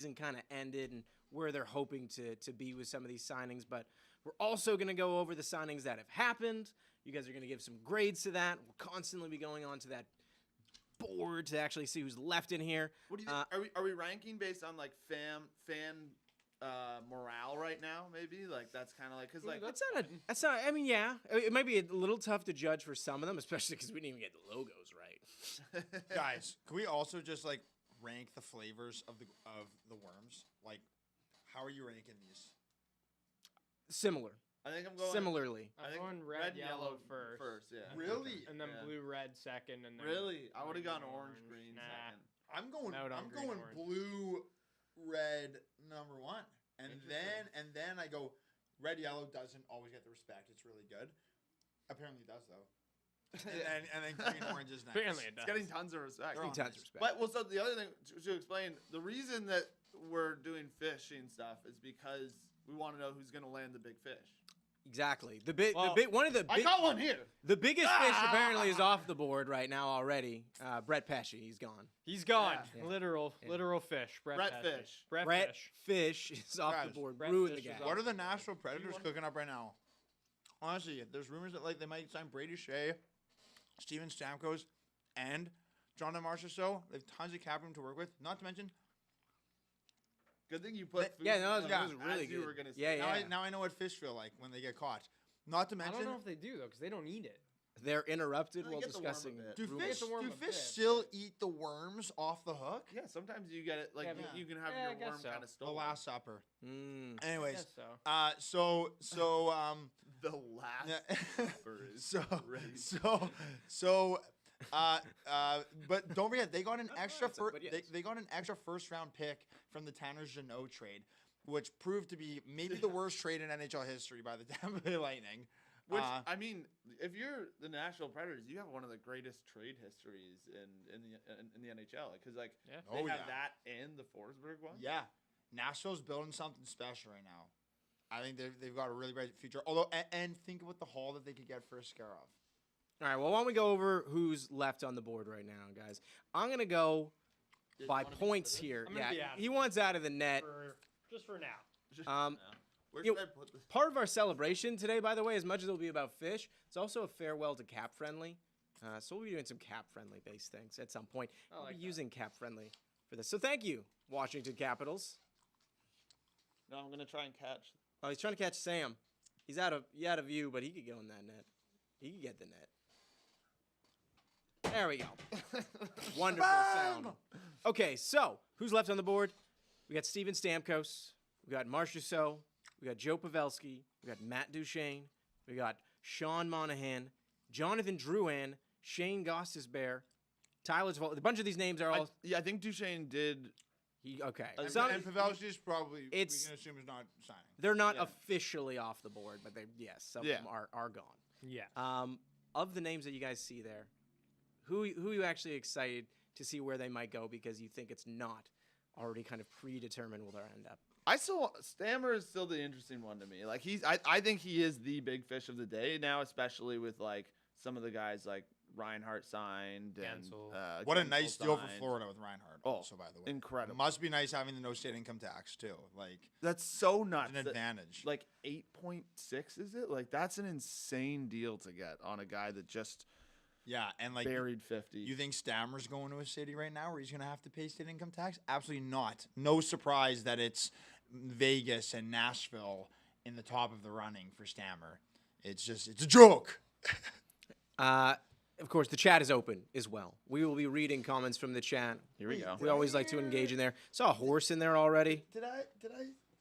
season kind of ended and where they're hoping to be with some of these signings. But we're also going to go over the signings that have happened. You guys are going to give some grades to that. We'll constantly be going on to that board to actually see who's left in here. What do you think? Are we ranking based on like fan morale right now? Maybe like that's kind of like because like that's not. I mean, yeah, it might be a little tough to judge for some of them, especially because we didn't even get the logos right. Guys, can we also just like rank the flavors of the worms? Like, how are you ranking these? Similar. I think I'm going similarly. I'm going red, yellow first. Yeah. Really? And then blue, red second, and then really, I would have gone orange, green Nah. second. I'm going green, orange. blue, red number 1, and then I go red, yellow doesn't always get the respect. It's really good. Apparently, it does though. and then green, orange is next. Apparently, it does. It's getting tons of respect. Tons of respect. But so the other thing to explain, the reason that we're doing fishing stuff is because we want to know who's going to land the big fish. Exactly. One of the I got one here. The biggest fish apparently is off the board right now already. Brett Pesce, he's gone. He's gone. Yeah. Literal fish. Brett Fish. Brett Fish is off the board. Brewing the game. What are the Nashville Predators cooking up right now? Honestly, there's rumors that like they might sign Brady Shea, Steven Stamkos, and John DeMarchessault. They have tons of cap room to work with. Not to mention. Good thing you put food that was really as you good. were gonna say. Yeah. Now I know what fish feel like when they get caught. Not to I mention. don't know if they do though, because they don't eat it. They're interrupted No, while you get to warm discussing. a bit. Do rumors. fish still eat the worms off the hook? Yeah, sometimes you get it like Yeah, you can have yeah, I your guess worm so. kind of The stolen. Last Supper. Mm. Anyways, guess so. The last supper is but don't forget they got an extra but yes. they got an extra first round pick from the Tanner Jeannot trade, which proved to be maybe the worst trade in NHL history by the Tampa Bay Lightning. Which I mean, if you're the Nashville Predators, you have one of the greatest trade histories in the NHL because like they have that and the Forsberg one. Yeah, Nashville's building something special right now. I think they've got a really bright future. Although, and think about the haul that they could get for Askarov. All right, well, why don't we go over who's left on the board right now, guys? I'm going to go by points here. Yeah, he wants out of the net. Just for now. Where You should know, I put this? Part of our celebration today, by the way, as much as it'll be about fish, it's also a farewell to Cap Friendly. So we'll be doing some Cap Friendly based things at some point. We'll be using Cap Friendly for this. So thank you, Washington Capitals. No, I'm gonna try and catch. Oh, he's trying to catch Sam. He's out of view, but he could go in that net. He could get the net. There we go. Wonderful sound. Okay, so who's left on the board? We got Steven Stamkos. We got Marchessault. We got Joe Pavelski. We got Matt Duchene. We got Sean Monahan, Jonathan Drouin, Shane Gostisbehere, Tyler Tavola. A bunch of these names are all. I think Duchesne did. Okay. And Some, Pavelski's probably we it's- can assume is not signing. they're not officially off the board, but some of them are gone. Yeah. Of the names that you guys see there, who are you actually excited to see where they might go because you think it's not already kind of predetermined where they'll end up? Stammer is still the interesting one to me. Like I think he is the big fish of the day now, especially with like some of the guys like Reinhart signed and What a Gensel nice deal for signed. Florida with Reinhardt. Also, by the way, incredible. It must be nice having the no state income tax too. Like That's so nuts. an advantage. Like 8.6 is it? Like that's an insane deal to get on a guy that just and like buried 50. You think Stammer's going to a city right now where he's going to have to pay state income tax? Absolutely not. No surprise that it's Vegas and Nashville in the top of the running for Stammer. It's a joke. Of course, the chat is open as well. We will be reading comments from the chat. Here we go. We always like to engage in there. Saw a horse in there already. Did I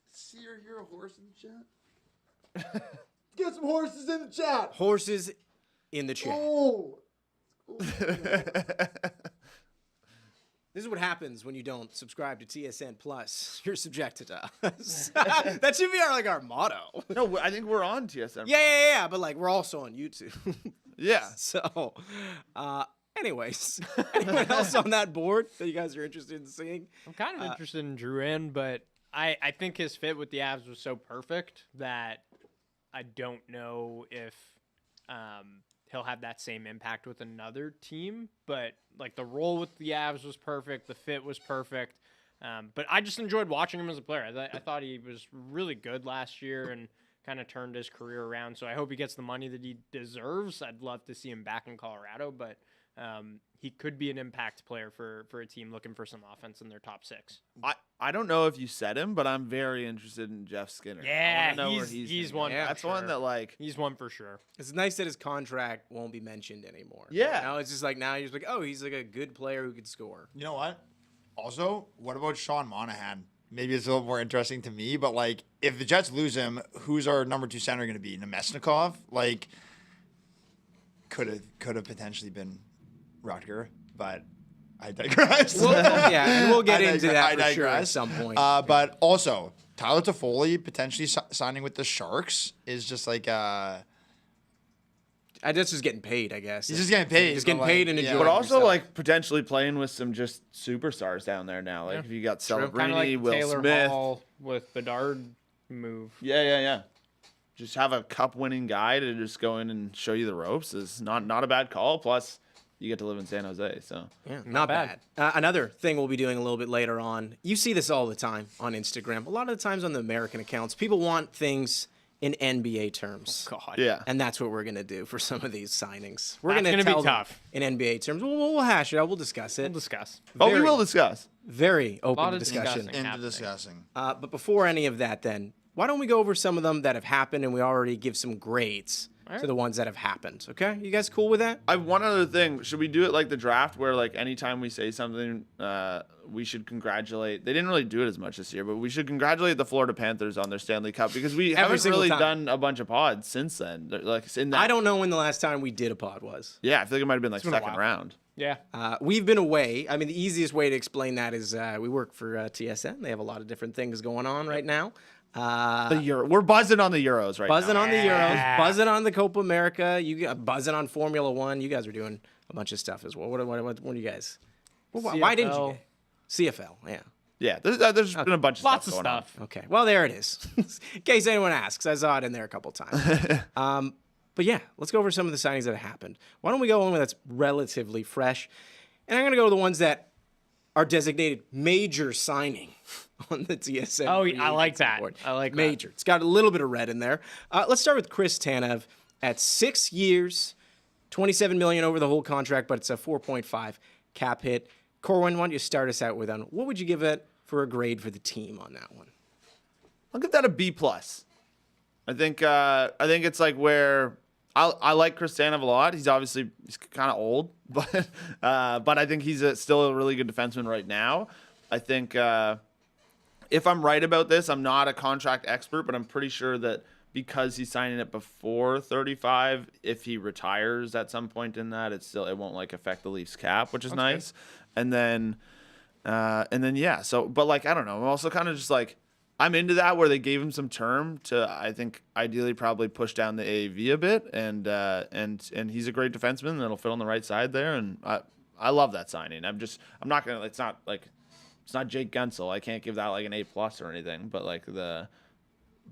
see or hear a horse in the chat? Get some horses in the chat. Horses in the chat. Oh. This is what happens when you don't subscribe to TSN Plus. You're subjected to us. That should be our motto. No, I think we're on TSN. Yeah. But like we're also on YouTube. Yeah. So, anyways, anyone else on that board that you guys are interested in seeing? I'm kind of interested in Drouin, but I think his fit with the Avs was so perfect that I don't know if he'll have that same impact with another team. But like the role with the Avs was perfect, the fit was perfect. But I just enjoyed watching him as a player. I thought he was really good last year and kind of turned his career around. So I hope he gets the money that he deserves. I'd love to see him back in Colorado, but he could be an impact player for a team looking for some offense in their top 6. I don't know if you said him, but I'm very interested in Jeff Skinner. Yeah, I wanna know where he's gonna one. go. Yeah, That's for one sure. that like. He's one for sure. It's nice that his contract won't be mentioned anymore. Yeah. Now it's just like now you're just like, oh, he's like a good player who could score. You know what? Also, what about Sean Monahan? Maybe it's a little more interesting to me, but like, if the Jets lose him, who's our number 2 center going to be? Nemesnikov? Like, could have potentially been Rutger, but I digress. Yeah, and we'll get I into digre- that I for sure at digress. some point. But also, Tyler Toffoli potentially signing with the Sharks is just like That's just getting paid, I guess. he's just getting paid. Just getting but, paid like, and yeah. enjoying But also, yourself. like, potentially playing with some just superstars down there now. Like, if you got True. Celebrini, Kind of like Will Taylor Smith. Hall with Bedard move. Yeah. Just have a cup-winning guy to just go in and show you the ropes is not a bad call. Plus, you get to live in San Jose, so. Yeah, not bad. bad. Another thing we'll be doing a little bit later on. You see this all the time on Instagram. A lot of the times on the American accounts, people want things in NBA terms. God. Yeah. And that's what we're going to do for some of these signings. We're That's going to gonna be tell them tough. in NBA terms. We'll hash it out. We'll discuss it. We'll discuss. Oh, we Very- will discuss. Very open lot to of discussion. discussing. into happening. discussing. But before any of that, then, why don't we go over some of them that have happened and we already give some grades to the ones that have happened? Okay? You guys cool with that? I have one other thing. Should we do it like the draft where, like, anytime we say something, we should congratulate. They didn't really do it as much this year, but we should congratulate the Florida Panthers on their Stanley Cup because we haven't single really time. done a bunch of pods since then. Like, in that, I don't know when the last time we did a pod was. Yeah, I feel like it might have been like been a second while. round. Yeah. We've been away. I mean, the easiest way to explain that is we work for TSN. They have a lot of different things going on right now. We're buzzing on the Euros right Buzzing now. on the Euros, buzzing on the Copa America. You got buzzing on Formula One. You guys are doing a bunch of stuff as well. What are you guys? Why didn't you? CFL. CFL, yeah. Yeah, there's been a bunch of Lots stuff of going on. stuff. Okay, well there it is. In case anyone asks, I saw it in there a couple times. But yeah, let's go over some of the signings that have happened. Why don't we go on with that's relatively fresh, and I'm gonna go to the ones that are designated major signing on the TSN. Oh, free I like agency that. board. I like that. major. It's got a little bit of red in there. Let's start with Chris Tanev at 6 years, $27 million over the whole contract, but it's a 4.5 cap hit. Corwin, why don't you start us out with on what would you give it for a grade for the team on that one? I'll give that a B plus. I think it's like where I like Chris Tanev a lot. He's kind of old, but I think he's still a really good defenseman right now. I think if I'm right about this, I'm not a contract expert, but I'm pretty sure that because he's signing it before 35, if he retires at some point in that, it won't like affect the Leafs cap, which is nice. And then yeah. So, but like I don't know. I'm also kind of just like I'm into that where they gave him some term to I think ideally probably push down the AAV a bit, and he's a great defenseman that'll fit on the right side there, and I love that signing. It's not Jake Gunsel. I can't give that like an A plus or anything, but like the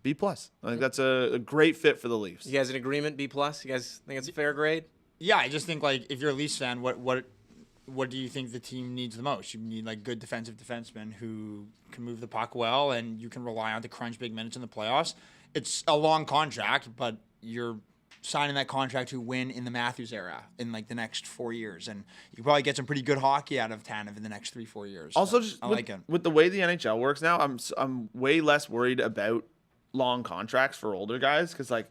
B plus. I think that's a great fit for the Leafs. You guys in agreement? B plus? You guys think it's a fair grade? Yeah, I just think like if you're a Leafs fan, what do you think the team needs the most? You need like good defensive defensemen who can move the puck well, and you can rely on to crunch big minutes in the playoffs. It's a long contract, but you're signing that contract to win in the Matthews era in like the next 4 years, and you can probably get some pretty good hockey out of Tanev in the next 3-4 years. Also, So, just I with, like him. with the way the NHL works now, I'm way less worried about long contracts for older guys because like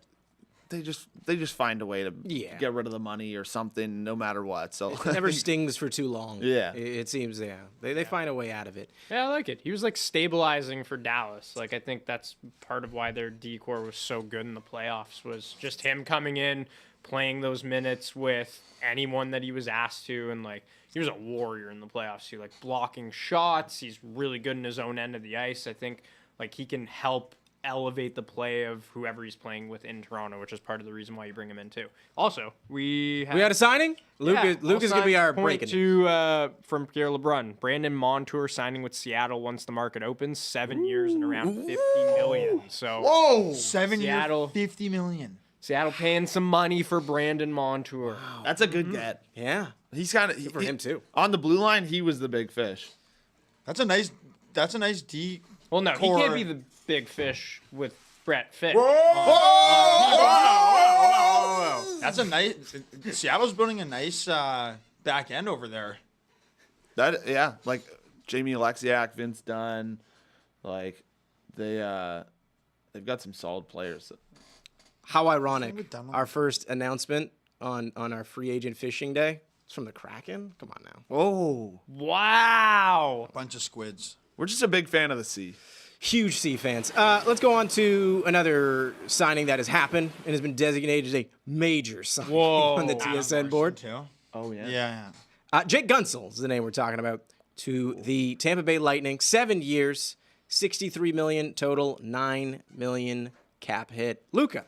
they just find a way to get rid of the money or something no matter what. So It never stings for too long. Yeah. It seems, yeah. They find a way out of it. Yeah, I like it. He was like stabilizing for Dallas. Like I think that's part of why their decor was so good in the playoffs was just him coming in, playing those minutes with anyone that he was asked to, and like he was a warrior in the playoffs. He like blocking shots. He's really good in his own end of the ice. I think like he can help elevate the play of whoever he's playing with in Toronto, which is part of the reason why you bring him in too. Also, we We got a signing? Luke is going to be our breaking news. from Pierre LeBrun. Brandon Montour signing with Seattle once the market opens. 7 years and around $50 million. So whoa, 7 Seattle- years, $50 million. Seattle paying some money for Brandon Montour. that's a good get. Yeah. He's kind of For him, too. On the blue line, he was the big fish. That's a nice that's a nice D. Well, no, he core. can't be the big fish with Brett Fish. That's a nice. Seattle's building a nice back end over there. Like Jamie Alexiak, Vince Dunn, like they've got some solid players. How ironic. with Dunlop? Our first announcement on our free agent fishing day. It's from the Kraken. Come on now. Oh, Wow. Bunch of squids. we're just a big fan of the sea. Huge Sea fans. Let's go on to another signing that has happened and has been designated as a major signing Whoa. on the TSN board. Too. Oh yeah. Yeah. Jake Gunsel is the name we're talking about, to the Tampa Bay Lightning. 7 years, $63 million total, $9 million cap hit. Luca,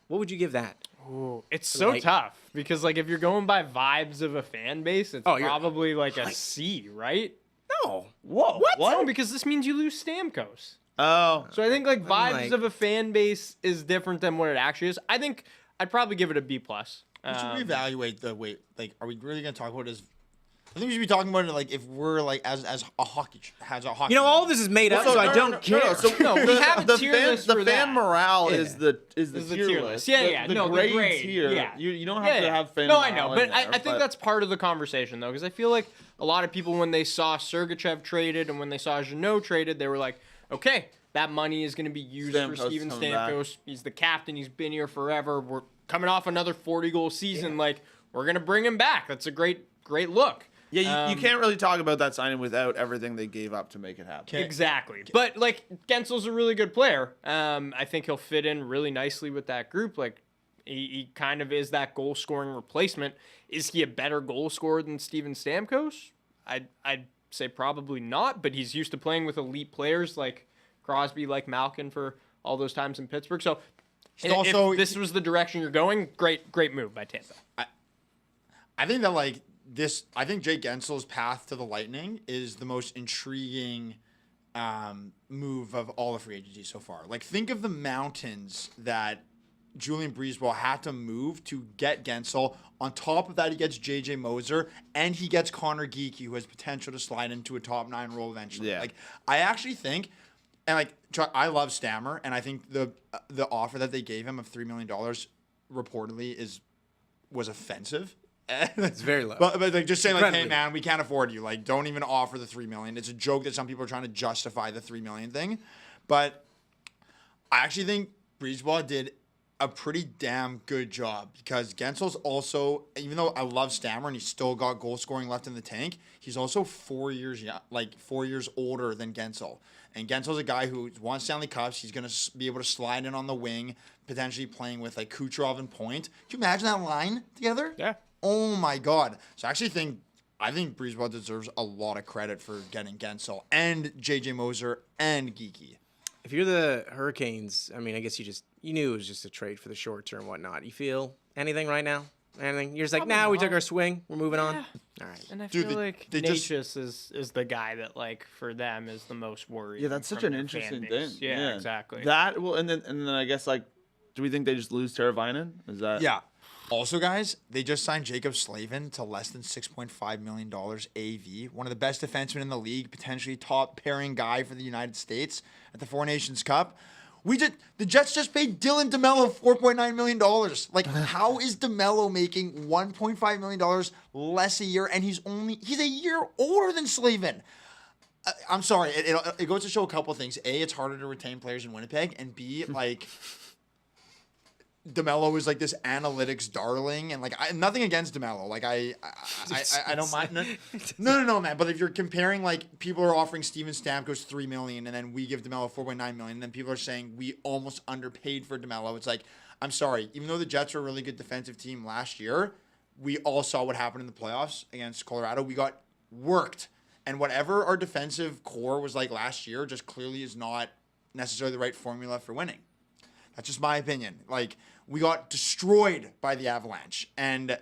what would you give that? Ooh, it's so Like- tough because, like, if you're going by vibes of a fan base, it's you're- probably like a C, right? No. Whoa. No, because this means you lose Stamkos. Oh. So I think like vibes like- of a fan base is different than what it actually is. I think I'd probably give it a B plus. We should reevaluate the weight. Like, are we really gonna talk about it as? I think we should be talking about it like if we're like as a hockey has a hockey. You know, all of this is made up, so I don't care. So No, we have a the tier fan, list the for fan that. morale Yeah. is the Is the tier tier list. list. Yeah, The- yeah. The No, the grades grade, here. yeah. You don't have to have fan No, morale. I know, in but there, I think that's part of the conversation though, because I feel like a lot of people when they saw Sergachev traded and when they saw Jeannot traded, they were like, okay, that money is going to be used Stamkos for Steven coming back. Stamkos. He's the captain. He's been here forever. We're coming off another 40-goal season. Like, we're going to bring him back. That's a great look. Yeah, you can't really talk about that signing without everything they gave up to make it happen. Exactly. But, like, Gensel's a really good player. I think he'll fit in really nicely with that group. Like, he kind of is that goal-scoring replacement. Is he a better goal scorer than Steven Stamkos? I'd say probably not, but he's used to playing with elite players like Crosby, like Malkin for all those times in Pittsburgh. So also- if this was the direction you're going, great move by Tampa. I think that like this. I think Jake Gensel's path to the Lightning is the most intriguing move of all the free agency so far. Like, think of the mountains that Julian Breezeball had to move to get Gensel. On top of that, he gets JJ Moser, and he gets Connor Geekie, who has potential to slide into a top 9 role eventually. Yeah. Like, I actually think, and like, I love Stammer, and I think the offer that they gave him of $3 million reportedly was offensive. It's very low. But like, just saying, like, hey Incredibly. man, we can't afford you. Like, don't even offer the $3 million. It's a joke that some people are trying to justify the $3 million thing, but I actually think Breezeball did a pretty damn good job because Gensel's also, even though I love Stammer and he's still got goal scoring left in the tank, he's also 4 years young, like 4 years older than Gensel. And Gensel's a guy who won Stanley Cups. He's going to be able to slide in on the wing, potentially playing with like Kucherov and Point. Can you imagine that line together? Yeah. Oh my God. So I think Breezeball deserves a lot of credit for getting Gensel and JJ Moser and Geekie. If you're the Hurricanes, I mean, I guess you knew it was just a trade for the short term, whatnot. You feel anything right now? Anything? You're just like, Probably we not. took our swing. We're moving on. Yeah. All right. And I Dude, feel they- like they just- Natchez is the guy that, like, for them is the most worried. Yeah, that's such an interesting thing. Yeah, exactly. That well, and then I guess like, do we think they just lose Teravainen? Is that Yeah. Also, guys, they just signed Jacob Slavin to less than $6.5 million AV. One of the best defensemen in the league, potentially top pairing guy for the United States at the Four Nations Cup. The Jets just paid Dylan DeMello $4.9 million. Like, how is DeMello making $1.5 million less a year, and he's a year older than Slavin? I'm sorry. It goes to show a couple things. A, it's harder to retain players in Winnipeg, and B, like, DeMello is like this analytics darling, and like nothing against DeMello. Like I don't mind. No, man. But if you're comparing, like, people are offering Steven Stamkos $3 million, and then we give DeMello $4.9 million, and then people are saying we almost underpaid for DeMello. It's like, I'm sorry. Even though the Jets were a really good defensive team last year, we all saw what happened in the playoffs against Colorado. We got worked, and whatever our defensive core was like last year, just clearly is not necessarily the right formula for winning. That's just my opinion. Like, we got destroyed by the Avalanche. And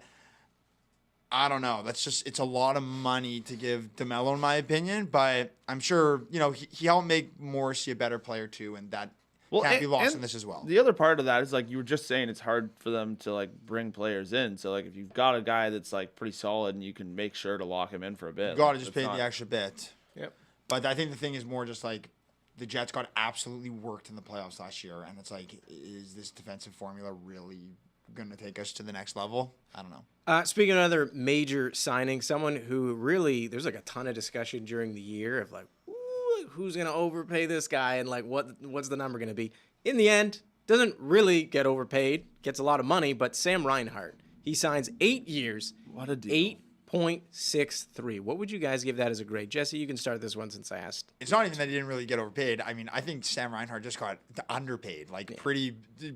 I don't know. It's a lot of money to give DeMello, in my opinion. But I'm sure, he helped make Morrissey a better player too. And that can't be lost in this as well. The other part of that is, like you were just saying, it's hard for them to like bring players in. So like if you've got a guy that's like pretty solid and you can make sure to lock him in for a bit, You got to like, just it's pay not- the extra bit. Yep. But I think the thing is more just like the Jets got absolutely worked in the playoffs last year, and it's like, is this defensive formula really going to take us to the next level? I don't know. Speaking of another major signing, someone who really, there's like a ton of discussion during the year of like, ooh, who's going to overpay this guy and like what's the number going to be? In the end, doesn't really get overpaid, gets a lot of money, but Sam Reinhart, he signs 8 years. What a deal. 8.63. What would you guys give that as a grade? Jesse, you can start this one since I asked. It's not even that he didn't really get overpaid. I mean, I think Sam Reinhart just got underpaid, like pretty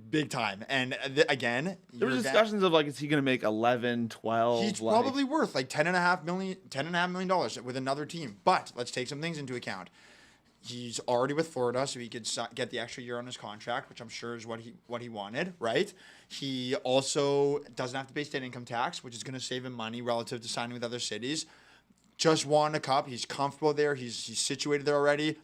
big time. And again, There were discussions of like, is he going to make 11, 12? he's like, probably worth like $10.5 million with another team. But let's take some things into account. He's already with Florida, so he could get the extra year on his contract, which I'm sure is what he wanted, right? He also doesn't have to pay state income tax, which is going to save him money relative to signing with other cities. Just won a cup. He's comfortable there. He's situated there already.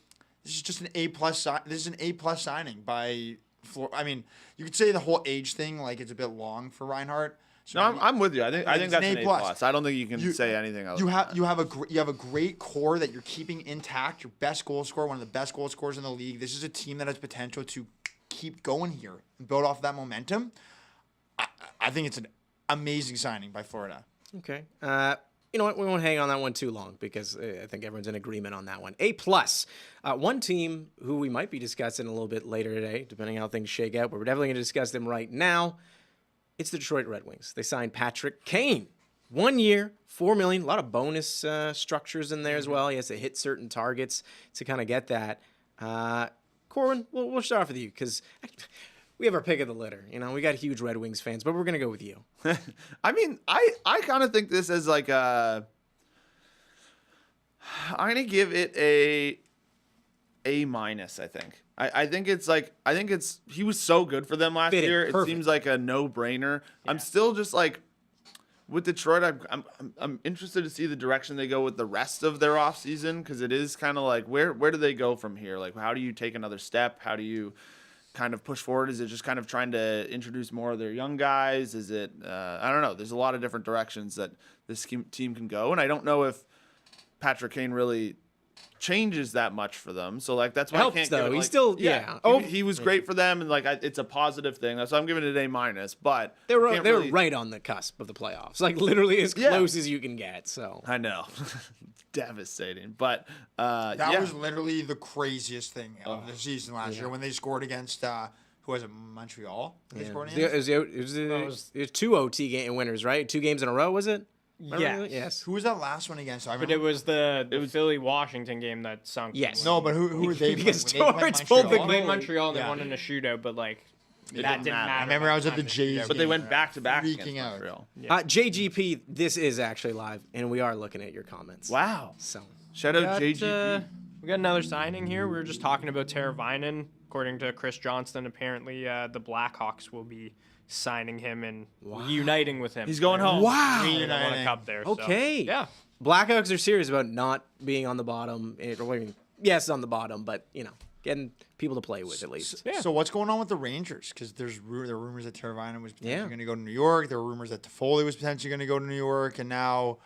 This is just an A+. This is an A+ signing by Florida. I mean, you could say the whole age thing, like it's a bit long for Reinhart. So No, I'm with you. I think it's that's an an A+. A+. I don't think you can say anything else. You have a great core that you're keeping intact. Your best goal scorer, one of the best goal scorers in the league. This is a team that has potential to keep going here and build off that momentum. I think it's an amazing signing by Florida. Okay. You know what? We won't hang on that one too long because I think everyone's in agreement on that one. A+. One team who we might be discussing a little bit later today, depending on how things shake out, but we're definitely going to discuss them right now. It's the Detroit Red Wings. They signed Patrick Kane. 1 year, $4 million. A lot of bonus structures in there as well. He has to hit certain targets to kind of get that. Corwin, we'll start off with you because we have our pick of the litter. You know, we got huge Red Wings fans, but we're going to go with you. I mean, I kind of think this as like a. I'm gonna give it A-. I think. I think it's he was so good for them last Fitting, year. perfect. It seems like a no-brainer. Yeah. I'm still just like with Detroit. I'm interested to see the direction they go with the rest of their offseason because it is kind of like where do they go from here? Like how do you take another step? How do you kind of push forward? Is it just kind of trying to introduce more of their young guys? Is it I don't know. There's a lot of different directions that this team can go, and I don't know if Patrick Kane really changes that much for them. So like that's why Helps, I can't though. give it, He's like, still he was great for them and like it's a positive thing. That's why I'm giving it an A-. But They were right on the cusp of the playoffs, like literally as close as you can get. So I know, devastating. But That was literally the craziest thing of the season last year when they scored against who was it, Montreal? They scored against? It was 2 OT winners, right? 2 games in a row, was it? Yeah. Yes. Who was that last one against? But it was the Philly-Washington game that sunk. Yes. No, but who were they? Because playing? Torrance pulled the They played goalie. Montreal. They won in a shootout, but like that didn't matter. I remember I was at the Jays. But they went back to back Freaking against out. Montreal. JGP, this is actually live, and we are looking at your comments. Wow. So Shout out JGP. We got another signing here. We were just talking about Teravainen. According to Chris Johnston, apparently the Blackhawks will be signing him and uniting with him. He's going home. Wow. They won a cup there. Okay. So, yeah. Blackhawks are serious about not being on the bottom. Yes, on the bottom, but getting people to play with at least. Yeah. So what's going on with the Rangers? Because there are rumors that Teravainen was potentially Yeah. going to go to New York. There were rumors that Toffoli was potentially going to go to New York. And now,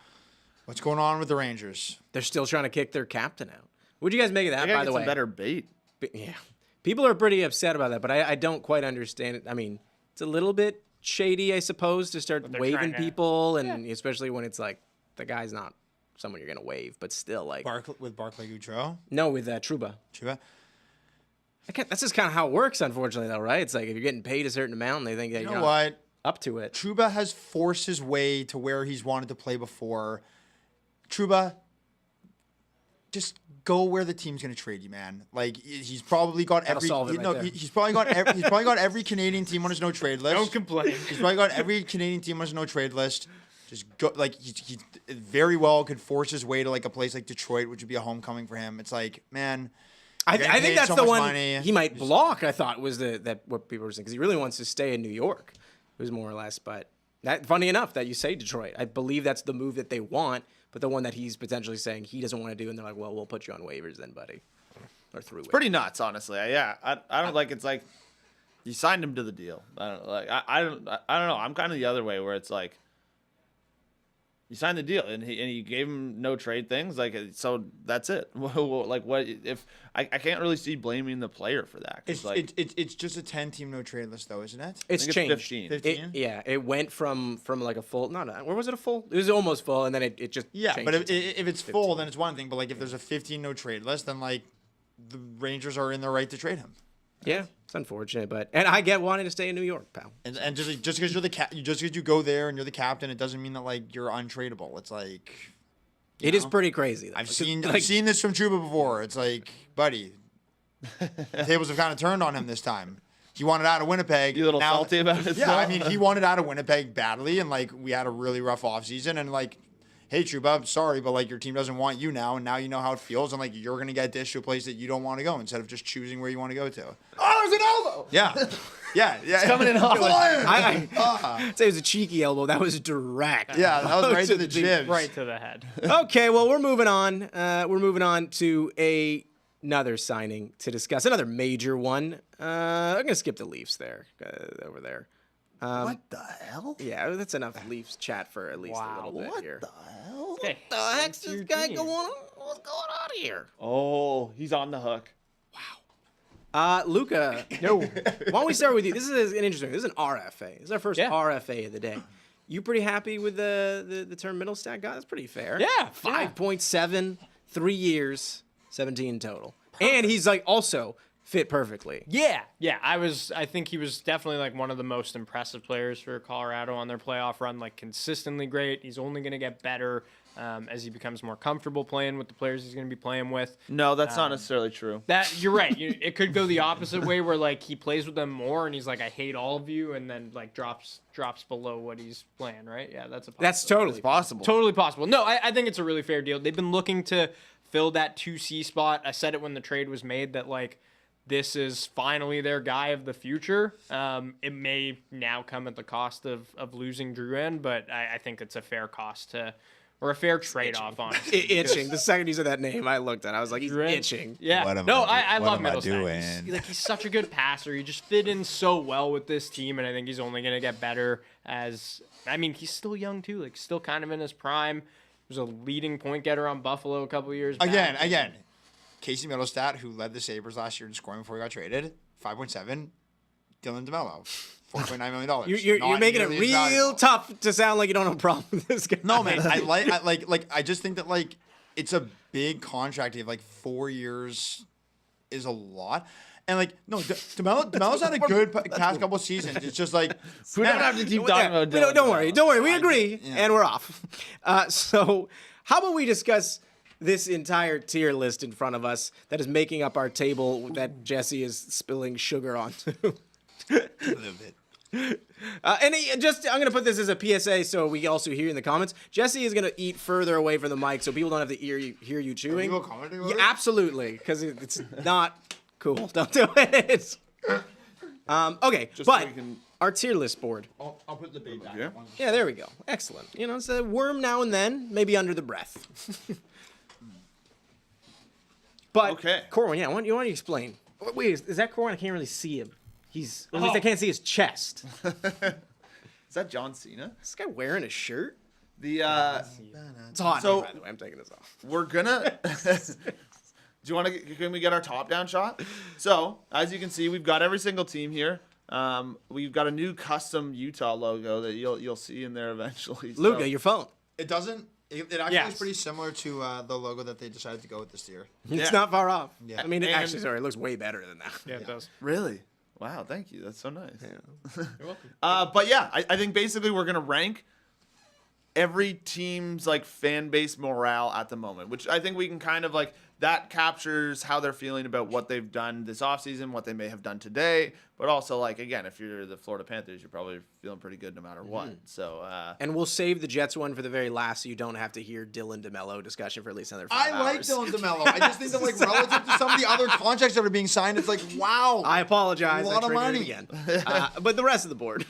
what's going on with the Rangers? They're still trying to kick their captain out. What'd you guys make of that, They gotta by get the way? some better bait. Yeah. People are pretty upset about that, but I don't quite understand it. I mean, it's a little bit shady, I suppose, to start they're waving trying to- people, and especially when it's like the guy's not someone you're gonna wave, but still like With Barclay Goodrow? no with Trouba. Chuba? That's just kind of how it works, unfortunately, though, right? It's like if you're getting paid a certain amount, and they think that You you're know not what? up to it. Trouba has forced his way to where he's wanted to play before. Trouba, just go where the team's going to trade you, man. Like he's probably got That'll every solve it right there. he's probably got every Canadian team on his no trade list. Don't complain. He's probably got every Canadian team on his no trade list. Just go like he very well could force his way to like a place like Detroit, which would be a homecoming for him. It's like, man, I you're getting think paid that's so the much one money. he might block. I thought was what people were saying because he really wants to stay in New York. It was more or less, but that funny enough that you say Detroit. I believe that's the move that they want, but the one that he's potentially saying he doesn't want to do, and they're like, well, we'll put you on waivers then, buddy, or through it. Pretty nuts, honestly. Yeah, I don't like. It's like you signed him to the deal. I don't know. I'm kind of the other way where it's like You signed the deal, and he gave him no trade things. Like, so that's it. Like, what if I can't really see blaming the player for that? It's Like, it's just a 10-team no trade list though, isn't it? It's I think changed. 15. 15? It went from like a full. Where was it a full? It was almost full, and then it just Yeah, changed but it to if it's 15. full, then it's one thing. But like if there's a 15 no trade list, then like the Rangers are in the right to trade him. Yeah, it's unfortunate, and I get wanting to stay in New York, pal. And just because you're just because you go there and you're the captain, it doesn't mean that like you're untradeable. It's like It is pretty crazy. Though. I've 'Cause, seen like, I've seen this from Trouba before. It's like, buddy, the tables have kind of turned on him this time. He wanted out of Winnipeg. You a little Now- salty about it? Yeah, I mean, he wanted out of Winnipeg badly, and like we had a really rough offseason, and like, hey, Trouba, I'm sorry, but like your team doesn't want you now, and now you know how it feels, and like you're gonna get dished to a place that you don't want to go instead of just choosing where you want to go to. oh, there's an elbow. Yeah, yeah, Coming in hot. I'd say it was a cheeky elbow. That was direct. Yeah, that was right to the jibs. Right to the head. Okay, well, we're moving on. We're moving on to another signing to discuss, another major one. I'm gonna skip the Leafs there, over there. What the hell? Yeah, that's enough Leafs chat for at least a little bit What here. the hell? Okay. What the heck's It's this your guy team. going on? What's going on here? Oh, he's on the hook. Luca, No. why don't we start with you? This is an interesting. This is an RFA. This is our first Yeah. RFA of the day. You pretty happy with the term middle stat guy? That's pretty fair. Yeah, 5.7, 3 years, 17 total. And he's like also fit perfectly. Yeah. I think he was definitely like one of the most impressive players for Colorado on their playoff run. Like consistently great. He's only going to get better as he becomes more comfortable playing with the players he's going to be playing with. No, that's not necessarily true. That you're right. It could go the opposite way where like he plays with them more and he's like, I hate all of you, and then like drops below what he's playing. Right? Yeah, that's a possibility. That's totally It's possible. Totally possible. No, I think it's a really fair deal. They've been looking to fill that 2C spot. I said it when the trade was made that like this is finally their guy of the future. It may now come at the cost of losing Drouin, but I think it's a fair cost to, or a fair trade-off, honestly. itching. The second you said that name, I looked at it. I was like, he's Drouin. itching. Yeah. What am No, I I love what am I Middlestat. doing? He's such a good passer. He just fit in so well with this team, and I think he's only going to get better he's still young too, like still kind of in his prime. He was a leading point getter on Buffalo a couple of years back. Again, Casey Middlestat, who led the Sabres last year in scoring before he got traded, 5.7. Dylan DeMello, $4.9 million. You're Not making it nearly as real valuable. tough to sound like you don't have a problem with this guy. No, man, I just think that like it's a big contract. Like 4 years is a lot. And like no, DeMello's had a good past couple seasons. It's just like We don't have to keep talking about Dylan. Don't worry. We agree, yeah. and we're off. So how about we discuss this entire tier list in front of us that is making up our table that Jesse is spilling sugar onto. I'm going to put this as a PSA so we also hear in the comments. Jesse is going to eat further away from the mic so people don't have to hear you chewing. people commenting about Yeah, it? absolutely, because it's not cool. Don't do it. Okay, Just so but we can- our tier list board. I'll put the bait back. Yeah. Yeah, there we go. Excellent. It's a worm now and then, maybe under the breath. But Okay. Corwin, yeah, why don't you explain? Wait, is that Corwin? I can't really see him. Or at least I can't see his chest. Is Is that John Cena? this guy wearing a shirt? The It's hot. So- by the way, I'm taking this off. we're gonna. Do you want to? Can we get our top-down shot? So as you can see, we've got every single team here. We've got a new custom Utah logo that you'll see in there eventually. Luca, So- your phone. It doesn't. It actually Yes. is pretty similar to the logo that they decided to go with this year. It's Yeah. not far off. Yeah. I mean, And- actually, sorry, it looks way better than that. Yeah, it does. Really? Wow, thank you. That's so nice. You're welcome. But yeah, I think basically we're gonna rank every team's like fan base morale at the moment, which I think we can kind of like that captures how they're feeling about what they've done this offseason, what they may have done today, but also like again, if you're the Florida Panthers, you're probably feeling pretty good no matter what. So And we'll save the Jets one for the very last so you don't have to hear Dylan DeMello discussion for at least another 5 I like hours. Dylan DeMello. I just think that like relative to some of the other contracts that are being signed, it's like wow. I apologize. A lot I of triggered it money. again. But the rest of the board.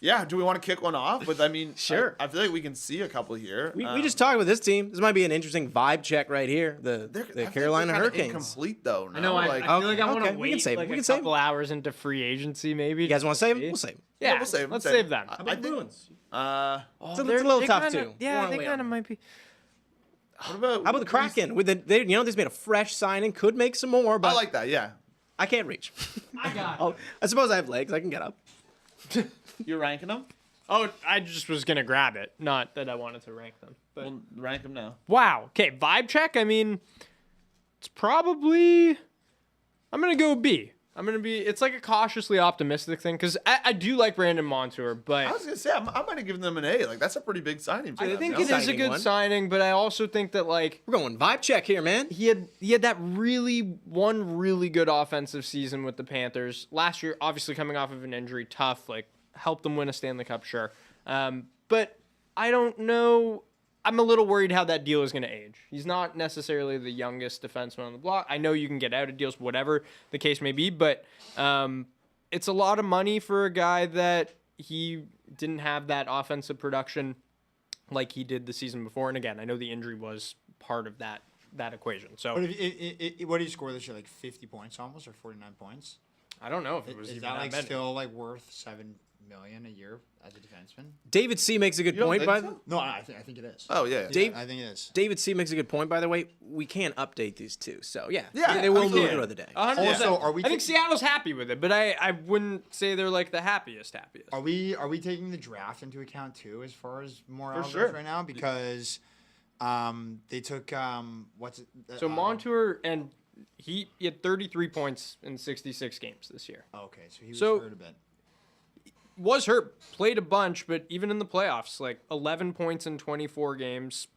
Yeah, do we want to kick one off? But I mean, Sure. I feel like we can see a couple here. We just talked about this team. This might be an interesting vibe check right here. The I think Carolina they're kinda Hurricanes. incomplete though. I know. I feel like I want okay, to we can wait save it, like we a can save it. couple hours into free agency, maybe. You guys want to save them? We'll save them. Yeah, we'll save 'em, Let's save save 'em. them. How about Bruins? What It's a little tough kinda, too. Yeah, Wanna they wait kind of on might be. about? How about the Kraken? With they just made a fresh signing. Could make some more, but I like that. Yeah. I can't reach. I got. Oh, I suppose I have legs. I can get up. You're ranking them? Oh, I just was gonna grab it. Not that I wanted to rank them. But Well, rank them now. wow. Okay, vibe check. I mean, it's probably. I'm gonna go B. It's like a cautiously optimistic thing because I do like Brandon Montour, but I was gonna say I might have given them an A. Like that's a pretty big signing for I them. think no? it is a Exciting good one. signing. But I also think that like We're going vibe check here, man. he had that one really good offensive season with the Panthers last year. Obviously coming off of an injury, tough. Like helped them win a Stanley Cup, sure. But I don't know. I'm a little worried how that deal is going to age. He's not necessarily the youngest defenseman on the block. I know you can get out of deals, whatever the case may be, but it's a lot of money for a guy that he didn't have that offensive production like he did the season before. And again, I know the injury was part of that equation. So But what did he score this year? Like 50 points almost, or 49 points? I don't know if it was Is even that like many. still like worth $7 million a year as a defenseman? David C makes a good You don't point. think By so? No, I think it is. Oh yeah. Dave- I think it is. David C makes a good point. By the way, we can't update these two, so yeah, Yeah, they will absolutely. move throughout the day. 100%. Also, are we I think ta- Seattle's happy with it, but I wouldn't say they're like the happiest. Are we taking the draft into account too as far as morale goes sure. right now? Because they took what's it? So Montour and he had 33 points in 66 games this year. Okay, so he was So- hurt a bit. Was hurt, played a bunch, but even in the playoffs, like 11 points in 24 games.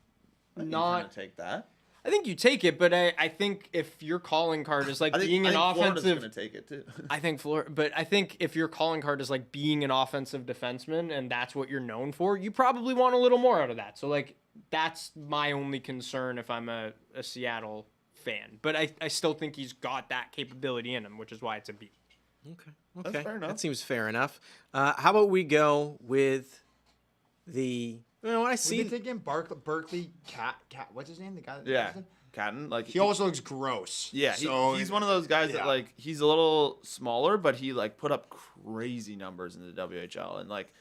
You're Not. gonna take that. I think you take it, but I think if your calling card is like I think, being an Florida's offensive. gonna take it too. I think but I think if your calling card is like being an offensive defenseman and that's what you're known for, you probably want a little more out of that. So like that's my only concern if I'm a Seattle fan. But I still think he's got that capability in him, which is why it's a B. Okay, fair enough. that seems fair enough. How about we go with the? You know, I See, see. taking Berkeley Cat. What's his name? The guy. That Yeah, drafted him? Catton. Like He also looks gross. yeah, So he's one of those guys yeah. that like he's a little smaller, but he like put up crazy numbers in the WHL, and like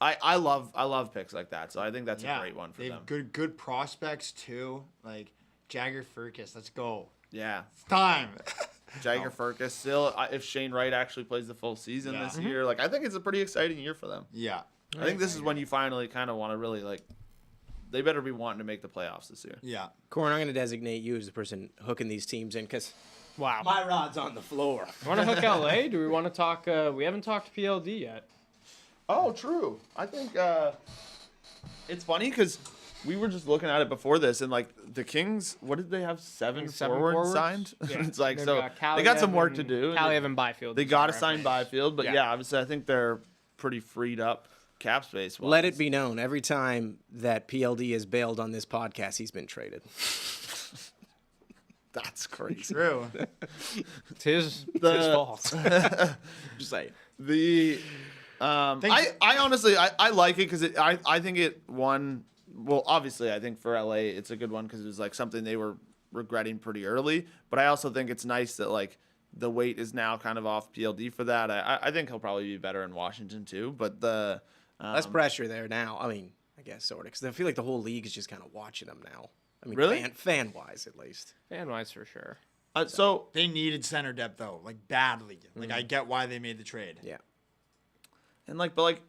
I love picks like that. So I think that's a great one for they them. have good prospects too. Like Jagger Furcus. Let's go. Yeah, It's time. Jagger Furcus still. If Shane Wright actually plays the full season Yeah. this year, like I think it's a pretty exciting year for them. Yeah. I think this is when you finally kind of want to really like. They better be wanting to make the playoffs this year. Yeah. Corn, I'm going to designate you as the person hooking these teams in because Wow. my rod's on the floor. Want to hook LA? Do we want to talk? We haven't talked PLD yet. Oh, true. I think it's funny because we were just looking at it before this, and like the Kings, what did they have? Seven forwards signed. Yeah. It's like They've so got they got some Kaliev work to and- do. and Kaliev and Byfield. They is got to our sign reference. Byfield, but Yeah. yeah, obviously I think they're pretty freed up cap space. Let it be known every time that PLD has bailed on this podcast, he's been traded. That's crazy. True. It's his fault. Just saying. The I honestly I like it because I think it won. Well, obviously I think for LA it's a good one because it was like something they were regretting pretty early. But I also think it's nice that like the weight is now kind of off PLD for that. I think he'll probably be better in Washington too. But the Less pressure there now. I mean, I guess sort of because I feel like the whole league is just kind of watching them now. I mean, Really? fan wise at least. Fan wise for sure. so They needed center depth though, like badly. Like I get why they made the trade. Yeah. and like but like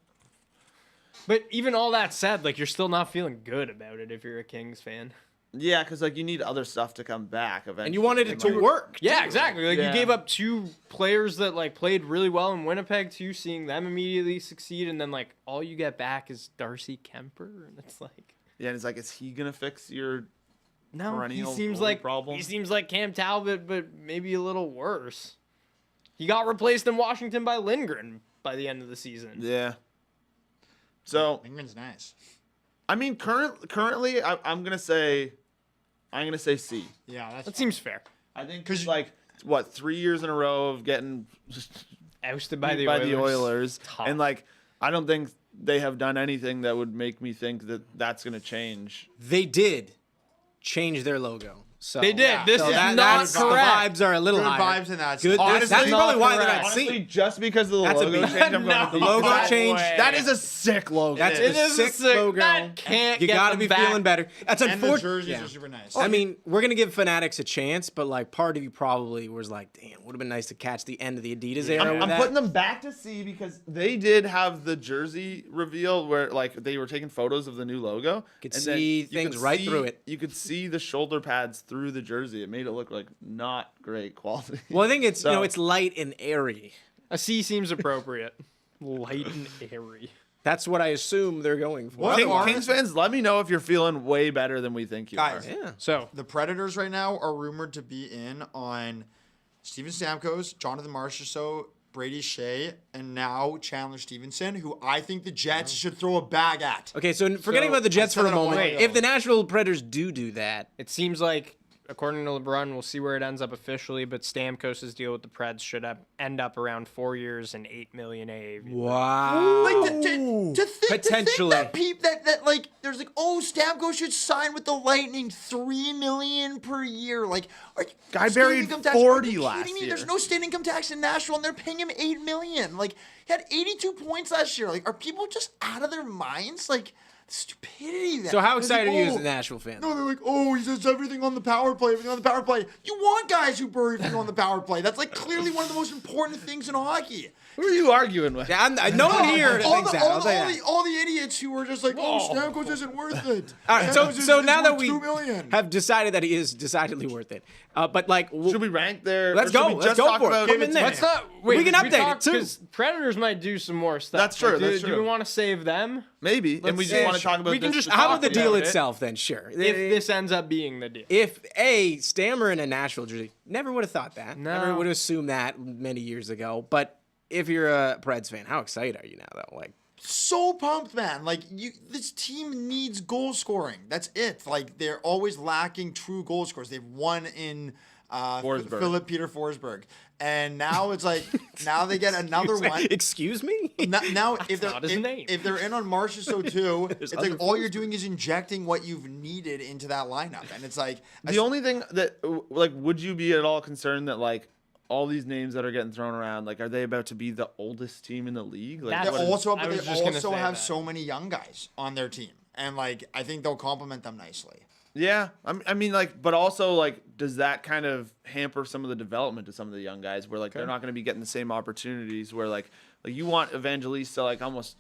But even all that said, like you're still not feeling good about it if you're a Kings fan. yeah, because like you need other stuff to come back eventually. And you wanted it to like, work. Yeah, too. exactly. Like Yeah. you gave up two players that like played really well in Winnipeg too, seeing them immediately succeed, and then like all you get back is Darcy Kemper, and it's like Yeah, and it's like, is he gonna fix your? no, he Perennial seems goalie like problem. he seems like Cam Talbot, but maybe a little worse. He got replaced in Washington by Lindgren by the end of the season. Yeah. So England's nice. I mean, currently, I'm gonna say C. Yeah, that's That seems fair. I think because like what 3 years in a row of getting Ousted by the Oilers, Tough. and like I don't think they have done anything that would make me think that that's going to change. They did change their logo. So They did. This so is that- not that's- correct. The vibes are a little Good higher. vibes in that. Good. Honestly, That's probably why they're correct. not Honestly, seen. just because of the That's a logo B. change, I'm going No. to be The logo that change. way. That is a sick logo. That's It a is a sick sick- logo. that can't You get got to them be back. feeling better. That's and the unfortunate. jerseys Yeah. are super nice. I mean, we're gonna give Fanatics a chance, but like part of you probably was like, "Damn, would have been nice to catch the end of the Adidas era." with I'm that. putting them back to C because they did have the jersey reveal where like they were taking photos of the new logo. Could and then see you things could right see- through it. You could see the shoulder pads through the jersey. It made it look like not great quality. Well, I think it's So- it's light and airy. A C seems appropriate. Light and airy. That's what I assume they're going for. What? Kings fans, let me know if you're feeling way better than we think you Guys, are. Yeah. So the Predators right now are rumored to be in on Steven Stamkos, Jonathan Marchessault, Brady Shea, and now Chandler Stevenson, who I think the Jets should throw a bag at. Okay, so forgetting about the Jets I for a said that a moment, while ago. if the Nashville Predators do that, it seems like, according to LeBron, we'll see where it ends up officially, but Stamkos' deal with the Preds should end up around 4 years and $8 million AAV. wow, Like to think Potentially. that like there's like, oh, Stamkos should sign with the Lightning, $3 million per year. Like, are you, Guy state buried income tax, 40 are you last kidding me? year. There's no state income tax in Nashville, and they're paying him $8 million. Like, he had 82 points last year. Like, are people just out of their minds? Like, stupidity. So how It's like, excited are you as oh, a Nashville fan? No, they're like, oh, he does everything on the power play, everything on the power play. You want guys who bury everything on the power play. That's like clearly one of the most important things in hockey. Who are you arguing with? Yeah, no one here thinks that. I'll tell you that. All the idiots who were just like, oh, Stamkos isn't worth it. All right, Stamkos so is now that worth we $2 million. have decided that he is decidedly worth it, but like, Should we rank their? Let's or should go. we Let's just go talk for it. about Come in there. Let's not. We Wait, can update it, too. Because Predators might do some more stuff. That's true, that's Do true. we want to save them? Maybe, and we just want to talk about. we can this just how talk about the about deal it. itself then? Sure. If this ends up being the deal. If a Stammer in a Nashville jersey, never would have thought that. No. Never would have assumed that many years ago. But if you're a Preds fan, how excited are you now though? Like, So pumped, man. Like, this team needs goal scoring. That's it. Like, they're always lacking true goal scorers. They've won in Forsberg. Peter Forsberg. And now it's like, now they get another one. excuse me. Now, if they're not his name. if they're in on Marchessault too, it's other like all you're doing is injecting what you've needed into that lineup, and it's like The only thing that, like, would you be at all concerned that, like, all these names that are getting thrown around, like, are they about to be the oldest team in the league? Like, That's- they what is- also, I but was they just gonna also say have that. so many young guys on their team, and like I think they'll complement them nicely. yeah, I mean, like, but also, like, does that kind of hamper some of the development to some of the young guys, where like they're not going to be getting the same opportunities? Where like you want Evangelista, like almost,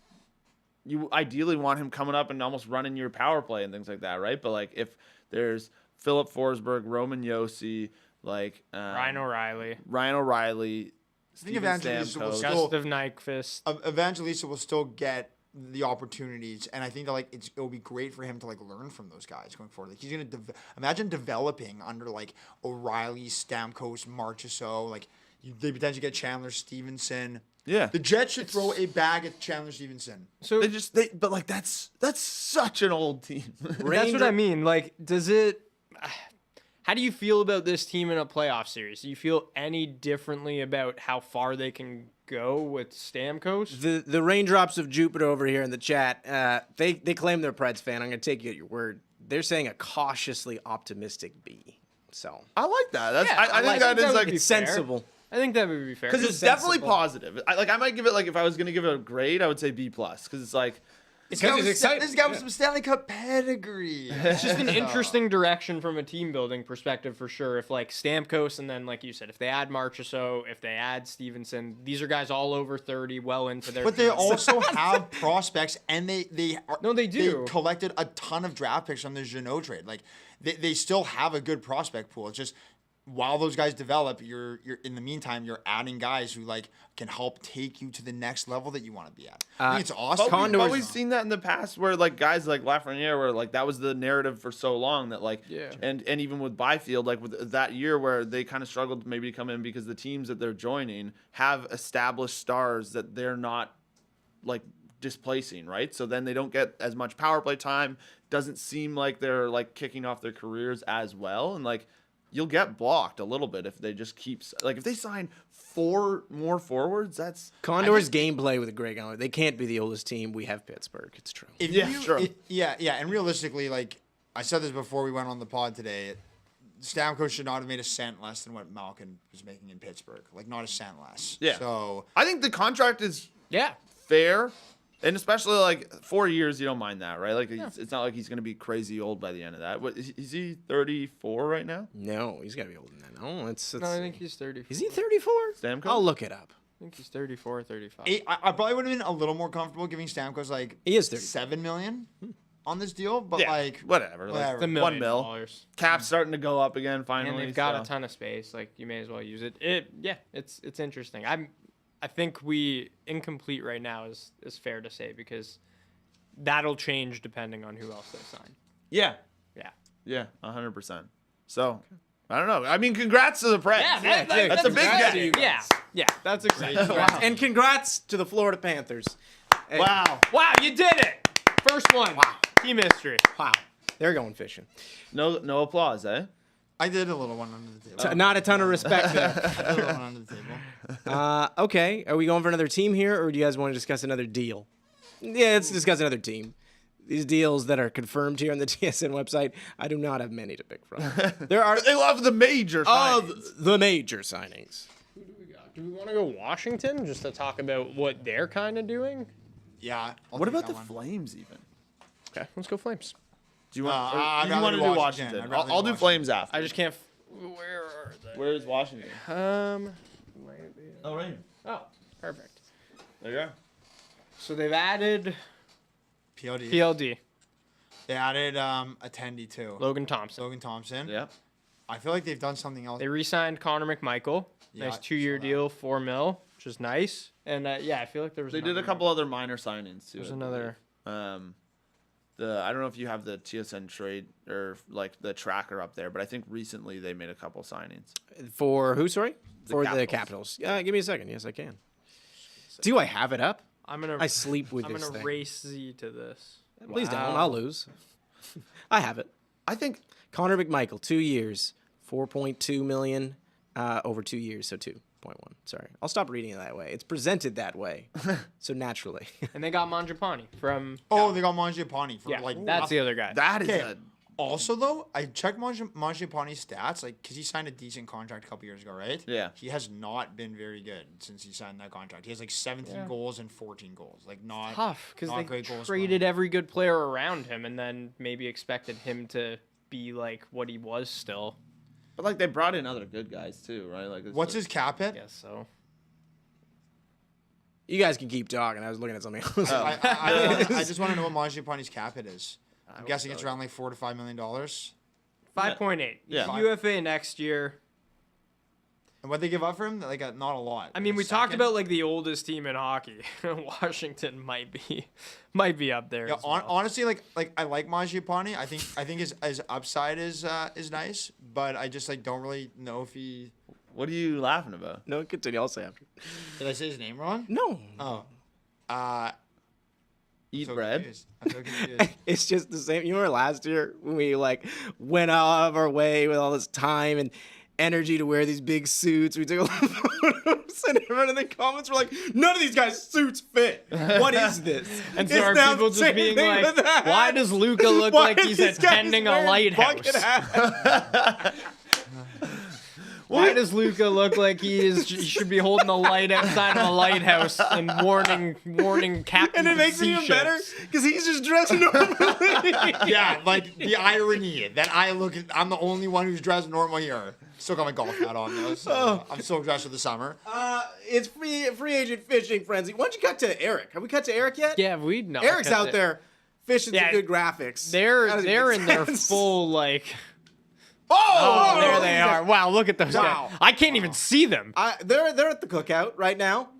you ideally want him coming up and almost running your power play and things like that, right? But like if there's Philip Forsberg, Roman Yossi, like Ryan O'Reilly, Ryan I think Steven Evangelista will Stamkos. still Gustav Nyquist. Evangelista will still get the opportunities, and I think that like it'll be great for him to like learn from those guys going forward. Like he's gonna imagine developing under like O'Reilly, Stamkos, Marchessault. Like they potentially get Chandler Stevenson. Yeah. The Jets should throw a bag at Chandler Stevenson. So But like that's such an old team. that's what I mean. Like, does it? How do you feel about this team in a playoff series? Do you feel any differently about how far they can go with Stamkos? the raindrops of Jupiter over here in the chat, they claim they're a Preds fan. I'm going to take you at your word. They're saying a cautiously optimistic B. So I like that. That's Yeah, I think like that that is would like be it's fair. sensible. I think that would be fair. because it's definitely positive. I might give it like if I was gonna give it a grade, I would say B plus because it's like This Because guy he's was- excited. This guy with some Stanley Cup pedigree. It's just an interesting direction from a team building perspective for sure. If like Stamkos and then like you said, if they add Marchessault, if they add Stevenson, these are guys all over 30, well into their. But they careers. also have prospects, and they are, No, they do. They collected a ton of draft picks from the Jeannot trade. Like they still have a good prospect pool. It's just while those guys develop, you're in the meantime you're adding guys who like can help take you to the next level that you want to be at. I think it's awesome. But we've seen that in the past where like guys like Lafreniere where like that was the narrative for so long that like Yeah. and even with Byfield like with that year where they kind of struggled maybe to come in because the teams that they're joining have established stars that they're not like displacing, right? So then they don't get as much power play time. Doesn't seem like they're like kicking off their careers as well, and like you'll get blocked a little bit if they just if they sign 4 more forwards. That's Condor's gameplay with Greg Allen. They can't be the oldest team. We have Pittsburgh. It's true. Sure. Yeah. And realistically, like I said this before we went on the pod today, Stamkos should not have made a cent less than what Malkin was making in Pittsburgh. Like not a cent less. Yeah. So I think the contract is fair. And especially, like, 4 years, you don't mind that, right? Like, it's not like he's going to be crazy old by the end of that. What, is he 34 right now? No, he's got to be older than that. No, it's No, I think he's 34. Is he 34? Stamkos? I'll look it up. I think he's 34 or 35. I probably would have been a little more comfortable giving Stamkos like He is 30. $7 million on this deal, but Yeah, like whatever. whatever. It's $1 $1 million. mil. Cap's starting to go up again finally. And they've got so. a ton of space. Like, you may as well use it. It's interesting. I think incomplete right now is fair to say because that'll change depending on who else they sign. Yeah. Yeah. Yeah, 100%. So, I don't know. I mean, congrats to the Preds. That's a big exciting. game. Yeah, that's exciting. Wow. And congrats to the Florida Panthers. Hey, Wow. Wow, you did it! First one. Wow. Team history. Wow. They're going fishing. No applause, eh? I did a little one under the table. Not a ton of respect there. A little one under the table. Okay. Are we going for another team here, or do you guys want to discuss another deal? Yeah, let's discuss another team. These deals that are confirmed here on the TSN website, I do not have many to pick from. There are They love the major signings. the major signings. Who do we got? Do we want to go Washington just to talk about what they're kind of doing? Yeah. I'll What take about that the one. Flames even? Okay, let's go Flames. Do you want? I'd you rather want to do do Washington. Washington? I'd rather I'll do do Washington. Flames after. I just can't. Where are they? Where is Washington? Oh, right. Oh, perfect. There you go. So they've added PLD. PLD, They added attendee too. Logan Thompson. Logan Thompson. Yeah. I feel like they've done something else. They re-signed Connor McMichael. Yeah, Nice I 2-year saw that. deal, $4 million, which is nice. And I feel like there was. They did a another couple other minor signings too. There's I another. believe. I don't know if you have the TSN trade or like the tracker up there, but I think recently they made a couple signings. For who, sorry? For the Capitals. Capitals. Give me a second. Yes, I can. Do I have it up? I'm gonna. I sleep with I'm this gonna thing. race Z to this. Please don't. Wow. I'll lose. I have it. I think Connor McMichael, 2 years, $4.2 million over 2 years, so 2.1. Sorry, I'll stop reading it that way. It's presented that way, so naturally. And they got Mangiapane from. Oh, they got Mangiapane for Yeah, like that's the other guy. that is Okay. a Also, though, I checked Mangiapane's stats, like, because he signed a decent contract a couple years ago, right? Yeah. He has not been very good since he signed that contract. He has, like, 17 goals and 14 goals. Like, not Tough because not they great goal traded every good player around him, and then maybe expected him to be like what he was still. But like they brought in other good guys too, right? Like What's his cap hit? I guess so. You guys can keep talking. I was looking at something else. I just want to know what Mangiapane's cap hit is. I'm guessing it's around, like, $4 to $5 million. 5.8. Yeah. UFA next year. And what they give up for him? Like, not a lot. I mean, Like, we talked second? about like the oldest team in hockey. Washington might be up there. Yeah, as well. honestly, like I like Mangiapane. I think his upside is nice, but I just like don't really know if he. What are you laughing about? No, continue. I'll say after. Did I say his name wrong? No. Oh. Eat So bread. confused. I'm so confused. It's just the same. You remember last year when we like went out of our way with all this time and energy to wear these big suits. We took all the photos and everyone in the comments were like, none of these guys' suits fit. What is this? And so It's are now people the just same being thing like, with that. why does Luca look Why like are he's these guys attending a wearing lighthouse? bucket hats? Why does Luca look like he should be holding a light outside of a lighthouse and warning captains And it of makes it sea even better ships? because he's just dressed normally. Yeah, like the irony that I'm the only one who's dressed normal here. Still got my golf hat on though, so I'm still dressed for the summer. It's free agent fishing frenzy. Why don't you cut to Eric? Have we cut to Eric yet? Yeah, we know. Eric's out there fishing Yeah, some good graphics. They're That doesn't they're make in their sense. full like. Oh, there they are. Wow, look at those Wow. guys. I can't even see them. They're at the cookout right now.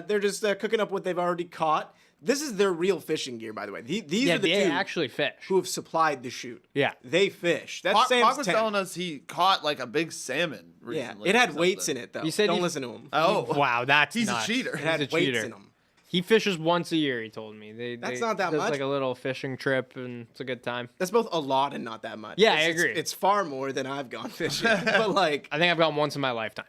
They're just cooking up what they've already caught. This is their real fishing gear, by the way. These are the they two actually fish. who have supplied the shoot. Yeah. They fish. That's Hawk Sam's was tent. telling us he caught like a big salmon Yeah, recently. it had or weights in something. it though. He said Don't he- listen to him. Oh, Wow, that's he's nuts. a cheater. It had He's a weights cheater. in them. He fishes once a year. He told me. That's not that does much. like a little fishing trip, and it's a good time. That's both a lot and not that much. Yeah, I It's- agree. It's far more than I've gone fishing. But like, I think I've gone once in my lifetime.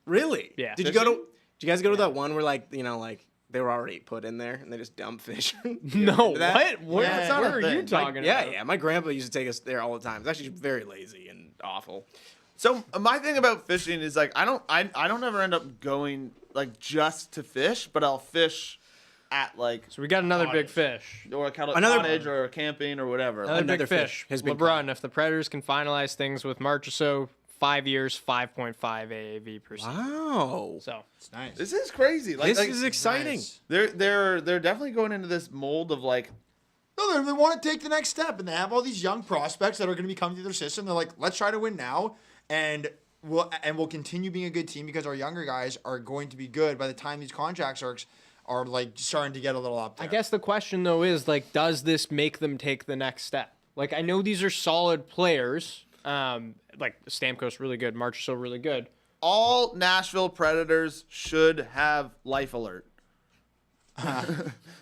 really? Yeah. Did you guys go to that one where like they were already put in there and they just dump fish? No, that? what? Where, Yeah, it's not where a are you thing. talking Yeah, about? yeah. My grandpa used to take us there all the time. It's actually very lazy and awful. So my thing about fishing is like I don't ever end up going like just to fish, but I'll fish at like So we got another big fish. or a Another- cottage or camping or whatever. Another Another big fish. His big LeBron, if the Predators can finalize things with Marchessault, 5 years, 5.5 AAV per season. Wow. So It's nice. This is crazy. Like, This is exciting. Nice. they're definitely going into this mold of like No, they want to take the next step, and they have all these young prospects that are going to be coming through their system. They're like, let's try to win now, and we'll continue being a good team because our younger guys are going to be good by the time these contracts are like starting to get a little up there. I guess the question though is like, does this make them take the next step? Like I know these are solid players. Like Stamkos really good, Marchessault really good. all Nashville Predators should have life alert.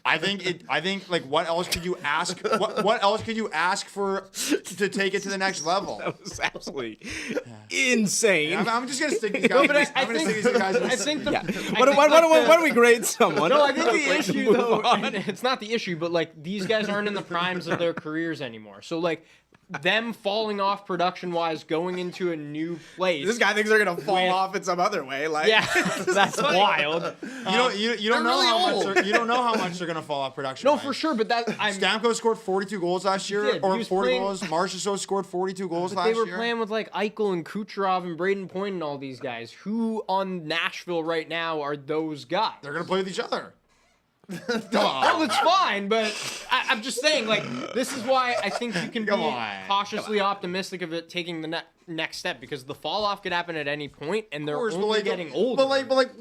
I think like what else could you ask? What else could you ask for to take it to the next level? That was absolutely insane. I'm just gonna stick these guys. but I'm gonna stick these guys. I think the, Yeah. I Why think don't we grade someone? No, I think the Like, issue move though, on. it's not the issue, but like these guys aren't in the primes of their careers anymore. So like them falling off production wise, going into a new place. This guy thinks they're gonna fall With- off in some other way. Like, yeah, that's wild. You don't know really how old. much you don't know how much they're gonna fall off production. No, wise. for sure, but that I'm. Stamkos scored 42 goals last year, did, but he or was 40 playing- goals. Marchessault scored 42 goals But last they were year. playing with like Eichel and Kucherov and Braden Point and all these guys. Who on Nashville right now are those guys? They're gonna play with each other. Oh, it's fine, but I'm just saying, like, this is why I think you can Come be on. cautiously optimistic of it taking the next step because the fall off could happen at any point, and they're Of course, only getting older. But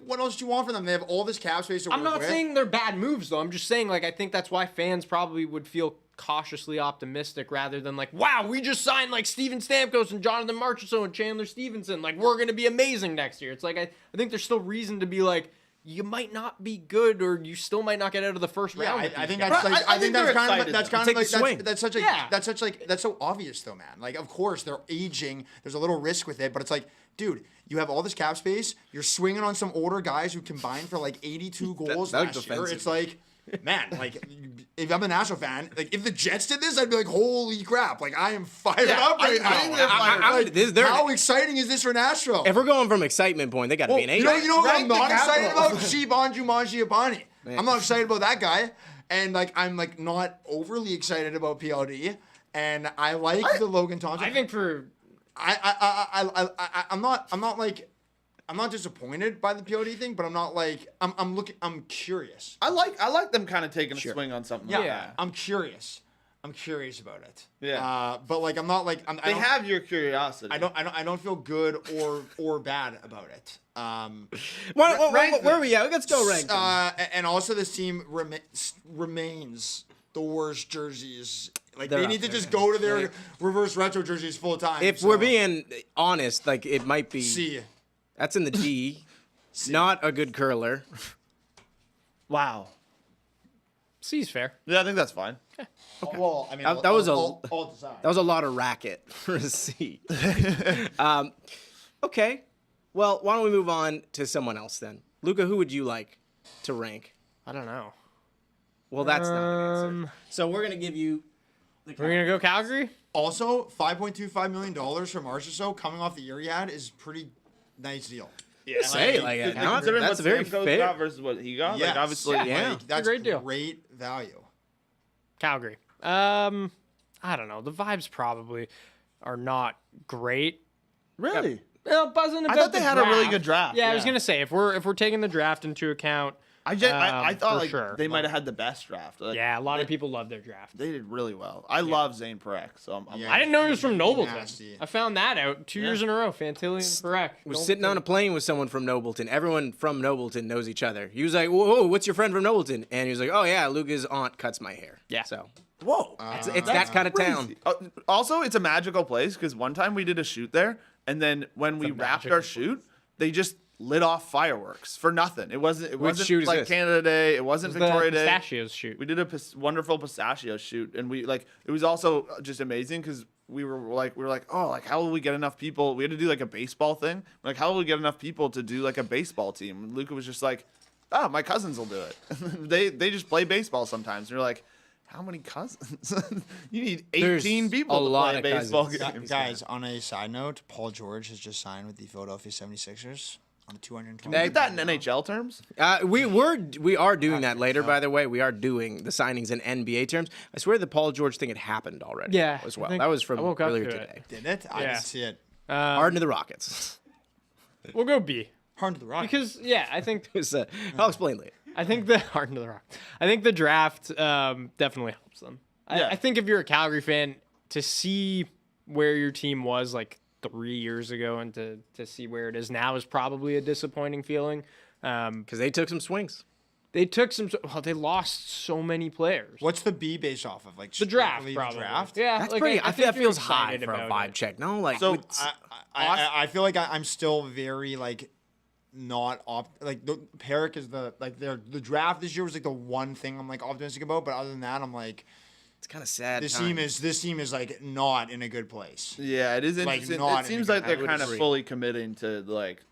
what else do you want from them? They have all this cap space to I'm work not with. saying they're bad moves, though. I'm just saying, like, I think that's why fans probably would feel cautiously optimistic rather than like, wow, we just signed like Steven Stamkos and Jonathan Marchessault and Chandler Stevenson. Like, we're gonna be amazing next year. It's like I think there's still reason to be like, you might not be good, or you still might not get out of the first Yeah, round. with I these think guys. that's Right, like I I think think that's they're kind of excited, that's though. kind Take of the like swing. that's such a Yeah. that's so obvious though, man. Like of course they're aging. There's a little risk with it, but it's like, dude, you have all this cap space. You're swinging on some older guys who combined for like 82 goals that was last year. defensive. It's like, man, like if I'm a Nashville fan, like if the Jets did this, I'd be like, holy crap! Like I am fired up I right now. think they're fired up. Like, They're- how exciting is this for Nashville? if we're going from excitement point, they got to be an 8. You know what I'm Rank the not excited capital. about? Shibanju Mangiapane. I'm not excited about that guy. And like I'm like not overly excited about PLD. And I like the Logan Thompson. I think for I'm not disappointed by the PLD thing, but I'm not like I'm curious. I like them kind of taking a Sure. swing on something. Yeah, like that. I'm curious. I'm curious about it. Yeah. But like I'm not like I They don't- have your curiosity. I don't feel good or bad about it. Where are we at? Let's go rank them. And also this team remains the worst jerseys. Like They're they up need to there, just man. go to their reverse retro jerseys full time. If so- we're being honest, like it might be. C. That's in the D. Not a good curler. Wow. C's fair. Yeah, I think that's fine. Well, I mean, That was all design. That was a lot of racket for a C. Okay. Well, why don't we move on to someone else then? Luca, who would you like to rank? I don't know. Well, that's not an answer. So we're gonna give you. We're gonna go Calgary. Also, $5.25 million from Marchessault coming off the year he had is pretty nice deal. Yeah. Say like Like, not, considering that's what very Stamkos fair. got versus what he got, Yes. like obviously, Yeah. Like, that's great deal. Great value. Calgary. I don't know. The vibes probably are not great. really. Buzzing about I thought they the had a really good draft. Yeah, I was Yeah. gonna say if we're taking the draft into account. I thought for like sure. they might have had the best draft. Like, Yeah, a lot of people love their draft. they did really well. I love Zane Parekh, so I'm Yeah. I didn't know he was from Nobleton. Nasty. I found that out 2 years in a row. Fantilli and Perec. Was sitting on a plane with someone from Nobleton. Everyone from Nobleton knows each other. He was like, "Whoa, what's your friend from Nobleton?" And he was like, "Oh yeah, Luca's aunt cuts my hair." Yeah. So whoa. it's that kind of town. Also, it's a magical place because one time we did a shoot there, and then when we wrapped our shoot, they just lit off fireworks for nothing. It wasn't shoot is like this? Canada Day. It wasn't Victoria the Day. pistachios shoot. We did a wonderful pistachio shoot, and it was also just amazing because we were like, oh, like how will we get enough people? We had to do like a baseball thing. Like, how will we get enough people to do like a baseball team? And Luca was just like, oh, my cousins will do it. they just play baseball sometimes. And you're like, how many cousins? You need 18 There's people a to lot play of baseball cousins. games. Guys, on a side note, Paul George has just signed with the Philadelphia 76ers on a 220. Can we get that in NHL terms? We are doing that later, by the way. We are doing the signings in NBA terms. I swear the Paul George thing had happened already. Yeah, as I well. think That was from I woke up earlier to it. today. Did it? I Yeah. didn't see it. Harden to the Rockets. We'll go B. Hard to the rock. Because, yeah, I think I'll explain later. Harden to the Rock. I think the draft definitely helps them. Yeah. I think if you're a Calgary fan, to see where your team was like 3 years ago and to see where it is now is probably a disappointing feeling. Because they took some swings. They took some. Well, they lost so many players. What's the B based off of? Like The draft, strictly probably. The draft? Yeah, That's like, pretty. I feel think that you're feels high excited for a about vibe it. check. No, like So, with- I feel like I'm still very like not like the Perrick is the draft this year was like the one thing I'm like optimistic about, but other than that I'm like it's kind of sad. this times. team is like not in a good place. Yeah, it is Like, interesting. not It in seems a like good- they're I would kind of agree. fully committing to like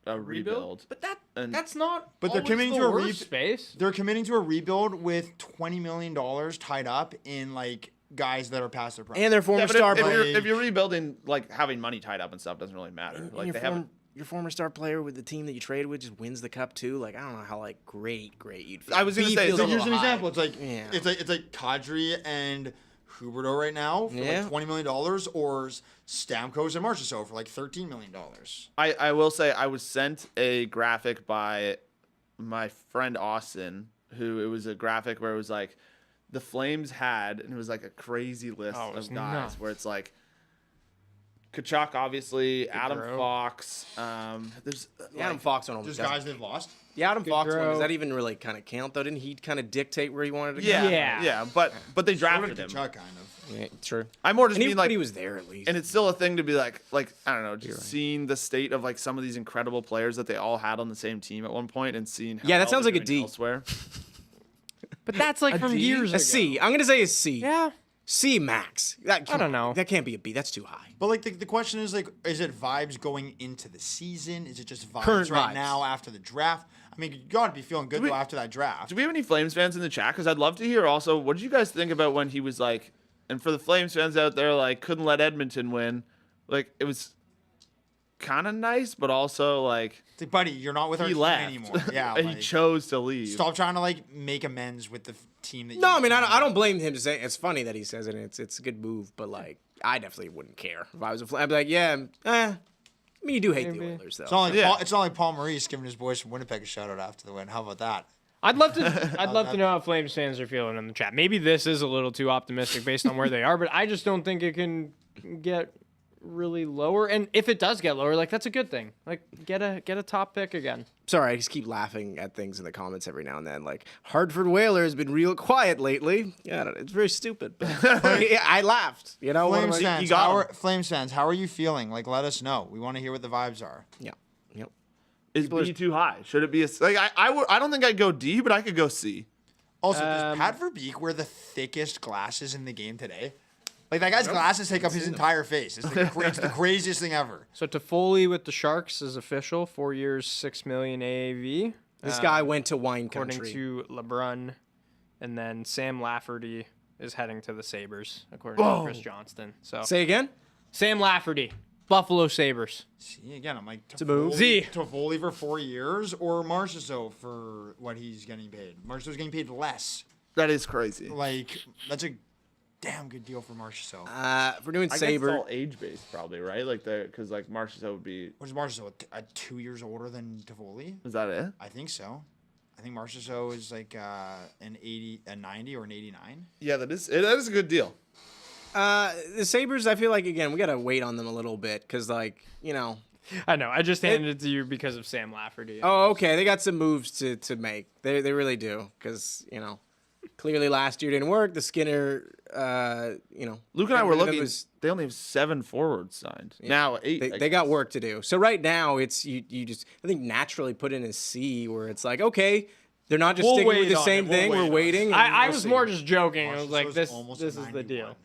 a rebuild. But And- that's not. But they're always committing the to a worst space. They're committing to a rebuild with $20 million tied up in like guys that are past their prime. and their former Yeah, but star if player. you're rebuilding, like having money tied up and stuff doesn't really matter. And Like your, they haven't. your former star player with the team that you traded with just wins the cup too. Like I don't know how like great you'd feel. I was gonna B say, feels so a Here's little an high. example. It's like Yeah. it's like Kadri and Huberdeau right now for Yeah. like $20 million, or Stamkos and Marchessault for like $13 million. I will say I was sent a graphic by my friend Austin, who it was a graphic where it was like the Flames had, and it was like a crazy list Oh, it was of guys nuts. where it's like Kachuk, obviously, Adam Gaudreau. Fox. There's The Adam Fox one almost Just guys they've lost. The Adam Fox one, Gaudreau. does that even really kind of count though? Didn't he kind of dictate where he wanted to go? yeah, but they So drafted did him. Kachuk, kind of. Yeah, true. I'm more just And he, being like, but he was there at least. and it's still a thing to be like I don't know, just seeing the state of like some of these incredible players that they all had on the same team at one point, and seeing how Yeah, that well sounds they're like a doing D. elsewhere. But that's like from D? years a ago. C. I'm gonna say a C. Yeah. C max. That I don't know. That can't be a B. That's too high. But like the question is like, is it vibes going into the season? Is it just vibes Current right vibes. now after the draft? I mean, you gotta be feeling good though after that draft. Do we have any Flames fans in the chat? Because I'd love to hear also, what did you guys think about when he was like, and for the Flames fans out there, like, couldn't let Edmonton win. Like, it was kind of nice, but also, like, It's like, buddy, you're not with our he team left. anymore. Yeah, he like, chose to leave. stop trying to like make amends with the team that. No, you I mean I don't blame him to say it's funny that he says it. And it's a good move, but like I definitely wouldn't care if I was a Flame. I'd be like, yeah, I mean you do hate the Maybe. Oilers though. It's not like Yeah. it's not like Paul Maurice giving his boys from Winnipeg a shout out after the win. How about that? I'd love to know how Flames fans are feeling in the chat. Maybe this is a little too optimistic based on where they are, but I just don't think it can get really lower. And if it does get lower, like that's a good thing. Like get a top pick again. Sorry, I just keep laughing at things in the comments every now and then. Like Hartford Whaler has been real quiet lately. Yeah, I don't know, it's very stupid. But yeah, I laughed. You know, what am Flames I- fans, got how 'em. are, Flames fans, how are you feeling? Like, let us know. We want to hear what the vibes are. yeah, yep. Is B too high? Should it be a like? I don't think I'd go D, but I could go C. Also, does Pat Verbeek wear the thickest glasses in the game today? Like that guy's glasses take up his entire face. It's the craziest thing ever. So Toffoli with the Sharks is official. 4 years, $6 million AAV. This guy went to wine According country. to LeBrun, and then Sam Lafferty is heading to the Sabres, according to Chris Johnston. So Say again. Sam Lafferty, Buffalo Sabres. See, again, I'm like, a move. Z. Toffoli for 4 years or Marchessault for what he's getting paid. Marchessault's getting paid less. That is crazy. Like, that's a damn good deal for Marchessault. If we're doing I guess it's Saber, all age based, probably, right? Like because like Marchessault would be. What is Marchessault? 2 years older than Toffoli? Is that it? I think so. I think Marchessault is like an 80, a 90 or an 89. Yeah, that is a good deal. the Sabres, I feel like again we gotta wait on them a little bit because like you know. I know. I just handed it to you because of Sam Lafferty. Oh, okay. They got some moves to make. They really do because you know. Clearly, last year didn't work. The Skinner, Luke and I were rid of him looking. was- They only have 7 forwards signed. Now 8. They got work to do. So right now, it's you just I think naturally put in a C where it's like, okay, they're not just We'll sticking with wait the on same it. We'll thing. wait We're on it. waiting. and I we'll was see. more just joking. I was like, Marchessault's this is the deal.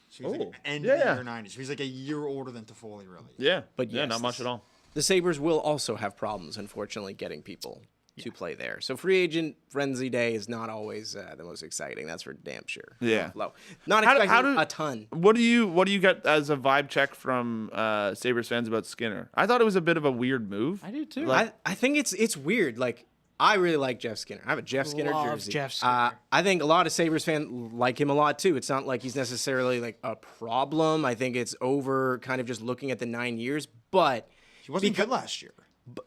So he's like Oh. end Yeah. of the year 90. So he's like a year older than Toffoli, really. Yeah, But yeah, yes, not much at all. The Sabres will also have problems, unfortunately, getting people to play there. So free agent frenzy day is not always the most exciting. That's for damn sure. Yeah. Low. Not How do- expecting how do- a ton. What do you get as a vibe check from Sabres fans about Skinner? I thought it was a bit of a weird move. I do too. I think it's weird. Like, I really like Jeff Skinner. I have a Jeff Skinner Love jersey. Jeff Skinner. I think a lot of Sabres fans like him a lot too. It's not like he's necessarily like a problem. I think it's over kind of just looking at the 9 years. But He wasn't good last year.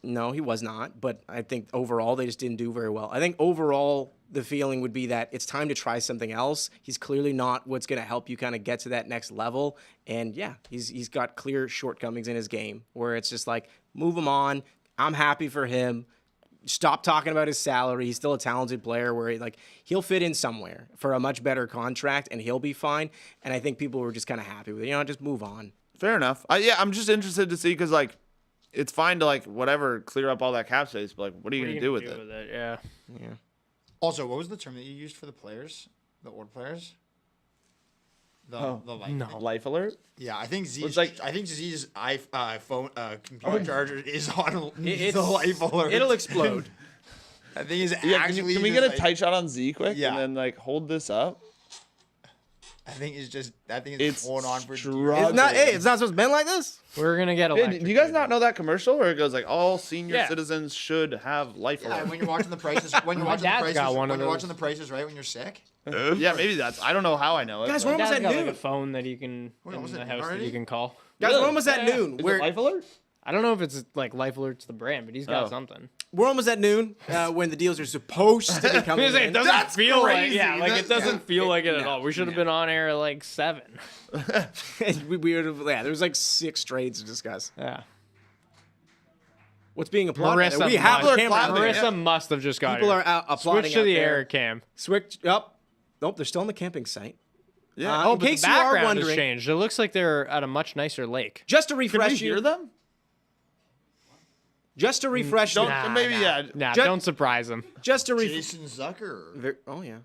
no, he was not. But I think overall they just didn't do very well. I think overall the feeling would be that it's time to try something else. He's clearly not what's going to help you kind of get to that next level. And yeah, he's got clear shortcomings in his game where it's just like, move him on. I'm happy for him. Stop talking about his salary. He's still a talented player where he'll fit in somewhere for a much better contract and he'll be fine. And I think people were just kind of happy with it. Just move on. Fair enough. I'm just interested to see because it's fine to whatever clear up all that cap space, but what are you gonna do with it? Yeah. Yeah. Also, what was the term that you used for the players? The old players? The life. No. Life alert? Yeah, I think Z's. It's like- I think Z's phone computer charger is on It's- the life alert. It'll explode. I think it's Yeah. actually. Can we just get a like- tight shot on Z quick Yeah. and then hold this up? I think it's just. I think It's it's going on for. struggling. It's not supposed to be like this. We're gonna get Hey, electrocuted. do you guys not know that commercial where it goes all senior Yeah. citizens should have life Yeah, alert? when you're watching the prices, when you're My watching the dad's prices, got one when of you're those. watching the prices, right? When you're sick. Yeah, maybe that's. I don't know how I know it. Guys, but- we're almost Dad's at got noon. a phone that you can Wait, in was the it house that already? you can call. Guys, we're almost at Yeah. noon. Is it We're, life alert? I don't know if it's like Life Alert's the brand, but he's got Oh. something. we're almost at noon when the deals are supposed to be coming It in. doesn't That's feel crazy. like it doesn't feel like it at No. all. We should have been on air at like 7. we would have, there was 6 trades to discuss. Yeah. What's being applauded? Marissa We have must- the camera out there. Marissa must have just got People here. are applauding Switch to out the there. air cam. Switch up. Nope, they're still on the camping site. Yeah. In But case the you are background has wondering, changed. It looks like they're at a much nicer lake. just to Can we refresh you, hear them? just to refresh you, Don't. Maybe yeah. Nah, Ju- don't surprise them. just to Jason Zucker. oh yeah.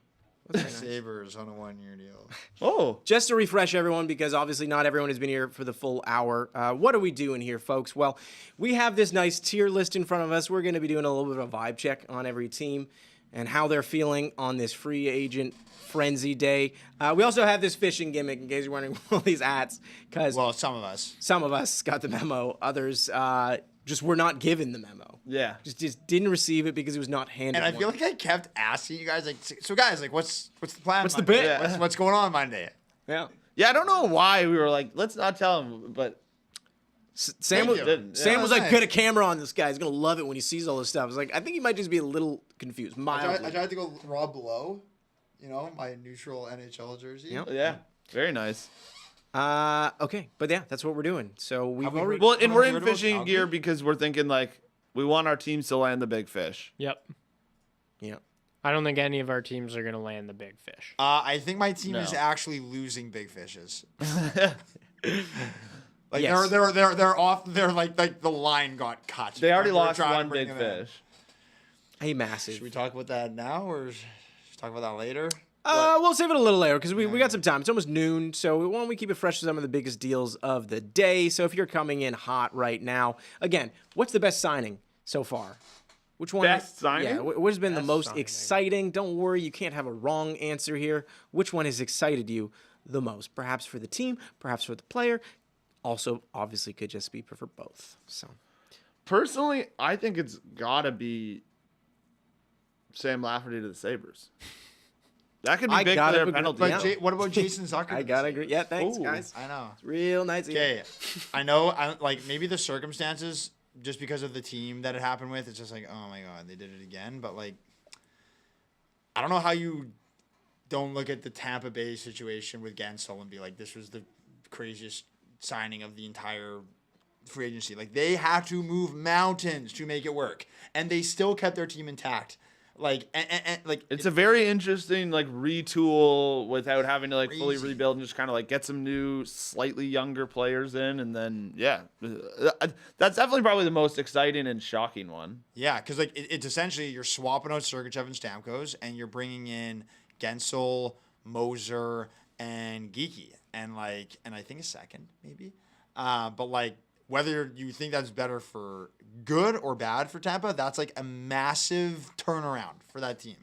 Sabres on a 1-year deal. Oh. Just to refresh everyone, because obviously not everyone has been here for the full hour. What are we doing here, folks? Well, we have this nice tier list in front of us. We're going to be doing a little bit of a vibe check on every team and how they're feeling on this free agent frenzy day. We also have this fishing gimmick, in case you're wondering all these hats, because Well, some of us. some of us got the memo, others just were not given the memo. Yeah. Just didn't receive it because it was not handed. And I feel like I kept asking you guys, so guys, what's the plan? What's the Monday? bit? Yeah. What's going on Monday? yeah. Yeah. I don't know why we were like, let's not tell him, but Sam Thank was, you. didn't. Sam Yeah. was like, Nice. put a camera on this guy. He's going to love it when he sees all this stuff. I was like, I think he might just be a little confused. Mildly. I tried to go Rob Lowe, my neutral NHL jersey. Yep. yeah, very nice. Okay, but yeah, that's what we're doing. So we've we already. heard- Well, and Someone we're heard in about fishing Calgary? gear because we're thinking we want our teams to land the big fish. Yep. Yeah. I don't think any of our teams are going to land the big fish. I think my team is No. actually losing big fishes. Like Yes. they're off. They're like the line got cut. They already We're lost trying to one bring big them in. fish. Hey, massive. Should we talk about that now, or should we talk about that later? We'll save it a little later because we got some time. It's almost noon, so why don't we keep it fresh to some of the biggest deals of the day? So if you're coming in hot right now, again, what's the best signing so far? Which one? Best signing? Yeah, what has been the most signing. exciting? Don't worry, you can't have a wrong answer here. Which one has excited you the most? Perhaps for the team, perhaps for the player. Also, obviously, could just be for both. So Personally, I think it's gotta be Sam Lafferty to the Sabres. That could be I big for gotta their agree. penalty. But Yeah. What about Jason Zucker? I gotta agree. Yeah, thanks, Ooh. guys. I know. Real nice. Okay, I know. Maybe the circumstances, just because of the team that it happened with, it's just like, oh my god, they did it again. But I don't know how you don't look at the Tampa Bay situation with Gensel and be like, this was the craziest signing of the entire free agency. Like, they had to move mountains to make it work, and they still kept their team intact. Like, and like It's a very interesting like retool without having to like fully Crazy. rebuild and just kind of like get some new, slightly younger players in, and then that's definitely probably the most exciting and shocking one. Yeah, because like it's essentially you're swapping out Sergachev and Stamkos, and you're bringing in Gensel, Moser, and Geeky, and I think a second maybe, but like whether you think that's better for good or bad for Tampa, that's like a massive turnaround for that team.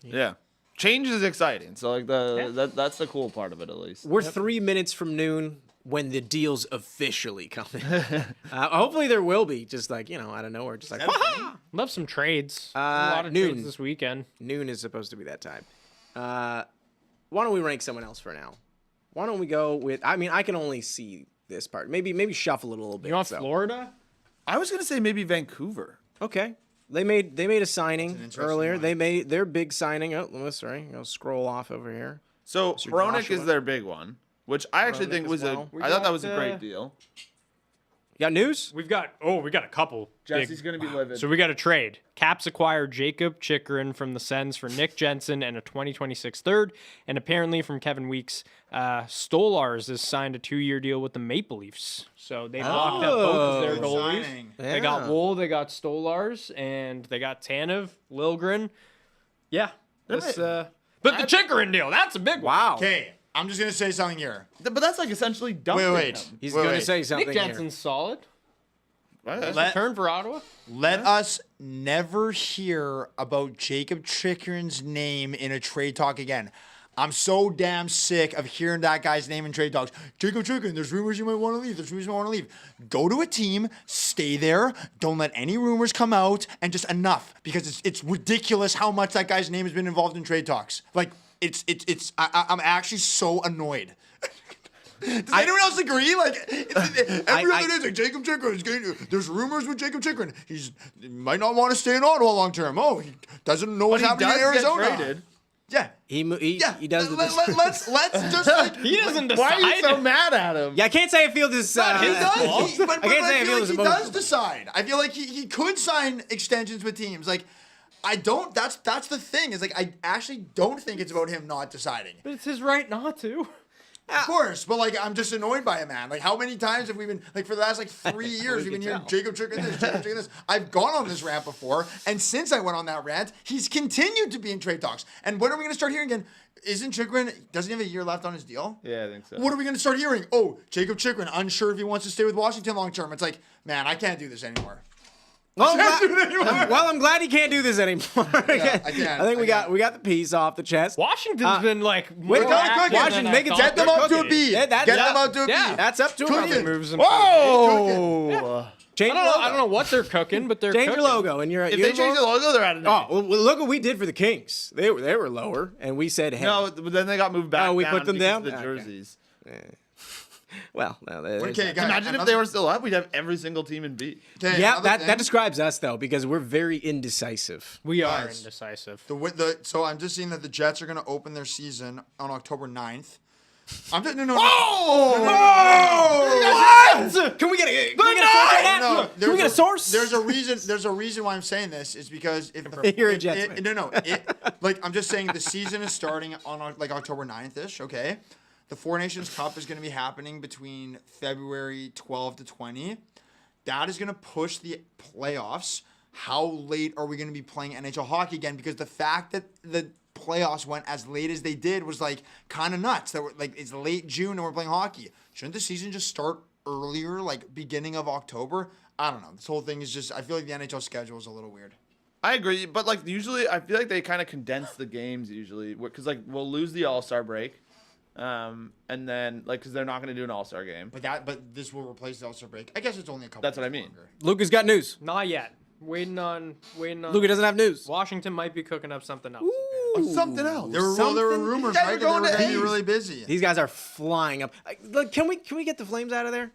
Yeah, change is exciting. So like that's the cool part of it at least. We're 3 minutes from noon when the deal's officially coming. Hopefully there will be, just like, out of nowhere, just like, "Wah-ha!" Love some trades. A lot of noon. trades this weekend. Noon is supposed to be that time. Why don't we rank someone else for now? Why don't we go with, I can only see this part. Maybe shuffle it a little bit. You want so. Florida? I was gonna say maybe Vancouver. Okay. They made a signing interesting earlier. one. They made their big signing. Oh, sorry. I'll scroll off over here. So Mr. Hronek Joshua. is their big one, which I actually Hronek think as was well. I thought that was a great deal. You got news? We got a couple. Jesse's gonna be livid. So we got a trade. Caps acquired Jacob Chychrun from the Sens for Nick Jensen and a 2026 third. And apparently from Kevin Weeks, Stolars has signed a 2-year deal with the Maple Leafs. So they locked up both of their Good goalies. signing. They got Wool, they got Stolars, and they got Tanev, Liljegren. Yeah. This, but the Chychrun deal, that's a big one. Wow. Okay, I'm just gonna say something here. But that's like essentially dumping Wait. him. He's Wait, going to wait. say something Nick here. Jensen's solid. Let- Turn for Ottawa. Let us never hear about Jacob Chychrun's name in a trade talk again. I'm so damn sick of hearing that guy's name in trade talks. Jacob Chychrun, there's rumors you might want to leave. There's rumors you might want to leave. Go to a team, stay there, don't let any rumors come out, and just enough. Because it's ridiculous how much that guy's name has been involved in trade talks. Like, I'm actually so annoyed. Does anyone else agree? Like, every other day, it's like Jacob Chychrun is getting. There's rumors with Jacob Chychrun. He might not want to stay in Ottawa long term. Oh, he doesn't know what's He happening does in get Arizona. traded. Yeah, He does the Let's just like He doesn't Why are you decide. so mad at him? Yeah, I can't say I feel this. he does. But I can't I say I feel feel like this he emotional. does decide. I feel like he could sign extensions with teams. Like, I don't. That's the thing. Is like I actually don't think it's about him not deciding. But it's his right not to. Of course, but like I'm just annoyed by him, man. Like how many times have we been like for the last like 3 years we've been hearing Jacob Chychrun this, Jacob Chychrun this. I've gone on this rant before, and since I went on that rant, he's continued to be in trade talks. And when are we going to start hearing again? Isn't Chychrun, doesn't he have a year left on his deal? Yeah, I think so. What are we going to start hearing? Oh, Jacob Chychrun, unsure if he wants to stay with Washington long term. It's like, man, I can't do this anymore. Well, I'm glad he can't do this anymore. I can't. I think we got the piece off the chest. Washington's been like Wait, more go, active Washington, than I make it- thought Get them they up could to a be. B. Yeah, Get them up to a B. Yeah. That's up to Cooking. him. Moves them Whoa! Change your logo. I don't know what they're cooking, but they're Change cooking. your logo and you're. If they change the logo, they're at an Oh, well, look what we did for the Kings. They were lower, and we said, hey. No, but then they got moved back. Oh, we down put them because down? of the Okay. jerseys. Well, no, Okay, guys, Imagine if they were still up, we'd have every single team in B. Okay, yeah, another that thing. describes us though, because we're very indecisive. We are Guys. indecisive. So I'm just seeing that the Jets are going to open their season on October 9th. I'm just, no. Can we get a source on No, that? Can we get a source? There's a reason why I'm saying this is because if You're a Jets fan. like I'm just saying the season is starting on like October 9th-ish, okay? The Four Nations Cup is going to be happening between February 12 to 20. That is going to push the playoffs. How late are we going to be playing NHL hockey again? Because the fact that the playoffs went as late as they did was like kind of nuts. That we're like it's late June and we're playing hockey. Shouldn't the season just start earlier, like beginning of October? I don't know. This whole thing is just. I feel like the NHL schedule is a little weird. I agree, but like usually, I feel like they kind of condense the games usually, because like we'll lose the All-Star break, and then like because they're not going to do an All-Star game. But this will replace the All-Star break. I guess it's only a couple. That's what I weeks mean. longer. Luca's got news. Not yet. Waiting on. Luca doesn't have news. Washington might be cooking up something else. Something else. There were rumors, guys right? are That they going were to going to be A's. really busy. These guys are flying up. Look, can we get the Flames out of there?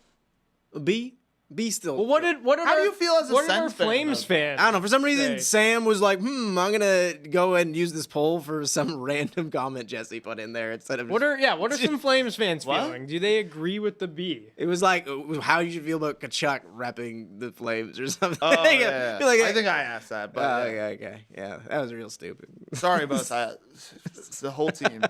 A B? B still. Well, what did How do you feel as a what did our Sens fan Flames about fan? I don't know. For some reason, say? Sam was like, I'm going to go ahead and use this poll for some random comment Jesse put in there instead of. What are some Flames fans What? feeling? Do they agree with the B? It was like how you should feel about Kachuk repping the Flames or something. Oh, yeah. Feel like, I think I asked that, but yeah. okay. Yeah, that was real stupid. Sorry about that. The whole team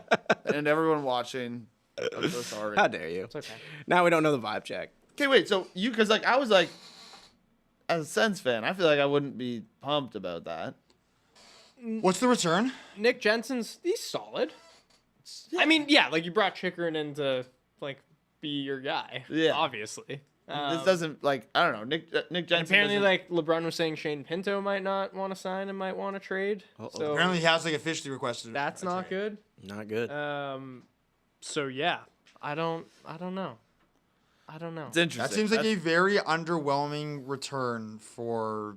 and everyone watching. I'm so sorry. How dare you? It's okay. Now we don't know the vibe check. Okay, wait. So because like I was like, as a Sens fan, I feel like I wouldn't be pumped about that. What's the return? Nick Jensen's solid. I mean, yeah, like you brought Chikrin in to like be your guy. Yeah. Obviously. This doesn't like I don't know. Nick Jensen. Apparently, doesn't- like LeBron was saying, Shane Pinto might not want to sign and might want to trade. So Apparently, he has like officially requested. that's a not trade. good. Not good. So yeah, I don't know. It's interesting. That seems like That's- a very underwhelming return for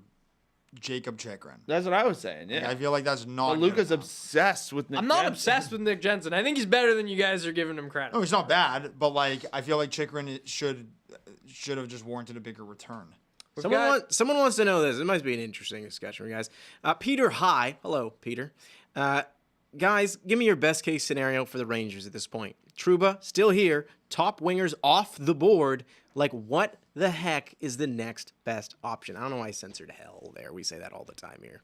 Jacob Chikrin. That's what I was saying. Like, Yeah. I feel like that's not. But good Luca's enough. obsessed with Nick. I'm not Jensen. obsessed with Nick Jensen. I think he's better than you guys are giving him credit. No, he's not bad, but like I feel like Chikrin should have just warranted a bigger return. Someone wants to know this. It might be an interesting discussion, guys. Peter High. Hello, Peter. Guys, give me your best case scenario for the Rangers at this point. Trouba, still here. Top wingers off the board. Like, what the heck is the next best option? I don't know why I censored hell there. We say that all the time here.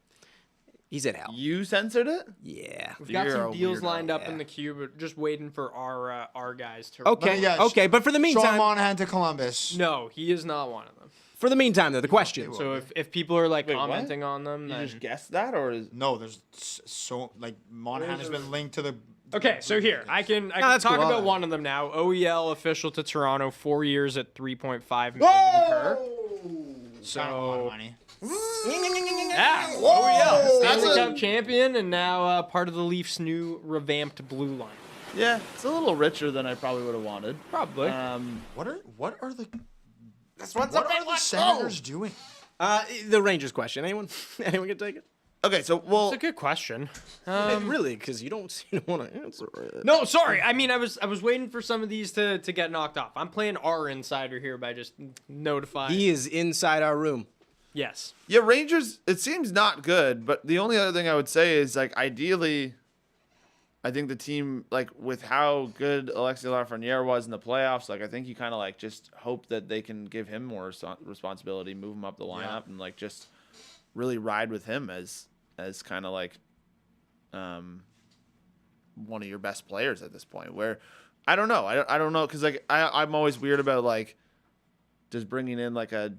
He said hell. You censored it? Yeah. We've got You're some a deals weirdo. lined up Yeah. in the queue, but just waiting for our guys to. Okay, Yeah, okay. But for the Sean meantime, Monahan to Columbus. No, he is not one of them. though, the question. So if people are like Wait, what? commenting on them, You then just guessed that, or is No, there's so like Monahan has been linked to the. okay. So here I can that's talk cool. about one of them now. OEL official to Toronto, 4 years at $3.5 million per. Kind of a lot of So money. yeah, OEL That's Stanley a- Cup champion and now part of the Leafs' new revamped blue line. yeah, it's a little richer than I probably would have wanted. Probably. What are the That's what are the Senators doing? The Rangers question. Anyone can take it? Okay, so well, It's a good question. Really? Because you don't seem to want to answer it. No, sorry. I mean, I was waiting for some of these to get knocked off. I'm playing our insider here by just notifying. He is inside our room. Yes. yeah, Rangers. It seems not good, but the only other thing I would say is like ideally, I think the team like with how good Alexis Lafreniere was in the playoffs, like I think you kind of like just hope that they can give him more responsibility, move him up the lineup, and like just really ride with him as kind of like one of your best players at this point. Where I don't know, I don't know because like I'm always weird about like just bringing in like a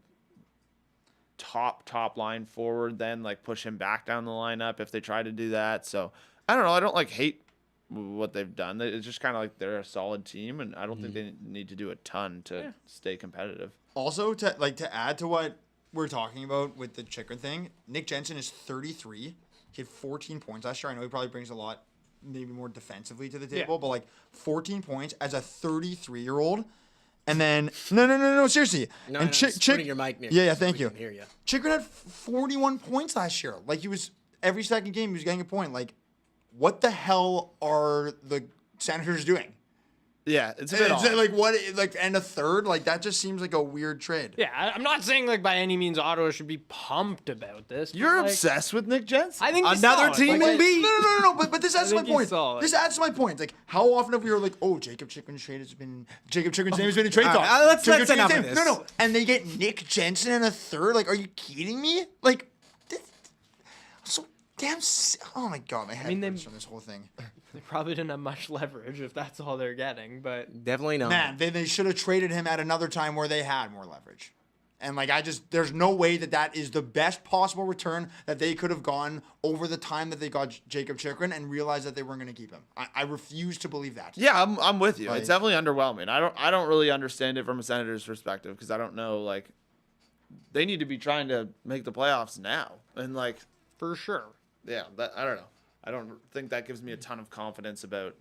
top line forward, then like push him back down the lineup if they try to do that. So I don't know. I don't like hate what they've done. It's just kind of like they're a solid team, and I don't think they need to do a ton to stay competitive. Also, to add to what we're talking about with the Chikrin thing, Nick Jensen is 33. He had 14 points last year. I know he probably brings a lot, maybe more defensively to the table, but like 14 points as a 33-year-old. And then no, seriously. No, and just putting your mic near. Yeah, so thank we you. can hear you. Chikrin had 41 points last year. Like he was every second game he was getting a point. Like, what the hell are the Senators doing? Yeah, it's a bit Is odd. it like what? Like and a third? Like that just seems like a weird trade. Yeah, I'm not saying like by any means Ottawa should be pumped about this. but, You're like, obsessed with Nick Jensen. I think he's Another solid. team Like, in B. No. But this adds to my think he's point. solid. This adds to my point. Like, how often have we heard like, oh, Jacob Chikrin's name has been in trade All talks. right, let's Jacob enough Chikrin's of name- this. No, and they get Nick Jensen in a third. Like, are you kidding me? Like, this, so damn. Oh my god, my head mean, they- hurts from this whole thing. They probably didn't have much leverage if that's all they're getting, but Definitely not. Man, they should have traded him at another time where they had more leverage. And like, there's no way that is the best possible return that they could have gone over the time that they got Jacob Chikrin and realized that they weren't going to keep him. I refuse to believe that. Yeah, I'm with you. Like- It's definitely underwhelming. I don't really understand it from a Senators perspective because I don't know like they need to be trying to make the playoffs now and like for sure. yeah, I don't know. I don't think that gives me a ton of confidence about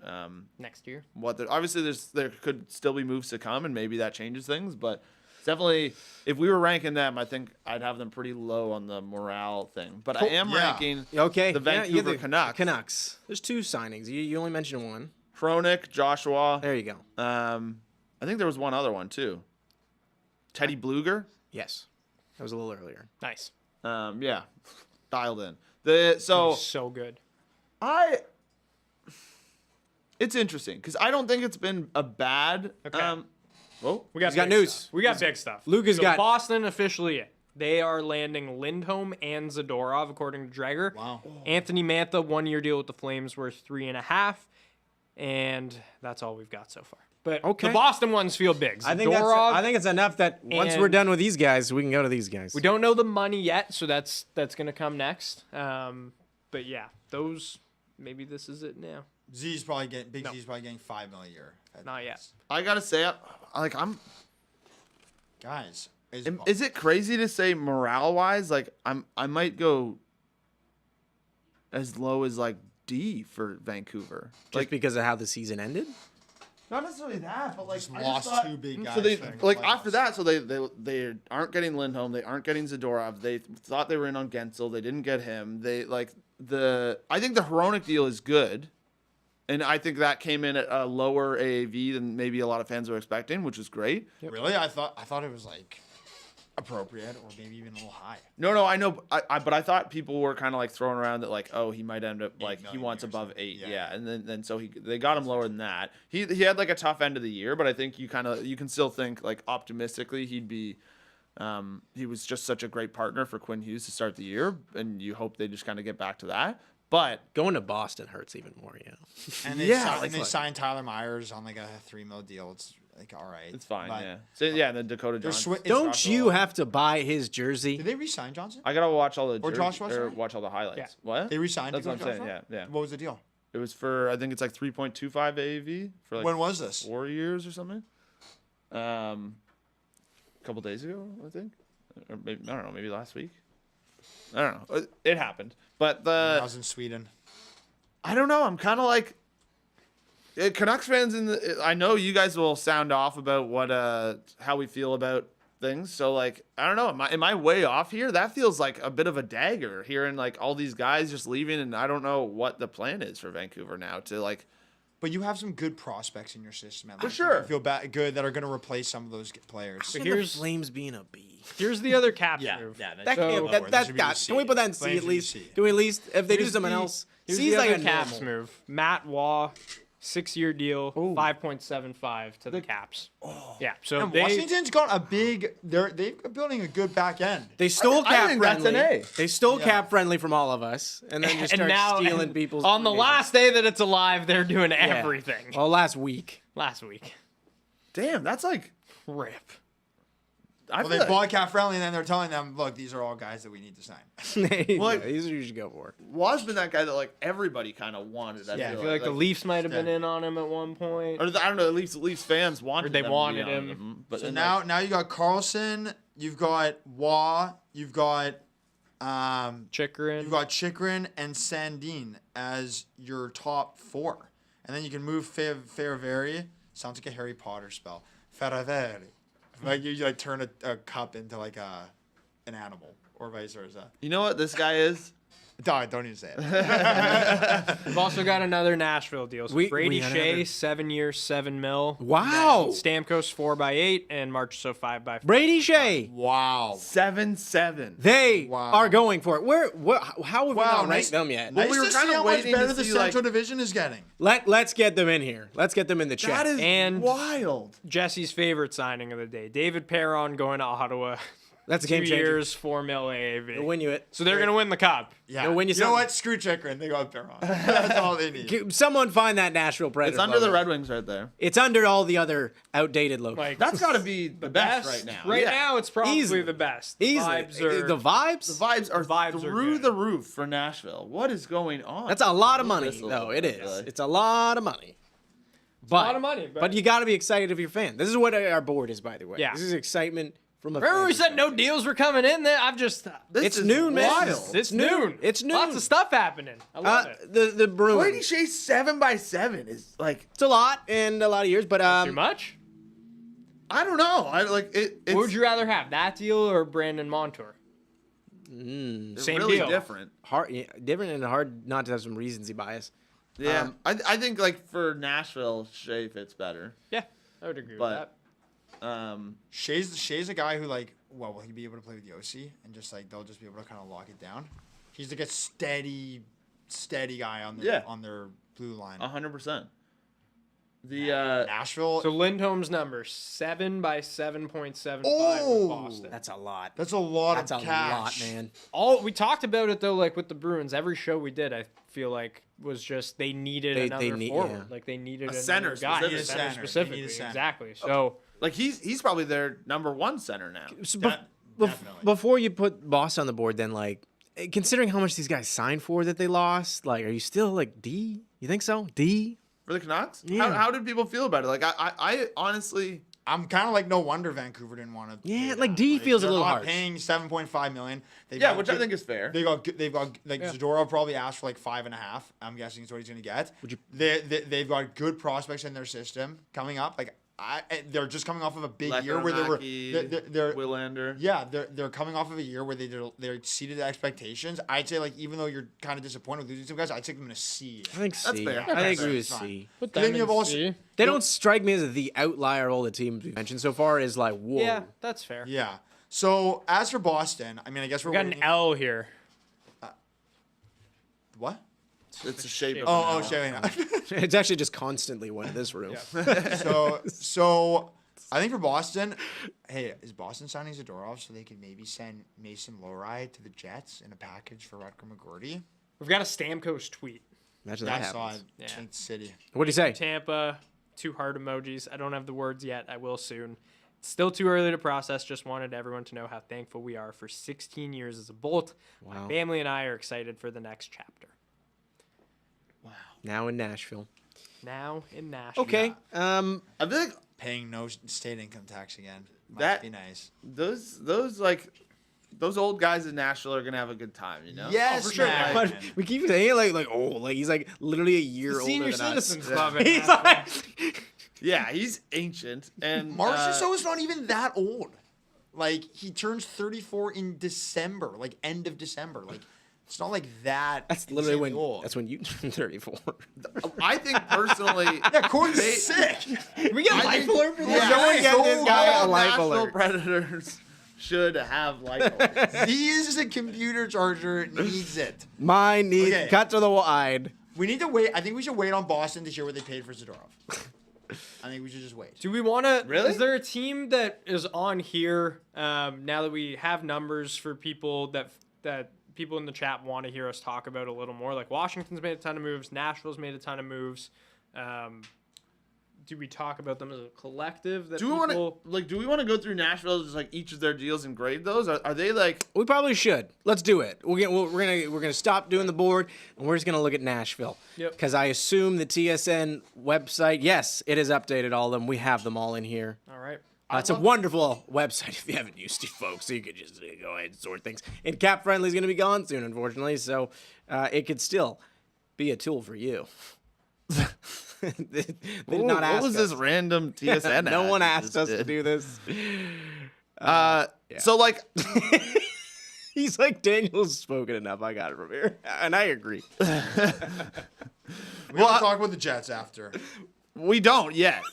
Next year. what obviously there could still be moves to come and maybe that changes things, but definitely if we were ranking them, I think I'd have them pretty low on the morale thing. But I am Yeah. ranking Okay. the Vancouver Canucks. Canucks. There's two signings. You only mentioned one. Hronik, Joshua. There you go. I think there was one other one too. Teddy Bluger. Yes, that was a little earlier. Nice. Yeah, dialed in. So good. It's interesting because I don't think it's been a bad. Okay. Well, We got He's got big news. stuff. We got big stuff. Luke has got- Boston officially in. They are landing Lindholm and Zadorov, according to Drager. Wow. Anthony Mantha, 1-year deal with the Flames, worth 3.5, and that's all we've got so far. But Okay. the Boston ones feel big. I think it's enough that once we're and- done with these guys, we can go to these guys. we don't know the money yet, so that's gonna come next. But yeah, those maybe this is it now. Z's probably getting No. Z's probably getting $5 million a year. Not yet. I gotta say, Guys, is it crazy to say morale wise? Like I might go as low as like D for Vancouver. Just Like because of how the season ended? not necessarily that, but like Just I just lost thought- two big So guys they for the like playoffs. after that, so they aren't getting Lindholm, they aren't getting Zadorov. They thought they were in on Gensel, they didn't get him. They like I think the Hronek deal is good. And I think that came in at a lower AAV than maybe a lot of fans were expecting, which is great. Really? I thought it was like appropriate or maybe even a little high. No, I know, but I thought people were kind of like throwing around that like, oh, he might end up like he million wants or above something. 8, Yeah. yeah, and then so they got him lower than that. He had like a tough end of the year, but I think you can still think like optimistically he'd be. He was just such a great partner for Quinn Hughes to start the year, and you hope they just kind of get back to that. But Going to Boston hurts even more, yeah. And they Yeah, signed, like- they signed Tyler Myers on like a $3 million deal. It's like all right. it's fine, But yeah. So yeah, and then Dakota they're Johnson. Don't you have to buy his jersey? Did they re-sign Johnson? I gotta watch all the Or Joshua, sorry? watch all the highlights. Yeah. What? They re-signed. That's what I'm Dakota saying. Johnson? Yeah. What was the deal? It was for I think it's like 3.25 AAV for like When was this? 4 years or something. A couple days ago, I think, or maybe I don't know, maybe last week. I don't know. It happened, but I was in Sweden. I don't know. I'm kind of like Canucks fans. I know you guys will sound off about what how we feel about things. So like I don't know. Am I way off here? That feels like a bit of a dagger hearing like all these guys just leaving, and I don't know what the plan is for Vancouver now to like. But you have some good prospects in your system. At For least. sure. You feel good that are going to replace some of those players. But Look at here's- the Flames being a B. Here's the other cap Yeah, move. yeah. That So- can't, That that should be the can we put that in C Flames at should be least? C. Do we at least if they do Here's something the- else? Here's C's the like other a Caps normal. move. Matt Waugh, 6-year deal, 5.75 to the Caps. Yeah, so And they Washington's got a big. They're building a good back end. They stole I cap think that's friendly. an A. They stole Yeah. cap friendly from all of us, and then just and start now stealing and people's. on the formations. last day that it's alive, they're doing everything. Well, last week. Last week, Damn, that's like. rip. I Well, feel they like- bought Cat Friendly, and then they're telling them, "Look, these are all guys that we need to sign." Well, these are you should go for. Waugh's been that guy that like everybody kind of wanted. I Yeah, feel I feel like the Leafs might have been Yeah. in on him at one point. or I don't know. Leafs fans wanted. they them to be wanted on him. but So then, now, like, now you got Carlson, you've got Waugh, you've got Chikrin. Chikrin and Sandin as your top 4, and then you can move Ferraveri. Sounds like a Harry Potter spell. Ferraveri, like you like turn a cup into like an animal, or vice versa. you know what this guy is? Don't even say it. We've also got another Nashville deal. So We Brady got Shea, another- 7 years, $7 million. Wow. Stamkos 4x8 and Marchessault 5x5. Brady Shea. Wow. 7-7. They Wow. are going for it. How have we not ranked them yet? Nice we were to kinda see how much waiting better to the see, like- Central Division is getting. Let's get them in here. Let's get them in the chat. That is And- wild. Jesse's favorite signing of the day. David Perron going to Ottawa. That's a 2 game changer. years, $4 million They'll AAV. win you it. So they're going to win the cup. Yeah. They'll win you You know something. what? Screw Chikrin. They got Perron. That's all they need. Someone find that Nashville Predators. It's under the logo. Red Wings right there. It's under all the other outdated logos. Like, That's got to be the best right now. Right Yeah. now, it's probably Easily. the best. The Easily. vibes are... The vibes? The vibes are Vibes are through good. the roof for Nashville. What is going on? That's a lot of money, This a though. little It bit, is. really. It's a lot of money. But, a lot of money, but you got to be excited if you're a fan. This is what our board is, by the way. Yeah. This is excitement from a Remember fan we said no perspective. deals were coming in there? I've just... This It's is noon, man. wild. It's noon. It's noon. Lots of stuff happening. I love it. The Bruins. Brady Shea 7x7 is like It's a lot in a lot of years, but Too much? I don't know. I like it. It's What would you rather have, that deal or Brandon Montour? they're Same really deal. different. hard, different and hard not to have some recency bias. Yeah, I think like for Nashville, Shea fits better. Yeah, I would agree with But- that. Shea's a guy who like, well, will he be able to play with the OC and just like they'll just be able to kind of lock it down? He's like a steady guy on their blue line. 100%. The Nashville. So Lindholm's number 7 by 7.75 Oh! with Boston. That's a lot. That's a lot That's of a cash. lot, man. All we talked about it though, like with the Bruins. Every show we did, I feel like was just they needed another forward. yeah. Like they needed A another center guy, specifically. Need a center. They specifically, need a center. exactly. So like he's probably their number 1 center now. So Definitely. before you put Boston on the board, then like, considering how much these guys signed for that they lost, like, are you still like D? You think so? D? For the Canucks? Yeah. How did people feel about it? Like I honestly, I'm kind of like, no wonder Vancouver didn't want to. Yeah, like, D feels a little they're harsh. not paying $7.5 million. yeah, which I think is fair. They've got like Zadorov probably asked for like 5.5. I'm guessing is what he's gonna get. They've got good prospects in their system coming up. Like they're just coming off of a big year where they were. They're Willander. Yeah, they're coming off of a year where they exceeded expectations. I'd say like even though you're kind of disappointed with losing some guys, I'd take them in a C. I think That's C. fair. I think Okay, agree with fine. C. put Then them you have in also- C. They don't strike me as the outlier of all the teams we've mentioned so far. Is like, whoa. Yeah, that's fair. Yeah. So as for Boston, I mean, I guess we're We got an waiting- L here. What? It's a shape of Oh, an L. showing up. It's actually just constantly one in this room. So I think for Boston, hey, is Boston signing Zadorov so they could maybe send Mason Lohrei to the Jets in a package for Rutger McGroarty? We've got a Stamkos tweet. Imagine I that saw happens. it. Yeah. Saint City. What do you say? Tampa, 2 heart emojis. I don't have the words yet. I will soon. It's still too early to process. Just wanted everyone to know how thankful we are for 16 years as a Bolt. Wow. My family and I are excited for the next chapter. Now in Nashville. Now in Nashville. Okay. I feel like Paying no state income tax again. Might That- be nice. those old guys in Nashville are gonna have a good time, you know? Yes, for sure. man. But we keep saying it like old, like he's like literally a year older Senior than us. Citizens Club. in He's Nashville. like, Yeah, he's ancient and Marchessault is not even that old. Like he turns 34 in December, like end of December. Like it's not like that. that's literally insanely when old. that's when you turn 34. I think personally, Yeah, Corey's sick. we get a I life think- alert for this? Yeah, Someone get this guy a all life Nashville alert. Predators should have life alerts. He uses a computer charger, needs it. Mine needs Okay. cut to the wide. We need to wait. I think we should wait on Boston to hear what they paid for Zadorov. I think we should just wait. Do we want to? Really? Is there a team that is on here now that we have numbers for people that people in the chat want to hear us talk about a little more? Like Washington's made a ton of moves. Nashville's made a ton of moves. Do we talk about them as a collective? That Do we want people... to do we want to go through Nashville just like each of their deals and grade those? Are they like We probably should. Let's do it. We're gonna stop doing the board and we're just gonna look at Nashville. Yep. Because I assume the TSN website, yes, it has updated all of them. We have them all in here. All right. It's a wonderful website if you haven't used it, folks. So you could just go ahead and sort things. And Cap Friendly is going to be gone soon, unfortunately. So it could still be a tool for you. they did not what ask was us. this random TSN? No ad one you asked just us to did? do this. So like He's like, Daniel's spoken enough. I got it from here. And I agree. We want to talk about the Jets after. we don't yet.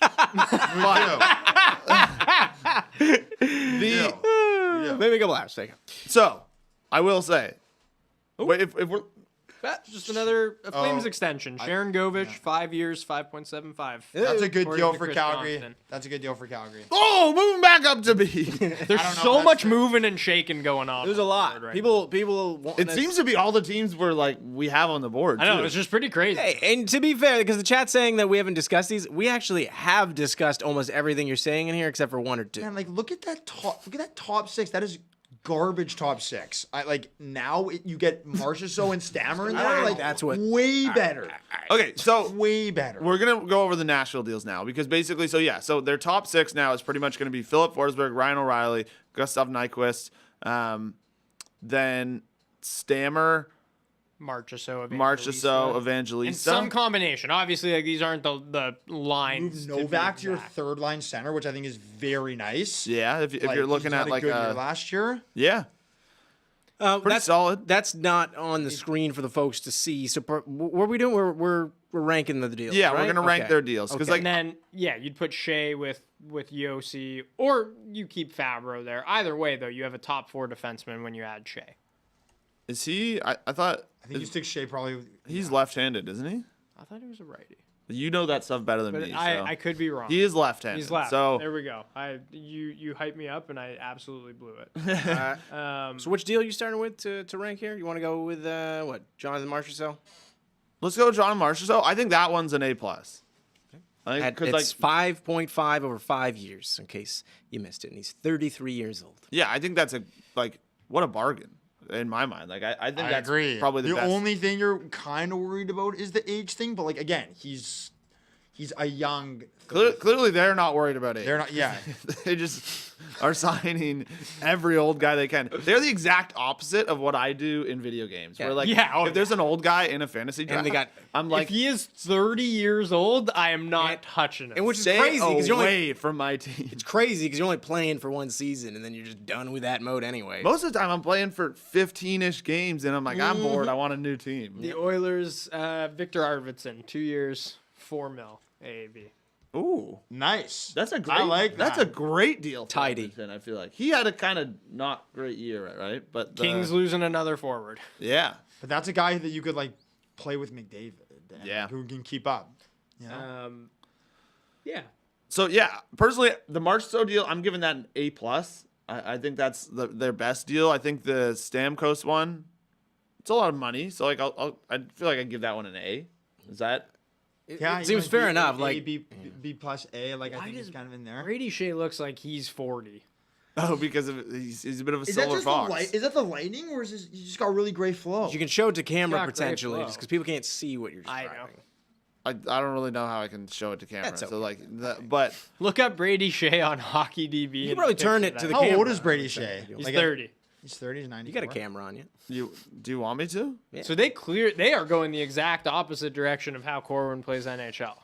We do. Maybe a couple hours. Take it. So I will say, wait, if we're Just another Flames Oh, extension. Sharon Govich, 5 years, 5.75. That's a good According deal to for Chris Calgary. Johnston. That's a good deal for Calgary. moving back up to B. There's don't know if so that's much fair. moving and shaking going on. There's a on the lot. board right People want It us- seems to be all the teams we have on the board. now. I know, too. it's just pretty crazy. Hey, and to be fair, because the chat's saying that we haven't discussed these, we actually have discussed almost everything you're saying in here except for one or two. Man, like look at that top six. That is garbage top six. You get Marchessault and Stammer in I there. think Like that's what- way better. Okay, so Way better. we're gonna go over the Nashville deals now because basically, so their top six now is pretty much gonna be Philip Forsberg, Ryan O'Reilly, Gustav Nyquist, then Stammer, Marchessault, Evangelista. and some combination. Obviously, like these aren't the lines. to be Novak to your exact. third line center, which I think is very nice. Yeah, if Like, you're looking he's had at like a good year last year. yeah. Pretty solid. That's not on the screen for the folks to see. So what are we doing? We're ranking the deals. Yeah, right? we're gonna rank Okay. their deals because Okay. And then you'd put Shea with Yossi, or you keep Fabro there. Either way, though, you have a top 4 defenseman when you add Shea. is he? I thought I think you stick Shea probably. he's left-handed, isn't he? I thought he was a righty, You know that stuff better than but me. I could be wrong. He is left-handed. He's left. So There we go. You hyped me up, and I absolutely blew it. So which deal are you starting with to rank here? You want to go with what? Jonathan Marchessault? let's go, John Marchessault. I think that one's an A+. I think It's 5.5 over 5 years, in case you missed it. And he's 33 years old. yeah, I think that's what a bargain in my mind. Like I think I that's agree. probably the best. only thing you're kind of worried about is the age thing, but like again, he's a young. Clearly, they're not worried about it. They're not. Yeah. They just are signing every old guy they can. They're the exact opposite of what I do in video games. Where if there's an old guy in a fantasy draft, they got- I'm like, if he is 30 years old, I am not touching him. And which is stay crazy because you're only away from my team. it's crazy because you're only playing for one season and then you're just done with that mode anyway. Most of the time, I'm playing for 15-ish games, and I'm like, I'm bored. I want a new team. the Oilers, Victor Arvidsson, 2 years, $4 million AAV. Ooh, Nice. that's a great. I like that. That's a great deal. For Tidy. Edmonton, I feel like he had a kind of not great year, right? But Kings losing another forward. yeah. But that's a guy that you could like play with McDavid. And, Yeah. Who can keep up. You know? Yeah. So yeah, personally, the Marchessault deal, I'm giving that an A+. I think that's their best deal. I think the Stamkos one, it's a lot of money. So like, I feel like I give that one an A. Is that? Yeah, it seems like fair B- enough. A, Like B plus A. Like I Why think he's does kind of in there. Brady Shea looks like he's 40. Oh, because he's a bit of a Is that silver just fox. the light? Is that the lighting, or is this, you just got really great flow? you can show it to camera got great potentially flow. just because people can't see what you're I know. describing. I don't really know how I can show it to camera. That's So okay. like, but Look up Brady Shea on Hockey DB. You can probably turn it to the How camera. old is Brady Shea? He's Like 30. He's 30. He's 94. You got a camera on you. do you want me to? Yeah. So they are going the exact opposite direction of how Corwin plays NHL.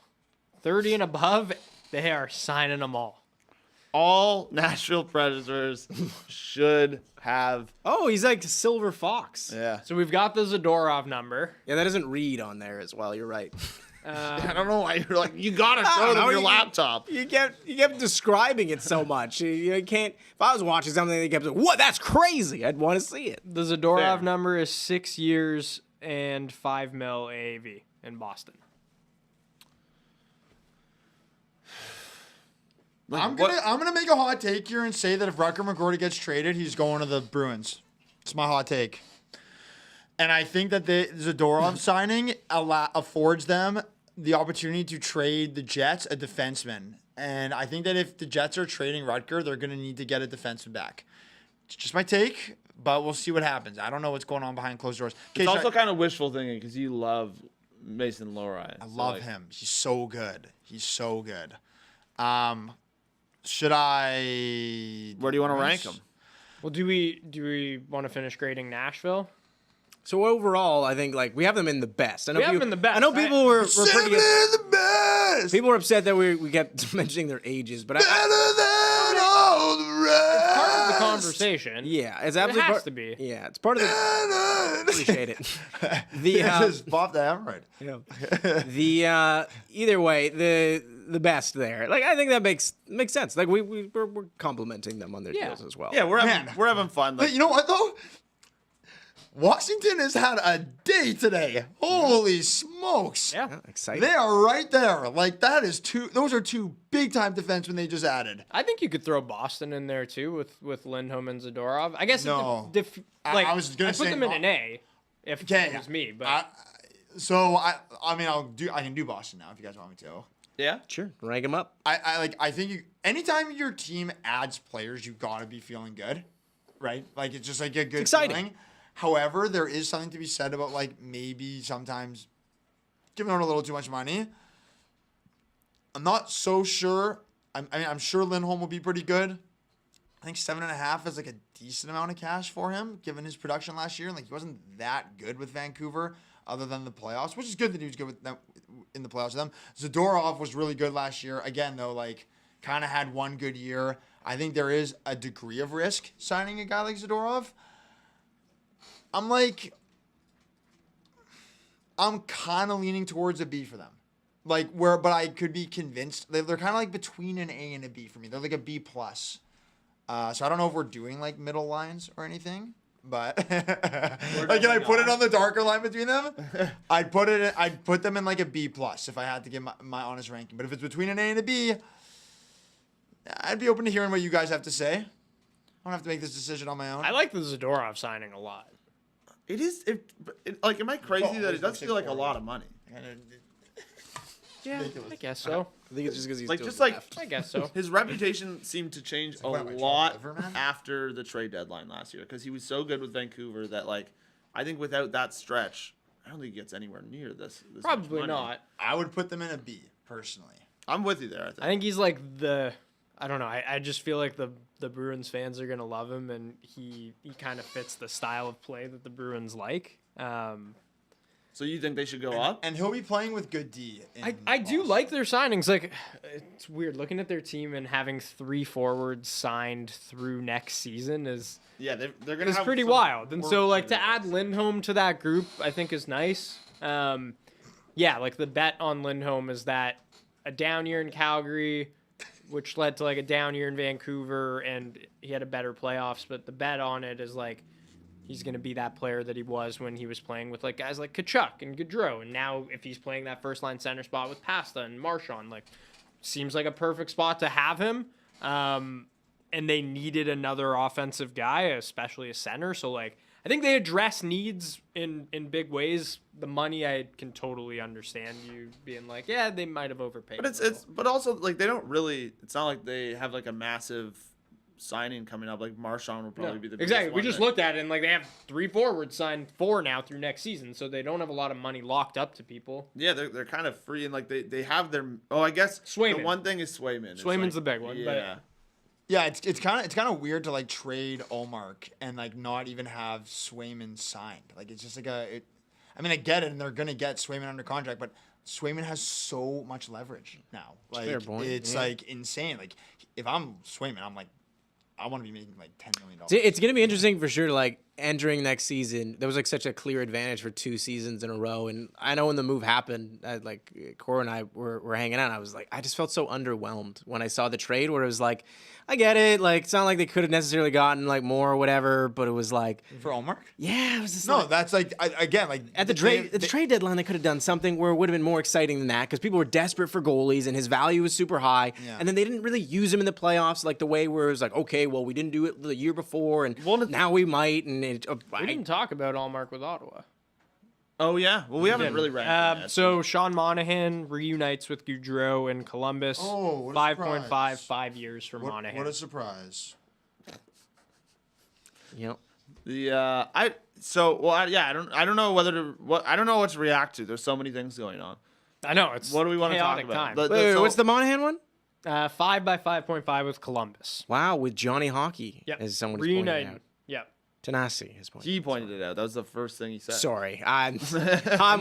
30 and above, they are signing them all. All Nashville Predators should have. Oh, he's like Silver Fox. Yeah. So we've got the Zadorov number. Yeah, that doesn't read on there as well. You're right. I don't know why you're like, you gotta I show don't them know, your you- laptop. You kept describing it so much. You can't. If I was watching something, they kept saying, "What? That's crazy." I'd want to see it. The Zadorov Fair. number is 6 years and $5 million AAV in Boston. Like, I'm what- gonna make a hot take here and say that if Rucker McGroarty gets traded, he's going to the Bruins. It's my hot take. And I think that the Zadorov signing affords them the opportunity to trade the Jets a defenseman. And I think that if the Jets are trading Rutger, they're going to need to get a defenseman back. It's just my take, but we'll see what happens. I don't know what's going on behind closed doors. It's also kind of wishful thinking because you love Mason Lohrei. I love him. He's so good. He's so good. Should I? Where do you want to rank him? Well, do we want to finish grading Nashville? So overall, I think like we have them in the best. I know We have them in the best. I know people were pretty. the best. People were upset that we kept mentioning their ages, but Better than all the rest. Part of the conversation. yeah, it's It absolutely has part, to be. Yeah, it's part of the. Appreciate it. The Just pop the hemorrhoid. the either way, the best there. Like I think that makes sense. Like we're complimenting them on their Yeah. deals as well. Yeah, we're Man. having fun. But Like, you know what though? Washington has had a day today. Holy smokes. Yeah. Exciting. They are right there. Like that is those are two big time defensemen they just added. I think you could throw Boston in there too with Lindholm and Zadorov. I guess No. I was gonna put say them in no. an A if Okay, it was me, but I mean I can do Boston now if you guys want me to. yeah. Sure, rank them up. I think anytime your team adds players, you gotta be feeling good, right? Like it's just like a good exciting. feeling. However, there is something to be said about like maybe sometimes giving out a little too much money. I'm not so sure. I'm sure Lindholm will be pretty good. I think 7.5 is like a decent amount of cash for him, given his production last year. Like he wasn't that good with Vancouver, other than the playoffs, which is good that he was good with them in the playoffs with them. Zadorov was really good last year. Again, though, like kind of had one good year. I think there is a degree of risk signing a guy like Zadorov. I'm kind of leaning towards a B for them. But I could be convinced they're kind of like between an A and a B for me. They're like a B plus. So I don't know if we're doing like middle lines or anything, but like can I put it on the darker line between them? I'd put them in like a B plus if I had to give my honest ranking. But if it's between an A and a B, I'd be open to hearing what you guys have to say. I don't have to make this decision on my own. I like the Zadorov signing a lot. It is. Like, am I crazy that it does feel like a lot of money? Yeah, I guess so. I think it's just because he's Like, still just like left. I guess so. his reputation seemed to change a what am I, lot chocolate liver, man? after the trade deadline last year because he was so good with Vancouver that, like, I think without that stretch, I don't think he gets anywhere near this much Probably money. not. I would put them in a B personally. I'm with you there. I think he's like I don't know. I just feel like the Bruins fans are gonna love him, and he kind of fits the style of play that the Bruins like. So you think they should go up? And he'll be playing with good D. I do like their signings. Like, it's weird looking at their team and having 3 forwards signed through next season is Yeah, they're gonna. is have pretty some wild. And work so, like, do. to add Lindholm to that group, I think is nice. Yeah, like the bet on Lindholm is that a down year in Calgary, which led to like a down year in Vancouver, and he had a better playoffs. But the bet on it is like he's going to be that player that he was when he was playing with like guys like Kachuk and Gaudreau. And now if he's playing that first line center spot with Pasta and Marchand, like seems like a perfect spot to have him. And they needed another offensive guy, especially a center. So like I think they address needs in big ways. The money, I can totally understand you being like, yeah, they might have overpaid. But but also like they don't really. It's not like they have like a massive signing coming up. Like Marchand will probably be the biggest exactly. We one just that- looked at it and like they have 3 forwards signed 4 now through next season, so they don't have a lot of money locked up to people. Yeah, they're kind of free and like they have their. Oh, I guess Swayman. the one thing is Swayman. It's Swayman's like, the big one, but- Yeah. Yeah, it's kind of weird to like trade Ullmark and like not even have Swayman signed. Like it's just like I mean, I get it, and they're gonna get Swayman under contract, but Swayman has so much leverage now. Like Fair point, it's yeah. like insane. Like if I'm Swayman, I'm like, I want to be making like $10 million. It's going to be interesting for sure. Like entering next season, there was like such a clear advantage for 2 seasons in a row. And I know when the move happened, like Cora and I were hanging out. I was like, I just felt so underwhelmed when I saw the trade where it was like, I get it. Like, it's not like they could have necessarily gotten like more or whatever, but it was like, For Ullmark? yeah, it was just No, like, that's like again like at the trade deadline, they could have done something where it would have been more exciting than that because people were desperate for goalies and his value was super high. Yeah. And then they didn't really use him in the playoffs like the way where it was like, okay, well, we didn't do it the year before and now we might. And We didn't talk about Allmark with Ottawa. Oh yeah. Well, we haven't really ranked them yet. So Sean Monahan reunites with Gaudreau in Columbus. Oh, what a 5.5, surprise. 5 years for Monahan. What a surprise. Yep. I don't know I don't know what to react to. There's so many things going on. I know it's What do we want to talk chaotic about? time. Wait, what's the Monahan one? 5 by 5.5 with Columbus. Wow, with Johnny Hockey, Yep. as someone pointed Reunited. out. Yep. Tanasi has pointed. He pointed it out. That was the first thing he said. Sorry, I'm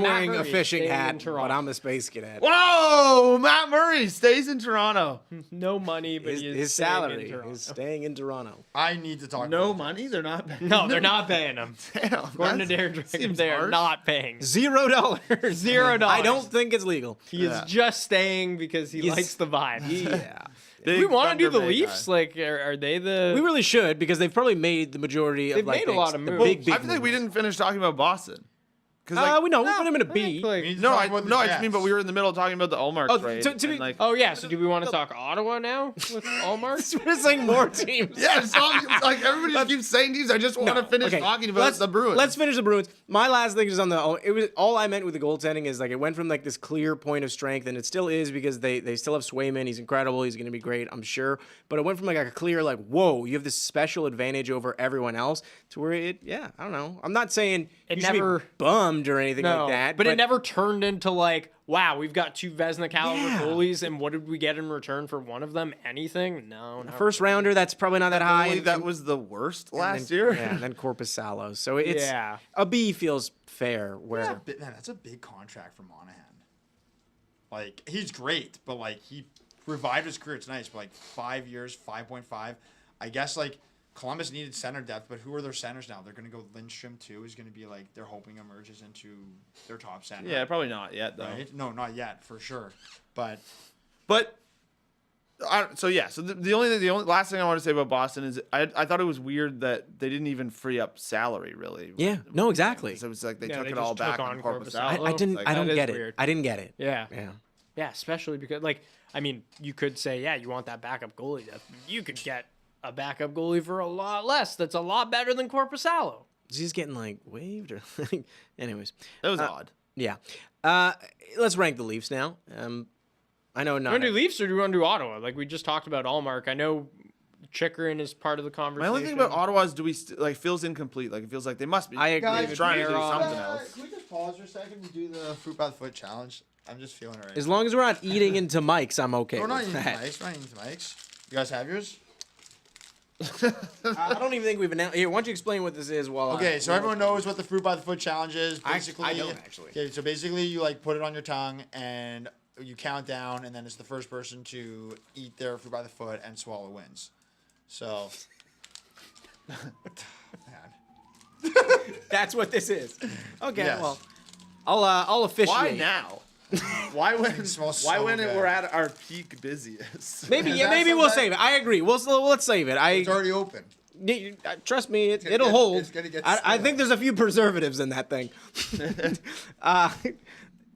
wearing a Murray fishing staying in hat, Toronto. but I'm a space cadet. Whoa! Matt Murray stays in Toronto. No money, but His salary is staying in Toronto. I need to talk. No about money? They're not. No, they're not paying him. Damn, According to Darren Dragon, seems they are harsh. not paying. $0. $0. I don't think it's legal. He is just staying because he Yes. likes the vibe. Yeah. Do we want to do the Leafs? Like, are they the? We really should because they've probably made the majority of They've like made a lot of the moves. big I feel like we moves. didn't finish talking about Boston. Because We know. We put him in a B. Like- need to no, talk I about the just mean, Jets. but we were in the middle of talking about the Ullmark Oh, trade. to be- and, like, Oh yeah. So do we want to talk Ottawa now with Allmark? We're saying more teams. yeah, it's like everybody just keeps saying these. I just want to finish Okay, talking about the Bruins. Let's finish the Bruins. My last thing is on the. It was all I meant with the goaltending is like it went from like this clear point of strength, and it still is because they still have Swayman. He's incredible. He's going to be great, I'm sure. But it went from like a clear like whoa, you have this special advantage over everyone else to where I don't know. I'm not saying It you should never- be bummed or anything No, like that. but it never turned into like, wow, we've got 2 Vezina caliber Yeah. goalies, and what did we get in return for one of them? Anything? No. Not First rounder, that's probably not that high. Goalie and- that was the worst last then- year. Yeah, and then Corpus Salos. So it's Yeah. a B feels fair. Where That's a big contract for Monahan. Like he's great, but like he revived his career. It's nice, but like 5 years, 5.5. I guess like Columbus needed center depth, but who are their centers now? They're going to go Lindstrom too. Is going to be like they're hoping emerges into their top center. Yeah, probably not yet though. Right? No, not yet for sure. But so the only last thing I want to say about Boston is I thought it was weird that they didn't even free up salary really. Yeah, no, exactly. So it was like they Yeah, took they it just all took back on on Corpus. Korpisalo. I didn't. Like, I don't that is get it. weird. I didn't get it. Yeah. Yeah. Yeah, especially because, like, I mean, you could say, yeah, you want that backup goalie. You could get a backup goalie for a lot less. That's a lot better than Korpisalo. He's getting like waived or anyways. That was odd. Yeah. Let's rank the Leafs now. I know Do you not. want to do Leafs or do you want to do Ottawa? Like, we just talked about Allmark. I know Chikrin is part of the My conversation. only thing about Ottawa is like feels incomplete. Like it feels like they must be. I agree. They're trying to do Guys, something else. Can we just pause for a second and do the fruit by the foot challenge? I'm just feeling it right As long as we're not eating into mics, I'm okay. We're not with eating that. mics. We're not eating mics. You guys have yours? I don't even think we've announced. Here, why don't you explain what this is? While Okay, so everyone knows what the fruit by the foot challenge is. I Basically, don't actually. Okay, so basically you like put it on your tongue and you count down, and then it's the first person to eat their fruit by the foot and swallow wins. So, man. That's what this is. Okay, Yes. well, I'll officiate. Why now? Why when? It smells Why so when good. we're at our peak busiest? Maybe Is yeah, that maybe we'll something- save it. I agree. Let's save it. It's already open. Trust me, gonna it'll get- hold. it's gonna get I stale. think there's a few preservatives in that thing.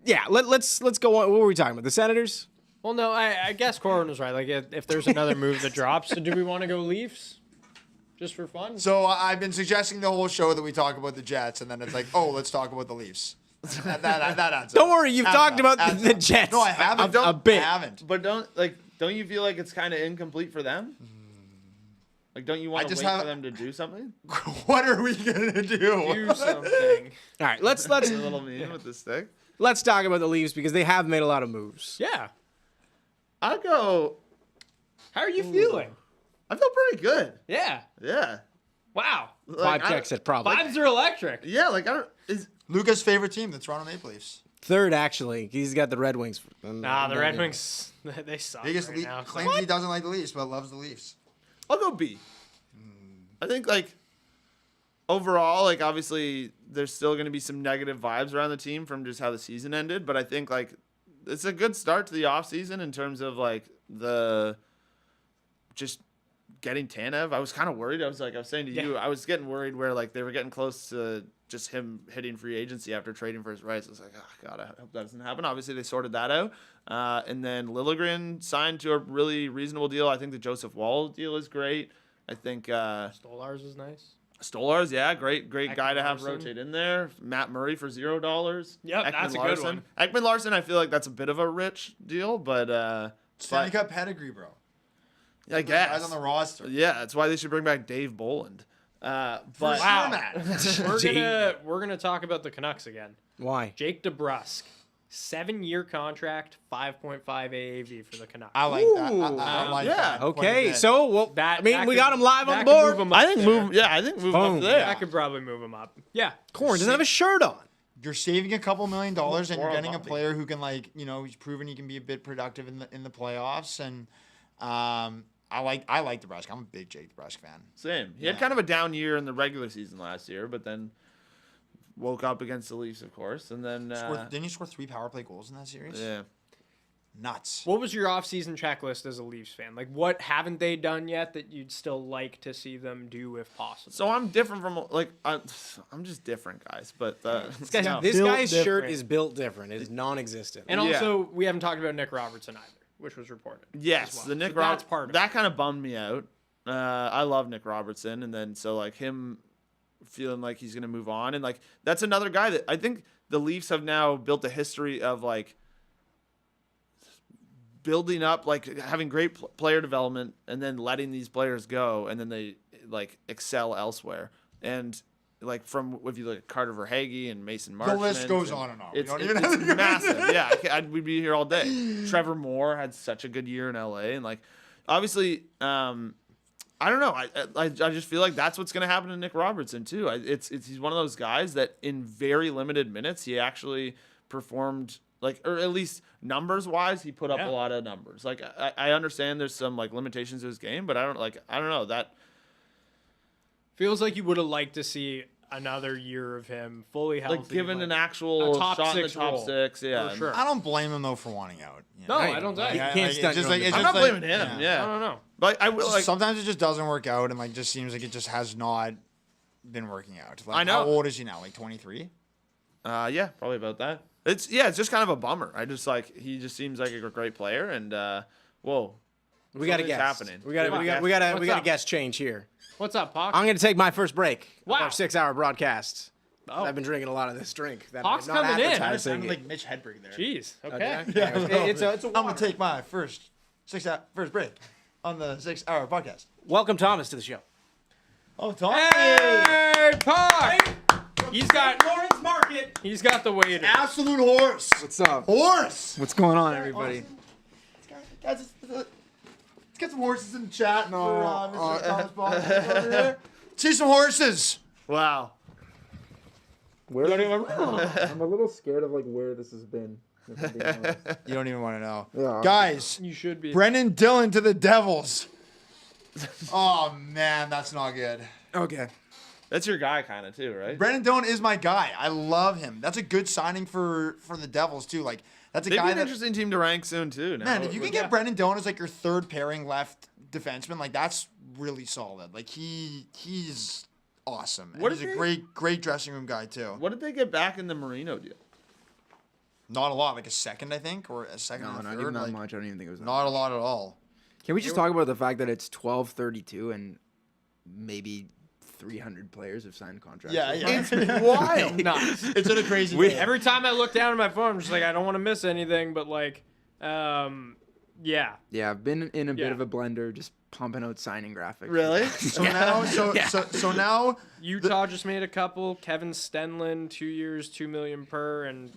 Yeah, let's go on. What were we talking about? The Senators? Well, no, I guess Corin was right. Like, if there's another move that drops, so do we want to go Leafs? Just for fun? So I've been suggesting the whole show that we talk about the Jets, and then it's like, oh, let's talk about the Leafs. That adds up. Don't worry, you've Adds talked up, about adds the up. Jets. No, I haven't. A bit. I haven't. But don't you feel like it's kind of incomplete for them? Like, don't you want to just wait have- for them to do something? What are we gonna do? Do something. All right, let's A little mean with the stick. let's talk about the Leafs because they have made a lot of moves. Yeah. I'll go. How are you feeling? I feel pretty good. Yeah. Yeah. Wow. Like, Five checks at probably. Vibes are electric. Yeah, like I don't. Is Luca's favorite team, the Toronto Maple Leafs. Third, actually. He's got the Red Wings. Nah, the Red Wings, they suck Biggest right Le- now. claims he doesn't like the Leafs, but loves the Leafs. I'll go B. I think like overall, like obviously there's still going to be some negative vibes around the team from just how the season ended, but I think like it's a good start to the offseason in terms of like the just getting Tanev. I was kind of worried. I was saying to you, I was getting worried where like they were getting close to just him hitting free agency after trading for his rights. I was like, oh God, I hope that doesn't happen. Obviously they sorted that out. And then Liljegren signed to a really reasonable deal. I think the Joseph Wall deal is great. I think Stolarz is nice. Stolarz, yeah, great guy to have Ekman-Larsson. rotate in there. Matt Murray for $0. Yep, that's a good one. Ekman-Larsson, I feel like that's a bit of a rich deal, but Stanley Cup pedigree, bro. I guess. Guys on the roster. Yeah, that's why they should bring back Dave Boland. But Wow. We're gonna talk about the Canucks again. Why? Jake DeBrusk, 7-year contract, 5.5 AAV for the Canucks. I like that. I like yeah. that. quite a Okay, bit. so well, That- I mean, that we could- got him live on that the could board. move him up I think there. move Boom. up there. That could probably move him up. Yeah. Corn doesn't have a shirt on. You're saving a couple $1 million and you're Moral getting a body. player who can he's proven he can be a bit productive in the playoffs, and I like DeBrusk. I'm a big Jake DeBrusk fan. Same. He had kind of a down year in the regular season last year, but then woke up against the Leafs, of course, and then Didn't he score 3 power play goals in that series? yeah. Nuts. What was your offseason checklist as a Leafs fan? Like, what haven't they done yet that you'd still like to see them do if possible? So I'm different from like I'm just different, guys. But This built guy's shirt different. is built different. It's non-existent. And Yeah. also, we haven't talked about Nick Robertson either, which was reported. yes, as well. the Nick So that's Robertson part of that kind of bummed me out. I love Nick Robertson, and then so like him feeling like he's gonna move on, and like that's another guy that I think the Leafs have now built a history of like building up, like having great player development, and then letting these players go, and then they like excel elsewhere. And like from if you look at Carter Verhaeghe and Mason The Marchment, list goes and on and on. We It's, don't it's, even have to it's go massive. Yeah, we'd be here all day. Trevor Moore had such a good year in LA, and like obviously, I don't know. I just feel like that's what's gonna happen to Nick Robertson too. He's one of those guys that in very limited minutes he actually performed. Like, or at least numbers wise, he put up a lot of numbers. Like, I understand there's some like limitations to his game, but I don't know that. Feels like you would have liked to see another year of him fully healthy. Like given like, an actual a top shot in the six top role, 6, yeah. for sure. I don't blame him though for wanting out. You No, know? I don't think. You can't stunt your own it's I'm just not blaming him. Yeah. I don't know. But I will like. sometimes it just doesn't work out, and like just seems like it just has not been working out. Like, I know. How old is he now? Like 23. Yeah, probably about that. It's just kind of a bummer. I just like he just seems like a great player, and whoa, We got to something's guess. happening. We got to What's we got to up? guess change here. What's up, Pock? I'm going to take my first break of Wow. our 6-hour broadcast. Oh. I've been drinking a lot of this drink. That Pock's I'm not coming in. advertising Sounded it. like Mitch Hedberg there. Jeez. Oh, Okay. did I? Anyways, it's a I'm gonna water. take my first break on the 6-hour podcast. Welcome, Thomas, to the show. Oh, Tom. Hey, Pock! He's got Lawrence Market. he's got the waiter. Absolute horse. What's up? Horse. What's going on, everybody? Guys, let's get some horses in the chat. No, for, Mr. Thomas Bond over there. See some horses. Wow. Where? I'm a little scared of like where this has been. If I'm being honest. You don't even want to know. Yeah. Guys, You should be. Brendan Dillon to the Devils. Oh, man, that's not good. Okay. That's your guy, kind of too, right? Brendan Dillon is my guy. I love him. That's a good signing for the Devils, too. Like, that's a They'd be guy an that... interesting team to rank soon too. Now. Man, if you can Yeah. get Brendan Dillon as like your third pairing left defenseman, like that's really solid. Like he's awesome. And What he's if a they- great dressing room guy too. What did they get back in the Marino deal? Not a lot, like a second, I think, or a second No, and a not third. even that like, much. I don't even think it was that Not a much. lot at all. Can we just talk about the fact that it's 12:32 and maybe 300 players have signed contracts? Yeah, so yeah. far? It's wild. Nuts. It's in a crazy day. Every time I look down at my phone, I'm just like, I don't want to miss anything, but like, yeah. Yeah, I've been in a bit Yeah. of a blender, just pumping out signing graphics. Really? So now, so now, Utah just made a couple. Kevin Stenlin, 2 years, $2 million per, and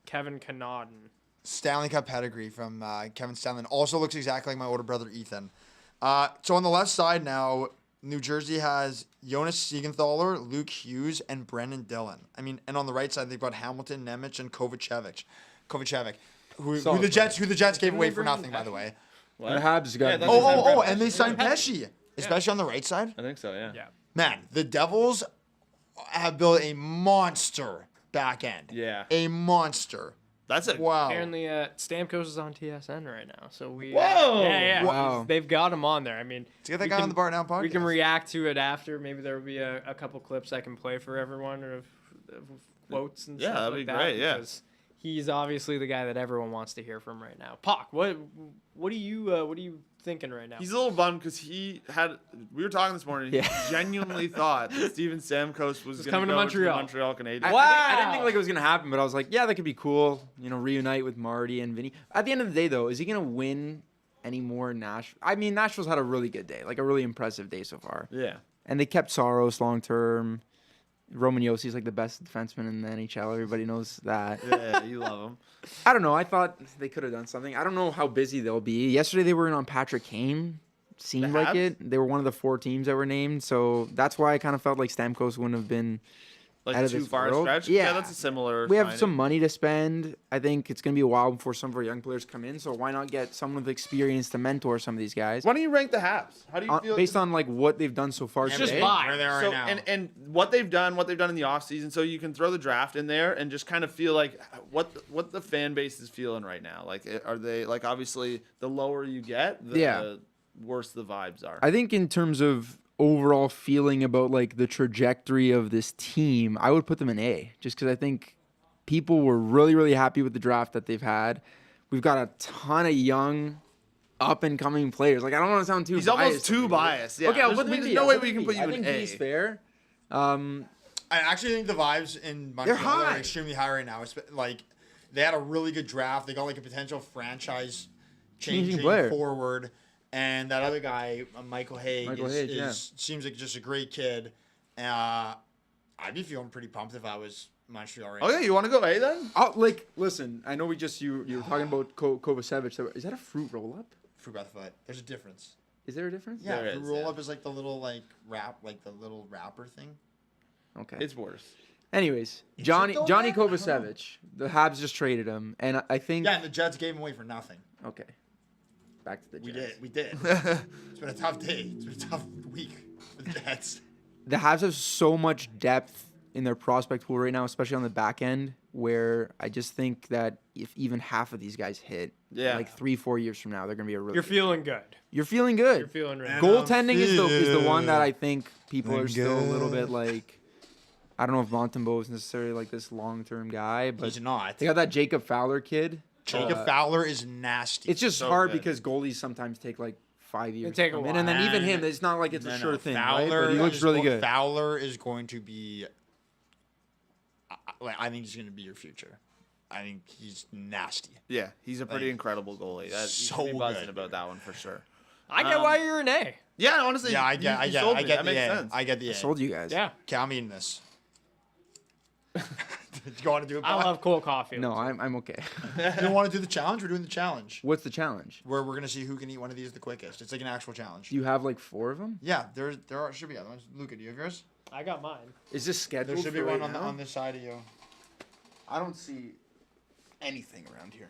Kevin Connaughton. Stanley Cup pedigree from Kevin Stanley. Also looks exactly like my older brother Ethan. So on the left side now, New Jersey has Jonas Siegenthaler, Luke Hughes, and Brendan Dillon. I mean, and on the right side they've got Hamilton, Nemec, and Kovacevic, who Solid the Jets gave away for nothing, by the way. The Habs got. Yeah, that's- Oh, and they signed Pesci, especially on the right side. I think so. Yeah. Yeah. Man, the Devils have built a monster back end. Yeah. A monster. That's it. Wow. Apparently, Stamkos is on TSN right now, so we. Whoa! Yeah. Wow. They've got him on there. I mean, Let's get that we guy can- on the Bardown podcast. we can react to it after. Maybe there will be a couple clips I can play for everyone of quotes and Yeah, stuff that'd like be that. great, yeah. Because he's obviously the guy that everyone wants to hear from right now. Pock, what are you thinking right now? He's a little bummed because we were talking this morning. He Yeah. genuinely thought that Steven Stamkos was going coming to go Montreal. the Montreal Canadiens. I didn't think like it was gonna happen, but I was like, yeah, that could be cool. You know, reunite with Marty and Vinny. At the end of the day, though, is he gonna win any more Nashville? I mean, Nashville's had a really good day, like a really impressive day so far, Yeah. and they kept Saros long term. Roman Yossi's like the best defenseman in the NHL. Everybody knows that. Yeah, you love him. I don't know. I thought they could have done something. I don't know how busy they'll be. Yesterday they were in on Patrick Kane. Seemed The like Habs? it. They were one of the 4 teams that were named, so that's why I kind of felt like Stamkos wouldn't have been out Like of too this far world. stretch. Yeah. That's a similar. We have signing. some money to spend. I think it's going to be a while before some of our young players come in, so why not get someone with experience to mentor some of these guys? Why don't you rank the Habs? How do you feel? Based on like what they've done so far just today. buy. Where they are so, right now. and what they've done in the offseason, so you can throw the draft in there and just kind of feel like what the fan base is feeling right now. Like, are they like obviously the lower you get, the worse the vibes are. I think in terms of overall feeling about like the trajectory of this team, I would put them in A, just because I think people were really, really happy with the draft that they've had. We've got a ton of young, up and coming players. Like I don't want to sound too. He's biased almost too here. biased. Yeah. Okay, I'll There's, put them in there's B. no I'll way put we them can in put B. you in I think A. B's fair. I actually think the vibes in Montreal high. are extremely high right now. It's like they had a really good draft. They got like a potential franchise changing player. forward, and that other guy, Michael Hague, yeah. seems like just a great kid. I'd be feeling pretty pumped if I was Montreal right Oh yeah, you want to go A then? Listen, I know you were talking about Kovacevic. Is that a fruit roll up? Fruit by the foot. There's a difference. Is there a difference? Yeah, There fruit is, roll yeah. up is like the little like wrap, like the little wrapper thing. Okay. It's worse. Anyways, it Johnny though, Johnny man? I don't know. Kovacevic. The Habs just traded him, and I think. Yeah, and the Jets gave him away for nothing. Okay. Back to the Jets. We did. It's been a tough day. It's been a tough week for the Jets. the Habs have so much depth in their prospect pool right now, especially on the back end, where I just think that if even half of these guys hit, like 3-4 years from now, they're gonna be a really. You're feeling good. You're feeling good. You're feeling really Goaltending is the one that I think people are Feeling still a little good. bit like. I don't know if Montembeault is necessarily like this long-term guy, but He's not. they got that Jacob Fowler kid. Jacob Fowler is nasty. It's just So hard good. because goalies sometimes take like 5 years. take to a come in, and then while. even him, it's not like it's a sure thing, right? Fowler But he looks is really go- good. Fowler is going to be. I think he's going to be your future. I think he's nasty. Yeah, he's a pretty Like, incredible goalie. That, you so should be buzzing good. about that one for sure. I get why you're an A. Yeah, honestly. Yeah, I you get sold me. the That makes A. sense. I get the I A. sold you guys. Yeah. Okay, I'm eating this. Do you want to do it? I Bob? love Cole Caulfield. No, I'm okay. You don't want to do the challenge? We're doing the challenge. What's the challenge? Where we're gonna see who can eat one of these the quickest. It's like an actual challenge. Do you have like 4 of them? Yeah, there should be other ones. Luca, do you have yours? I got mine. Is this scheduled? There should be for one right now? on this side of you. I don't see anything around here.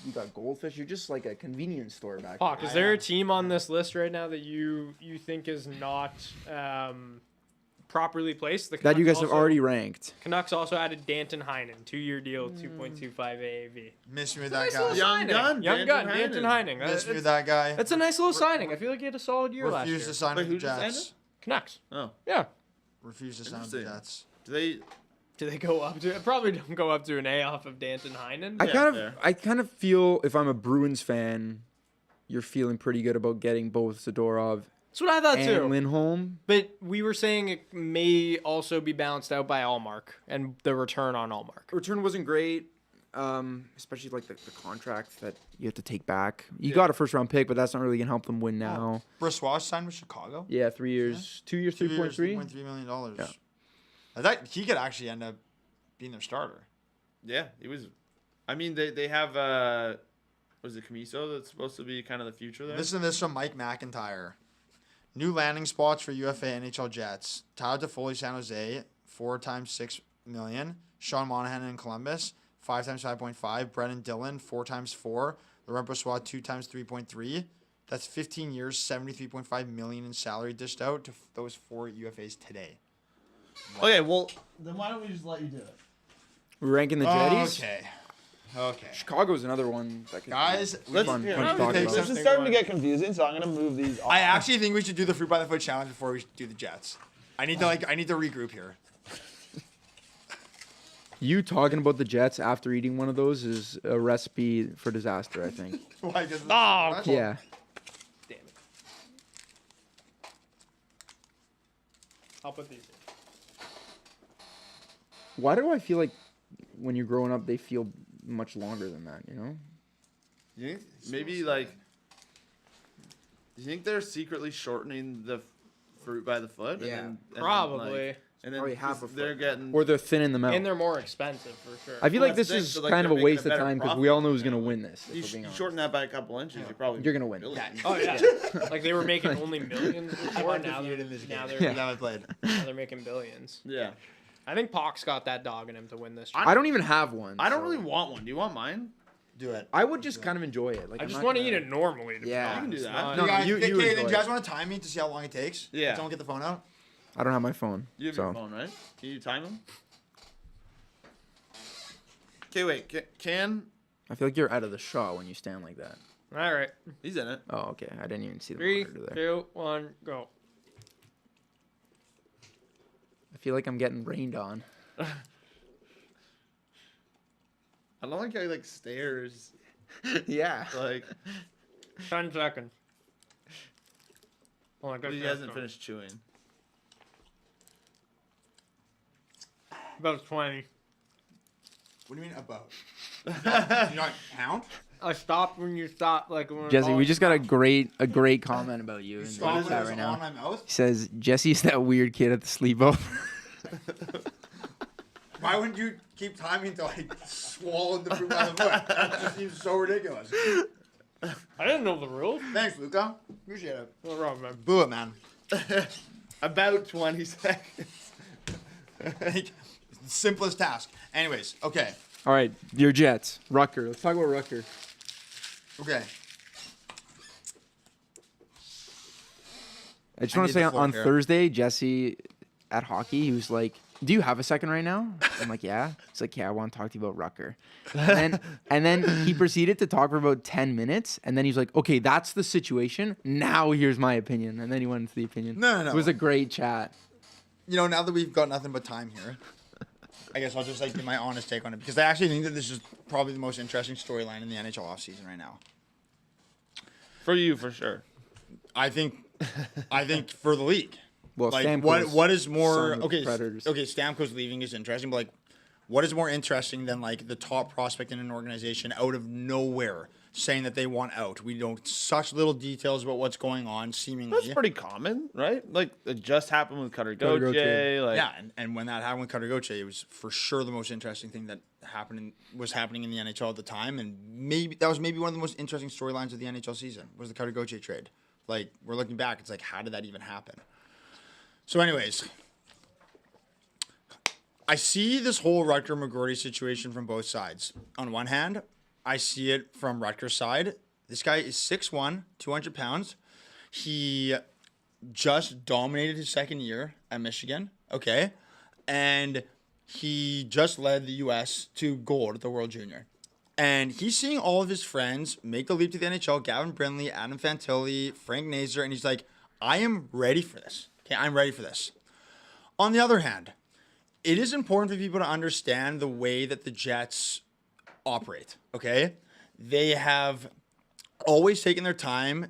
You got goldfish. You're just like a convenience store back Hawk, there. is there a team on this list right now that you think is not properly placed? The That you Canucks guys have also- already ranked. Canucks also added Danton Heinen, 2-year deal, 2.25 AAV. Miss me with that Nice guy. little Young signing. gun, Young gun, Danton Heinen. Heinen. Miss me with that guy. That's a nice little signing. I feel like he had a solid year last year. Refuse to sign Wait, with the who just signed Jets. Canucks. Oh, Yeah. Refuse to sign with the Interesting. Jets. do they? Do they go up to? Probably don't go up to an A off of Danton Heinen. I kind of feel if I'm a Bruins fan, you're feeling pretty good about getting both Zadorov That's what I thought and too. Lindholm. But we were saying it may also be balanced out by Allmark and the return on Allmark. Return wasn't great, especially like the contract that you have to take back. You got a first round pick, but that's not really gonna help them win now. Brossois signed with Chicago. Yeah, 3 years, 2 years, 3.3. $3.3 million. Yeah. I thought he could actually end up being their starter. Yeah, he was. I mean, they have. Was it Camiso that's supposed to be kind of the future there? Listen to this from Mike McIntyre. New landing spots for UFA NHL Jets. Tyler Toffoli, San Jose, 4 times $6 million. Sean Monahan in Columbus, 5 times 5.5. Brennan Dillon, 4 times 4. Laurent Brossois, 2 times 3.3. That's 15 years, $73.5 million in salary dished out to those 4 UFAs today. Okay, well then why don't we just let you do it? We're ranking the Jetties. Okay. Chicago's another one that could Guys, Let's- fun, here, fun to let me talk take about. some- This is starting to get confusing, so I'm gonna move these. Off. I actually think we should do the fruit by the foot challenge before we do the Jets. I need to regroup here. You talking about the Jets after eating one of those is a recipe for disaster, I think. Why? 'Cause Oh, it's- Yeah. Damn it. I'll put these in. Why do I feel like when you're growing up, they feel much longer than that, you know? You think maybe like? Do you think they're secretly shortening the fruit by the foot? Yeah, and then, Probably. And then Probably half a they're foot. getting. Or they're thinning them out. And they're more expensive for sure. I feel Well, like that's this the is thing, so, like, kind of a they're making waste a of better time because profit we all know who's from going to it. win this. you If we're being honest. shorten that by a couple inches, you're probably. You're gonna win. billions. Oh yeah. Like they were making only millions before. I'm Now they're defeated in this now game. they're Now I played. now they're making billions. Yeah. I think Pock's got that dog in him to win this. I don't even have one. I don't so- really want one. Do you want mine? Do it. I would just kind of enjoy it. Like I I'm just not want to gonna- eat it normally. To be Yeah. honest. You can do that. Not- No, You guys, you okay, enjoy then do you guys it. want to time me to see how long it takes? Yeah. Someone get the phone out. I don't have my phone. You have so. your phone, right? Can you time them? Okay, wait. Can I feel like you're out of the shot when you stand like that. All right. he's in it? Oh, okay. I didn't even see the 3, monitor there. 2, 1, go. I feel like I'm getting rained on. I don't like how he like stares. Yeah. Like 10 seconds. Oh, I guess he that's hasn't not- finished chewing. About 20. What do you mean about? You not count? I stopped when you stopped. Like when Jesse, we just got a great comment about you in the Stop when chat it's right on now. my mouth. He says Jesse's that weird kid at the sleepover. Why wouldn't you keep timing until I swallowed the fruit by the foot? That just seems so ridiculous. I didn't know the rules. Thanks, Luca. Appreciate it. What's wrong, man? Boo it, man. About 20 seconds. Like, simplest task. Anyways, okay. All right, your Jets. Rucker. Let's talk about Rucker. Okay. I just want to say on Thursday, Jesse at hockey, he was like, "Do you have a second right now?" I'm like, "Yeah." He's like, "Yeah, I want to talk to you about Rucker." And then he proceeded to talk for about 10 minutes, and then he's like, "Okay, that's the situation. Now here's my opinion." And then he went into the opinion. No. It was a great chat. Now that we've got nothing but time here, I guess I'll just give my honest take on it, because I actually think that this is probably the most interesting storyline in the NHL offseason right now. For you, for sure. I think for the league. Well, Stamkos what is more signed with the Predators. Okay, Stamkos leaving is interesting, but what is more interesting than the top prospect in an organization out of nowhere saying that they want out? We know such little details about what's going on, seemingly. That's pretty common, right? It just happened with Cutter Gauthier. Gauthier. And when that happened with Cutter Gauthier, it was for sure the most interesting thing that was happening in the NHL at the time, and that was maybe one of the most interesting storylines of the NHL season was the Cutter Gauthier trade. We're looking back, it's how did that even happen? So, anyways, I see this whole Rutger McGroarty situation from both sides. On one hand, I see it from Rutger's side. This guy is 6'1", 200 pounds. He just dominated his second year at Michigan, okay? And he just led the U.S. to gold at the World Junior. And he's seeing all of his friends make the leap to the NHL, Gavin Brindley, Adam Fantilli, Frank Nazar, and he's like, I am ready for this. Okay, I'm ready for this. On the other hand, it is important for people to understand the way that the Jets operate, okay? They have always taken their time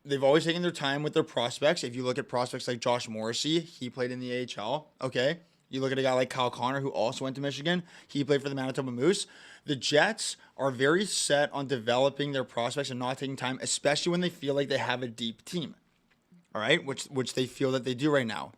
with their prospects. If you look at prospects like Josh Morrissey, he played in the AHL, okay? You look at a guy like Kyle Connor, who also went to Michigan. He played for the Manitoba Moose. The Jets are very set on developing their prospects and not taking time, especially when they feel like they have a deep team, all right? Which they feel that they do right now.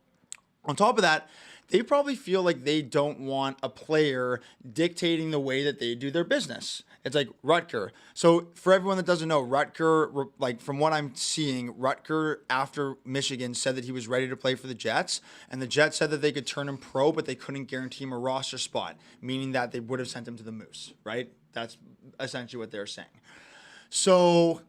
On top of that, they probably feel like they don't want a player dictating the way that they do their business. It's like Rutger. So for everyone that doesn't know, Rutger, from what I'm seeing, Rutger after Michigan said that he was ready to play for the Jets, and the Jets said that they could turn him pro, but they couldn't guarantee him a roster spot, meaning that they would have sent him to the Moose, right? That's essentially what they're saying. So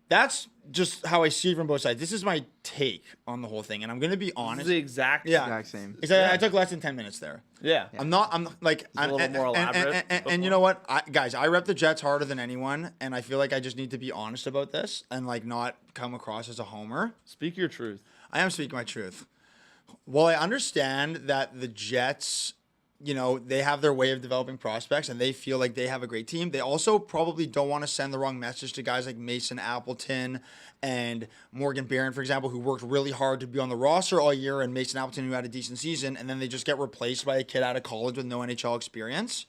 that's just how I see it from both sides. This is my take on the whole thing, and I'm going to be honest. This is the exact same. I took less than 10 minutes there. Yeah. I'm a little more elaborate. And you know what? Guys, I rep the Jets harder than anyone, and I feel like I just need to be honest about this and not come across as a homer. Speak your truth. I am speaking my truth. While I understand that the Jets, they have their way of developing prospects and they feel like they have a great team, they also probably don't want to send the wrong message to guys like Mason Appleton and Morgan Barron, for example, who worked really hard to be on the roster all year, and Mason Appleton, who had a decent season, and then they just get replaced by a kid out of college with no NHL experience.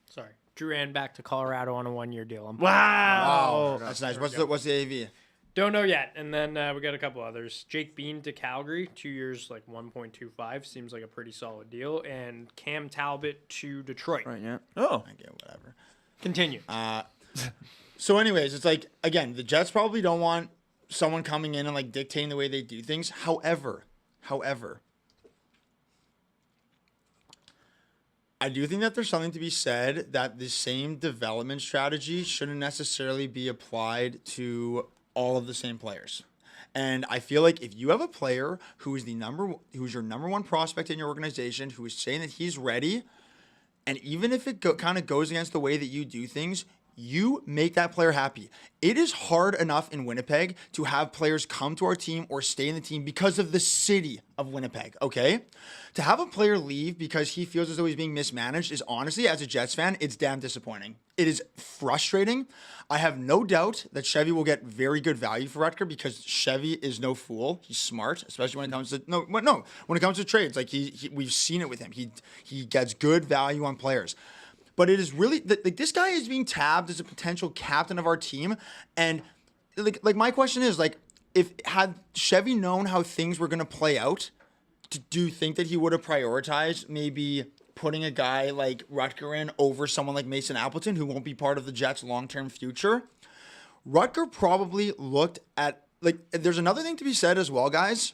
Sorry. Drew Ann back to Colorado on a 1-year deal. Wow. That's nice. What's the AV? Don't know yet. And then we got a couple others. Jake Bean to Calgary, 2 years, 1.25. Seems like a pretty solid deal. And Cam Talbot to Detroit. Right, yeah. Oh. Okay, whatever. Continue. So anyways, it's again, the Jets probably don't want someone coming in and dictating the way they do things. However, I do think that there's something to be said that the same development strategy shouldn't necessarily be applied to all of the same players. And I feel like if you have a player who's your number one prospect in your organization, who is saying that he's ready, and even if it kind of goes against the way that you do things, you make that player happy. It is hard enough in Winnipeg to have players come to our team or stay in the team because of the city of Winnipeg, okay? To have a player leave because he feels as though he's being mismanaged is honestly, as a Jets fan, it's damn disappointing. It is frustrating. I have no doubt that Chevy will get very good value for Rutger because Chevy is no fool. He's smart, especially when it comes to when it comes to trades. We've seen it with him. He gets good value on players. But it is really this guy is being tabbed as a potential captain of our team, and my question is if had Chevy known how things were going to play out, do you think that he would have prioritized maybe putting a guy like Rutger in over someone like Mason Appleton, who won't be part of the Jets' long-term future? Rutger probably looked at there's another thing to be said as well, guys.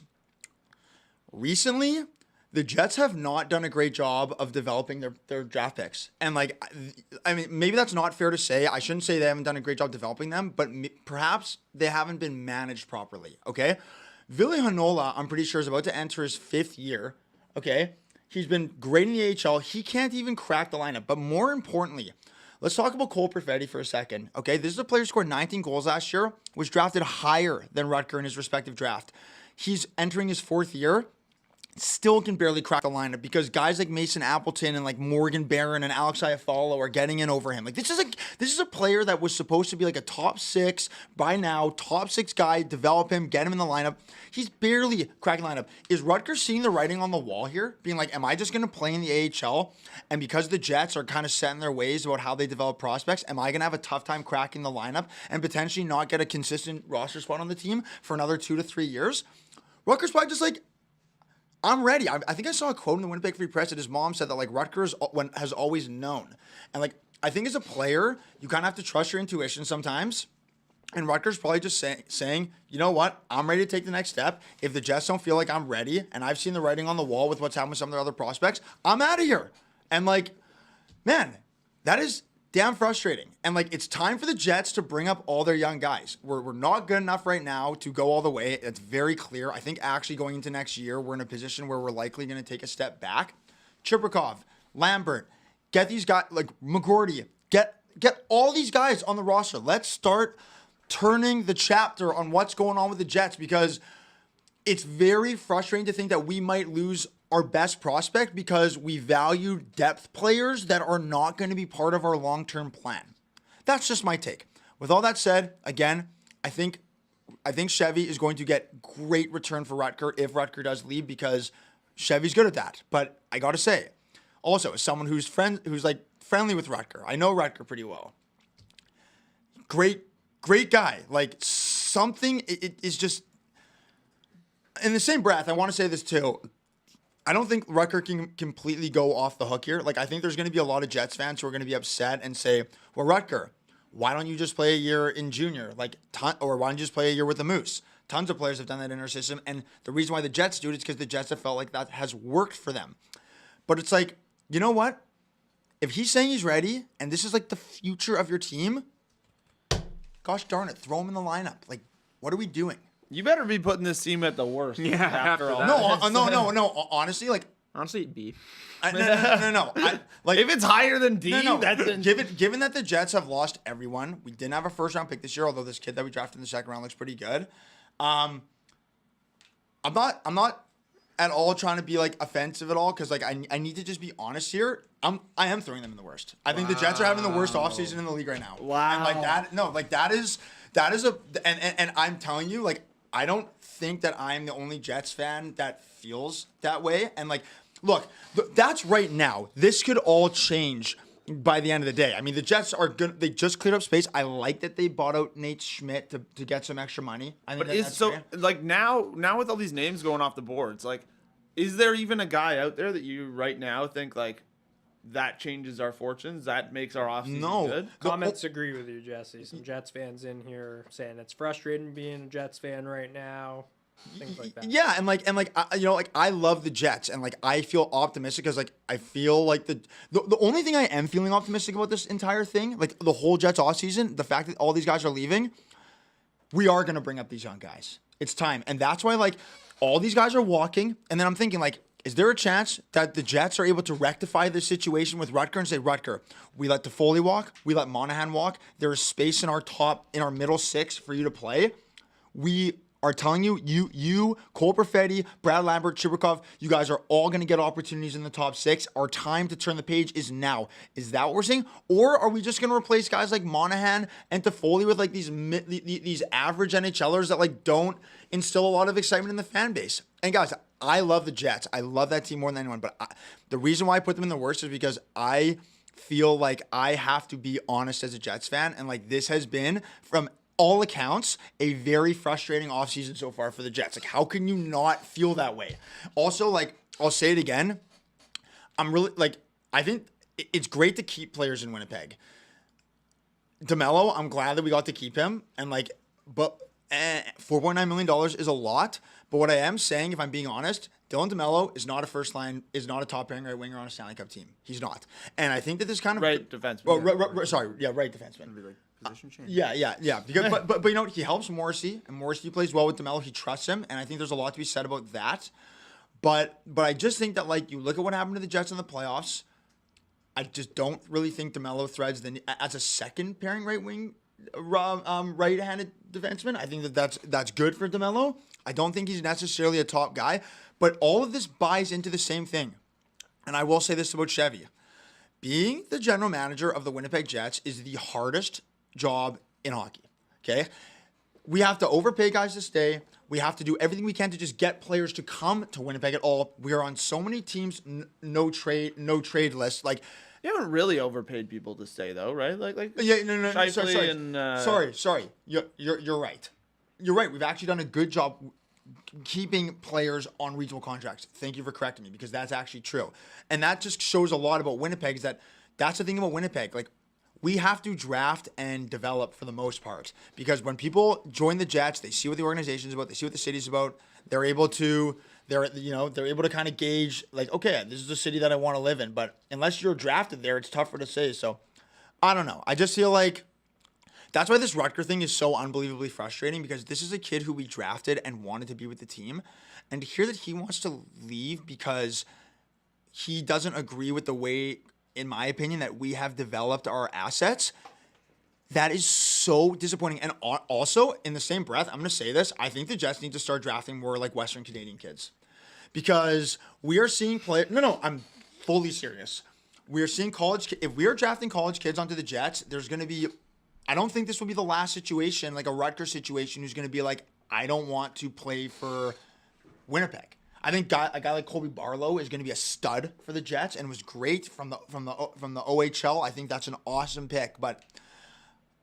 Recently, the Jets have not done a great job of developing their draft picks. And like, I mean, maybe that's not fair to say. I shouldn't say they haven't done a great job developing them, but perhaps they haven't been managed properly. Okay. Ville Heinola, I'm pretty sure, is about to enter his 5th year. Okay. He's been great in the AHL. He can't even crack the lineup. But more importantly, let's talk about Cole Perfetti for a second. Okay. This is a player who scored 19 goals last year, was drafted higher than Rutger in his respective draft. He's entering his 4th year. Still can barely crack the lineup because guys like Mason Appleton and like Morgan Barron and Alex Iafallo are getting in over him. Like this is a player that was supposed to be like a top 6 by now, top 6 guy, develop him, get him in the lineup. He's barely cracking the lineup. Is Rutgers seeing the writing on the wall here? Being like, am I just going to play in the AHL? And because the Jets are kind of set in their ways about how they develop prospects, am I going to have a tough time cracking the lineup and potentially not get a consistent roster spot on the team for another 2 to 3 years? Rutgers probably just like, I'm ready. I think I saw a quote in the Winnipeg Free Press that his mom said that like Rutgers has always known. And like, I think as a player, you kind of have to trust your intuition sometimes. And Rutgers probably just saying, you know what? I'm ready to take the next step. If the Jets don't feel like I'm ready and I've seen the writing on the wall with what's happened with some of their other prospects, I'm out of here. And like, man, that is damn frustrating. And like, it's time for the Jets to bring up all their young guys. We're not good enough right now to go all the way. It's very clear. I think actually going into next year, we're in a position where we're likely going to take a step back. Chibrikov, Lambert, get these guys like McGordy, get all these guys on the roster. Let's start turning the chapter on what's going on with the Jets because it's very frustrating to think that we might lose our best prospect because we value depth players that are not going to be part of our long-term plan. That's just my take. With all that said, again, I think Chevy is going to get great return for Rutger if Rutger does leave because Chevy's good at that. But I got to say, also as someone who's like friendly with Rutger, I know Rutger pretty well. Great guy. Like something it is just in the same breath. I want to say this too. I don't think Rutger can completely go off the hook here. Like, I think there's going to be a lot of Jets fans who are going to be upset and say, well, Rutger, why don't you just play a year in junior? Or why don't you just play a year with the Moose? Tons of players have done that in our system. And the reason why the Jets do it is because the Jets have felt like that has worked for them. But it's like, you know what? If he's saying he's ready and this is like the future of your team, gosh darn it, throw him in the lineup. Like, what are we doing? You better be putting this team at the worst. Yeah, after all. No. Honestly, like, Honestly, B. no. Like, if it's higher than D, that's given that the Jets have lost everyone, we didn't have a first round pick this year. Although this kid that we drafted in the 2nd round looks pretty good. I'm not at all trying to be like offensive at all because like I need to just be honest here. I am throwing them in the worst. I think the Jets are having the worst offseason in the league right now. Wow. And like that, no, like that is and I'm telling you, like, I don't think that I'm the only Jets fan that feels that way. And like, look, that's right now. This could all change by the end of the day. I mean, the Jets are good. They just cleared up space. I like that they bought out Nate Schmidt to get some extra money. I think that's so great. like now with all these names going off the boards, like, is there even a guy out there that you right now think like that changes our fortunes? That makes our offseason good? Comments agree with you, Jesse. Some Jets fans in here saying it's frustrating being a Jets fan right now. Things like that. Yeah, and I love the Jets, and like I feel optimistic because like I feel like the only thing I am feeling optimistic about this entire thing, like the whole Jets offseason, the fact that all these guys are leaving, we are gonna bring up these young guys. It's time, and that's why like all these guys are walking, and then I'm thinking like, is there a chance that the Jets are able to rectify this situation with Rutger and say, Rutger, we let Toffoli walk, we let Monahan walk. There is space in our middle 6 for you to play. We are telling you, Cole Perfetti, Brad Lambert, Chibrikov, you guys are all going to get opportunities in the top 6. Our time to turn the page is now. Is that what we're saying? Or are we just going to replace guys like Monahan and Toffoli with like these average NHLers that like don't instill a lot of excitement in the fan base? And guys, I love the Jets. I love that team more than anyone. But the reason why I put them in the worst is because I feel like I have to be honest as a Jets fan. And like this has been, from all accounts, a very frustrating offseason so far for the Jets. Like, how can you not feel that way? Also, like, I'll say it again. I'm really, like, I think it's great to keep players in Winnipeg. DeMello, I'm glad that we got to keep him. And like, but $4.9 million is a lot. But what I am saying, if I'm being honest, Dylan DeMello is not a top pairing right winger on a Stanley Cup team. He's not. And I think that this kind of Right defenseman. Oh, right defenseman. Position change. Yeah. Because, but you know what? He helps Morrissey, and Morrissey plays well with DeMello. He trusts him, and I think there's a lot to be said about that. But I just think that, like, you look at what happened to the Jets in the playoffs. I just don't really think DeMello threads as a second pairing right wing, right-handed defenseman. I think that's good for DeMello. I don't think he's necessarily a top guy, but all of this buys into the same thing. And I will say this about Chevy. Being the general manager of the Winnipeg Jets is the hardest job in hockey, okay? We have to overpay guys to stay. We have to do everything we can to just get players to come to Winnipeg at all. We are on so many teams, no trade list. Like, You haven't really overpaid people to stay though, right? yeah, no. Shifley Sorry. Sorry. You're right. You're right. We've actually done a good job keeping players on regional contracts. Thank you for correcting me, because that's actually true. And that just shows a lot about Winnipeg, is that's the thing about Winnipeg. Like, we have to draft and develop for the most part, because when people join the Jets, they see what the organization's about, they see what the city's about. They're able to kind of gauge, like, okay, this is the city that I want to live in. But unless you're drafted there, it's tougher to say. So I don't know. I just feel like that's why this Rutger thing is so unbelievably frustrating, because this is a kid who we drafted and wanted to be with the team. And to hear that he wants to leave because he doesn't agree with the way, in my opinion, that we have developed our assets, that is so disappointing. And also, in the same breath, I'm going to say this, I think the Jets need to start drafting more like Western Canadian kids. Because we are seeing No, I'm fully serious. We are seeing if we are drafting college kids onto the Jets, there's going to be, I don't think this will be the last situation, like a Rutgers situation, who's going to be like, I don't want to play for Winnipeg. I think a guy like Colby Barlow is going to be a stud for the Jets and was great from the OHL. I think that's an awesome pick, but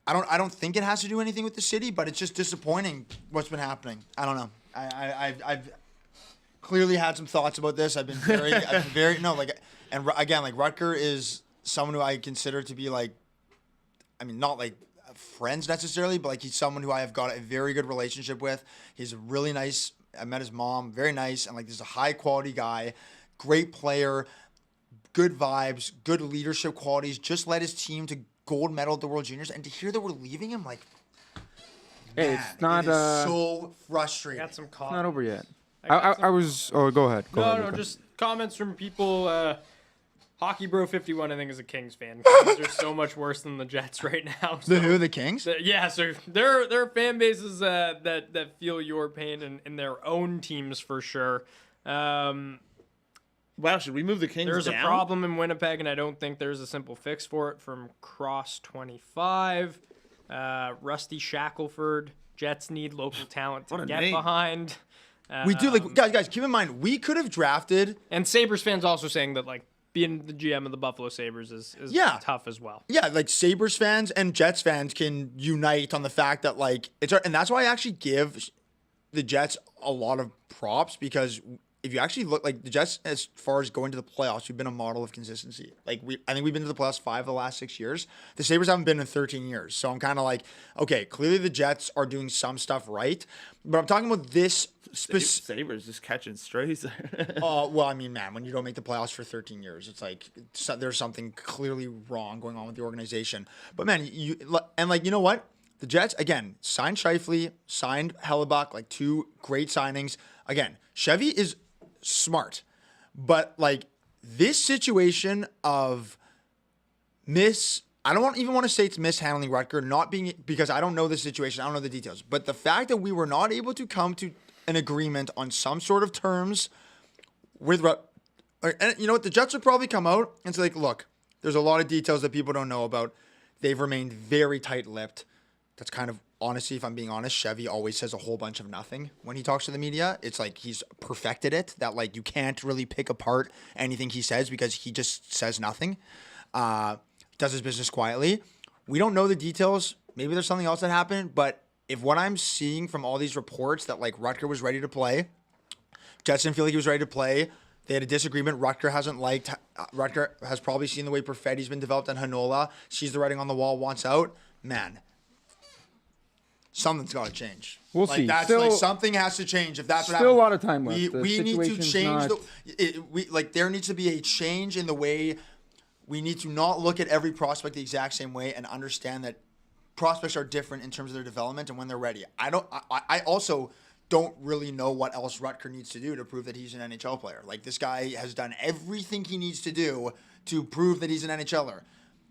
I don't think it has to do anything with the city, but it's just disappointing what's been happening. I don't know. I've clearly had some thoughts about this. I've been very and again, like, Rutger is someone who I consider to be, like, I mean, not like friends necessarily, but like, he's someone who I have got a very good relationship with. He's really nice. I met his mom, very nice, and like, this is a high quality guy, great player, good vibes, good leadership qualities. Just led his team to gold medal at the World Juniors, and to hear that we're leaving him, like, Hey, it's not it is so frustrating. Got some not over yet. got I was. Oh, go ahead. Go ahead, No, Luca. just comments from people. Hockey Bro 51, I think, is a Kings fan. Kings are so much worse than the Jets right now. So, The Kings? yeah, so there are fan bases that feel your pain in their own teams for sure. Wow, should we move the Kings There's down? a problem in Winnipeg, and I don't think there's a simple fix for it. From Cross 25, Rusty Shackelford. Jets need local talent to What a get name. behind. We do, like, guys, keep in mind, we could have drafted. And Sabres fans also saying that, like, being the GM of the Buffalo Sabres is Yeah. tough as well. Yeah, like, Sabres fans and Jets fans can unite on the fact that, like, and that's why I actually give the Jets a lot of props, because if you actually look, like, the Jets, as far as going to the playoffs, we've been a model of consistency. Like, I think we've been to the playoffs 5 of the last 6 years. The Sabres haven't been in 13 years. So I'm kind of like, okay, clearly the Jets are doing some stuff right. But I'm talking about this specific. Sabres just catching strays. Well, I mean, man, when you don't make the playoffs for 13 years, it's like there's something clearly wrong going on with the organization. But, man, you know what? The Jets, again, signed Shifley, signed Hellebuck, like, 2 great signings. Again, Chevy is smart, but, like, this situation of I don't even want to say it's mishandling Rutger, because I don't know the situation, I don't know the details, but the fact that we were not able to come to an agreement on some sort of terms with and you know what, the Jets would probably come out and say, like, look, there's a lot of details that people don't know about. They've remained very tight-lipped. That's kind of, honestly, if I'm being honest, Chevy always says a whole bunch of nothing when he talks to the media. It's like he's perfected it, that, like, you can't really pick apart anything he says because he just says nothing. Does his business quietly. We don't know the details. Maybe there's something else that happened, but if what I'm seeing from all these reports that, like, Rutger was ready to play, Jets didn't feel like he was ready to play, they had a disagreement. Rutger has probably seen the way Perfetti's been developed on Hanola, sees the writing on the wall, wants out. Man, something's got to change. We'll like, see. That's Still- like something has to change if that's what Still happens. a lot of time left. The We need to situation's change not- there needs to be a change in the way we need to not look at every prospect the exact same way and understand that prospects are different in terms of their development and when they're ready. I also don't really know what else Rutger needs to do to prove that he's an NHL player. Like, this guy has done everything he needs to do to prove that he's an NHLer.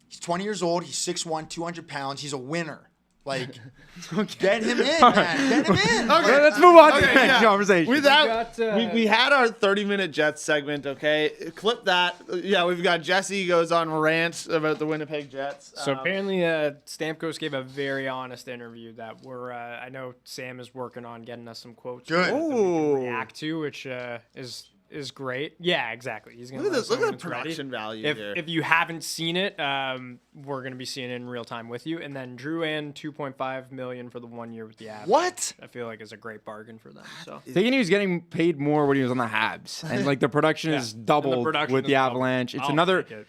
He's 20 years old. He's 6'1", 200 pounds. He's a winner. Like, get him in, man. Get him in. Okay, Let's move on to Okay, the next yeah. conversation. With that, got, we had our 30-minute Jets segment, okay? Clip that. Yeah, we've got Jesse goes on rant about the Winnipeg Jets. So apparently, Stamkos gave a very honest interview that I know Sam is working on getting us some quotes Good. that we can Ooh. react to, which is great. Yeah, exactly. He's gonna Look at let this. us know Look when at the it's ready. production value If here. if you haven't seen it, we're gonna be seeing it in real time with you. And then Drouin, $2.5 million for the 1 year with the Avs. What? I feel like is a great bargain for them. So Thinking he was getting paid more when he was on the Habs, and like the production is doubled production with is the doubled. Avalanche. It's I'll another. take it.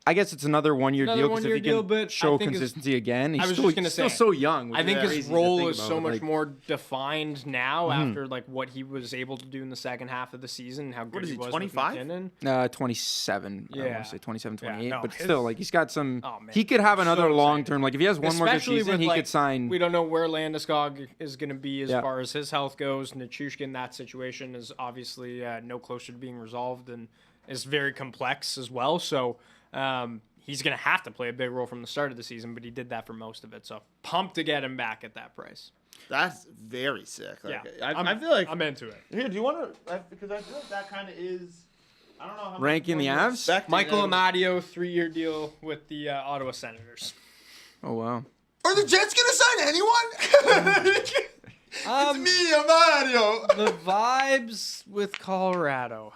I guess it's another 1 year Another deal because if 1 year he deal, can but I show think consistency again, he's I was still, just gonna still say, so young. which I think is his crazy to role think is about, so much like- more defined now after like what he was able to do in the second half of the season. How good is he he, was 25? with McKinnon. 27. I Yeah. want to say 27, 28. no, but his- still, like he's got some. Oh, man. He could have another So long excited. term. Like if he has one more good Especially season, with, he like, could sign. We don't know where Landeskog is going to be as Yeah. far as his health goes. Nichushkin, that situation is obviously no closer to being resolved and is very complex as well. So he's going to have to play a big role from the start of the season, but he did that for most of it. So pumped to get him back at that price. That's very sick. Yeah, Like, I feel like I'm into it. here. Do you want to? Because I feel like that kind of is. I don't know how much Ranking more the you Avs? expect it Michael is. Amadio, 3-year deal with the Ottawa Senators. Oh wow. Are the Jets going to sign anyone? It's me, Amadio. The vibes with Colorado.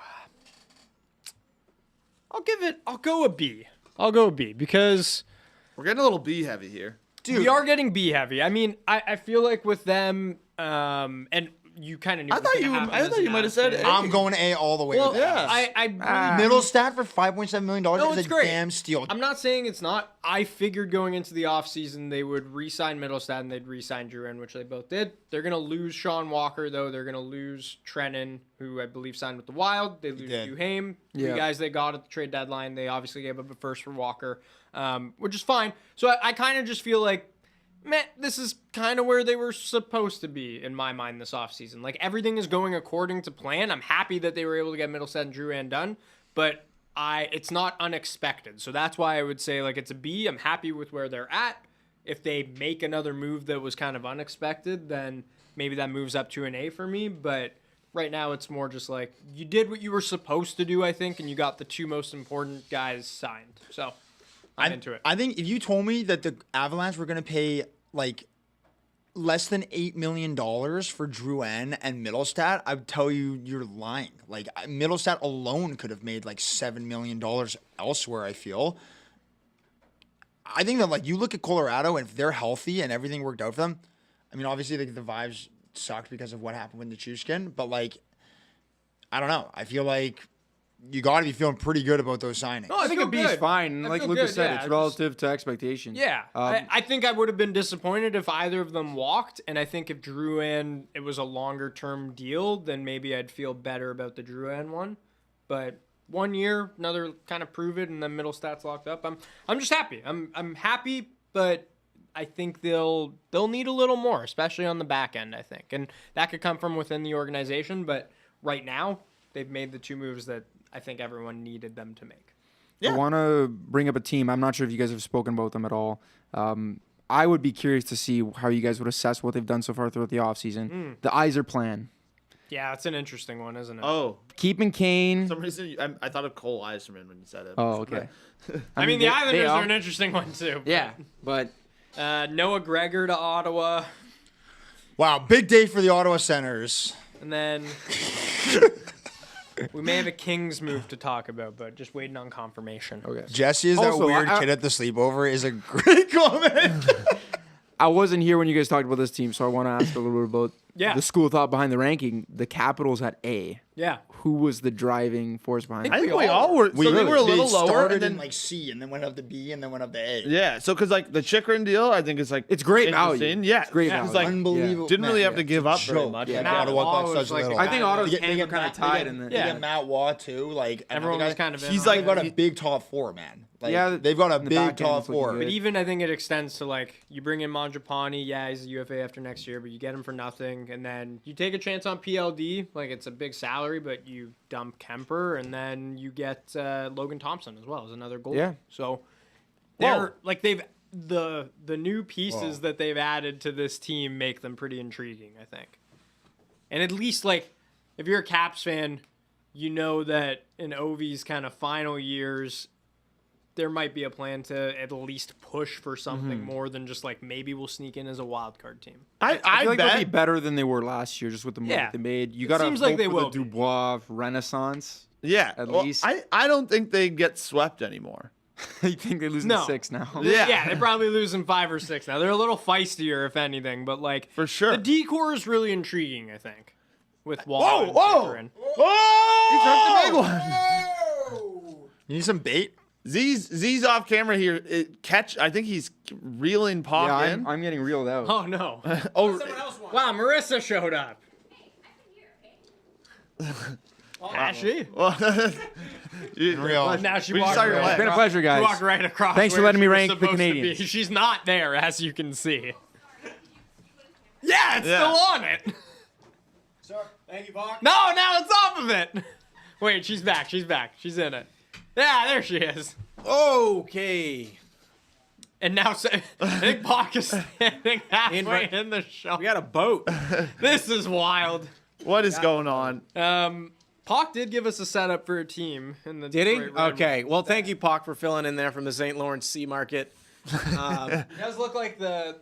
I'll go a B. I'll go a B because We're getting a little B heavy here. we are getting B heavy. I mean, I feel like with them, and you kind of knew. I thought you might have said A. I'm going A all the way. Well, with that. I Middlestat for $5.7 million No, is it's a great. damn steal. I'm not saying it's not. I figured going into the offseason they would re-sign Middlestat and they'd re-sign Drouin, which they both did. They're going to lose Sean Walker, though. They're going to lose Trennan, who I believe signed with the Wild. They lose did. Duhaime. Yeah. Three guys they got at the trade deadline. They obviously gave up a first for Walker, which is fine. So I kind of just feel like, man, this is kind of where they were supposed to be in my mind this offseason. Like, everything is going according to plan. I'm happy that they were able to get Middlestat and Drouin done, but it's not unexpected. So that's why I would say, like, it's a B. I'm happy with where they're at. If they make another move that was kind of unexpected, then maybe that moves up to an A for me. But right now it's more just like you did what you were supposed to do, I think, and you got the two most important guys signed. So I'm into it. I think if you told me that the Avalanche were going to pay like less than $8 million for Drouin and Middlestat, I would tell you you're lying. Like, Middlestat alone could have made like $7 million elsewhere, I feel. I think that, like, you look at Colorado and if they're healthy and everything worked out for them, I mean, obviously the vibes sucked because of what happened with Nichushkin, but like, I don't know. I feel like you got to be feeling pretty good about those signings. No, I think feel a B is good. fine. I Like feel Lucas good, said, yeah. it's Just- relative to expectations. Yeah, I think I would have been disappointed if either of them walked, and I think if Drouin, it was a longer-term deal, then maybe I'd feel better about the Drouin one. But 1 year, another kind of prove it, and then Middlestat's locked up. I'm just happy. I'm happy, but I think they'll need a little more, especially on the back end. I think, and that could come from within the organization. But right now, they've made the two moves that I think everyone needed them to make. I want to bring up a team. I'm not sure if you guys have spoken about them at all. I would be curious to see how you guys would assess what they've done so far throughout the offseason. The Iser plan. Yeah, it's an interesting one, isn't it? Oh, Keeping Kane. for some reason I thought of Cole Eiserman when you said it. Oh, okay. I mean, the they Islanders are- are an interesting one too. Yeah, but Noah Gregor to Ottawa, Wow, big day for the Ottawa Senators. and then we may have a Kings move to talk about, but just waiting on confirmation. okay. Jesse is Also, that weird I- kid at the sleepover is a great comment. I wasn't here when you guys talked about this team, so I want to ask a little bit about Yeah. the school of thought behind the ranking, the Capitals at A. Yeah. Who was the driving force behind I it? think we all were. So they were a little lower, started and then in like C, and then went up to B, and then went up to A. yeah. So because like the Chikrin deal, I think is like It's great value. interesting. Yeah, It's great It's value. like Unbelievable. didn't really have to give up very joke. much. Yeah, like Matt that. Ottawa Waugh got was such like little. a I think Ottawa's They get- hands they are kind of get Matt- tied they in the. get- They Yeah. get Matt Waugh too. Like and Everyone they was got- kind of in He's on like it. got a big top four, man. Like, Yeah, they've got a in the big back end, top it's looking four. good. But even I think it extends to like you bring in Mangiapane, yeah, he's a UFA after next year, but you get him for nothing, and then you take a chance on PLD, like it's a big salary, but you dump Kemper, and then you get Logan Thompson as well as another goalie. Yeah. So Whoa. they're like they've the new pieces that they've added to this team make them pretty intriguing, I think. And at least like if you're a Caps fan, you know that in Ovi's kind of final years, there might be a plan to at least push for something more than just like maybe we'll sneak in as a wild card team. I I feel like they'll be bet. better than they were last year, just with the move Yeah. they made. You It got to seems hope like they for will the be. Dubois renaissance. Yeah, At well, least. I don't think they get swept anymore. You think they lose No. in 6 now? Yeah. They're probably losing 5 or 6 now. They're a little feistier, if anything, but like For sure. the decor is really intriguing, I think, with Wall. Whoa, and whoa. Chikrin. He took the big one. You need some bait. Z's off camera here. Catch. I think he's reeling Pac Yeah, in. I'm getting reeled out. Oh no! Oh, Wow, Marissa showed up. Ashley. well, Real. Now she We just walked saw your right leg. It's been a across- pleasure, she guys. walked right across. Thanks for where letting me she was rank the supposed to be. Canadians. She's not there, as you can see. Yeah, it's Yeah. still on it. Sir, thank you, Bach. No, now it's off of it. Wait, she's back. She's back. She's in it. Yeah, there she is. Okay. And now I think Bach is standing halfway in the show. We got a boat. This is wild. what is going on? Pac did give us a setup for a team in the Did he? Detroit Red Okay. Well, thank you, Pac, for filling in there from the St. Lawrence Sea Market. He does look like a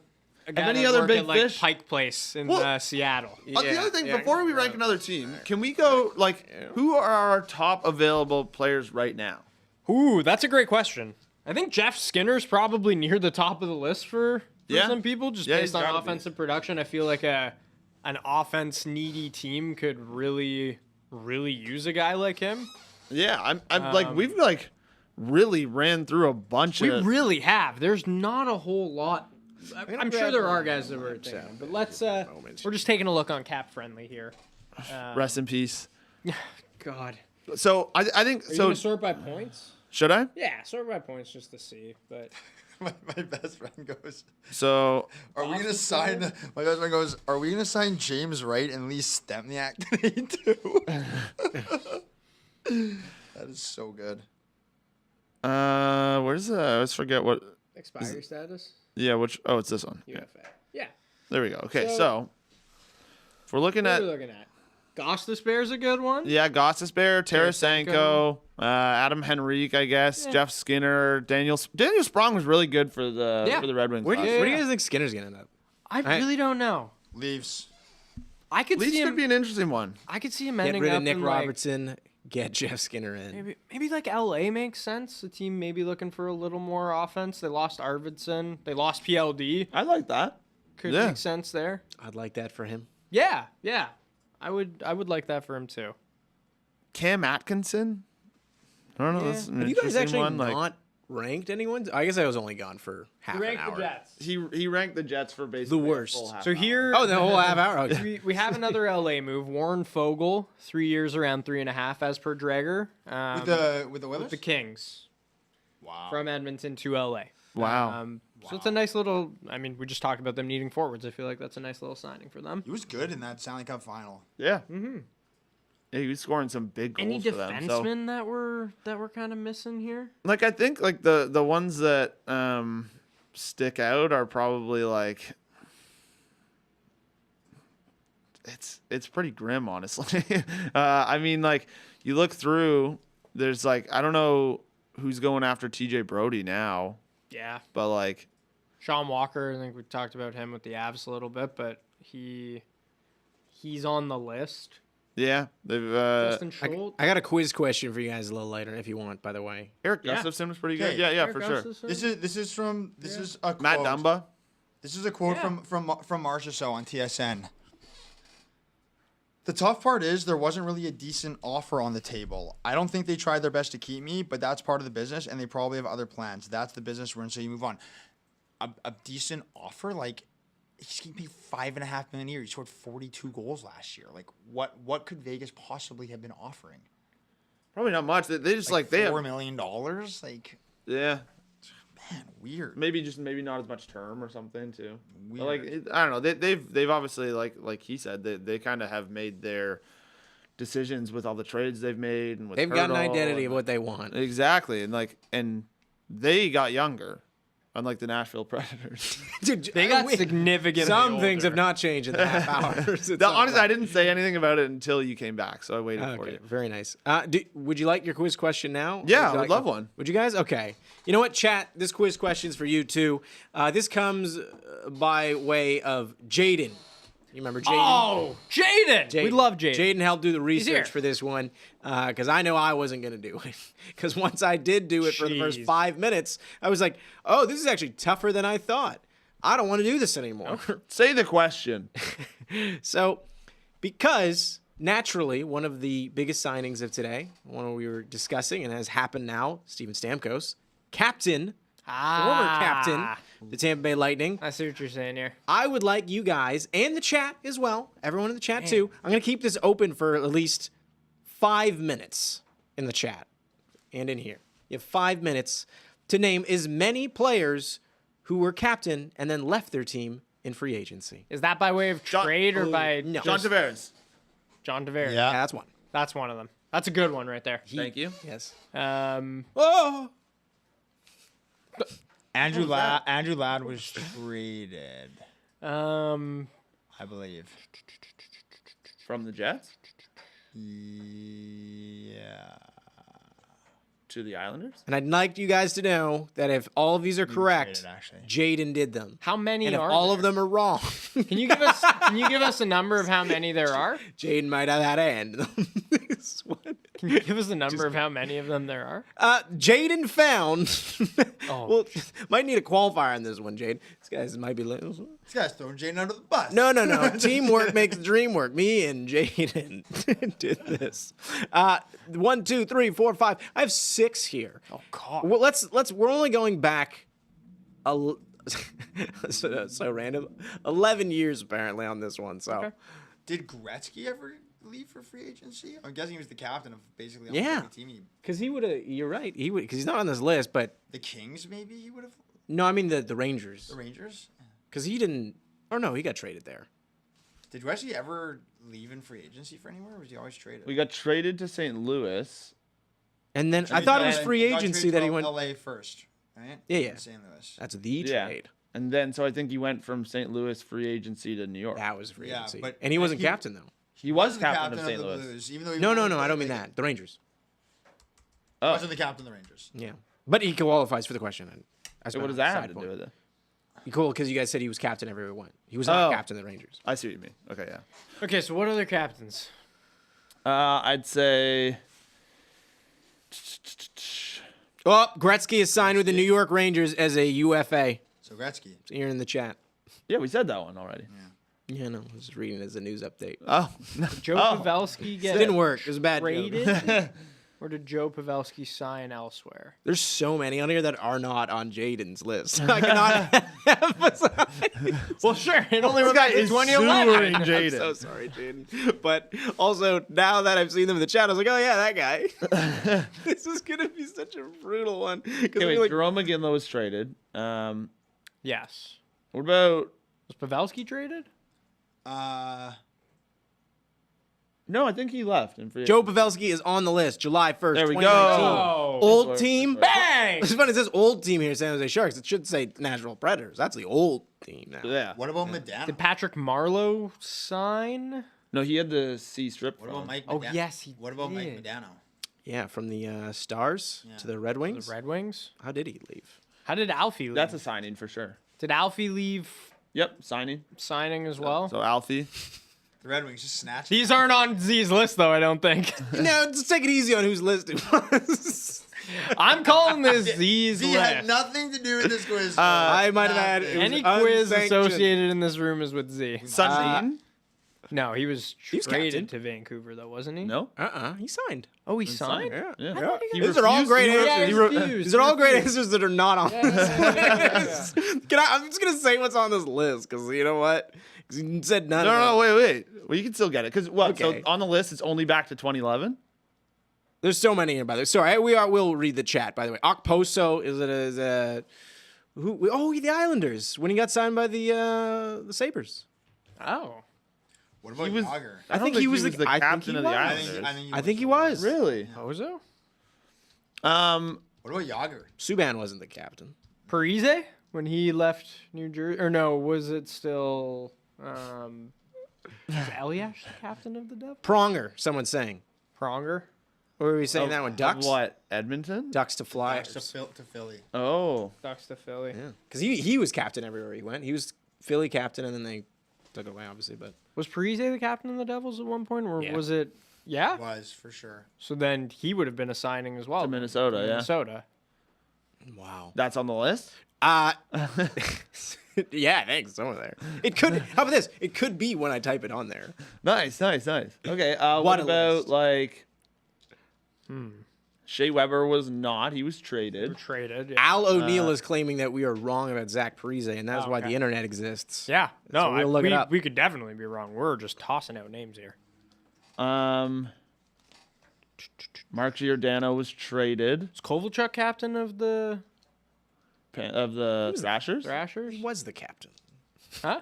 guy any that other work big at, like, fish? Pike Place in Well- Seattle. The Yeah, other thing, yeah. before we rank another team, can we go like who are our top available players right now? Ooh, that's a great question. I think Jeff Skinner's probably near the top of the list for Yeah. some people, just Yeah, based he's on gotta be. offensive production. I feel like an offense needy team could really use a guy like him. Yeah, I'm like we've like really ran through a bunch We of. really have. There's not a whole lot. I'm sure grab there one are guys that we're thinking, but let's. We're just taking a look on Cap Friendly here. Rest in peace. God. So I think Are you so. gonna sort by points? Should I? Yeah, sort by points just to see. But My best friend goes, So "Are we gonna sign?" My best friend goes, "Are we gonna sign James Wright and Lee Stempniak today too?" That is so good. where's let's forget what. expiry status Yeah, which oh it's this one. UFA. Yeah. There we go. Okay, So- so if we're looking What at are we looking at? Gostis Bear's a good one. yeah, Gostisbehere, Tarasenko. Tarasenko, Adam Henrique, I guess, Jeff Skinner, Daniel Sprong was really good for the Yeah. Red Wings. Where do last you, year. where do you guys think Skinner's gonna end up? I really don't know. Leafs. I could Leafs see him. could be an interesting one. I could see him Get ending rid up of Nick in, like, Robertson. Get Jeff Skinner in. maybe like LA makes sense. The team maybe looking for a little more offense. They lost Arvidsson. They lost PLD. I like that. Could Yeah. make sense there. I'd like that for him. Yeah. I would like that for him too. Cam Atkinson. I don't know. Yeah. That's an Have you guys interesting actually one. Like not ranked anyone? I guess I was only gone for half an hour. he ranked the Jets for basically The a worst. full half So hour. here, Oh, the whole half hour. Okay. we have another LA move. Warren Fogle, 3 years, around 3.5 as per Drager. With the Oilers? With the Kings Wow. from Edmonton to LA. Wow. So it's a nice little. I mean, we just talked about them needing forwards. I feel like that's a nice little signing for them. He was good in that Stanley Cup final. Yeah. Mm-hmm. Yeah, he was scoring some big goals Any for them. So, defensemen that we're kind of missing here? like, I think like the ones that stick out are probably like. It's pretty grim, honestly. I mean, like you look through, there's like I don't know who's going after TJ Brody now, Yeah, but like Sean Walker. I think we talked about him with the Avs a little bit, but he's on the list. yeah, they've Justin Schultz. I got a quiz question for you guys a little later, if you want. By the way, Eric Yeah. Gustafson was pretty good. Okay. Yeah, Eric for sure. Gustafson? This is a quote. Matt Dumba. This is a quote Yeah. from Marcia So on TSN. The tough part is there wasn't really a decent offer on the table. I don't think they tried their best to keep me, but that's part of the business, and they probably have other plans. That's the business we're in, so you move on. A decent offer, like, he's getting paid $5.5 million a year. He scored 42 goals last year. Like, what could Vegas possibly have been offering? Probably not much. They just like they have $4 million? Like, yeah. man, weird. Maybe not as much term or something too. But, Weird. I don't know. They've obviously like he said they kind of have made their decisions with all the trades they've made and with They've got an Hurdle identity and, of what they want. exactly and they got younger, unlike the Nashville Predators. Dude, They got significantly Some things older. have not changed in the half hour. Honestly, I didn't say anything about it until you came back, so I waited for Okay, you. very nice. Would you like your quiz question now? Yeah, Would you I would love one. Would you guys? Okay. You know what, chat? This quiz question's for you too. This comes by way of Jaden. You remember Jaden? Oh, Jaden. We love Jaden. Jaden helped do the here. research for this one because I know I wasn't going to do it. Because once I did do it for the first Jeez. 5 minutes, I was like, oh, this is actually tougher than I thought. I don't want to do this anymore. Say the question. So, because naturally, one of the biggest signings of today, one we were discussing and has happened now, Steven Stamkos, captain, former captain, the Tampa Bay Lightning. I see what you're saying here. I would like you guys and the chat as well, everyone in the chat too. I'm going to keep this open for at least 5 minutes in the chat and in here. You have 5 minutes to name as many players who were captain and then left their team in free agency. Is that by way of trade or by no. John Tavares. John Tavares? Yeah. That's one. That's one of them. That's a good one right there. Thank you. Yes. Oh! Andrew Ladd was traded, I believe. From the Jets Yeah. to the Islanders. And I'd like you guys to know that if all of these are correct, traded, actually. Jaden did them. How many And if are all there? of them are wrong, Can you give us a number of how many there are? Jaden might have had a hand in them. This one. Can you give us a number of how many of them there are? Jaden found. Oh. Well, might need a qualifier on this one, Jaden. This guy's might be. This guy's throwing Jaden under the bus. No. Teamwork makes the dream work. Me and Jaden did this. 1, 2, 3, 4, 5. I have 6 here. Oh God. Well, let's. We're only going back. So random. 11 years apparently on this one. So. Okay. Did Gretzky ever leave for free agency? I'm guessing he was the captain of basically Yeah. every team. Because he would have. You're right. He would because he's not on this list. But The Kings, maybe he would have. no, I mean the Rangers. The Rangers. Because he didn't. Or no, he got traded there. Did Gretzky ever leave in free agency for anywhere? Or was he always traded? We got traded to St. Louis. And then I thought it was Got free traded agency to that he went. LA first, right? Yeah. St. Louis. That's the Yeah. trade. And then so I think he went from St. Louis free agency to New York. That was free Yeah, agency. but And he wasn't he- captain though. He was the captain of St. the Louis. Blues, even though he No, wasn't I don't the- mean that. The Rangers. Oh, Wasn't the captain of the Rangers. Yeah. But he qualifies for the question. so what does that have to do with it? Cool, because you guys said he was captain everywhere he went. He was not Oh. captain of the Rangers. I see what you mean. Okay, yeah. Okay, so what other captains? I'd say Oh, Gretzky is signed with the New York Rangers as a UFA. So Gretzky. So you're in the chat. yeah, we said that one already. Yeah, no, I was just reading it as a news update. Oh, Joe Oh. Pavelski It get didn't work. It was a bad joke. traded? Or did Joe Pavelski sign elsewhere? There's so many on here that are not on Jaden's list. I cannot emphasize. Well, sure. It only this went guy back to is 2011. sewering I'm Jaden. so sorry, Jaden. But also, now that I've seen them in the chat, I was like, oh, yeah, that guy. This is going to be such a brutal one. Okay, wait, Jerome McGinley was traded. Yes. What about? Was Pavelski traded? No, I think he left. In free Joe agency. Pavelski is on the list, July 1st, There we go. 2019. Oh. Old team. Bang! It's funny, it says old team here, San Jose Sharks. It should say Nashville Predators. That's the old team now. Yeah. What about Medano? Did Patrick Marleau sign? No, he had the C strip. What about phone. Mike Oh, Medano? yes, he What about Mike did. Medano? Yeah, from the Stars to the Red Wings. The Red Wings? How did he leave? How did Alfie leave? That's a signing for sure. Did Alfie leave Yep, signing. signing as well? So Alfie. The Red Wings just snatched. These aren't on Z's list, though, I don't think. No, just take it easy on who's listed. I'm calling this Z's Z had list. nothing to do with this quiz. I might have had- Nothing. it was Any quiz unsanctioned. associated in this room is with Z. Sundin. No, he was was traded captain. to Vancouver, though, wasn't he? No. He signed. Oh, he signed? Yeah. Yeah. These are all great answers. These are all great answers. answers that are not on this yeah, list. I'm just gonna say what's on this list because you know what? 'Cause you said none. No, of no, them. wait. Well, you can still get it because what? Okay. So on the list, it's only back to 2011. There's so many here, by the way. Sorry, we'll read the chat, by the way. Okposo is a who? Oh, the Islanders when he got signed by the Sabres. Oh. What about He was. Yager? I think think he was the the- I think captain he of the was. Islanders. I think he was. Really? Pozo? What about Yager? Subban wasn't the captain. Parise? When he left New Jersey? Or no, was it still... was Eliash the captain of the Devils? Pronger, someone's saying. Pronger? Or were we saying that one? Ducks? What? Edmonton? Ducks to Flyers. To Philly. Oh. Ducks to Philly. Yeah, because he was captain everywhere he went. He was Philly captain, and then they took it away, obviously. But Was Parise the captain of the Devils at one point? Or Yeah. was it... Yeah? Was for sure. So then he would have been a signing as well. To Minnesota, yeah. Minnesota. wow. That's on the list. Yeah, thanks. Somewhere there. It could. How about this? It could be when I type it on there. Nice. Okay. What What a about list. like? Shea Weber was not. He was They traded. were traded. Yeah. Al O'Neill is claiming that we are wrong about Zach Parise, and that's why okay. the internet exists. Yeah. No, So we'll look it up. we could definitely be wrong. We're just tossing out names here. Mark Giordano was traded Is Kovalchuk captain of the of the Thrashers. Thrashers? He was the captain. Huh?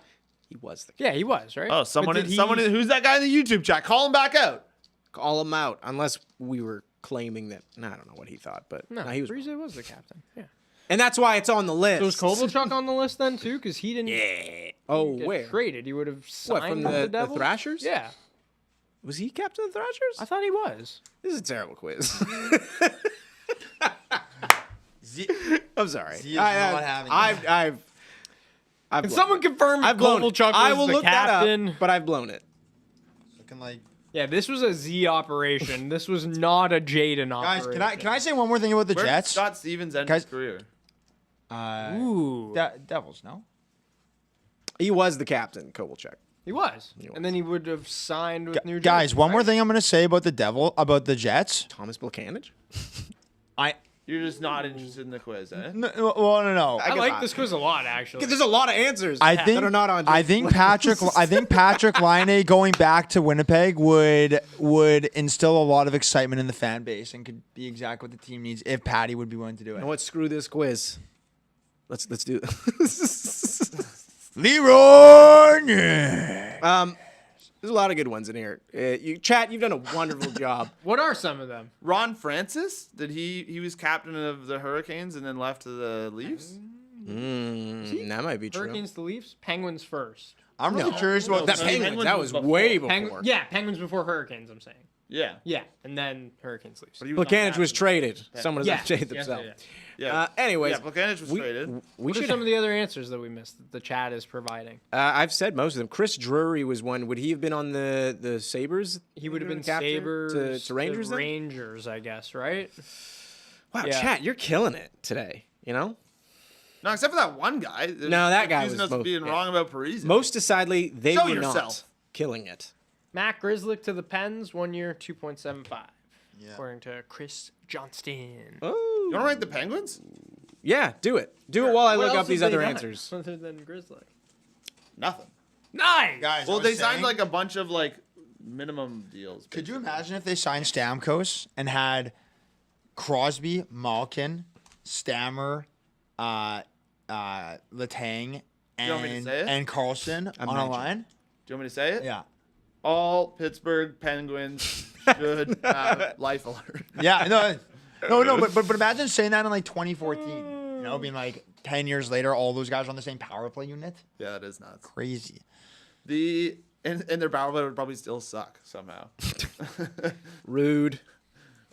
He was the. Yeah, he was, right? Oh, But someone, did he- who's that guy in the YouTube chat? Call him back out. Call him out, unless we were claiming that. I don't know what he thought, but No, he was. Parise was the captain. Yeah. And that's why it's on the list. So was Kovalchuk on the list then too? Because he didn't Yeah. Oh, get where? traded. He would have signed What, from with the Devils? Thrashers? Yeah, Was he captain of the Thrashers? I thought he was. This is a terrible quiz. I'm sorry. Z is not having I've Can blown someone it. confirm if I've blown it. Kovalchuk I was will the look captain? that up, but I've blown it. Looking like Yeah, this was a Z operation. This was not a Jaden guys. operation. Can I say one more thing about the Where did Jets? Scott Stevens end Guys- his career? Ooh, Devils, no. He was the captain, Kovalchuk. he was. was. And then he would have signed with New Jersey. Guys, one more right? thing I'm gonna say about the Jets. Thomas Blakanich? You're just not interested in the quiz, eh? No. I like this quiz a lot, actually. There's a lot of answers I think that are not on. I think Patrick Laine going back to Winnipeg would instill a lot of excitement in the fan base and could be exactly what the team needs if Patty would be willing to do You know it. what? Screw this quiz. Let's do this. Leroy. Yeah. There's a lot of good ones in here. Chat, you've done a wonderful job. What are some of them? Ron Francis? Did he was captain of the Hurricanes and then left to the Leafs? That might be true. Hurricanes to Leafs, Penguins first. I'm really curious about That No, Penguins, Penguins that was was before. way before. Penguins before Hurricanes, I'm saying. Yeah. Yeah, and then Hurricanes Leafs. But he was not Plakanich was captain. traded. Someone has Yeah, traded yes, themselves. yeah. Yeah. Anyways, yeah, Plakanich was traded. we What are should. some of the other answers that we missed that the chat is providing? I've said most of them. Chris Drury was one. Would he have been on the Sabres? He would have been captain Sabres to Rangers. Then? Rangers, I guess, right? Wow, Yeah. chat, you're killing it today. You know, No, except for that one guy. No, that guy accusing was us of being yeah. wrong about Parise. most decidedly they Show were yourself. not killing it. Matt Grizzlick to the Pens, 1 year, 2.75, Yeah. according to Chris Johnston. Oh, You want to rank the Penguins? yeah, do it. Do it while I What look else up these have they other done answers. other than Grizzlick. Nothing. Nice. guys. Well, I they was signed saying, like a bunch of like minimum deals. Could you imagine if they signed Stamkos and had Crosby, Malkin, Stammer, Letang, want me to say it? and Carlson on a Imagine. line? Do you want me to say it? Yeah. All Pittsburgh Penguins should have life alert. Yeah, no, but imagine saying that in like 2014. You know, being like 10 years later, all those guys are on the same power play unit. Yeah, that is nuts. Crazy. And their power play would probably still suck somehow. Rude.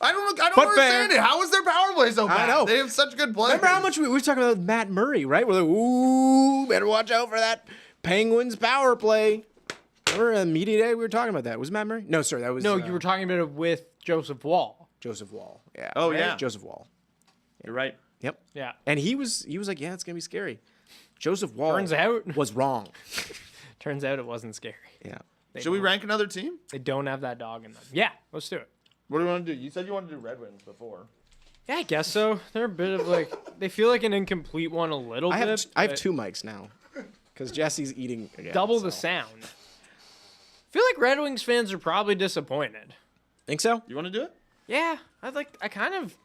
I don't But understand fair. it. How is their power play so bad? know. They have such good players. Remember how much we were talking about Matt Murray, right? We're like, ooh, better watch out for that Penguins power play. Remember media day we were talking about that? Was it Matt Murray? No, sorry, that was No, you were talking about it with Joseph Wall. Joseph Wall. Yeah. Oh, right? yeah. Joseph Wall. You're right. Yep. Yeah. And he was like, yeah, it's gonna be scary. Joseph Wall Turns out. was wrong. Turns out it wasn't scary. Yeah. Should we rank another team? They don't have that dog in them. Yeah, let's do it. What do you want to do? You said you wanted to do Red Wings before. Yeah, I guess so. They're a bit of like they feel like an incomplete one a little I bit. have but 2 mics now because Jesse's eating again, double the so. sound. I feel like Red Wings fans are probably disappointed. Think so? You want to do it? Yeah, I kind of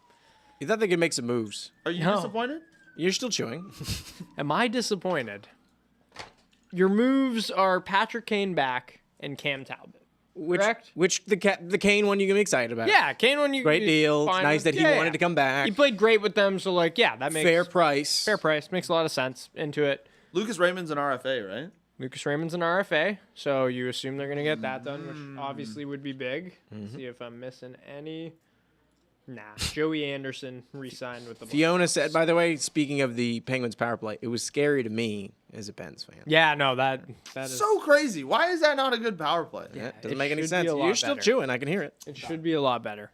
You thought they could make some moves? Are you No. disappointed? You're still chewing. am I disappointed? Your moves are Patrick Kane back and Cam Talbot. Correct? Which the Kane one you can be excited about? Yeah, Kane when you Great you deal. It's find nice him. that he Yeah, wanted yeah. to come back. He played great with them, so like yeah, that makes Fair price. fair price. Makes a lot of sense into it. Lucas Raymond's an RFA, right? Lucas Raymond's an RFA, so you assume they're gonna get that done, which obviously would be big. See if I'm missing any. Nah, Joey Anderson re-signed with the Fiona Blackhawks. said, by the way, speaking of the Penguins power play, it was scary to me as a Pens fan. Yeah, no, that is So crazy. Why is that not a good power play? Yeah, it doesn't make any should be sense. a lot You're still better. chewing. I can hear it. it should be a lot better.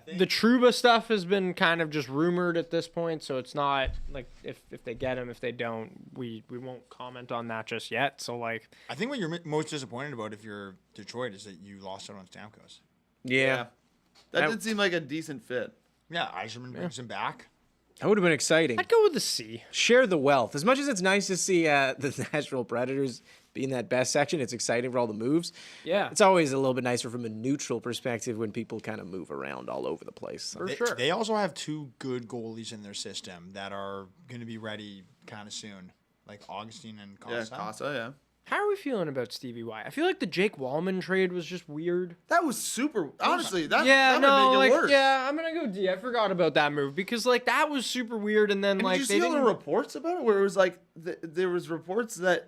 The Trouba stuff has been kind of just rumored at this point, so it's not like if they get him, if they don't, we won't comment on that just yet. So like, I think what you're most disappointed about if you're Detroit is that you lost out on Stamkos. Yeah. That did seem like a decent fit. Yeah, Eiserman brings him back. That would have been exciting. I'd go with the C. Share the wealth. As much as it's nice to see the Nashville Predators be in that best section, it's exciting for all the moves. Yeah, It's always a little bit nicer from a neutral perspective when people kind of move around all over the place. So. for They, sure. they also have 2 good goalies in their system that are going to be ready kind of soon, like Augustine and Yeah, Casa. Casa, yeah. How are we feeling about Stevie Y? I feel like the Jake Wallman trade was just weird. That was super. Honestly, that Yeah, that no, would make it like worse. yeah, I'm gonna go D. I forgot about that move because like that was super weird, and then And like did you they see all the didn't. reports about it? Where it was like there was reports that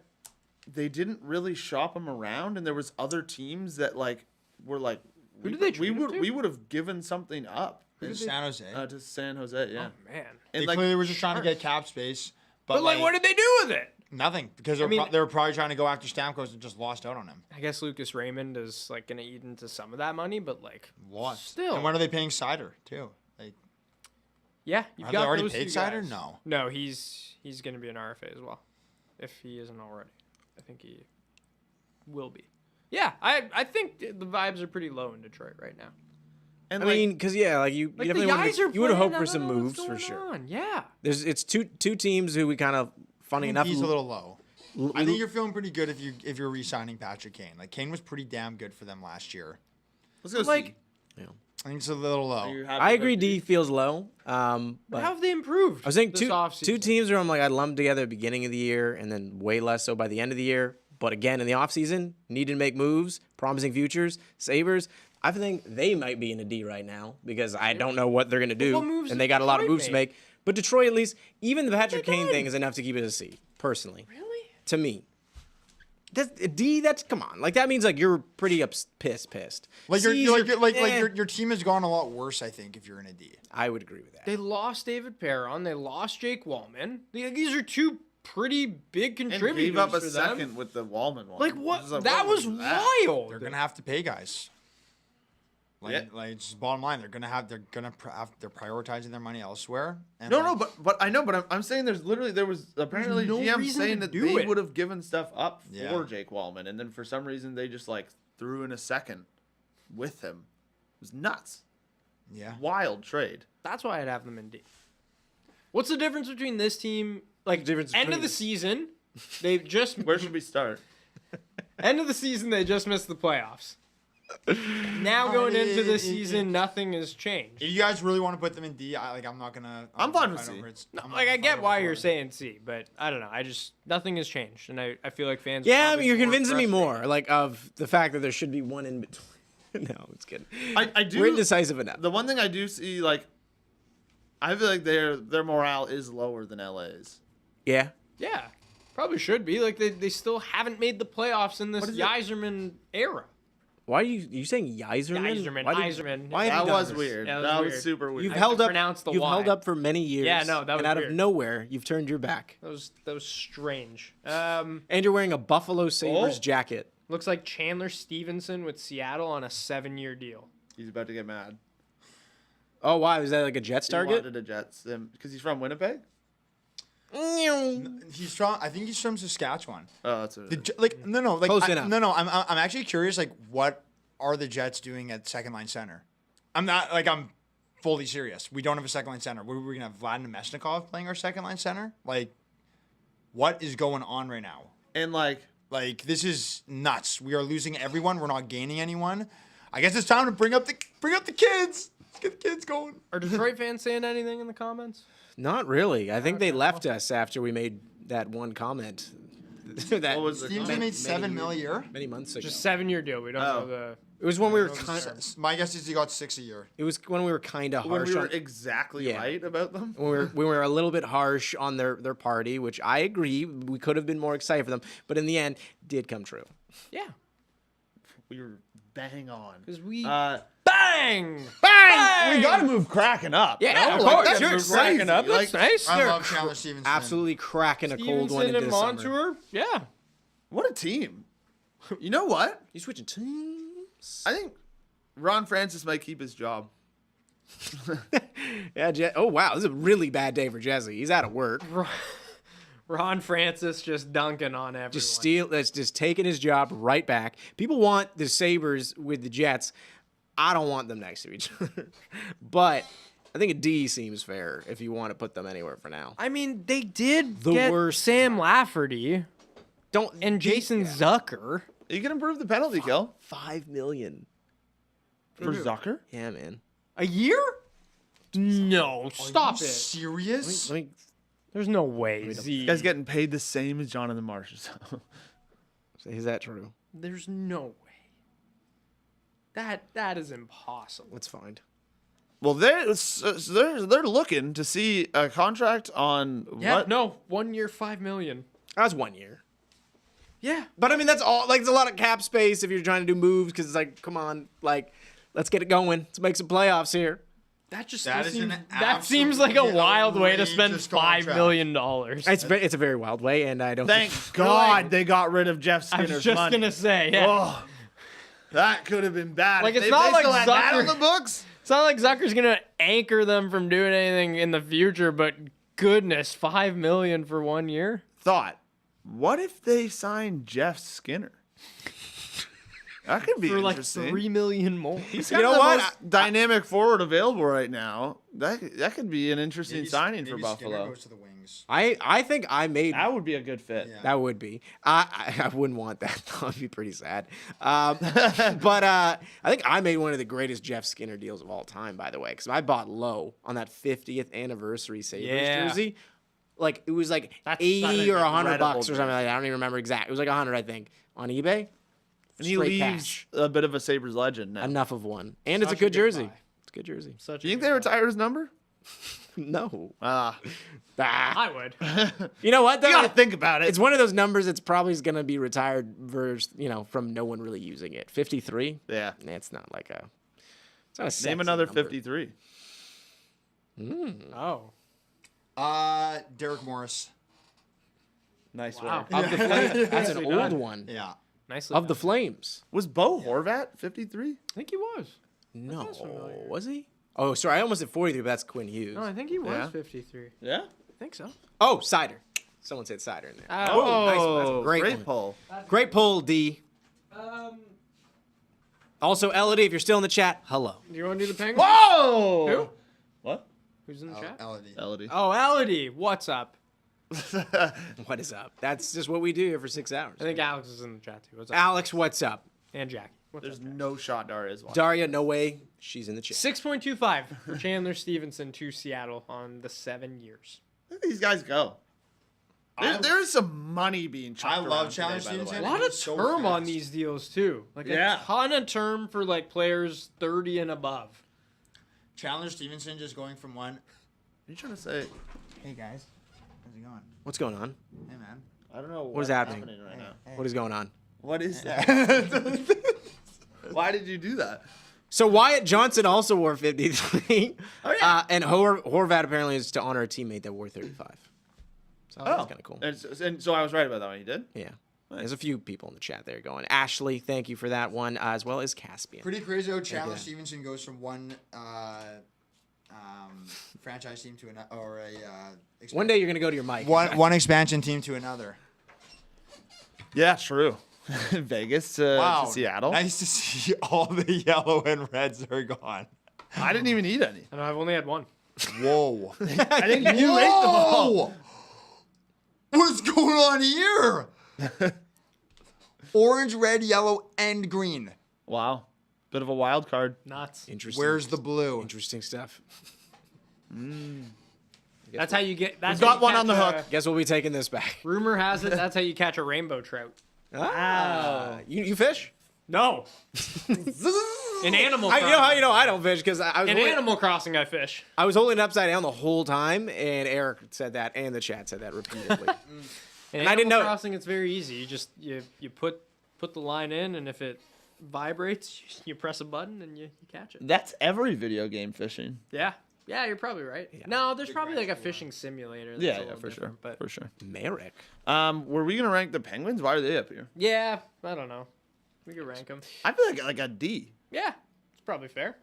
they didn't really shop him around, and there was other teams that like were like, Who did they trade him to? we would have given something up In San Jose. to San Jose, yeah. Oh man, They And like clearly were just trying to get cap space. but like, what did they do with it? Nothing, because mean- they were probably trying to go after Stamkos and just lost out on him. I guess Lucas Raymond is like gonna eat into some of that money, but like Lost. Still. And when are they paying Sider, too? Like, yeah, you've have got they already those paid two Sider? guys. No. No, he's gonna be an RFA as well, if he isn't already. I think he will be. Yeah, I think the vibes are pretty low in Detroit right now. and I mean, because like you Like definitely the guys are you would have playing, hoped I for don't some know what's moves for going sure. on. Yeah. It's two teams who we kind of funny enough. he's a little low. I think you're feeling pretty good if you're re-signing Patrick Kane. Like, Kane was pretty damn good for them last year. let's go Like, see. I think it's a little low. Are you happy I with agree. that? D feels low. But how have they improved? I was saying this two offseason? teams where I'm like I lumped together at the beginning of the year and then way less so by the end of the year. But again, in the offseason, needed to make moves, promising futures. Sabres, I think they might be in a D right now because I don't know what they're going to do. what moves And did they got a lot of Detroit moves to make? make. But Detroit, at least, even the Patrick they Kane done? thing is enough to keep it a C, personally. Really? To me. That's a D. That's come on. Like that means like you're pretty pissed. Like, C's, your team has gone a lot worse, I think, if you're in a D. I would agree with that. They lost David Perron. They lost Jake Wallman. These are two pretty big And contributors gave up a for them. second with the Wallman one. Like It what? was like, That was that? wild. They're going to have to pay guys. Like it's just bottom line. They're prioritizing their money elsewhere. And No, but I know, but I'm saying there was apparently no GM reason saying to that do they it. would have given stuff up Yeah. for Jake Wallman, and then for some reason they just like threw in a second with him. It was nuts, Yeah. wild trade. That's why I'd have them in D. What's the difference between this team? Like difference end between of the the- season, they just Where should we start? end of the season they just missed the playoffs. Now going into the season, nothing has changed. If you guys really want to put them in D, I'm not gonna. I'm fine with fight C. over it. No, I'm not like I gonna get fight why over you're it. saying C, but I don't know. I just nothing has changed, and I feel like fans. Yeah, I probably mean, you're more convincing me frustrated. more, like of the fact that there should be one in between. No, it's kidding. I do. We're indecisive enough. The one thing I do see, like, I feel like their morale is lower than LA's. Yeah. Yeah, probably should be. Like they still haven't made the playoffs in this What is it? Yzerman era. Why are you saying Yzerman? Yzerman, Why Yzerman. Why have That you done was this? weird. Yeah, that was weird. super weird. You've I held up. pronounced the You've Y. held up for many years. Yeah, no, that was and out weird. of nowhere, you've turned your back. That was strange. And you're wearing a Buffalo Sabres Oh. jacket. Looks like Chandler Stevenson with Seattle on a 7-year deal. He's about to get mad. Oh, why was that like a Jets He target? wanted a Jets because he's from Winnipeg. He's from. I think he's from Saskatchewan. Oh, that's Close enough. No. I'm actually curious. Like, what are the Jets doing at second line center? I'm not like I'm fully serious. We don't have a second line center. We're gonna have Vlad Nemesnikov playing our second line center. Like, what is going on right now? and like. Like, this is nuts. We are losing everyone. We're not gaining anyone. I guess it's time to bring up the kids. Let's get the kids going. Are Detroit fans saying anything in the comments? Not really. I think they left us after we made that one comment. That What was the Stevenson comment? made $7 million a year. many months ago. Just 7-year deal. We don't know the. It was when we were kind. My guess is he got $6 a year. It was when we were kind of When harsh. we were on, exactly Yeah. right about them. we were a little bit harsh on their party, which I agree. We could have been more excited for them, but in the end, did come true. Yeah. We were bang on. Because we. Bang! Bang! We got to move Kraken up. Yeah, No, of like, course. that's You're crazy. cracking up. That's Like, nice. I love Chandler Stevenson. Absolutely cracking a cold one Stevenson into and the summer. Montour. Yeah. What a team. You know what? You switching teams? I think Ron Francis might keep his job. Yeah. Oh wow, this is a really bad day for Jesse. He's out of work. Ron Francis just dunking on everyone. That's just taking his job right back. People want the Sabres with the Jets. I don't want them next to each other. But I think a D seems fair if you want to put them anywhere for now. I mean, they did The get worst. Sam Lafferty Don't and Jason Zucker. You can improve the penalty kill. $5 million. For Zucker? Yeah, man. A year? No, stop it. Serious? Let me There's no way. Z. This guy's getting paid the same as Jonathan Marchessault. is that true? There's no way. That is impossible. Let's find. Well, they're looking to see a contract on Yeah, what? no, 1 year, $5 million. That was 1 year. Yeah, But I mean, that's all. Like, it's a lot of cap space if you're trying to do moves because it's like, come on, like, let's get it going. Let's make some playoffs here. that just That is seems, an that seems like a absolutely wild way to spend outrageous $5 contract. million. It's a very wild way, and I don't. Thank God they got rid of Jeff I Skinner's was just money. gonna say, yeah. Oh, that could have been bad. Like, If it's they not like still had that Zucker- on the books. It's not like Zucker's gonna anchor them from doing anything in the future, but goodness, $5 million for 1 year. Thought, what if they signed Jeff Skinner? That could be For like interesting. $3 million more. He's You got know the what? most dynamic forward available right now. That could be an interesting signing for Maybe Buffalo. Skinner goes to the Wings. I think I made. That would be a good fit. Yeah. That would be. I wouldn't want that. That would be pretty sad. But I think I made one of the greatest Jeff Skinner deals of all time, by the way, because I bought low on that 50th anniversary Sabres Yeah. jersey. Like, it was like That's 80 or an $100 incredible or something like that. I don't even remember exact. It was like 100, I think, on eBay. And he Straight leaves cash. a bit of a Sabres legend now. Enough of one. And it's a Such a good good jersey. buy. It's a good jersey. Such Do you think they retired his number? No. Ah, I would. You know what? you though? got to think about it. It's one of those numbers that's probably going to be retired from no one really using it. 53? Yeah. It's not like a. It's not a sexy Name another number. 53. Oh. Derek Morris. Nice Wow. one. Of the Flames. That's an Nicely old done. one. Yeah. Nicely Of the done. Flames. Was Bo Horvat 53? I think he was. No. familiar. Was he? Oh, sorry. I almost said 43, but that's Quinn Hughes. No, I think he was Yeah. 53. Yeah. I think so. Oh, Cider. Someone said Cider in there. Oh, nice one. That's a great one. pull. Great pull, D. Also, Elodie, if you're still in the chat, hello. Do you want to do the Penguins? Whoa! Who? What? Who's in the chat? Elodie. Elodie. Oh, Elodie. What's up? What is up? That's just what we do here for 6 hours. I think Alex is in the chat too. What's up? Alex, what's up? And Jackie. What's There's up? no shot Daria's watching. Daria, no way. She's in the chat. 6.25 for Chandler Stevenson to Seattle on the 7 years. Let these guys go. There is some money being chucked I love around Chandler today, by the Stevenson. way. A lot of He's so term on fast. these deals too. Like Yeah. a ton of term for like players 30 and above. Chandler Stevenson just going from one. Are you trying to say? Hey guys, how's it going? What's going on? Hey man. I don't know What is happening? right now. What is going on? What is that? Why did you do that? So Wyatt Johnson also wore 53. Oh, yeah. And Horvat apparently is to honor a teammate that wore 35. So that's kind of cool. And so I was right about that one. You did? Yeah. There's a few people in the chat there going. Ashley, thank you for that one, as well as Caspian. Pretty crazy how Chandler Stevenson goes from one franchise team to another, or a One day you're gonna go to your mic. one expansion team to another. Yeah, true. Vegas to Seattle. Nice to see all the yellow and reds are gone. I didn't even eat any. And I've only had one. Whoa. I think you ate them all. What's going on here? Orange, red, yellow, and green. Wow. Bit of a wild card. Nuts. Interesting. Where's the blue? Interesting stuff. That's how you get. That's We've how got you one on the catch hook. Guess we'll be taking this back. Rumor has it that's how you catch a rainbow trout. You fish? No. In Animal You Crossing. know how you know I don't fish because I was In holding, Animal Crossing, I fish. I was holding it upside down the whole time, and Eric said that, and the chat said that repeatedly. In And I didn't Animal know- Crossing, it's very easy. You just you put the line in, and if it vibrates, you press a button and you catch it. That's every video game fishing. Yeah. Yeah, you're probably right. No, there's probably like a fishing simulator. That's a Yeah, little for sure. different, But For sure. Merrick. Were we gonna rank the Penguins? Why are they up here? yeah, I don't know. We could rank them. I feel like a D. Yeah, it's probably fair.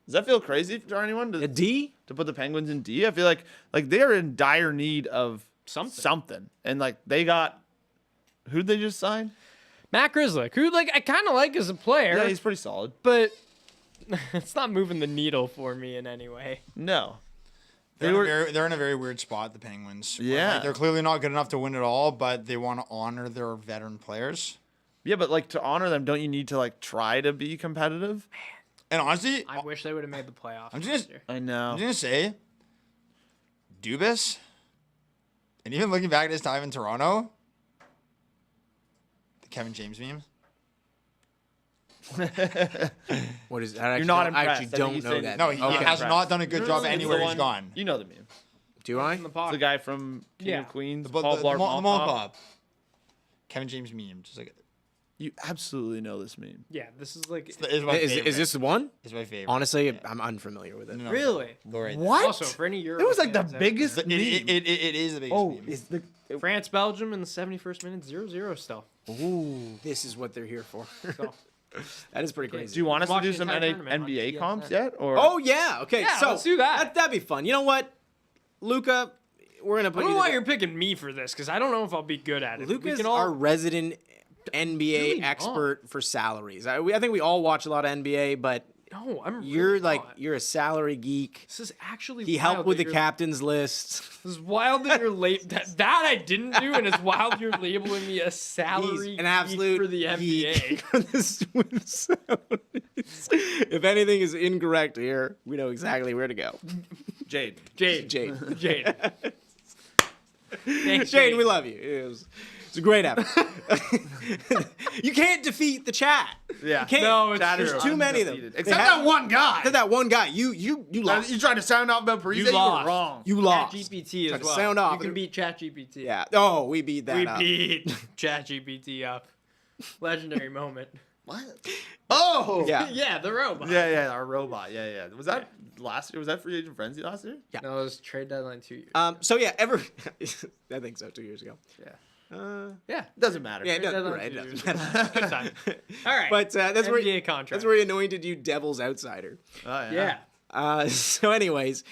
Does that feel crazy for anyone A to D? put the Penguins in D? I feel like they're in dire need of Something. and like they got who'd they just sign? Matt Grzelcyk, who I kind of like as a player, Yeah, he's pretty solid. but it's not moving the needle for me in any way. No, They're in a very weird spot, the Penguins. Yeah. Like, they're clearly not good enough to win it all, but they want to honor their veteran players. yeah, but like to honor them, don't you need to like try to be competitive? And honestly, I wish they would have made the playoffs. I'm last just- year. I know. I'm going to say, Dubas, and even looking back at his time in Toronto, the Kevin James meme. What is that? You're not I impressed. actually I think don't he's know saying- that. No, he Okay. has not done a good job It's anywhere the he's one- gone. You know the meme. Do I? In the It's pocket. the guy from King Yeah. of Queens, But Paul the Blart Mall Mall Cop. Cop. Kevin James meme. Just like, You absolutely know this meme. Yeah, this is like is my favorite. Is this the one? Is my favorite. Honestly, I'm unfamiliar with it. No, really. Go right there. What? Also, for any Euro It was like the fans out biggest It, meme. it is the biggest Oh, meme. is the there. France, Belgium in the 71st minute, 0-0 still. Ooh, this is what they're here for. So, That is pretty crazy. Do you want us to Watch do the some entire tournament on NBA TSN. comps yet? Or Oh yeah. Okay. Yeah, so let's do that. That'd be fun. You know what, Luca? We're gonna I put don't you. know why you're picking me for this, because I don't know if I'll be good at it. We Luca's can all- our resident NBA Really not. expert for salaries. I think we all watch a lot of NBA, but No, I'm you're really like not. you're a salary geek. This is actually He wild helped with that the you're- captain's list. This is wild that you're that I didn't do, and it's wild you're labeling me a salary He's an absolute geek for the NBA. geek for this with salaries. If anything is incorrect here, we know exactly where to go. Jade. Jade. Jade. Jade. Thanks, Shane, we love you. It's a great effort. You can't defeat the chat. Yeah. You can't. No, it's There's true. too many of them. Undefeated. They Except have- that one guy. Except that one guy. You lost. You tried to sound off about Parise. You You lost. were wrong. You lost. ChatGPT Tried as to well. sound off. You can beat ChatGPT. Yeah. Oh, we beat that We up. beat ChatGPT up. Legendary moment. What? Oh. Yeah. Yeah, the robot. Yeah. Our robot. Yeah. Was that last year? Was that Free Agent Frenzy last year? Yeah. No, it was trade deadline 2 years. So yeah, I think so. 2 years ago. yeah. Yeah. Doesn't matter. Yeah, it Trade doesn't, deadline right, 2 it years doesn't ago. matter. Good time. All right. But that's where NBA contract. that's where he anointed you devil's outsider. Oh, Yeah. So, anyways,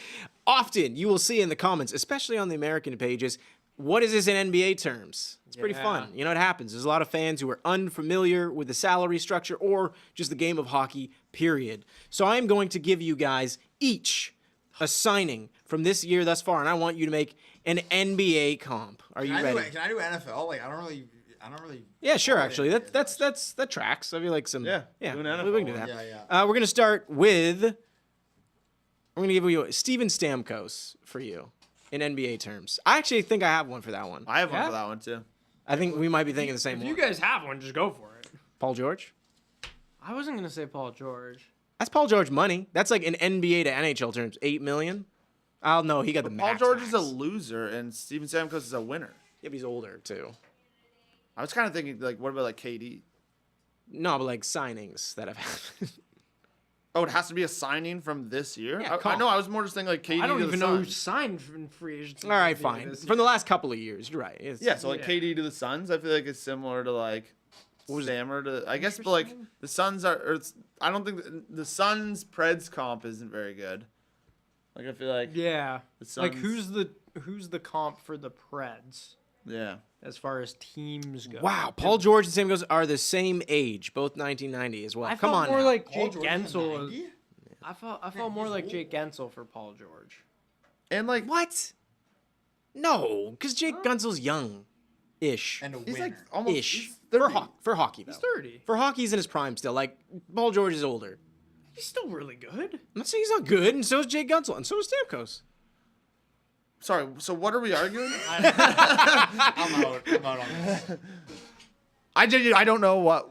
often you will see in the comments, especially on the American pages, what is this in NBA terms? It's pretty Yeah. fun. You know, it happens. There's a lot of fans who are unfamiliar with the salary structure or just the game of hockey, period. So I am going to give you guys each a signing from this year thus far, and I want you to make an NBA comp. Are you ready? Can I do NFL? Like, I don't really. Yeah, sure. follow Actually, the NBA that tracks. I feel like some. Yeah, yeah. do an We can do NFL that. one. Yeah. We're gonna start with. We're gonna give you Steven Stamkos for you in NBA terms. I actually think I have one for that one. I have one Yeah? for that one too. I think we might be thinking the same If one. you guys have one, just go for it. Paul George. I wasn't going to say Paul George. That's Paul George money. That's like in NBA to NHL terms, $8 million. Oh no, he got the Paul max. George is a max. loser, and Steven Stamkos is a winner. Yeah, but he's older too. I was kind of thinking, like, what about like KD? No, but like signings that have happened. Oh, it has to be a signing from this year. Yeah, I come know. I was more just thinking like KD. I don't to even the know who Suns. signed in free agency. All right, this fine. year. From the last couple of years, you're right. It's- Yeah, so like Yeah. KD to the Suns, I feel like it's similar to like Stammer to, I guess, but like the Suns are. I don't think the Suns Preds comp isn't very good. Like I feel like Yeah. the Like Suns- who's the comp for the Preds yeah. as far as teams go? Wow, Paul George and Stamkos are the same age, both 1990 as well. I Come felt on more now. like Paul Jake George is a Gensel. 90? I felt more like Jake Gensel for Paul George. And like What? No, because Jake Gunsel's young-ish. And a he's winner. like almost Ish. he's For, 30. for hockey, though. He's 30. For hockey, he's in his prime still. Like, Paul George is older. He's still really good. I'm not saying he's not good, and so is Jake Gunsel, and so is Stamkos. Sorry. So what are we arguing? I'm out on this. I don't know what.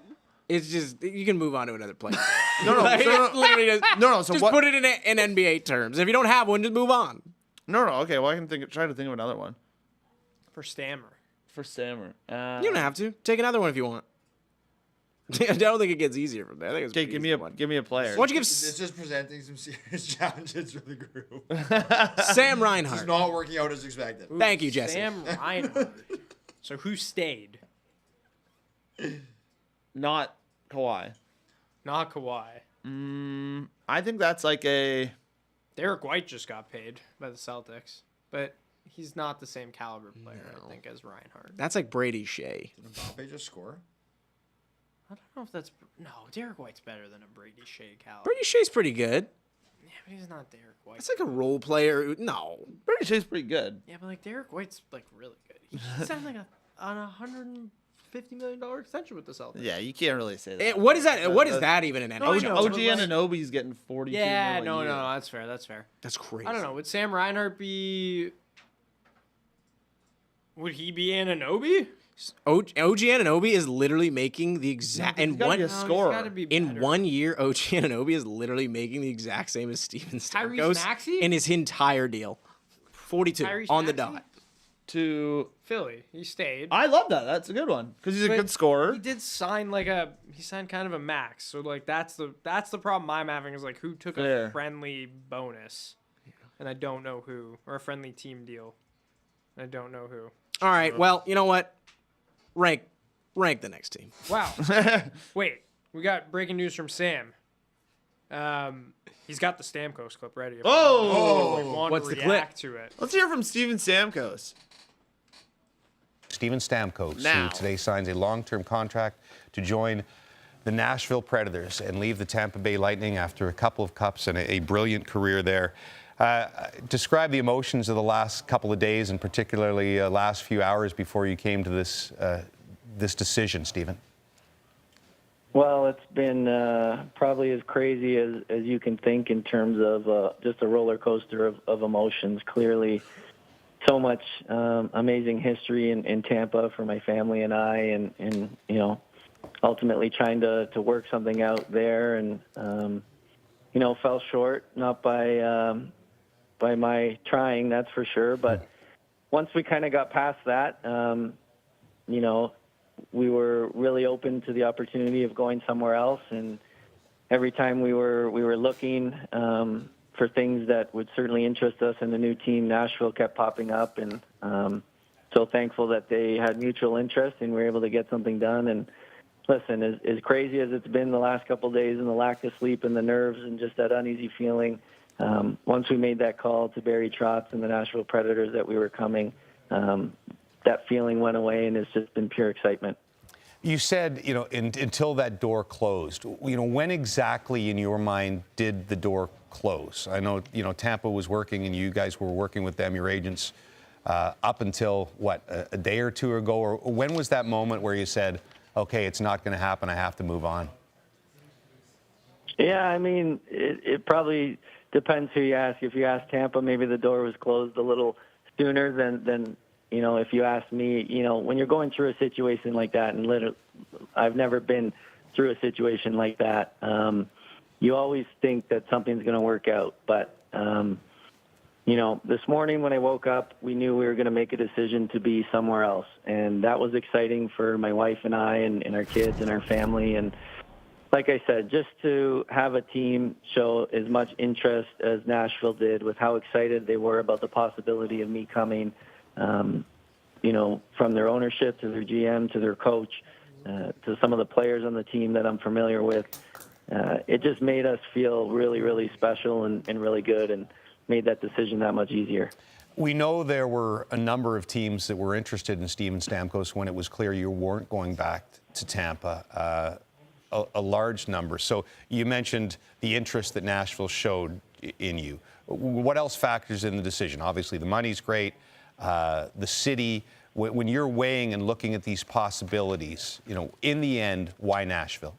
It's just, you can move on to another player. No, no, Like, no, it's literally just, no. So just what? put it in NBA terms. If you don't have one, just move on. No. Okay. Well, I can try to think of another one For Stammer. for Stammer. You don't have to. Take another one if you want. I don't think it gets easier from there. I think it's Okay, pretty give easy me a player. Why don't you give It's just presenting some serious challenges for the group. Sam It's Reinhart? not working out as expected. Thank you, Jesse. Sam Reinhart. So who stayed? Not Kawhi. Not Kawhi. I think that's like a. Derek White just got paid by the Celtics, but he's not the same caliber player, I think, as Reinhart. That's like Brady Shea. Did Mbappe just score? I don't know if that's no. Derek White's better than a Brady Shea caliber. Brady Shea's pretty good. Yeah, but he's not Derek White. It's like a role player. No. Brady Shea's pretty good. Yeah, but like Derek White's like really good. He signed like on $150 million extension with the Celtics. Yeah, you can't really say that. What is that? What is that even in No, I NHL? know, OG but like- Anunoby's getting 42 Yeah, mil a no, year. that's fair. That's fair. That's crazy. I don't know. Would Sam Reinhart be? Would he be Anunoby? OG Anunoby is literally making the exact he's in gotta one be a No, he's scorer. gotta be in better. 1 year. OG Anunoby is literally making the exact same as Steven Tyrese Stamkos Maxey? in his entire deal. 42 Tyrese on the Maxey? dot. To Philly. He stayed. I love that. That's a good one because he's a But good scorer. He did sign he signed kind of a max. So like that's the problem I'm having is like who took Fair. a friendly bonus, and I don't know who, or a friendly team deal. I don't know who. All right. Well, you know what? Rank the next team. Wow. Wait, we got breaking news from Sam. He's got the Stamkos clip ready. If Oh! anyone want What's to the clip? react to it. Let's hear from Steven Stamkos. Steven Stamkos, Now. who today signs a long-term contract to join the Nashville Predators and leave the Tampa Bay Lightning after a couple of cups and a brilliant career there. Describe the emotions of the last couple of days and particularly last few hours before you came to this decision, Steven. Well, it's been probably as crazy as you can think in terms of just a roller coaster of emotions. Clearly, so much amazing history in Tampa for my family and I, and you know, ultimately trying to work something out there, and you know, fell short, not by my trying, that's for sure. But once we kind of got past that, you know, we were really open to the opportunity of going somewhere else, and every time we were looking for things that would certainly interest us in the new team, Nashville kept popping up, and so thankful that they had mutual interest and we were able to get something done. And listen, as crazy as it's been the last couple of days and the lack of sleep and the nerves and just that uneasy feeling, once we made that call to Barry Trotz and the Nashville Predators that we were coming, that feeling went away, and it's just been pure excitement. You said, you know, until that door closed. You know, when exactly in your mind did the door close? I know, you know, Tampa was working and you guys were working with them, your agents, up until, what, a day or two ago? Or when was that moment where you said, okay, it's not going to happen, I have to move on? Yeah, I mean, it probably depends who you ask. If you ask Tampa, maybe the door was closed a little sooner than you know, if you ask me, you know, when you're going through a situation like that, and literally, I've never been through a situation like that, you always think that something's going to work out. But, you know, this morning when I woke up, we knew we were going to make a decision to be somewhere else. And that was exciting for my wife and I and our kids and our family. And like I said, just to have a team show as much interest as Nashville did with how excited they were about the possibility of me coming, you know, from their ownership to their GM to their coach, to some of the players on the team that I'm familiar with. It just made us feel really, really special and really good, and made that decision that much easier. We know there were a number of teams that were interested in Steven Stamkos when it was clear you weren't going back to Tampa, a large number. So you mentioned the interest that Nashville showed in you. What else factors in the decision? Obviously, the money's great, the city. When you're weighing and looking at these possibilities, in the end, why Nashville?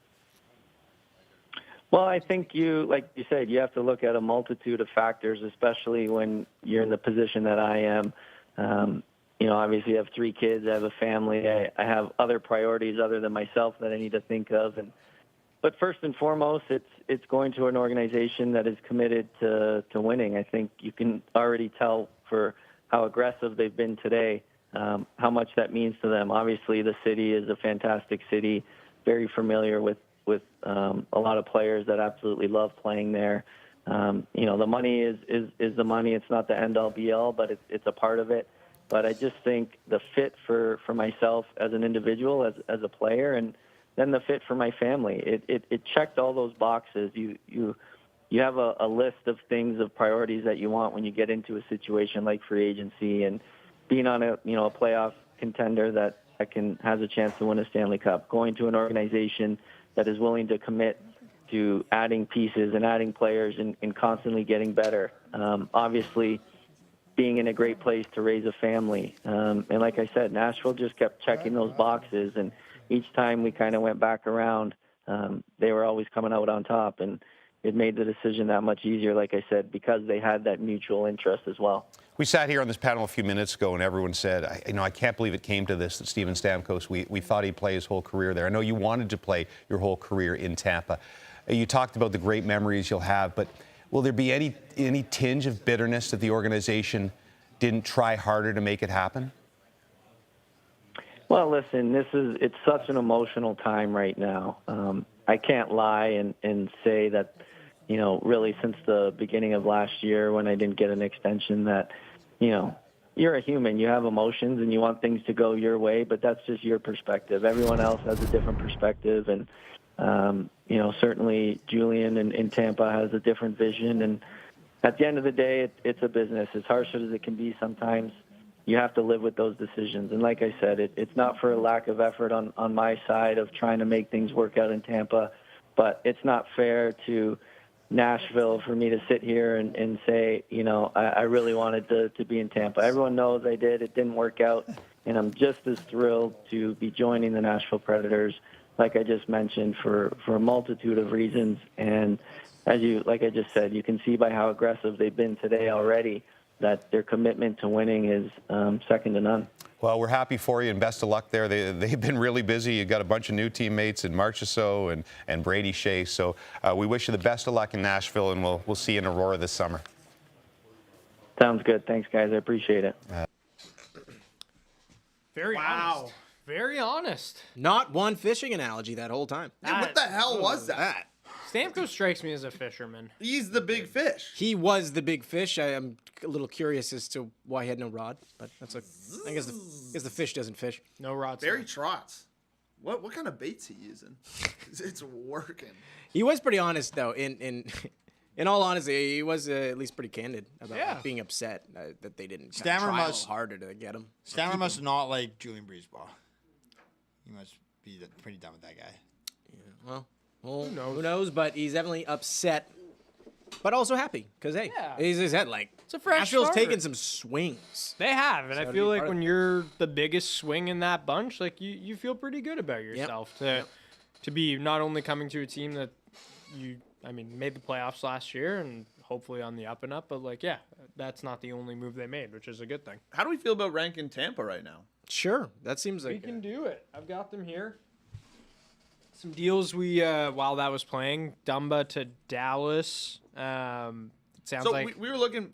Well, I think like you said, you have to look at a multitude of factors, especially when you're in the position that I am. Obviously I have 3 kids, I have a family, I have other priorities other than myself that I need to think of. But first and foremost, it's going to an organization that is committed to winning. I think you can already tell for how aggressive they've been today, how much that means to them. Obviously, the city is a fantastic city, very familiar with a lot of players that absolutely love playing there. The money is the money. It's not the end all be all, but it's a part of it. But I just think the fit for myself as an individual, as a player, and then the fit for my family, it checked all those boxes. You have a list of things, of priorities that you want when you get into a situation like free agency and being on a playoff contender that has a chance to win a Stanley Cup, going to an organization that is willing to commit to adding pieces and adding players and constantly getting better. Obviously, being in a great place to raise a family. And like I said, Nashville just kept checking those boxes, and each time we kind of went back around, they were always coming out on top, and it made the decision that much easier, like I said, because they had that mutual interest as well. We sat here on this panel a few minutes ago, and everyone said, I can't believe it came to this, that Steven Stamkos, we thought he'd play his whole career there. I know you wanted to play your whole career in Tampa. You talked about the great memories you'll have, but will there be any tinge of bitterness that the organization didn't try harder to make it happen? Well, listen, it's such an emotional time right now. I can't lie and say that, really since the beginning of last year when I didn't get an extension that, you're a human. You have emotions and you want things to go your way, but that's just your perspective. Everyone else has a different perspective. And, certainly Julian in Tampa has a different vision. And at the end of the day, it's a business. As harsh as it can be sometimes, you have to live with those decisions. And like I said, it's not for a lack of effort on my side of trying to make things work out in Tampa, but it's not fair to Nashville for me to sit here and say, I really wanted to be in Tampa. Everyone knows I did. It didn't work out, and I'm just as thrilled to be joining the Nashville Predators, like I just mentioned, for a multitude of reasons. And like I just said, you can see by how aggressive they've been today already that their commitment to winning is second to none. Well, we're happy for you and best of luck there. They've been really busy. You've got a bunch of new teammates in Marchessault and Brady Shea. So we wish you the best of luck in Nashville, and we'll see you in Aurora this summer. Sounds good. Thanks, guys. I appreciate it. Very honest. Very honest. Not one fishing analogy that whole time. Yeah, what the hell was that? Stamkos strikes me as a fisherman. He's the big fish. He was the big fish. I am a little curious as to why he had no rod, but I guess the fish doesn't fish. No rods. Barry trots. What kind of bait's he using? It's working. He was pretty honest though. In all honesty, he was at least pretty candid about being upset that they didn't try a little harder to get him. Stammer must not like Julian Breezeball. He must be pretty done with that guy. Yeah, well, who knows? But he's definitely upset, but also happy because he's had it's a fresh Nashville's starter. taken some swings. They have, and So I to feel be like part of when it. you're the biggest swing in that bunch, like you feel pretty good about yourself to be not only coming to a team that made the playoffs last year and hopefully on the up and up, but that's not the only move they made, which is a good thing. How do we feel about ranking Tampa right now? Sure, that seems like We can do it. I've got them here. Some deals while that was playing. Dumba to Dallas. It sounds So like we were looking.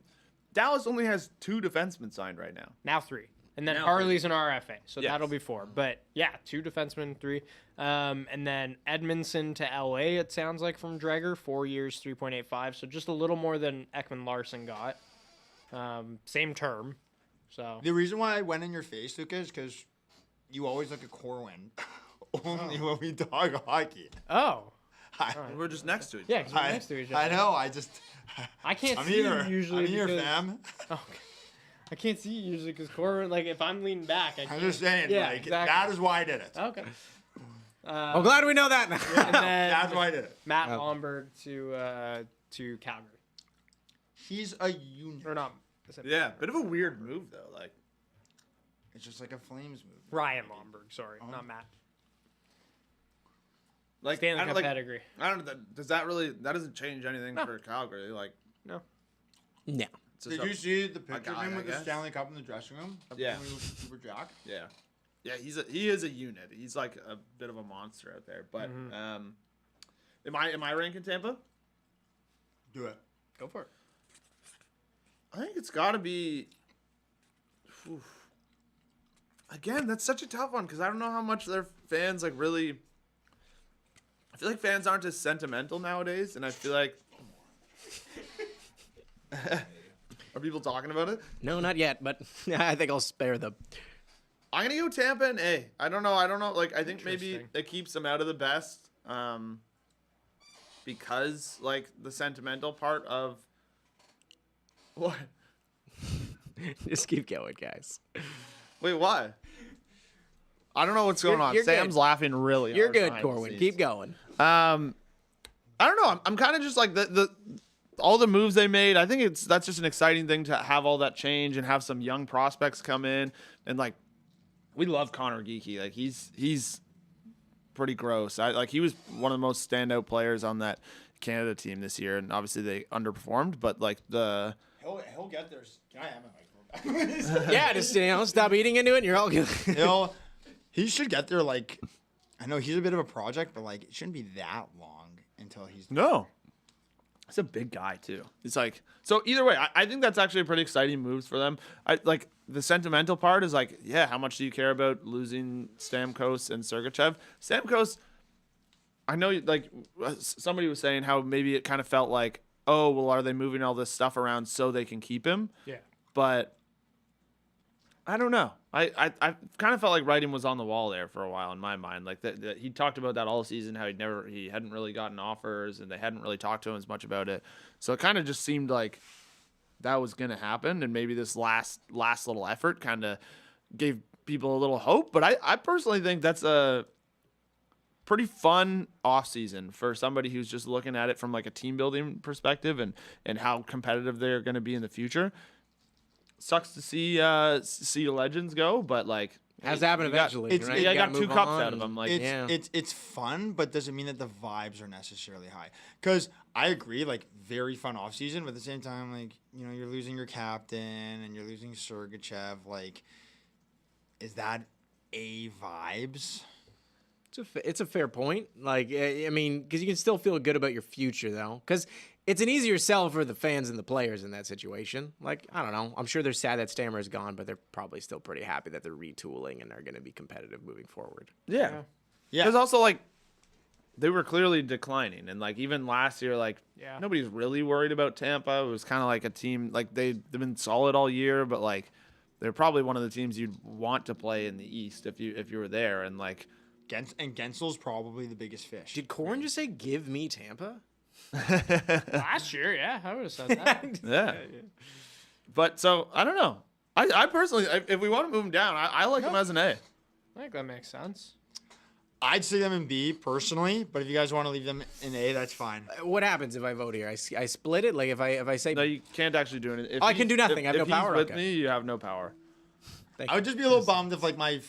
Dallas only has 2 defensemen signed right now. now 3. And then Now Harley's an RFA, so Yes. that'll be 4. But 2 defensemen, 3. And then Edmondson to LA, it sounds like from Dreger, 4 years, 3.85. So just a little more than Ekman Larson got. Same term. So The reason why I went in your face, Luca, is because you always look at Corwin only when we talk hockey. Oh. We're just next to each Yeah, other. 'cause we're next to each other. I know. I can't I'm see here. you usually. I'm here, because- fam. Oh, okay. I can't see you usually because Corbin, like, if I'm leaning back, I can't. I'm just saying. Yeah, like, exactly. that is why I did it. Okay. I'm glad we know that now. And then That's why I did it. Matt Lomberg to Calgary. He's a unit. Or not. is it Yeah, bit of a weird move though. Like, It's just like a Flames move. Ryan Lomberg, sorry, not Matt. I Stanley don't, Cup like, pedigree. I don't know. Does that really? That doesn't change anything for Calgary. Like, No. No. it's just Did you see the picture of guy, him I with the guess. Stanley Cup in the dressing room? Yeah. When we were Super Jack. Yeah, yeah. He is a unit. He's like a bit of a monster out there. But am I ranking Tampa? Do it. Go for it. I think it's got to be. Oof. Again, that's such a tough one because I don't know how much their fans like really. I feel like fans aren't as sentimental nowadays, and I feel like. Are people talking about it? No, not yet, but I think I'll spare them. I'm gonna go Tampa and A. I don't know. Like I think maybe Interesting. it keeps them out of the best, because like the sentimental part of. What? Just keep going, guys. Wait, why? I don't know what's going on. You're Sam's good. laughing really. You're hard good, behind the Corwin. scenes. Keep going. I don't know. I'm kind of just like the all the moves they made. I think that's just an exciting thing to have all that change and have some young prospects come in and like we love Connor Geeky. Like he's pretty gross. He was one of the most standout players on that Canada team this year, and obviously they underperformed. But like the He'll get there. Can I have my microphone back? Yeah, just stop eating into it, and you're all good. He should get there. Like, I know he's a bit of a project, but like, it shouldn't be that long until he's. No. He's a big guy too. It's like so. Either way, I think that's actually a pretty exciting moves for them. I like the sentimental part is like, yeah, how much do you care about losing Stamkos and Sergachev? Stamkos, I know, like somebody was saying how maybe it kind of felt like, oh, well, are they moving all this stuff around so they can keep him? Yeah. But I don't know. I kind of felt like writing was on the wall there for a while in my mind. Like that he talked about that all season, how he hadn't really gotten offers and they hadn't really talked to him as much about it. So it kind of just seemed like that was going to happen. And maybe this last little effort kind of gave people a little hope. But I personally think that's a pretty fun offseason for somebody who's just looking at it from like a team building perspective and how competitive they're going to be in the future. Sucks to see legends go, but like Has to happen eventually. it's- right? yeah, You I got gotta 2 move cups on out of them. Like It's fun, but doesn't mean that the vibes are necessarily high. Because I agree, like very fun off season, but at the same time, like you're losing your captain and you're losing Sergachev. Like, is that a vibes? It's a fair point. Like, I mean, because you can still feel good about your future, though. Because it's an easier sell for the fans and the players in that situation. Like, I don't know. I'm sure they're sad that Stammer is gone, but they're probably still pretty happy that they're retooling and are going to be competitive moving forward. yeah. Yeah. There's also like they were clearly declining, and like even last year, like Yeah. nobody's really worried about Tampa. It was kind of like a team like they've been solid all year, but like they're probably one of the teams you'd want to play in the East if you were there, and like And Gensel's probably the biggest fish. Did Corn just say, give me Tampa? Last year, yeah, I would have said that. yeah. But so I don't know. I personally, if we want to move him down, I like him as an A. I think that makes sense. I'd say them in B personally, but if you guys want to leave them in A, that's fine. What happens if I vote here? I split it? Like, if I say... No, you can't actually do anything. If Oh, I can do nothing. I have no if he's power? with Okay. me, you have no power. Thank I you. would just be a little bummed if like my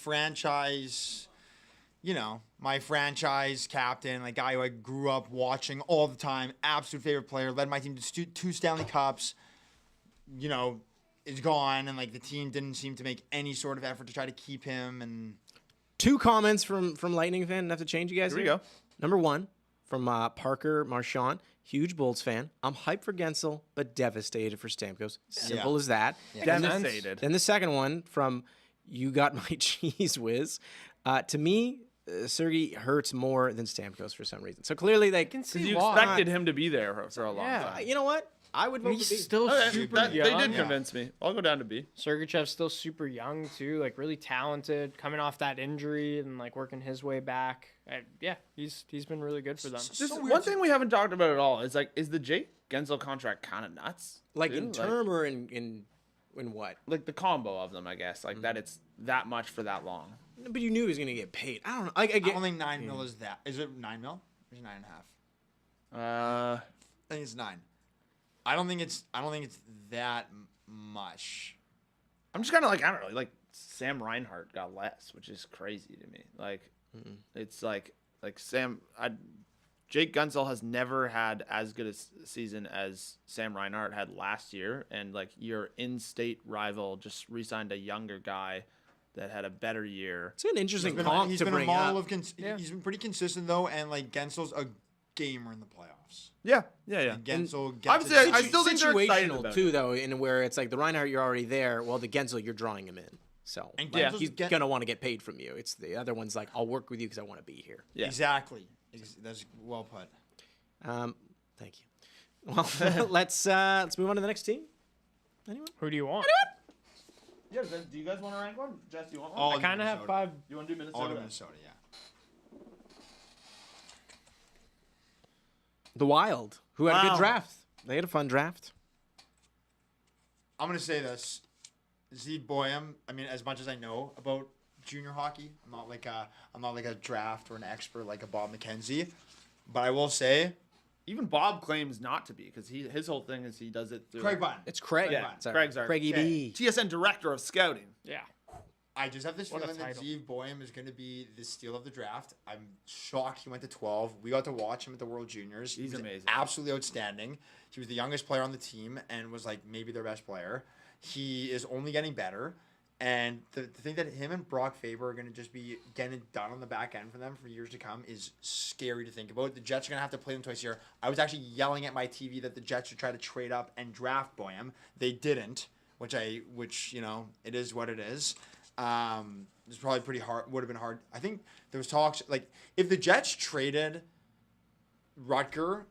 franchise captain, like guy who I grew up watching all the time, absolute favorite player, led my team to 2 Stanley Cups, is gone, and like the team didn't seem to make any sort of effort to try to keep him. And 2 comments from Lightning fan. Enough to change you guys Here we here? go. Number 1 from Parker Marchand. Huge Bolts fan. I'm hyped for Gensel, but devastated for Stamkos. Simple Yeah. as that. Devastated. Then the second one from You Got My Cheese Whiz. To me, Sergei hurts more than Stamkos for some reason. So clearly, can see You why. expected him to be there for a long Yeah. time. you know what? I would vote He's for B. still Okay, super they young. did convince me. I'll go down to B. Sergachev's still super young too, like really talented, coming off that injury and like working his way back. Yeah, he's been really good for them. Just one thing we haven't talked about at all is like, is the Jake Gensel contract kind of nuts? Like too? in term or in what? Like the combo of them, I guess. Like that it's that much for that long. But you knew he was going to get paid. I don't know. I don't think 9 mil is that. Is it 9 mil? Or is it 9.5? Uh, I think it's 9. I don't think it's that much. I'm just kind of like, I don't know, like Sam Reinhart got less, which is crazy to me. Like, it's like Jake Gunsel has never had as good a season as Sam Reinhart had last year, and like your in-state rival just re-signed a younger guy that had a better year. It's an interesting He's comp to been a bring model up. of he's been pretty consistent though, and like Gensel's a gamer in the playoffs. Yeah. And Gensel gets obviously, it. I still think they're excited situational about too, it. though, in where it's like the Reinhardt, you're already there. Well, the Gensel, you're drawing him in. So And like, Gensel's he's get- gonna want to get paid from you. It's the other one's like, I'll work with you because I want to be here. Yeah. Exactly. That's well put. Thank you. Well, let's move on to the next team. Anyone? Who do you want? Yeah, do you guys want to rank one? Jess, do you want one? All I kind of have 5. You want to do Minnesota? All to then? Minnesota, yeah. The Wild, who had a Wow. good draft. They had a fun draft. I'm gonna say this. Zeke Boyum, I mean, as much as I know about junior hockey, I'm not like a draft or an expert like a Bob McKenzie. But I will say, Even Bob claims not to be because his whole thing is he does it through Craig Bunn. It's Craig. Yeah, Sorry. Craig's our- Craigie Okay. B. TSN director of scouting. Yeah. I just have this What a feeling that title. Zeke Boyum is going to be the steal of the draft. I'm shocked he went to 12. We got to watch him at the World Juniors. He's He was amazing. Absolutely outstanding. He was the youngest player on the team and was like maybe their best player. He is only getting better. And the thing that him and Brock Faber are going to just be getting it done on the back end for them for years to come is scary to think about. The Jets are going to have to play them twice a year. I was actually yelling at my TV that the Jets should try to trade up and draft Boyum. They didn't, which you know, it is what it is. It's probably pretty hard. Would have been hard. I think there was talks like if the Jets traded Rutger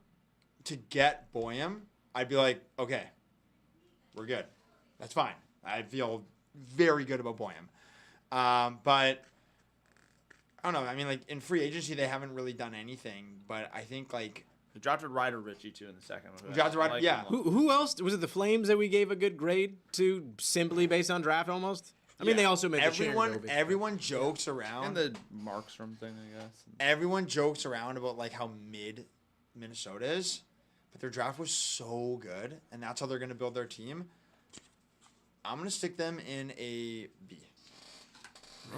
to get Boyum, I'd be like, okay, we're good. That's fine. I feel very good about Boyum. But I don't know. I mean, like in free agency, they haven't really done anything. But I think like We drafted Ryder Ritchie too in the second. Drafted Ryder- yeah. Who else? Was it the Flames that we gave a good grade to simply based on draft almost? I mean, they also made everyone jokes around. And the Markstrom thing, I guess. Everyone jokes around about like how mid Minnesota is, but their draft was so good, and that's how they're going to build their team. I'm going to stick them in a B.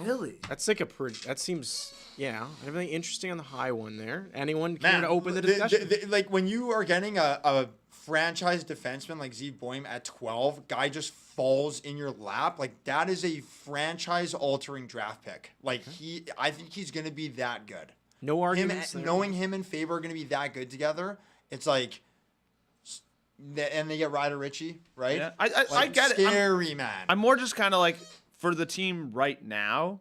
Really? That's like that seems, yeah, everything interesting on the high one there. Anyone care to open the discussion? Like when you are getting a franchise defenseman like Zeke Boyum at 12, guy just falls in your lap. Like that is a franchise-altering draft pick. Like I think he's going to be that good. No arguments there. Knowing him and Faber are going to be that good together, it's like, and they get Ryder Ritchie, right? Yeah, I get it. Scary, man. I'm more just kind of like for the team right now,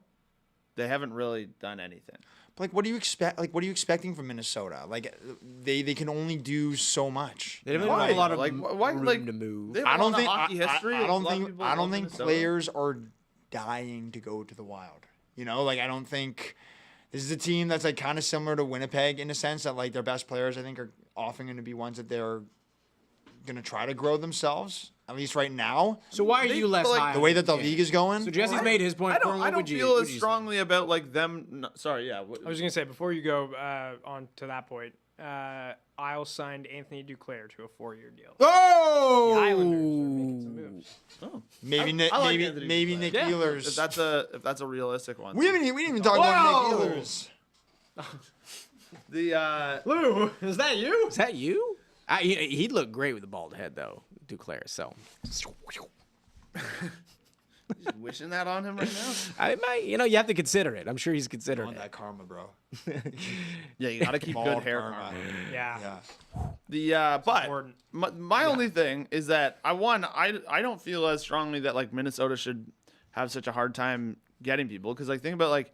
they haven't really done anything. But like, what do you expect? Like, what are you expecting from Minnesota? Like, they can only do so much. They don't you know? have a lot of Like, why? room like to move. They have I a don't lot of think. hockey history. I don't A lot of think. people I don't love think Minnesota. players are dying to go to the Wild. You know, like I don't think this is a team that's like kind of similar to Winnipeg in a sense that like their best players I think are often going to be ones that they're going to try to grow themselves at least right now. So why are They- you less but, like, high? The on way them? that the league is going. So Jesse's made his point. I don't. What I don't would you- feel what as would you say? strongly about like them. No, sorry, yeah. I was gonna say before you go on to that point, Isles signed Anthony Duclair to a 4-year deal. Oh! The Islanders are making some moves. Maybe Nick. I like Anthony Maybe Duclair. Nick Yeah. Ehlers. If that's a realistic one. We didn't even talk about Whoa! Nick Ehlers. The Lou, is that you? Is that you? He'd look great with a bald head though, Duclair. So wishing that on him right now. I might, you have to consider it. I'm sure he's considering On it. that karma, bro. Yeah, you gotta keep good Bald hair. karma. Yeah. Yeah. But important. my only thing is that I don't feel as strongly that like Minnesota should have such a hard time getting people because like think about like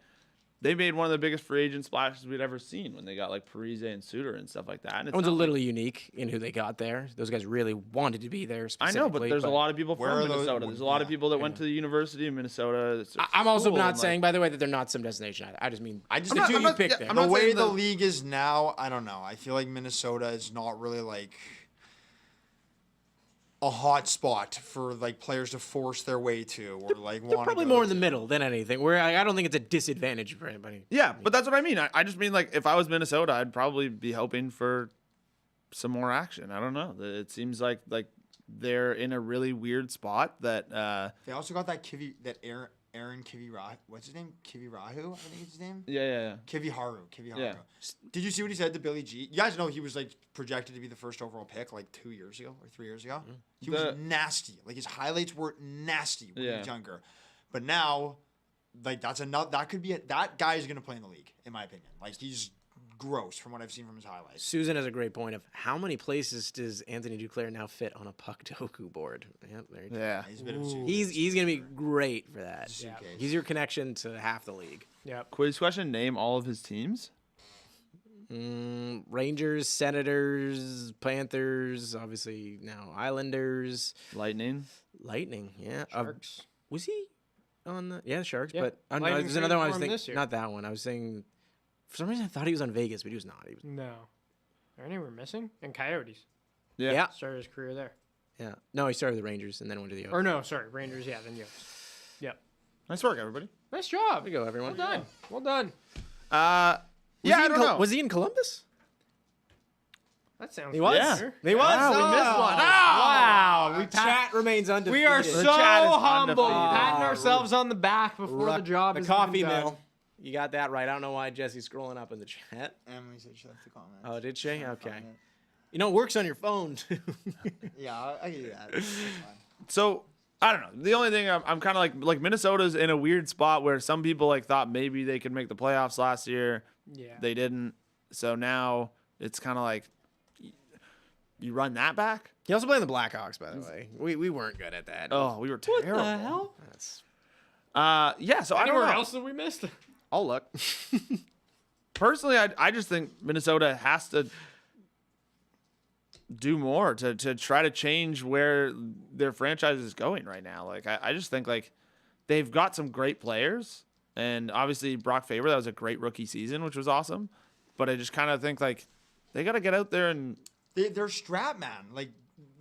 they made one of the biggest free agent splashes we'd ever seen when they got like Parise and Suter and stuff like that. And it's That one's a not little unique in who they got there. Those guys really wanted to be there I specifically. know, but there's a lot of people Where from are those- Minnesota. There's a lot of yeah, people that went to the University of Minnesota. It's I'm also cool, not and, saying, by the way, that they're not some destination. I just mean I just the think two I'm you not- picked yeah, there. I'm the not way saying the the- league is now, I don't know. I feel like Minnesota is not really like a hot spot for like players to force their way to, or like They're want probably more in the middle than anything. Where I don't think it's a disadvantage for anybody. Yeah, but that's what I mean. I just mean like if I was Minnesota, I'd probably be hoping for some more action. I don't know. It seems like they're in a really weird spot that They also got that Aaron Kivirahu. What's his name? Kivirahu, I think it's his name. yeah. Kiviharu. Yeah. Did you see what he said to Billy G? You guys know he was like projected to be the first overall pick like 2 years ago or 3 years ago. He was nasty. Like his highlights were nasty when he was younger. But now, like that guy is gonna play in the league, in my opinion. Like he's gross from what I've seen from his highlights. Susan has a great point of how many places does Anthony Duclair now fit on a puck doku board? Yeah, there you go. Yeah. He's a bit of a suitcase. He's gonna be great for that. Suitcase. He's your connection to half the league. Yep. Quiz question: name all of his teams. Rangers, Senators, Panthers, obviously now Islanders, Lightning. Lightning. Yeah, Sharks. was he on the Sharks? Yeah. But no, Lightning there's another one I was traded for him thinking. this year. Not that one. I was saying. For some reason, I thought he was on Vegas, but he was not. He was. No. Are any were missing? And Coyotes. Yeah. Started his career there. Yeah. No, he started with the Rangers and then went to the Oaks. Or no, sorry, Rangers. Yeah, then Yost. Yep. Nice work, everybody. Nice job. There you go, everyone. Well done. Well done. Yeah, I don't know. Was he in Columbus? That sounds. He was. Yeah. familiar. He was. Wow, we missed one. Wow. We Chat remains undefeated. We are The so chat is humble, undefeated. patting ourselves on the back before the job the is coffee even done. mill. You got that right. I don't know why Jesse's scrolling up in the chat. Emily said she left the comment. Oh, did she? Okay. You know, it works on your phone too. Yeah, I can do that. That's fine. So I don't know. The only thing I'm kind of like Minnesota's in a weird spot where some people like thought maybe they could make the playoffs last year. Yeah. They didn't. So now it's kind of like you run that back. He also played in the Blackhawks, by the way. We weren't good at that. Oh, we were terrible. What the hell? That's Yeah. So I don't Anywhere know. else that we missed? all luck. Personally, I just think Minnesota has to do more to try to change where their franchise is going right now. Like I just think like they've got some great players, and obviously Brock Faber, that was a great rookie season, which was awesome. But I just kind of think like they got to get out there and They're strapped, man. Like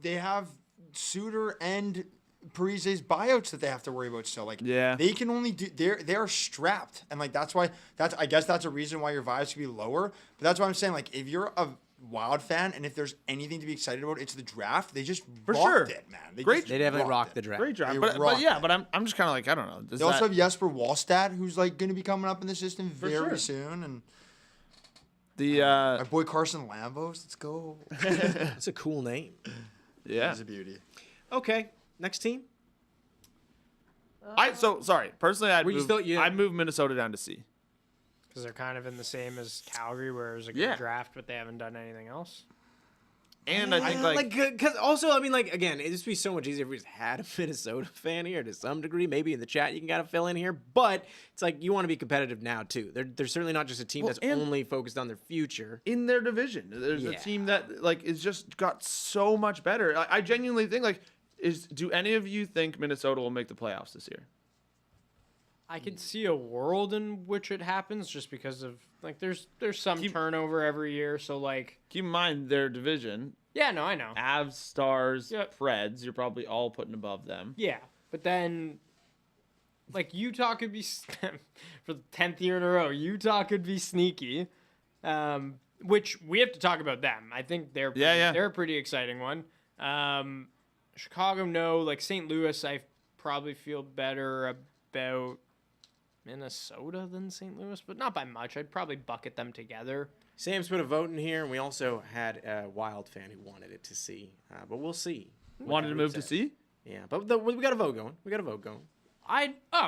they have Suter and Parise's buyouts that they have to worry about still. Like Yeah. they can only do they're strapped, and like that's why I guess that's a reason why your vibes could be lower. But that's why I'm saying like if you're a Wild fan and if there's anything to be excited about, it's the draft. They just For rocked sure. it, man. They Great. just They definitely rocked rocked the it. draft. great job. They But rocked yeah, it. but I'm just kind of like I don't know. Does They also that- have Jesper Wallstad, who's like going to be coming up in the system very sure. soon, and the my boy Carson Lambos. Let's go. That's a cool name. yeah. He's a beauty. Okay, next team. Sorry. Personally, Were you still- yeah. I'd move Minnesota down to C. Because they're kind of in the same as Calgary, where it was a good Yeah. draft, but they haven't done anything else. And I think like Because also, I mean, like, again, it'd just be so much easier if we just had a Minnesota fan here to some degree. Maybe in the chat you can kind of fill in here. But it's like you want to be competitive now, too. They're certainly not just a team Well, that's and- only focused on their future. in their division. There's a Yeah. team that like is just got so much better. I genuinely think like do any of you think Minnesota will make the playoffs this year? I could see a world in which it happens just because of like there's some turnover every year, so like Keep in mind their division: yeah, no, I know. Avs, Stars, Yep. Preds. You're probably all putting above them. Yeah, but then like Utah could be for the 10th year in a row. Utah could be sneaky, which we have to talk about them. I think they're they're a pretty exciting one. Chicago, no. Like St. Louis, I probably feel better about Minnesota than St. Louis, but not by much. I'd probably bucket them together. Sam's put a vote in here, and we also had a Wild fan who wanted it to see. But we'll see. what Wanted that to group move to says. C? Yeah, but we got a vote going.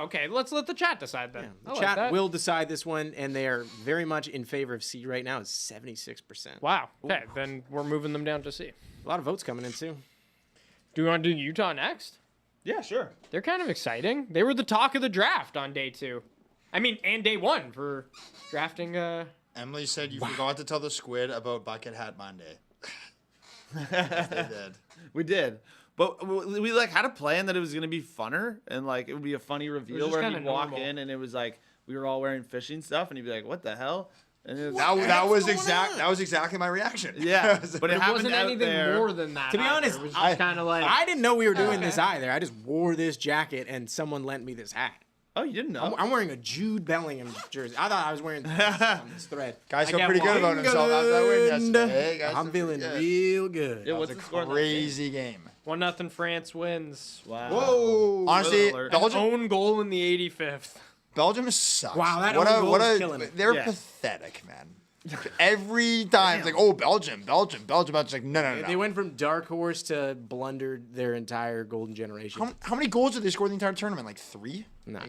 Okay. Let's let the chat decide then. Yeah, I the like chat that. will decide this one, and they are very much in favor of C right now. It's 76%. Wow. Okay, then we're moving them down to C. A lot of votes coming in too. Do we want to do Utah next? Yeah, sure. They're kind of exciting. They were the talk of the draft on day 2. I mean, and day one for drafting. Emily said you forgot to tell the squid about Bucket Hat Monday. Yes, they did. We did. But we like had a plan that it was gonna be funner and like it would be a funny reveal just where kinda he'd walk normal. in and it was like we were all wearing fishing stuff and he'd be like, "What the hell?" And it was, That was exactly my reaction. yeah, but it It happened wasn't out anything there. more than that. To be either. honest, it was just kind of like I didn't know we were doing this either. I just wore this jacket and someone lent me this hat. Oh, you didn't know? I'm wearing a Jude Bellingham jersey. I thought I was wearing this on this thread. Guys I felt get pretty good about himself after that win yesterday. Guys I'm feel feeling pretty good. real good. Yeah, That what's was the a score? in that crazy game. 1-0 France wins. game? Wow. Whoa. Honestly, Spoiler alert. Belgium, Own goal in the 85th. Belgium sucks. Wow, that what own a, goal what is a, killing it. they're Yeah. pathetic, man. Every time it's like, oh, Belgium. It's like, no. They went from dark horse to blundered their entire golden generation. How many goals did they score the entire tournament? Like 3? No,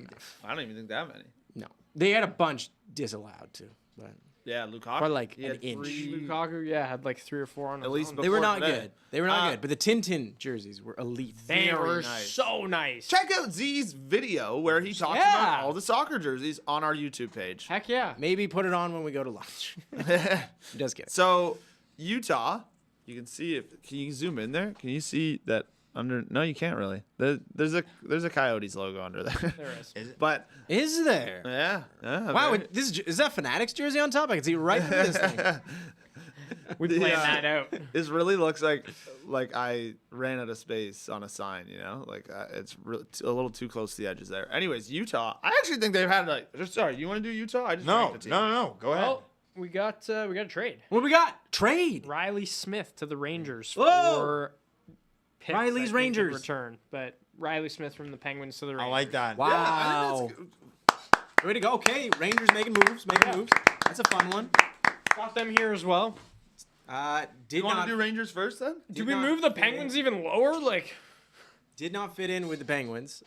I don't even think that many. no. They had a bunch disallowed too, but Yeah, Lukaku. Probably like he an had inch. 3 Lukaku, had like 3 or 4 on his At least own. before they were not today. good. They were not Uh, good. But the Tintin jerseys were elite. They Very were nice. so nice. Check out Z's video where he talks Yeah. about all the soccer jerseys on our YouTube page. Heck yeah. Maybe put it on when we go to lunch. Just kidding. So Utah, you can see if can you zoom in there? Can you see that under? No, you can't really. There's a Coyotes logo under there. There is. But Is there? yeah. Wow, very- is that Fanatics jersey on top? I can see right through this thing. We planned that out. This really looks like I ran out of space on a sign, you know? Like it's a little too close to the edges there. Anyways, Utah. I actually think they've had like. Sorry, you want to do Utah? I just No. ranked the team. Go ahead. Well, we got a trade. What do we got? Trade. Riley Smith to the Rangers Whoa! for picks, Riley's I think, in Rangers. return, but Riley Smith from the Penguins to the Rangers. I like that. Wow. I think that's Way to go. Okay, Rangers making moves. That's a fun one. Got them here as well. Did You want not to do Rangers first then? Do we not move the fit Penguins even lower? Like, did not fit in with the Penguins.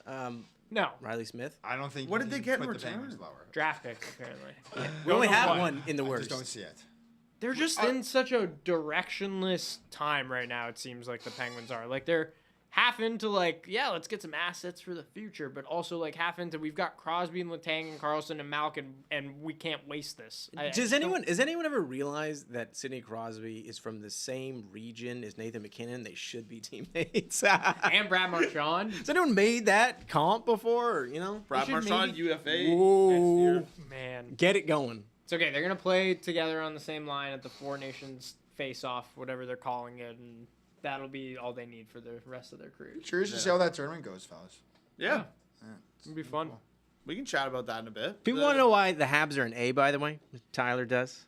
no. Riley Smith. I don't think What you did they can get in put the return? Penguins lower. Draft pick, apparently. We only know have what. one in the I worst. just don't see it. They're just in such a directionless time right now, it seems like the Penguins are. Like, they're half into, like, yeah, let's get some assets for the future, but also, like, half into we've got Crosby and Letang and Carlson and Malkin, and we can't waste this. Has anyone ever realized that Sidney Crosby is from the same region as Nathan McKinnon? They should be teammates. And Brad Marchand. Has anyone made that comp before? Or, you know, Brad should Marchand, maybe- UFA. Whoa. Man. Get it going. It's okay. They're going to play together on the same line at the Four Nations face-off, whatever they're calling it, and that'll be all they need for the rest of their careers. Curious to see how that tournament goes, fellas. Yeah. It'll be fun. We can chat about that in a bit. People want to know why the Habs are an A, by the way. Tyler does.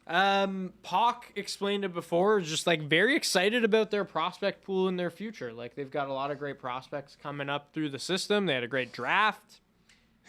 Pac explained it before, just like very excited about their prospect pool and their future. Like they've got a lot of great prospects coming up through the system. They had a great draft.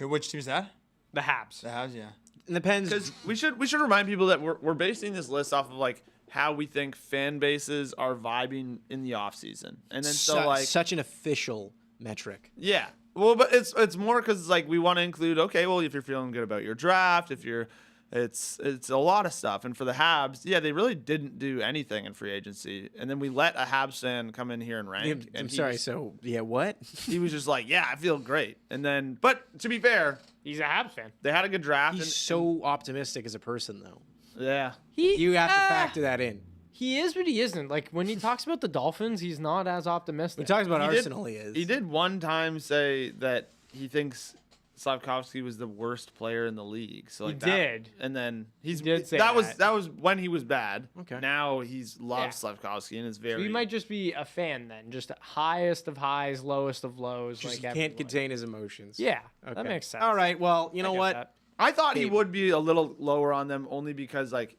Which team's that? The Habs. The Habs, yeah. It depends. Because we should remind people that we're basing this list off of like how we think fan bases are vibing in the off season, and then so like such an official metric. yeah. Well, but it's more because like we want to include okay, well if you're feeling good about your draft, if you're it's a lot of stuff, and for the Habs, yeah, they really didn't do anything in free agency, and then we let a Habs fan come in here and rank. I'm and sorry. So yeah, what? he was just like, yeah, I feel great, and then but to be fair, He's a Habs fan. they had a good draft. He's and, so optimistic as a person, though. yeah. You have to factor that in. He is, but he isn't. Like when he talks about the Dolphins, he's not as optimistic. When he talks about He did- Arsenal, he is. He did one time say that he thinks Slavkovsky was the worst player in the league. So like He that- did. and then He did say that was that. that was when he was bad. Okay. Now he's loves Yeah. Slavkovsky and is So very. he might just be a fan then, just highest of highs, lowest of lows. Just like can't everyone. contain his emotions. Yeah, Okay. that makes sense. All right. Well, you know I get what? that. I thought he Maybe. would be a little lower on them only because like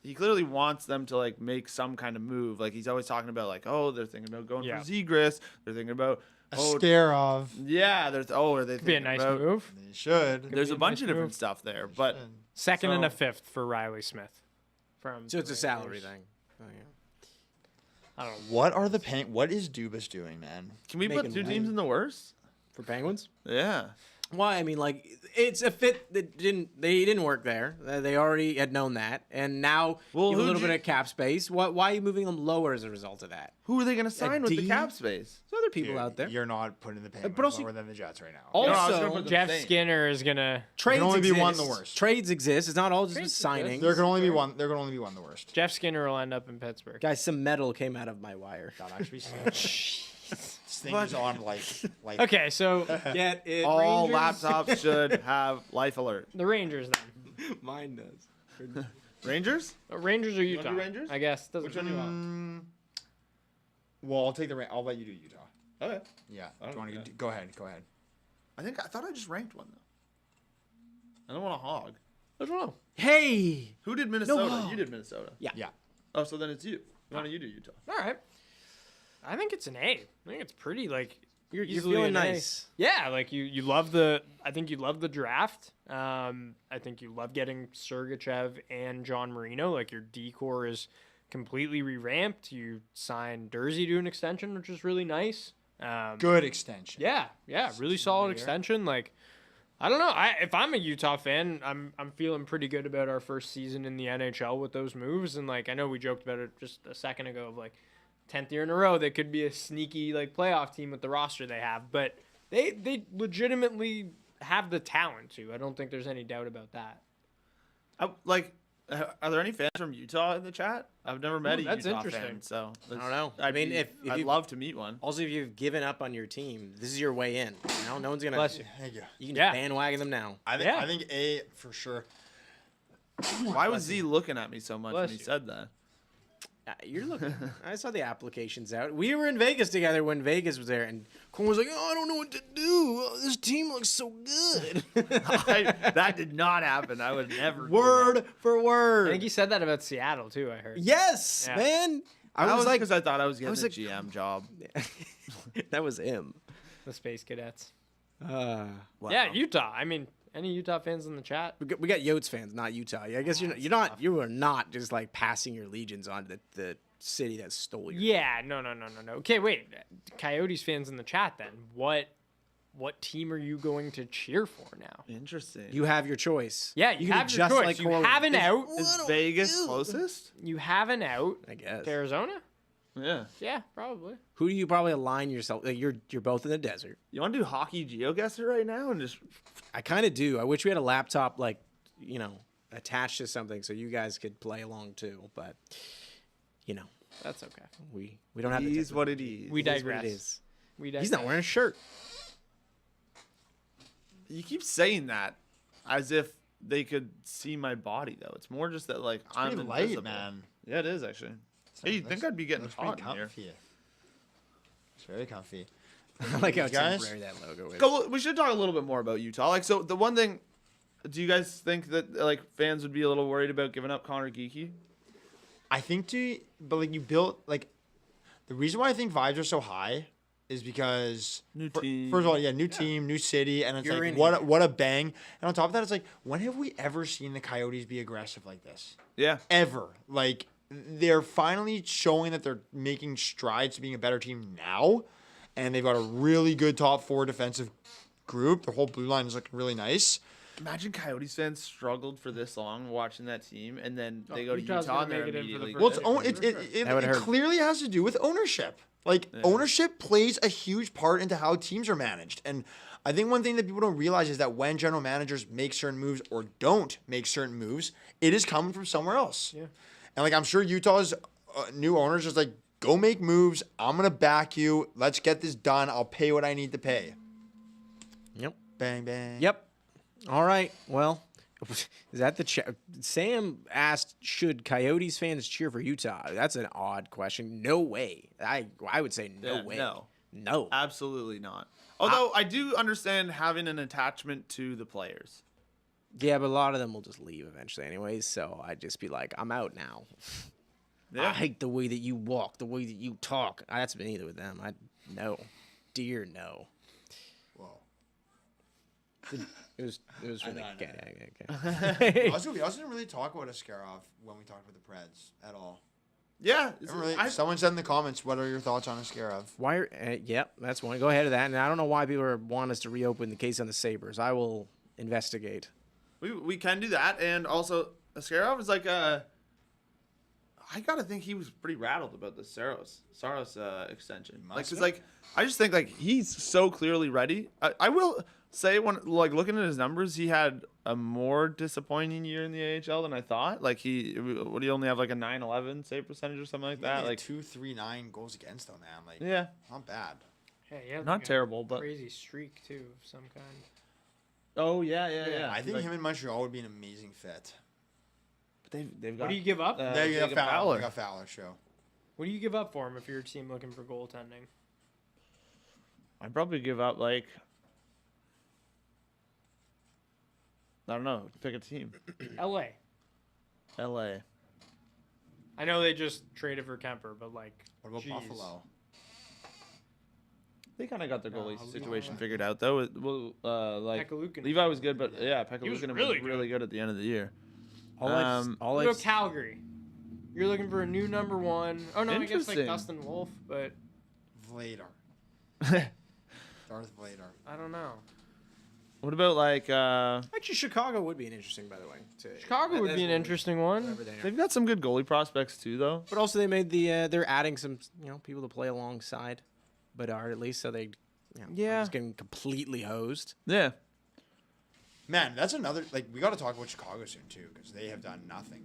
he clearly wants them to like make some kind of move. Like he's always talking about like oh they're thinking about going Yeah. for Zegras. They're thinking about oh Scare of. yeah. There's are they Could be a thinking nice about, move. They should. There's be a a bunch nice of different move. stuff there, but Second and a So- fifth for Riley Smith. From So it's a the salary Rangers. thing. Oh, yeah. I don't know. What are the What is Dubas doing, man? can we put Making two money. teams in the worst? For Penguins? Yeah. Why? I mean, like, it's a fit that didn't work there. They already had known that, and now you have a little bit of cap space. Why are you moving them lower as a result of that? Who are they going to sign with the D? cap space? There's other people out there. You're not putting the payment But also- lower than the Jets right now. I was Also, gonna put them Jeff same. Skinner is gonna. trades only be exist. one the worst. Trades exist. It's not all just Trades signing. There can only be one. There can only be one the worst. Jeff Skinner will end up in Pittsburgh. Guys, some metal came out of my wire. God, actually, this thing is on like. Okay, so Get it? All Rangers? laptops should have life alert. the Rangers then. Mine does. Rangers? Rangers or Utah? do Rangers? I guess. Doesn't Which one do you want? Well, I'll take the. I'll let you do Utah. Okay. Yeah. I Do you don't want to care. go ahead? Go ahead. I thought I just ranked one though. I don't want to hog. I don't know. Hey. Who did Minnesota? No. You did Minnesota. Yeah. Yeah. Oh, so then it's you. Why don't you do Utah? All right. I think it's an A. I think it's pretty like You're easily feeling an A. nice. Yeah, like you love the. I think you love the draft. I think you love getting Sergachev and John Marino. Like your decor is completely revamped. You signed Dursey to an extension, which is really nice. Good extension. Yeah, really solid extension. Like, I don't know. If I'm a Utah fan, I'm feeling pretty good about our first season in the NHL with those moves. And like, I know we joked about it just a second ago of like 10th year in a row they could be a sneaky like playoff team with the roster they have, but they legitimately have the talent to. I don't think there's any doubt about that. Are there any fans from Utah in the chat? I've never met Ooh, a that's Utah interesting. fan, so I don't know. I mean, if I'd you- love to meet one. Also, if you've given up on your team, this is your way in. You know, no one's gonna. Bless you. Thank you. You can Yeah. bandwagon them now. I think. Yeah. I think A for sure. Why was Z looking at me so much Bless when he you. said that? You're looking. I saw the applications out. We were in Vegas together when Vegas was there, and Corn was like, "Oh, I don't know what to do. Oh, this team looks so good." That did not happen. I would never. do Word for I word. think he said that about Seattle too. I heard. Yes, Yeah. man. That. I was like, because I thought I was getting was a like- GM job. that was him. The Space Cadets. Wow. Yeah, Utah. I mean, any Utah fans in the chat? We got Yotes fans, not Utah. I guess you are not just like passing your legions on to the city that stole your. Yeah, no. Okay, wait. Coyotes fans in the chat then. What team are you going to cheer for now? Interesting. You have your choice. Yeah, you you can have be your choice. like You Corwin. have an out. Is Vegas closest? You have an out I guess. to Arizona? Yeah. Yeah, probably. Who do you probably align yourself? Like you're both in the desert. You want to do hockey geoguessr right now and just I kind of do. I wish we had a laptop like attached to something so you guys could play along too. But That's okay. we don't have the is technology. what it is. We It is what digress. it is. We digress. He's not wearing a shirt. You keep saying that as if they could see my body though. It's more just that like I'm Pretty light, invisible. man. Yeah, it is actually. Hey, you think I'd be getting Looks hot pretty in here? comfy. It's very comfy. I like how Guys? temporary that logo is. Go, we should talk a little bit more about Utah. Like, so the one thing, do you guys think that like fans would be a little worried about giving up Connor Geekie? I think but like you built like the reason why I think vibes are so high is because New team. First of all, yeah, new team, new city, and it's You're like in what here. what a bang. And on top of that, it's like when have we ever seen the Coyotes be aggressive like this? Yeah. Ever. Like they're finally showing that they're making strides to being a better team now, and they've got a really good top four defensive group. The whole blue line is looking really nice. Imagine Coyotes fans struggled for this long watching that team, and then they go to Utah's Utah gonna and they're make it in for the immediately. first Well, good. That would it hurt. clearly has to do with ownership. Like ownership plays a huge part into how teams are managed, and I think one thing that people don't realize is that when general managers make certain moves or don't make certain moves, it is coming from somewhere else. Yeah. And like I'm sure Utah's new owners just like go make moves. I'm gonna back you. Let's get this done. I'll pay what I need to pay. Yep. Bang bang. Yep. All right. Well, is that the chat? Sam asked, should Coyotes fans cheer for Utah? That's an odd question. No way. I would say no Yeah, way. no. No. Absolutely not. Although I do understand having an attachment to the players. Yeah, but a lot of them will just leave eventually anyways, so I'd just be like, I'm out now. Yeah. I hate the way that you walk, the way that you talk. That's been either with them. No. Dear no. Whoa. It was really know. okay. Also, we also didn't really talk about Askarov when we talked about the Preds at all. Yeah. Someone said in the comments, what are your thoughts on Askarov? Why? Yep, that's one. Go ahead of that. And I don't know why people want us to reopen the case on the Sabres. I will investigate. We can do that. And also, Askarov is like I gotta think he was pretty rattled about the Saros extension. Like, cause like I just think like he's so clearly ready. I will say when like looking at his numbers, he had a more disappointing year in the AHL than I thought. Like he only have like a 9-11 save percentage or something like that. Like 239 goals against though, man. Like yeah, not bad. Hey, yeah, not terrible, but crazy streak too of some kind. Oh yeah. I think him in Montreal would be an amazing fit. But they've got. What do you give up? They got Fowler. They got Fowler. Show. What do you give up for him if you're a team looking for goaltending? I'd probably give up like. I don't know. Pick a team. L.A. L.A. I know they just traded for Kemper, but like, What about geez. Buffalo? They kind of got their goalie No, situation no. figured out though. Like Pekalukin. Levi was good, but yeah, Pekalukin was was really really good at the end of the year. All What about Calgary? You're looking for a new number one. Oh no, I guess like Interesting. Dustin Wolf, but Vladar. Darth Vladar. I don't know. What about like Actually, Chicago would be an interesting, by the way. Chicago would be an interesting one. Whatever they are. they've got some good goalie prospects too though. But also they made they're adding some people to play alongside, but are at least so they aren't just getting completely hosed. Yeah. Man, that's another. Like we got to talk about Chicago soon too, because they have done nothing.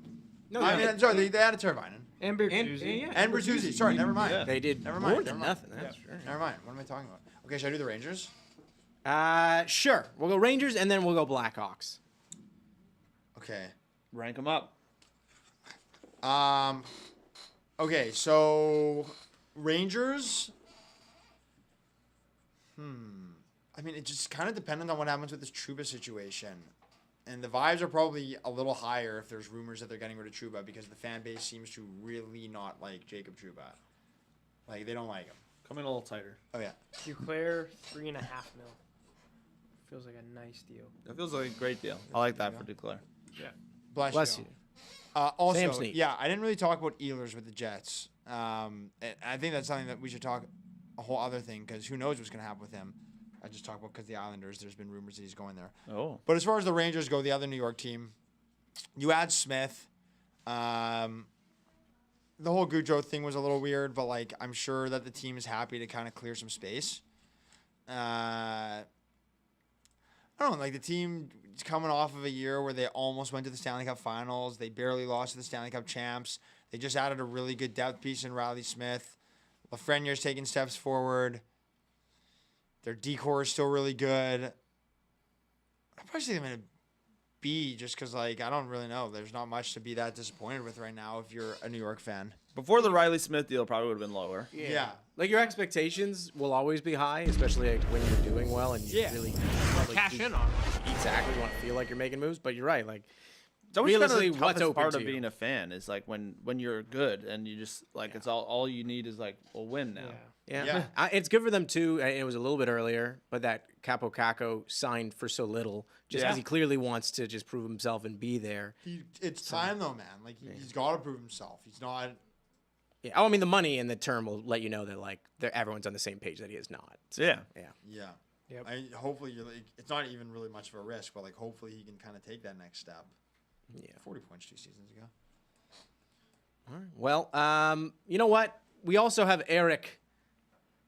No, I mean, sorry, they added Teravainen And Bertuzzi. and Bertuzzi. Sorry, never mind. Yeah. they did Never more mind, than never mind. nothing. That's sure. Never mind. What am I talking about? Okay, should I do the Rangers? Sure. We'll go Rangers and then we'll go Blackhawks. Okay. Rank them up. Okay, so Rangers. I mean, it just kind of dependent on what happens with this Trouba situation. And the vibes are probably a little higher if there's rumors that they're getting rid of Trouba because the fan base seems to really not like Jacob Trouba. Like, they don't like him. Come in a little tighter. Oh, yeah. Duclair, $3.5 million. Feels like a nice deal. That feels like a great deal. I like that for Duclair. Yeah. Bless you. Also, Sam Snead. yeah, I didn't really talk about Ehlers with the Jets. And I think that's something that we should talk a whole other thing because who knows what's going to happen with him. I just talked about because the Islanders, there's been rumors that he's going there. Oh. But as far as the Rangers go, the other New York team, you add Smith. The whole Goudreau thing was a little weird, but like I'm sure that the team is happy to kind of clear some space. I don't know, like the team is coming off of a year where they almost went to the Stanley Cup Finals. They barely lost to the Stanley Cup champs. They just added a really good depth piece in Riley Smith. Lafreniere's taking steps forward. Their decor is still really good. I probably say them in a B just because, like, I don't really know. There's not much to be that disappointed with right now if you're a New York fan. Before the Riley Smith deal, probably would have been lower. Yeah. Like your expectations will always be high, especially like, when you're doing well and you really like, Cash in on it. exactly want to feel like you're making moves. But you're right. Like It's always kind of realistically, the what's toughest open part to of you? being a fan is like when you're good and you just like it's all you need is like we'll win now. Yeah, Yeah. It's good for them too. And it was a little bit earlier, but that Capo Caco signed for so little, just because he clearly wants to just prove himself and be there. It's time, though, man. Like, he's got to prove himself. He's not... Yeah. Oh, I mean, the money and the term will let you know that like everyone's on the same page that he is not. So, Yeah. yeah. Yeah. Yep. Hopefully, you're like, it's not even really much of a risk, but, like, hopefully he can kind of take that next step. Yeah. 40 points 2 seasons ago. All right. Well, you know what? We also have Eric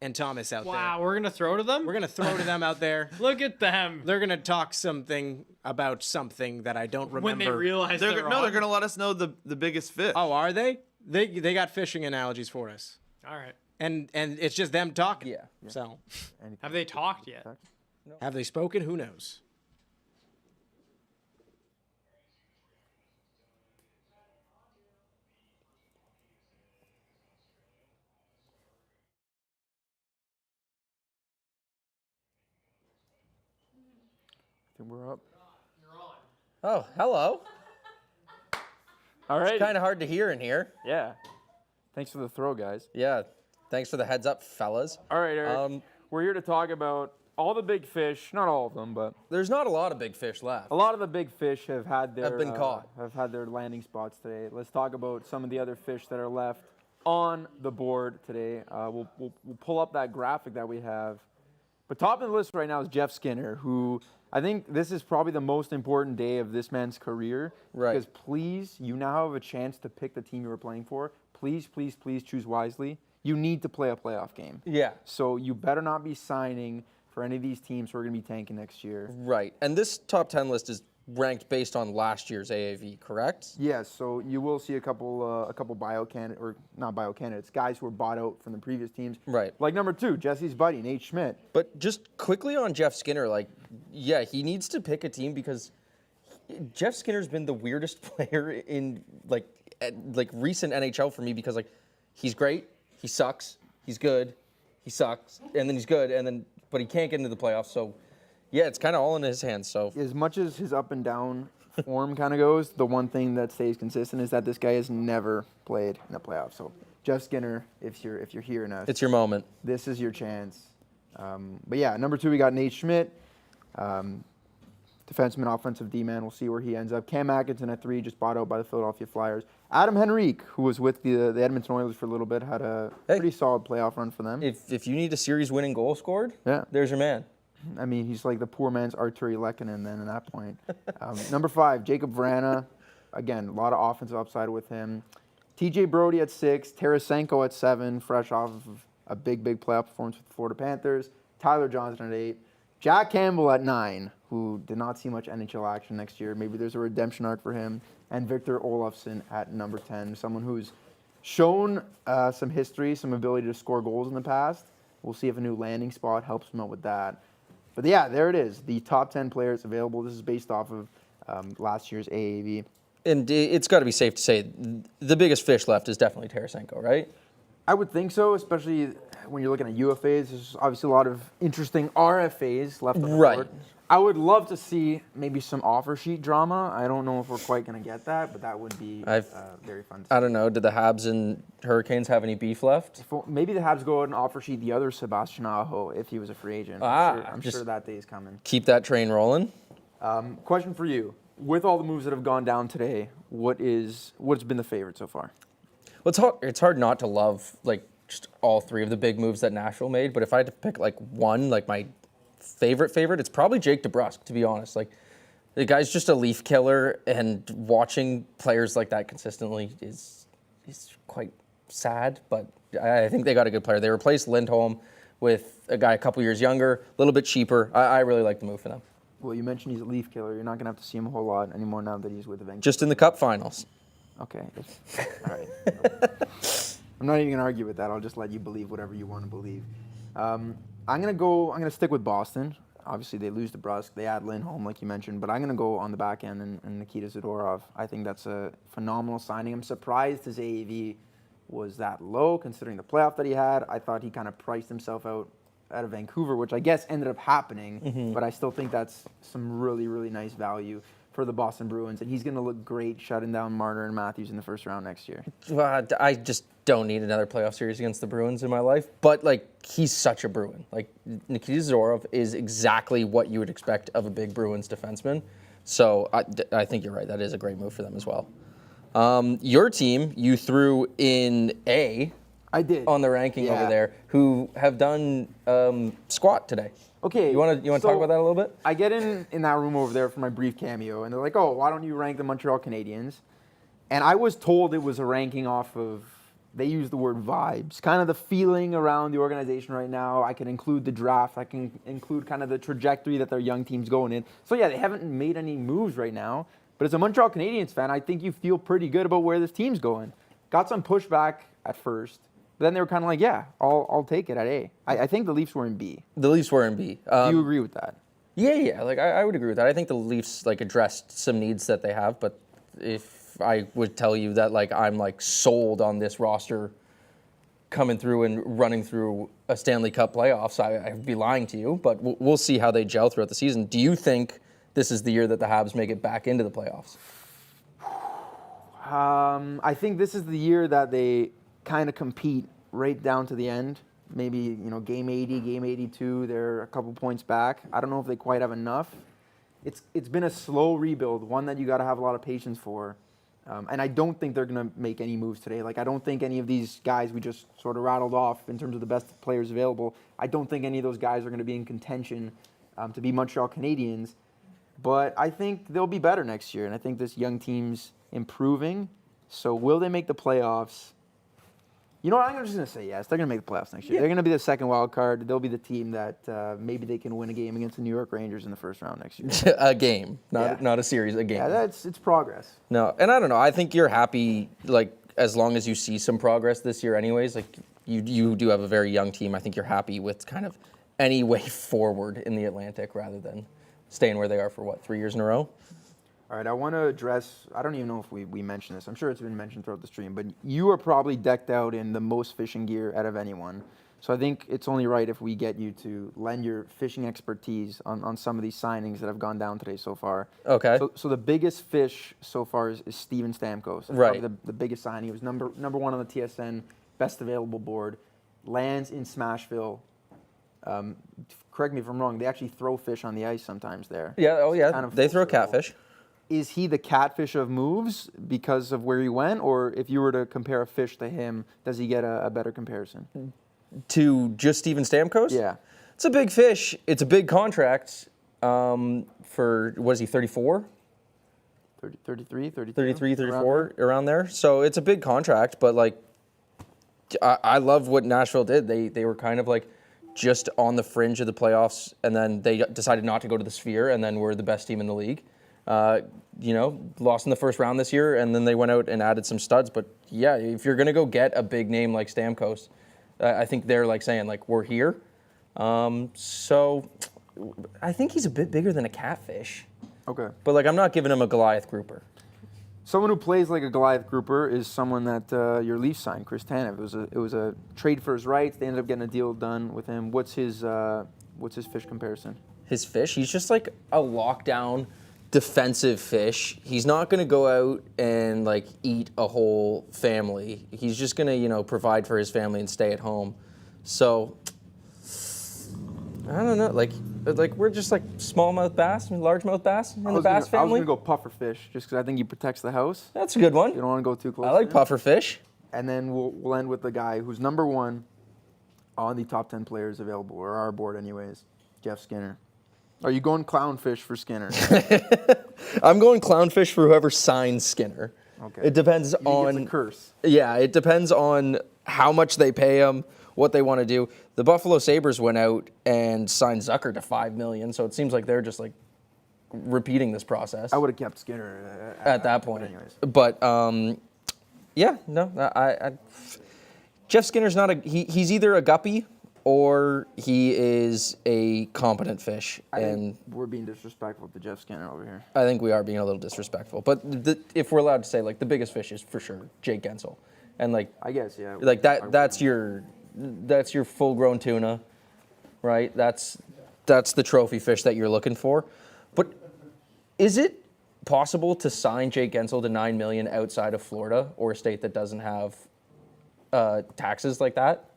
and Thomas out Wow, there. we're going to throw to them? We're gonna throw to them out there. Look at them. They're gonna talk something about something that I don't remember. When they realize they're They're wrong. gonna let us know the biggest fit. Oh, are they? They got fishing analogies for us, All right. and it's just them talking. Yeah. So, Have they talked yet? have they spoken? Who knows? I think we're up. Oh, hello. All right. Kind of hard to hear in here. Yeah. Thanks for the throw, guys. Yeah. Thanks for the heads up, fellas. All right, Eric. We're here to talk about all the big fish. Not all of them, but There's not a lot of big fish left. a lot of the big fish have had their Have been caught. Have had their landing spots today. Let's talk about some of the other fish that are left. on the board today. We'll pull up that graphic that we have. But top of the list right now is Jeff Skinner, who I think this is probably the most important day of this man's career. Right. Because please, you now have a chance to pick the team you were playing for. Please, please, please choose wisely. You need to play a playoff game. Yeah. So you better not be signing for any of these teams who are going to be tanking next year. Right. And this top 10 list is ranked based on last year's AAV, correct? Yes, so you will see a couple bio candidates, or not bio candidates, guys who were bought out from the previous teams. Right. Like number 2, Jesse's buddy, Nate Schmidt. But just quickly on Jeff Skinner, like, yeah, he needs to pick a team because Jeff Skinner's been the weirdest player in like recent NHL for me because like he's great, he sucks, he's good, he sucks, and then he's good, and then but he can't get into the playoffs. So yeah, it's kind of all in his hands. So As much as his up and down form kind of goes, the one thing that stays consistent is that this guy has never played in the playoffs. So Jeff Skinner, if you're hearing us, it's your moment. this is your chance. But yeah, number 2, we got Nate Schmidt, defenseman, offensive D-man. We'll see where he ends up. Cam Atkinson at 3, just bought out by the Philadelphia Flyers. Adam Henrique, who was with the Edmonton Oilers for a little bit, had a pretty solid playoff run for them. If you need a series-winning goal scored, Yeah. there's your man. I mean, he's like the poor man's Arturi Lehkonen then at that point. Number 5, Jacob Vrana. Again, a lot of offensive upside with him. TJ Brody at 6, Tarasenko at 7, fresh off of a big playoff performance with the Florida Panthers. Tyler Johnson at 8. Jack Campbell at 9, who did not see much NHL action next year. Maybe there's a redemption arc for him. And Victor Olofsson at number 10, someone who's shown some history, some ability to score goals in the past. We'll see if a new landing spot helps him out with that. But yeah, there it is. The top 10 players available. This is based off of last year's AAV. And it's got to be safe to say the biggest fish left is definitely Tarasenko, right? I would think so, especially when you're looking at UFAs. There's obviously a lot of interesting RFAs left on the Right. board. I would love to see maybe some offer sheet drama. I don't know if we're quite going to get that, but that would be very fun to see. I don't know. Did the Habs and Hurricanes have any beef left? Maybe the Habs go out and offer sheet the other Sebastian Aho if he was a free agent. I'm sure that day is coming. Keep that train rolling. Question for you. With all the moves that have gone down today, what's been the favorite so far? Well, it's hard not to love like just all 3 of the big moves that Nashville made. But if I had to pick like one, like my favorite, it's probably Jake DeBrusk, to be honest. Like the guy's just a leaf killer, and watching players like that consistently is quite sad. But I think they got a good player. They replaced Lindholm with a guy a couple years younger, a little bit cheaper. I really like the move for them. Well, you mentioned he's a leaf killer. You're not going to have to see him a whole lot anymore now that he's with the Vancouver. Just in the Cup Finals. Okay. All right. I'm not even going to argue with that. I'll just let you believe whatever you want to believe. I'm going to stick with Boston. Obviously, they lose DeBrusk. They add Lindholm, like you mentioned. But I'm going to go on the back end and Nikita Zadorov. I think that's a phenomenal signing. I'm surprised his AAV was that low, considering the playoff that he had. I thought he kind of priced himself out of Vancouver, which I guess ended up happening. But I still think that's some really, really nice value for the Boston Bruins, and he's going to look great shutting down Marner and Matthews in the first round next year. I just don't need another playoff series against the Bruins in my life. But like, he's such a Bruin. Like Nikita Zadorov is exactly what you would expect of a big Bruins defenseman. So I think you're right. That is a great move for them as well. Your team, you threw in A. I did On the ranking over there, who have done squat today. Okay. You want to talk about that a little bit? I get in that room over there for my brief cameo, and they're like, "Oh, why don't you rank the Montreal Canadiens?" And I was told it was a ranking off of, they use the word vibes, kind of the feeling around the organization right now. I can include the draft. I can include kind of the trajectory that their young team's going in. So yeah, they haven't made any moves right now. But as a Montreal Canadiens fan, I think you feel pretty good about where this team's going. Got some pushback at first. But then they were kind of like, yeah, I'll take it at A. I think the Leafs were in B. The Leafs were in B. Do you agree with that? Yeah. Like I would agree with that. I think the Leafs like addressed some needs that they have. But if I would tell you that like I'm like sold on this roster coming through and running through a Stanley Cup playoffs, I'd be lying to you. But we'll see how they gel throughout the season. Do you think this is the year that the Habs make it back into the playoffs? I think this is the year that they kind of compete right down to the end. Maybe, game 80, game 82, they're a couple points back. I don't know if they quite have enough. It's been a slow rebuild, one that you got to have a lot of patience for. And I don't think they're going to make any moves today. Like, I don't think any of these guys we just sort of rattled off in terms of the best players available, I don't think any of those guys are going to be in contention to be Montreal Canadiens. But I think they'll be better next year. And I think this young team's improving. So will they make the playoffs? You know what? I'm just going to say yes. They're going to make the playoffs next year. They're going to be the second wild card. They'll be the team that maybe they can win a game against the New York Rangers in the first round next year. A game, not a series, a game. Yeah, it's progress. No, and I don't know. I think you're happy, like, as long as you see some progress this year anyways. Like, you do have a very young team. I think you're happy with kind of any way forward in the Atlantic rather than staying where they are for, 3 years in a row? All right, I want to address, I don't even know if we mentioned this. I'm sure it's been mentioned throughout the stream, but you are probably decked out in the most fishing gear out of anyone. So I think it's only right if we get you to lend your fishing expertise on some of these signings that have gone down today so far. Okay. So the biggest fish so far is Steven Stamkos. That's right. probably the biggest signing. He was number one on the TSN best available board. Lands in Smashville. Correct me if I'm wrong. They actually throw fish on the ice sometimes there. Yeah. Oh, yeah. Kind of They throw full circle. catfish. Is he the catfish of moves because of where he went, or if you were to compare a fish to him, does he get a better comparison? To just Steven Stamkos? Yeah. It's a big fish. It's a big contract for, what is he, 34? 33, 32? 33, 34, around there. So it's a big contract, but, like, I love what Nashville did. They were kind of, like, just on the fringe of the playoffs, and then they decided not to go to the Sphere, and then we're the best team in the league. Lost in the first round this year, and then they went out and added some studs. But yeah, if you're gonna go get a big name like Stamkos, I think they're like saying like we're here. So I think he's a bit bigger than a catfish. Okay. But like I'm not giving him a Goliath grouper. Someone who plays like a Goliath grouper is someone that your Leafs signed, Chris Tanev. It was a trade for his rights. They ended up getting a deal done with him. What's his fish comparison? His fish, he's just like a lockdown defensive fish. He's not going to go out and like eat a whole family. He's just going to, provide for his family and stay at home. So I don't know, like we're just like smallmouth bass and largemouth bass in the bass I was family. going to go puffer fish just because I think he protects the house. That's a good one. You don't want to go too close. I like to him. puffer fish. And then we'll end with the guy who's number one on the top 10 players available, or our board anyways, Jeff Skinner. Are you going clownfish for Skinner? I'm going clownfish for whoever signs Skinner. Okay. It depends on It's a curse. Yeah, it depends on how much they pay him, what they want to do. The Buffalo Sabres went out and signed Zucker to $5 million, so it seems like they're just like repeating this process. I would have kept Skinner at that point. anyways. But yeah, no, I Jeff Skinner's not he's either a guppy or he is a competent fish. I And think we're being disrespectful to Jeff Skinner over here. I think we are being a little disrespectful. But if we're allowed to say, like, the biggest fish is for sure Jake Gensel. And, like, I guess, yeah. like that's your full-grown tuna, right? That's the trophy fish that you're looking for. But is it possible to sign Jake Gensel to $9 million outside of Florida or a state that doesn't have taxes like that?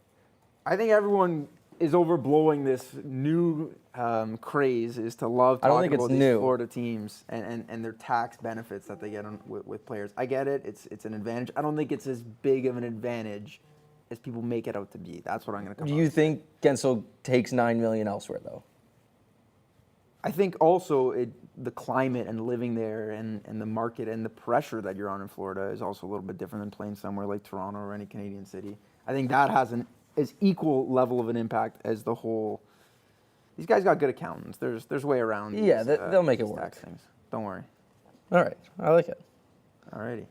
I think everyone is overblowing this new craze is to love I don't talking think it's about these new. Florida teams and their tax benefits that they get with players. I get it. It's an advantage. I don't think it's as big of an advantage as people make it out to be. That's what I'm going to come Do up you with. think Gensel takes $9 million elsewhere, though? I think also the climate and living there and the market and the pressure that you're on in Florida is also a little bit different than playing somewhere like Toronto or any Canadian city. I think that has an as equal level of an impact as the whole. These guys got good accountants. There's way around. Yeah, these, they'll make it these work. tax things. Don't worry. All right, I like it. Alrighty.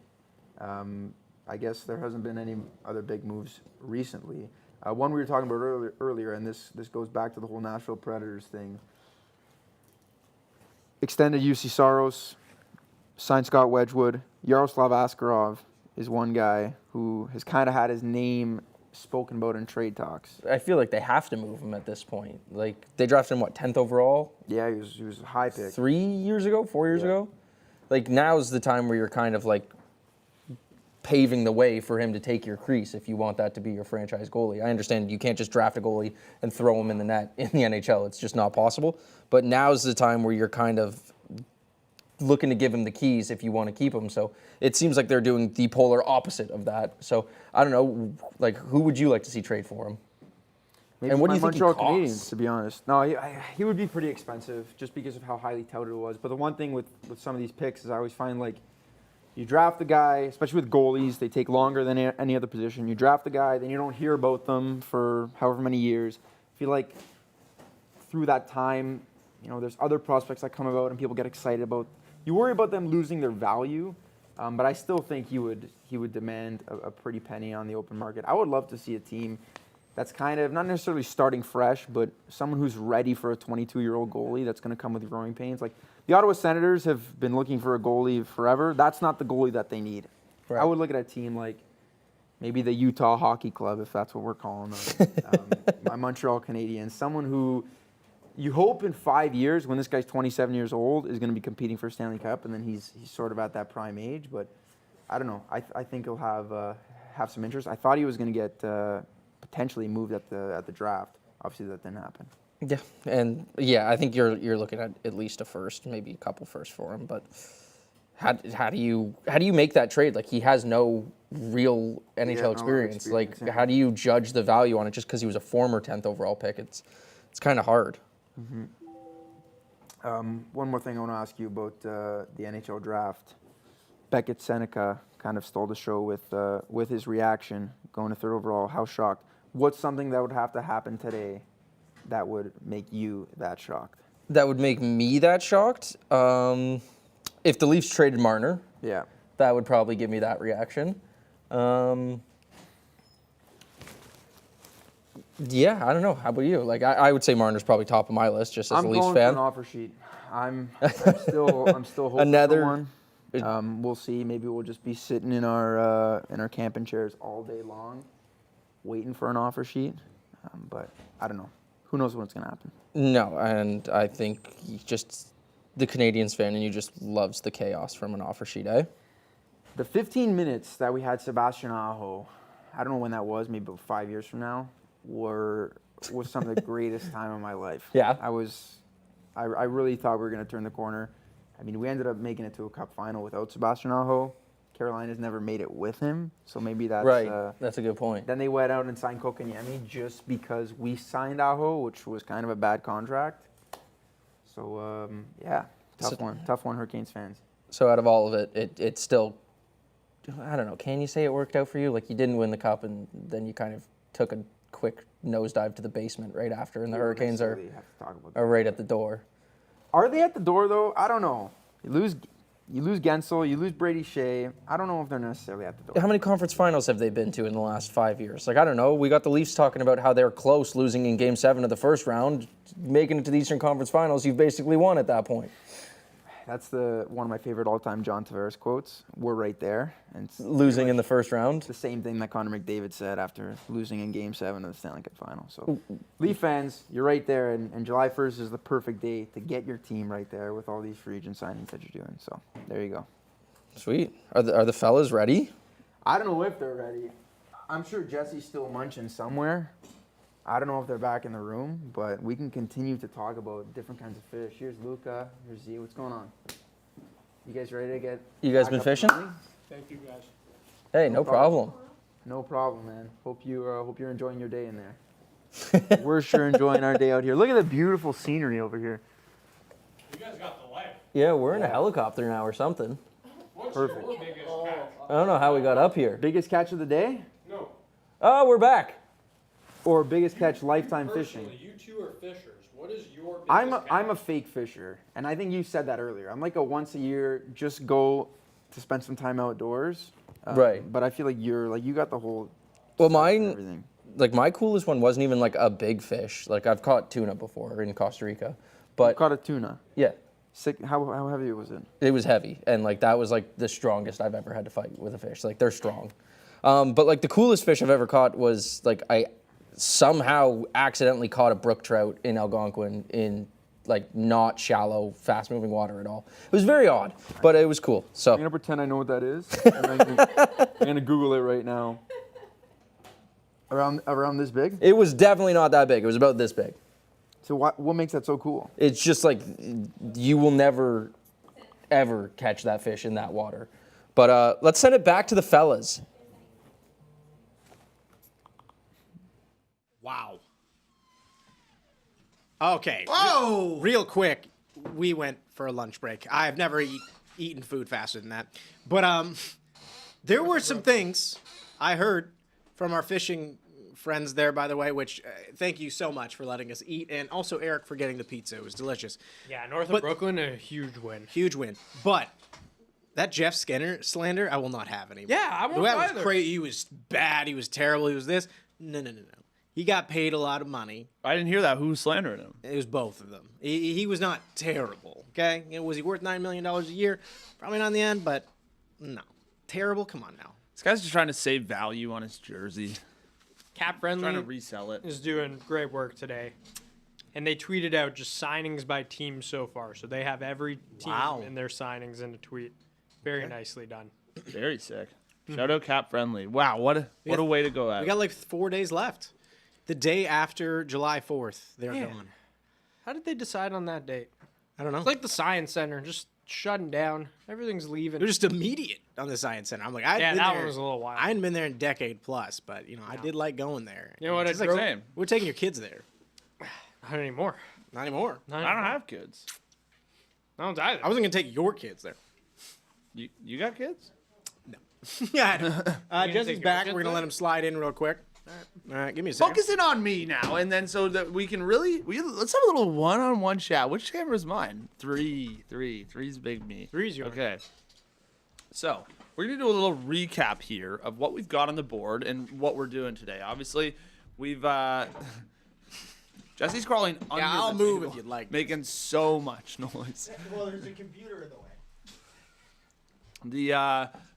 I guess there hasn't been any other big moves recently. One we were talking about earlier, and this goes back to the whole Nashville Predators thing. Extended UC Saros, signed Scott Wedgwood. Yaroslav Askarov is one guy who has kind of had his name spoken about in trade talks. I feel like they have to move him at this point. Like, they drafted him, 10th overall? Yeah, he was a high pick. 4 years ago? Like, now's the time where you're kind of, like, paving the way for him to take your crease if you want that to be your franchise goalie. I understand you can't just draft a goalie and throw him in the net in the NHL. It's just not possible. But now's the time where you're kind of looking to give him the keys if you want to keep him. So it seems like they're doing the polar opposite of that. So I don't know, like, who would you like to see trade for him? Maybe And what do you my think he Montreal costs? Canadiens, to be honest. No, he would be pretty expensive just because of how highly touted it was. But the one thing with some of these picks is I always find, like, you draft the guy, especially with goalies, they take longer than any other position. You draft the guy, then you don't hear about them for however many years. I feel like through that time, there's other prospects that come about and people get excited about. You worry about them losing their value, but I still think he would demand a pretty penny on the open market. I would love to see a team that's kind of not necessarily starting fresh, but someone who's ready for a 22-year-old goalie that's going to come with growing pains. Like the Ottawa Senators have been looking for a goalie forever. That's not the goalie that they need. Right. I would look at a team like maybe the Utah Hockey Club, if that's what we're calling them. My Montreal Canadiens, someone who you hope in 5 years, when this guy's 27 years old, is going to be competing for a Stanley Cup, and then he's sort of at that prime age. But I don't know. I think he'll have some interest. I thought he was going to get potentially moved at the draft. Obviously, that didn't happen. Yeah, and I think you're looking at least a first, maybe a couple firsts for him. But how do you make that trade? Like, he has no real NHL experience. Like, how do you judge the value on it just because he was a former 10th overall pick? It's kind of hard. Mm-hmm. One more thing I want to ask you about the NHL draft. Beckett Seneca kind of stole the show with his reaction going to third overall. How shocked? What's something that would have to happen today that would make you that shocked? That would make me that shocked? If the Leafs traded Marner, Yeah. that would probably give me that reaction. Yeah, I don't know. How about you? Like, I would say Marner's probably top of my list, just as a Leafs I'm going fan. for an offer sheet. I'm still hoping Another- for one. We'll see. Maybe we'll just be sitting in our camping chairs all day long, waiting for an offer sheet. But I don't know. Who knows what's going to happen? No, and I think just the Canadiens fan in you just loves the chaos from an offer sheet, eh? The 15 minutes that we had Sebastian Aho, I don't know when that was, maybe about 5 years from now, was some of the greatest time of my life. Yeah. I really thought we were going to turn the corner. I mean, we ended up making it to a cup final without Sebastian Aho. Carolina's never made it with him, so maybe that's Right. That's a good point. Then they went out and signed Kotkaniemi just because we signed Aho, which was kind of a bad contract. So tough one, Hurricanes fans. So out of all of it, it's still, I don't know, can you say it worked out for you? Like, you didn't win the cup and then you kind of took a quick nosedive to the basement right after, and the Hurricanes are right at the door. Are they at the door, though? I don't know. You lose Gensel, you lose Brady Shea. I don't know if they're necessarily at the door. How many conference finals have they been to in the last 5 years? Like, I don't know. We got the Leafs talking about how they're close, losing in Game 7 of the first round, making it to the Eastern Conference Finals. You've basically won at that point. That's one of my favorite all-time John Tavares quotes. We're right there. And it's Losing in the first round. the same thing that Connor McDavid said after losing in Game 7 of the Stanley Cup Final. So, Leaf fans, you're right there, and July 1st is the perfect day to get your team right there with all these free agent signings that you're doing. So, there you go. Sweet. Are the fellas ready? I don't know if they're ready. I'm sure Jesse's still munching somewhere. I don't know if they're back in the room, but we can continue to talk about different kinds of fish. Here's Luca. Here's Z. What's going on? You guys ready to get? You guys back been up and fishing? running? Thank you, guys. Hey, no problem. No problem, man. Hope you're enjoying your day in there. We're sure enjoying our day out here. Look at the beautiful scenery over here. You guys got the life. Yeah, we're in a helicopter now or something. What's Perfect. your biggest catch? I don't know how we got up here. Biggest catch of the day, No. Oh, we're back. or biggest catch lifetime fishing? Personally, you two are fishers. What is your biggest I'm a catch? fake fisher, and I think you said that earlier. I'm like a once a year, just go to spend some time outdoors. Right. But I feel like you got the whole. Well, setup and mine, everything. like my coolest one wasn't even like a big fish. Like I've caught tuna before in Costa Rica, but Caught a tuna. yeah, Sick. How heavy was it? it was heavy, and like that was like the strongest I've ever had to fight with a fish. Like they're strong, but like the coolest fish I've ever caught was like I somehow accidentally caught a brook trout in Algonquin in like not shallow, fast-moving water at all. It was very odd, but it was cool. I'm So gonna pretend I know what that is. And I'm gonna Google it right now. Around this big. it was definitely not that big. It was about this big. So what makes that so cool? It's just like you will never ever catch that fish in that water. But let's send it back to the fellas. Wow. Okay. Whoa! Real quick, we went for a lunch break. I've never eaten food faster than that. But there were some things I heard from our fishing friends there, by the way, which thank you so much for letting us eat, and also Eric for getting the pizza. It was delicious. Yeah, north of Brooklyn, a huge win. Huge win. But that Jeff Skinner slander, I will not have anymore. Yeah, I won't That was either. crazy. He was bad. He was terrible. He was this. No. He got paid a lot of money. I didn't hear that. Who was slandering him? It was both of them. He was not terrible, okay? Was he worth $9 million a year? Probably not in the end, but no. Terrible? Come on now. This guy's just trying to save value on his jersey. Cap Trying to Friendly resell it. is doing great work today. And they tweeted out just signings by team so far. So they have every team in their signings in a tweet. Very nicely done. Very sick. Shout out Cap Friendly. Wow, what a way to go out. We got like 4 days left. The day after July 4th, they're Yeah. gone. How did they decide on that date? I don't know. It's like the Science Center, just shutting down. Everything's leaving. They're just immediate on the Science Center. I'm like, I that one was a little wild. I hadn't been there in a decade plus, but I did like going there. You know what? It's I like, drove- we're taking your kids there. Not anymore. Not anymore. Not I don't anymore. have kids. I don't either. I wasn't gonna take your kids there. You got kids? Yeah. Jesse's take your back. kids We're gonna there? let him slide in real quick. All right, give me a second. Focus in on me now, and then so that we can really let's have a little one-on-one chat. Which camera is mine? Three's big me. Three's yours. Okay. So we're gonna do a little recap here of what we've got on the board and what we're doing today. Obviously, we've Jesse's crawling under Yeah, I'll the move table, if you'd like. making so much noise. Well, there's a computer in the way.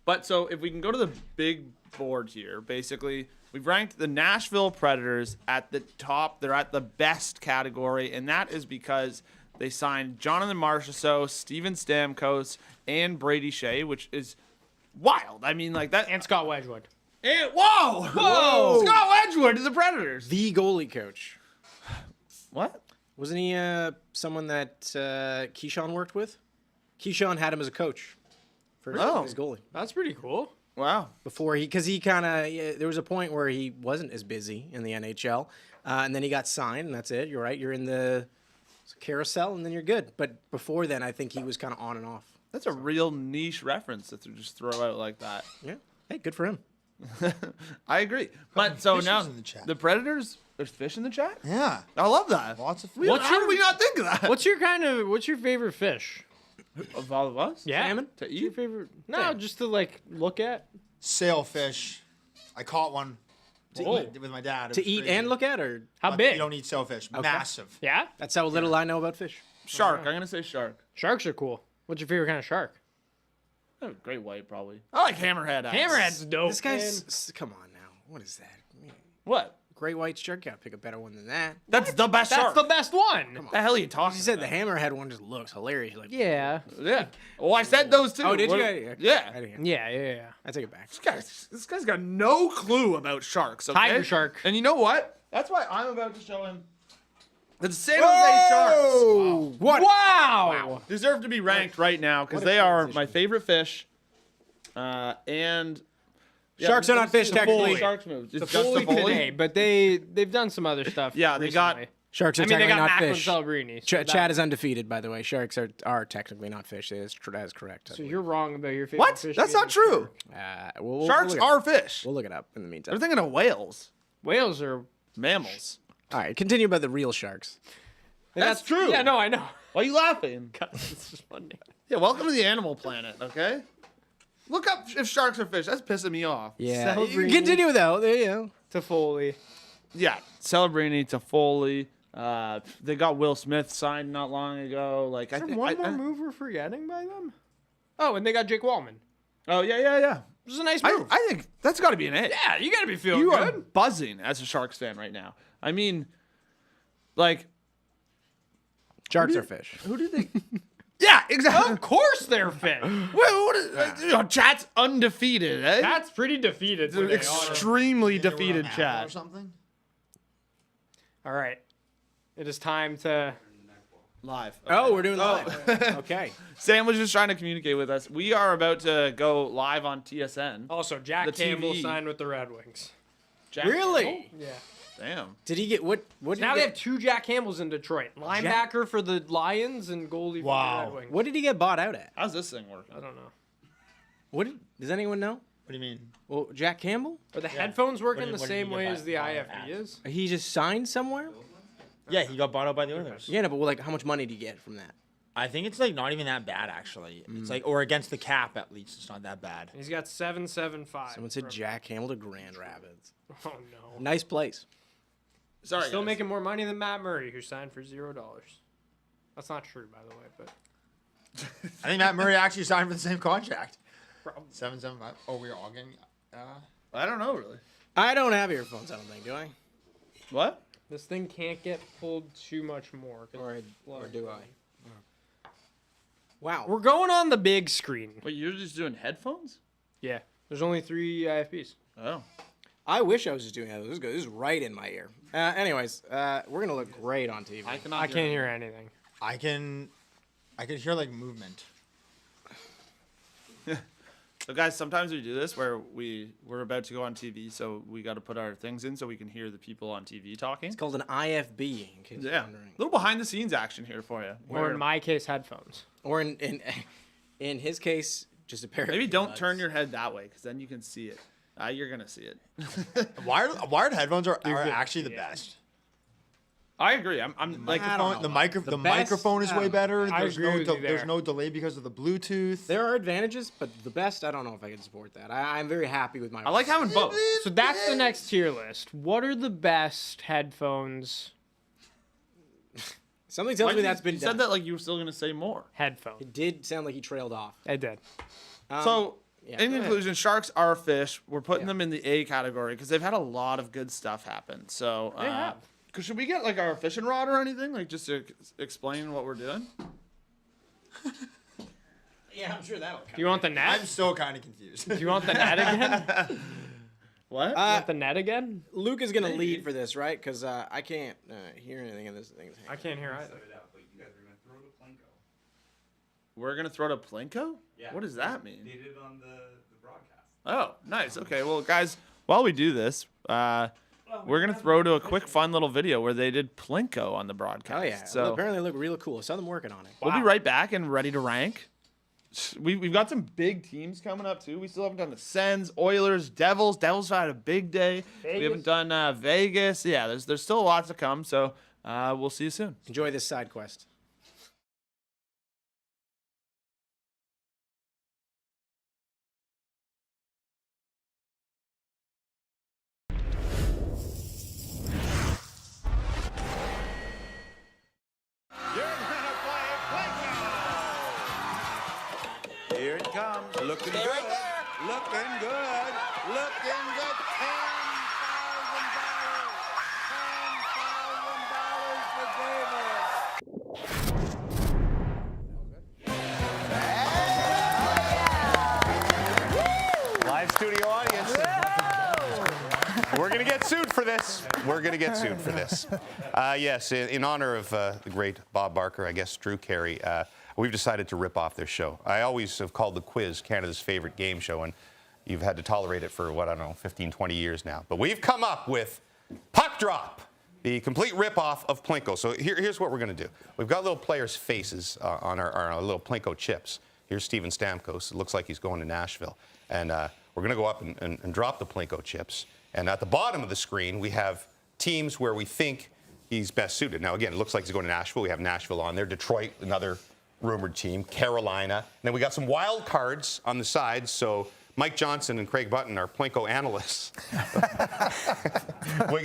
But so if we can go to the big board here, basically we've ranked the Nashville Predators at the top. They're at the best category, and that is because they signed Jonathan Marchessault, Steven Stamkos, and Brady Shea, which is wild. I mean, like that. And Scott Wedgwood. Whoa! Scott Wedgwood to the Predators. The goalie coach. What? Wasn't he someone that Keyshawn worked with? Keyshawn had him as a coach for his goalie. That's pretty cool. Wow. Before he kind of, there was a point where he wasn't as busy in the NHL, and then he got signed, and that's it. You're right. You're in the carousel, and then you're good. But before then, I think he was kind of on and off. That's a real niche reference to just throw out like that. Yeah. Hey, good for him. I agree. But so Fish now is in the chat. the Predators, there's fish in the chat? Yeah. I love that. Lots of We, fish. how did we not think of that? What's your favorite fish? Of all of us? Yeah. Salmon? To What's your eat? favorite? No, just to like look at. Sailfish. I caught one eat. with my dad. It To was eat crazy. and look at, or How big? You don't eat sailfish. Massive. Yeah. that's how little I know about fish. Shark. I'm going to say shark. Sharks are cool. What's your favorite kind of shark? Oh, great white, probably. I like hammerhead. Hammerhead's dope. This guy's, come on now. What is that? What? Great white shark. Gotta pick a better one than that. That's the best That's shark. the best one. What the hell are you talking You said the about? hammerhead one just looks hilarious. Like, Yeah. Yeah. Well, I said those too. oh, did What- you? Yeah. I didn't- Yeah. I take it back. This guy's got no clue about sharks. Okay? Tiger shark. And you know what? That's why I'm about to show him the San Jose Sharks. What? Wow. Deserve to be ranked right now because they are my favorite fish. And Sharks are not fish, technically. Sharks move. It's The just Foley the Foley. today, but they've done some other stuff. Yeah, they got- recently. Sharks are I mean, they technically got not Macklin fish. Celebrini. So Chad is undefeated, by the way. Sharks are technically not fish. That is correct. So you're wrong about your favorite What? fish. That's being not true. We'll Sharks look it are up. fish. We'll look it up in the meantime. They're thinking of whales. Whales are. Mammals. All right, continue about the real sharks. That's true. Yeah, no, I know. Why are you laughing? It's just funny. Yeah, welcome to the animal planet, okay? Look up if sharks are fish. That's pissing me off. Yeah. Celebrini. Continue though. There you go. To Foley. Yeah, Celebrini, Toffoli. They got Will Smith signed not long ago. Like I Is there think. one more move we're forgetting by them? Oh, and they got Jake Wallman. Oh yeah. This is a nice move. I think that's got to be an A. yeah, you gotta be feeling You good. are buzzing as a Sharks fan right now. I mean, like, Sharks are fish. who did they? Yeah, exactly. Of course they're fit. What is, chat's undefeated, eh? That's pretty defeated. It's an today, extremely They were on defeated Apple chat. or something. All right. It is time to Live. Oh, we're doing live. Okay. Sam was just trying to communicate with us. We are about to go live on TSN. Also, Jack The Campbell TV. signed with the Red Wings. Jack Really? Campbell? Yeah. Damn. Did he get what? What did Now he they get, have 2 Jack Campbells in Detroit. Linebacker for the Lions and goalie Wow. for the Red Wings. what did he get bought out at? How's this thing working? I don't know. Does anyone know? What do you mean? Well, Jack Campbell? Are the headphones working What the did same he get way by- as the by IFB at? is? He just signed somewhere? Yeah, he got bought out by the Oilers. Yeah, no, but like, how much money did he get from that? I think it's like not even that bad actually. It's like or against the cap at least it's not that bad. He's got 775. Someone said Jack Campbell to Grand Rapids. Oh no. Nice place. Sorry. Still guys. making more money than Matt Murray, who signed for $0. That's not true, by the way, but I think Matt Murray actually signed for the same contract. Probably. 775. Oh, we're all getting. I don't know really. I don't have earphones, I don't think, do I? What? this thing can't get pulled too much more. 'cause Or it's or do I? Wow. We're going on the big screen. Wait, you're just doing headphones? Yeah. There's only 3 IFBs. Oh. I wish I was just doing that. This is good. This is right in my ear. Anyways, we're gonna look great on TV. I cannot. I can't hear anything. I can hear like movement. So guys, sometimes we do this where we're about to go on TV, so we got to put our things in so we can hear the people on TV talking. It's called an IFB, in case you're Yeah, wondering. little behind the scenes action here for you. Or in my case, headphones. Or in his case, just a pair of Maybe don't earbuds. turn your head that way, because then you can see it. You're gonna see it. Wired headphones are actually the best. I agree. I'm like I don't know. The The best- microphone is I way don't better. I There's agree no with you there's there. no delay because of the Bluetooth. There are advantages, but the best, I don't know if I can support that. I'm very happy with my. I like having both. So that's the next tier list. What are the best headphones? Something tells me that's been You done. said that like you were still gonna say more. Headphones. It did sound like he trailed off. I did. So, yeah, in go ahead. conclusion, sharks are fish. We're putting Yeah. them in the A category because they've had a lot of good stuff happen. So, They have. Should we get like our fishing rod or anything, like just to explain what we're doing? Yeah, I'm sure that'll. Do you want the net? I'm still kind of confused. Do you want the net again? What? You want the net again? Luke is gonna lead for this, right? Because I can't hear anything in this thing. I can't hear either. We're gonna throw to Plinko? Yeah. What does that mean? They did it on the broadcast. Oh, nice. Okay, well, guys, while we do this, we're gonna throw to a quick, fun little video where they did Plinko on the broadcast. Oh yeah. So Well, apparently, they look really cool. I saw them working on it. we'll be right back and ready to rank. We've got some big teams coming up too. We still haven't done the Sens, Oilers, Devils. Devils had a big day. We haven't done Vegas. Yeah, there's still lots to come. So we'll see you soon. Enjoy this side quest. Here it comes. Looking good. Looking good. Looking good. $10,000 for David. Live studio audience. We're going to get sued for this. We're going to get sued for this. Yes, in honor of the great Bob Barker, I guess Drew Carey, we've decided to rip off their show. I always have called The Quiz Canada's favorite game show, and you've had to tolerate it for, what, I don't know, 15, 20 years now. But we've come up with Puck Drop, the complete rip-off of Plinko. So here's what we're going to do. We've got little players' faces on our little Plinko chips. Here's Steven Stamkos. It looks like he's going to Nashville. And we're going to go up and drop the Plinko chips. And at the bottom of the screen, we have teams where we think he's best suited. Now, again, it looks like he's going to Nashville. We have Nashville on there. Detroit, another rumored team. Carolina. And then we got some wild cards on the sides. So Mike Johnson and Craig Button are Plinko analysts.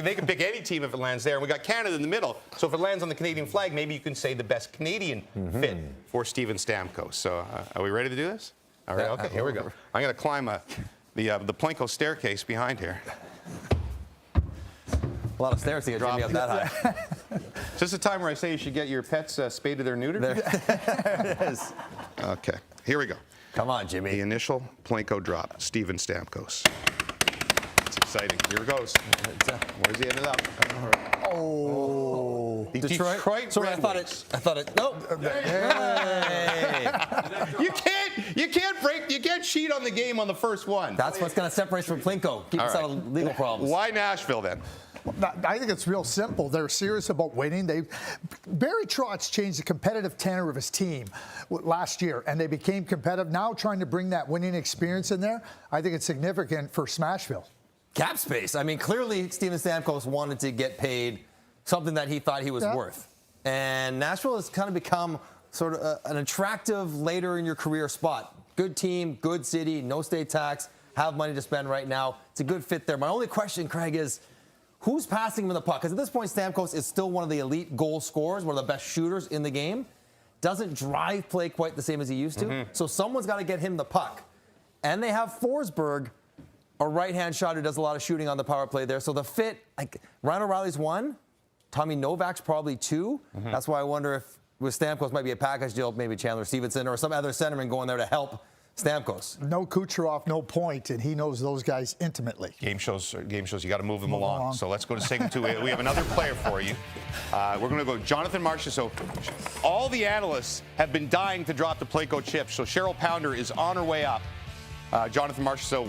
They can pick any team if it lands there. And we got Canada in the middle. So if it lands on the Canadian flag, maybe you can say the best Canadian fit for Steven Stamkos. So are we ready to do this? All right, okay, here we go. I'm going to climb the Plinko staircase behind here. A lot of stairs to get Jimmy up that high. Is this a time where I say you should get your pets spaded or neutered? There it is. Okay, here we go. Come on, The Jimmy. initial Plinko drop, Steven Stamkos. It's exciting. Here it goes. Where's he ended up? Oh. Oh, The Detroit Sorry, Red I Wings. thought it. Nope. Hey. You can't cheat on the game on the first one. That's what's going to separate us from Plinko. Keep us out of legal problems. Why Nashville then? I think it's real simple. They're serious about winning. Barry Trotz changed the competitive tenor of his team last year, and they became competitive. Now trying to bring that winning experience in there, I think it's significant for Smashville. Cap space. I mean, clearly Steven Stamkos wanted to get paid something that he thought he was worth. And Nashville has kind of become sort of an attractive later in your career spot. Good team, good city, no state tax, have money to spend right now. It's a good fit there. My only question, Craig, is who's passing him the puck? Because at this point, Stamkos is still one of the elite goal scorers, one of the best shooters in the game. Doesn't drive play quite the same as he used to. So someone's got to get him the puck. And they have Forsberg, a right-hand shot who does a lot of shooting on the power play there. So the fit, like Ryan O'Reilly's 1, Tommy Novak's probably 2. That's why I wonder if with Stamkos might be a package deal, maybe Chandler Stevenson or some other centerman going there to help Stamkos. No Kucherov, no point, and he knows those guys intimately. Game shows. You got to move them along. So let's go to segment 2. We have another player for you. We're going to go Jonathan Marchessault. All the analysts have been dying to drop the Playco chips, so Cheryl Pounder is on her way up. Jonathan Marchessault,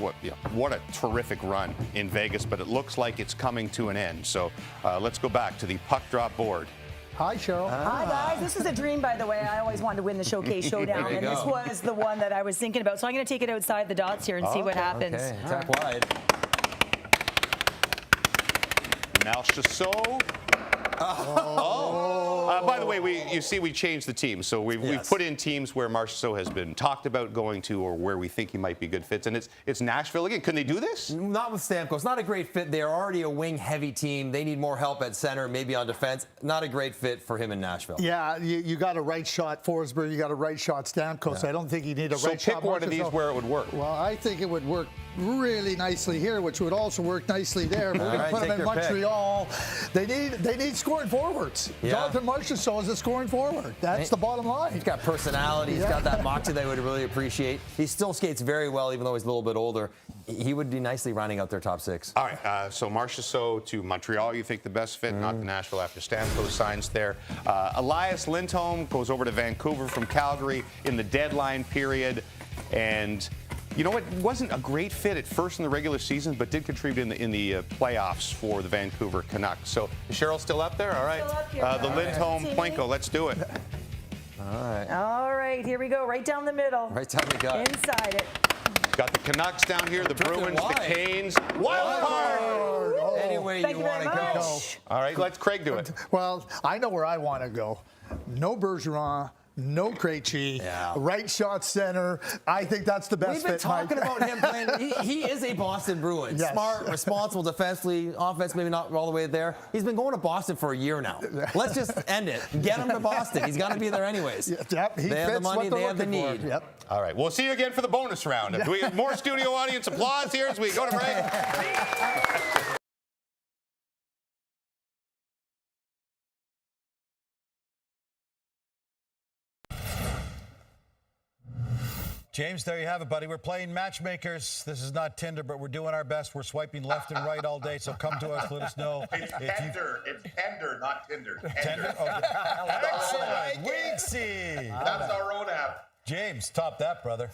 what a terrific run in Vegas, but it looks like it's coming to an end. So let's go back to the puck drop board. Hi, Cheryl. Hi, guys. This is a dream, by the way. I always wanted to win the Showcase Showdown, and this was the one that I was thinking about. So I'm going to take it outside the dots here and see what happens. Okay, attack wide. Marchessault. By the way, we changed the team. So we've put in teams where Marchessault has been talked about going to or where we think he might be good fits. And it's Nashville again. Can they do this? Not with Stamkos. Not a great fit. They're already a wing-heavy team. They need more help at center, maybe on defense. Not a great fit for him in Nashville. Yeah, you got a right shot Forsberg. You got a right shot Stamkos. I don't think you need a right shot. So pick one of these where it would work. Well, I think it would work really nicely here, which would also work nicely there. We're going to put them in Montreal. They need scoring forwards. Yeah. Jonathan Marchessault is a scoring forward. That's the bottom line. He's got personality. He's got that moxie they would really appreciate. He still skates very well, even though he's a little bit older. He would be nicely rounding out their top 6. All right, so Marchessault to Montreal, you think the best fit, not to Nashville after Stamkos signs there. Elias Lindholm goes over to Vancouver from Calgary in the deadline period. And you know what? Wasn't a great fit at first in the regular season, but did contribute in the playoffs for the Vancouver Canucks. So is Cheryl still up there? All right. The Lindholm Plinko, let's do it. All right, here we go. Right down the middle. Right down the gut. Inside it. Got the Canucks down here, the Bruins, the Canes. Wild card! Anyway, you want to go. All right, let Craig do it. Well, I know where I want to go. No Bergeron. No Krejci, right shot center. I think that's the best fit. We've been talking about him playing. He is a Boston Bruin. Yes. Smart, responsible defensively, offense maybe not all the way there. He's been going to Boston for a year now. Let's just end it. Get him to Boston. He's got to be there anyways. Yep, they have the money. They have the need. Yep. All right, we'll see you again for the bonus round. Do we get more studio audience applause here as we go to break? James, there you have it, buddy. We're playing matchmakers. This is not Tinder, but we're doing our best. We're swiping left and right all day, so come to us. Let us know. It's Tender. It's Tender, not Tinder. Tender? Okay. Excellent. Weeksy. That's our own app. James, top that, brother.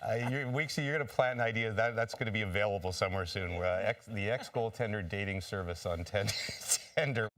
Weeksy, you're going to plant an idea. That's going to be available somewhere soon. The ex-goaltender dating service on Tender.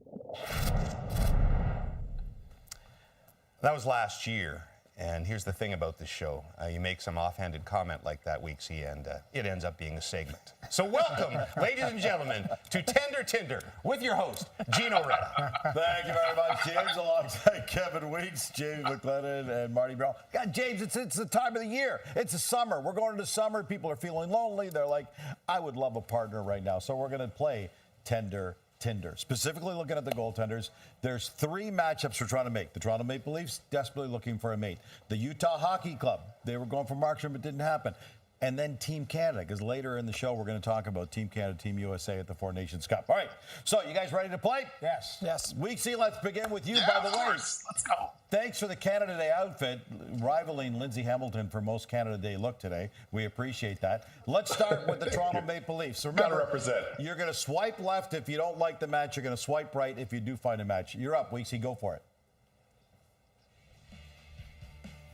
That was last year. And here's the thing about this show. You make some offhanded comment like that, Weeksy, and it ends up being a segment. So welcome, ladies and gentlemen, to Tinder with your host, Gino Reda. Thank you very much, James, alongside Kevin Weeks, Jamie McLennan, and Marty Brown. God, James, it's the time of the year. It's the summer. We're going into summer. People are feeling lonely. They're like, I would love a partner right now. So we're going to play Tinder. Specifically looking at the goaltenders, there's 3 matchups we're trying to make. The Toronto Maple Leafs desperately looking for a mate. The Utah Hockey Club, they were going for Markstrom, but didn't happen. and then Team Canada, because later in the show we're going to talk about Team Canada, Team USA at the Four Nations Cup. All right, so you guys ready to play? Yes. Yes. Weeksy, let's begin with you, by the way. Let's go. Thanks for the Canada Day outfit, rivaling Lindsay Hamilton for most Canada Day look today. We appreciate that. Let's start with the Toronto Maple Leafs. Remember, Gotta represent. you're going to swipe left if you don't like the match. You're going to swipe right if you do find a match. You're up, Weeksy. Go for it.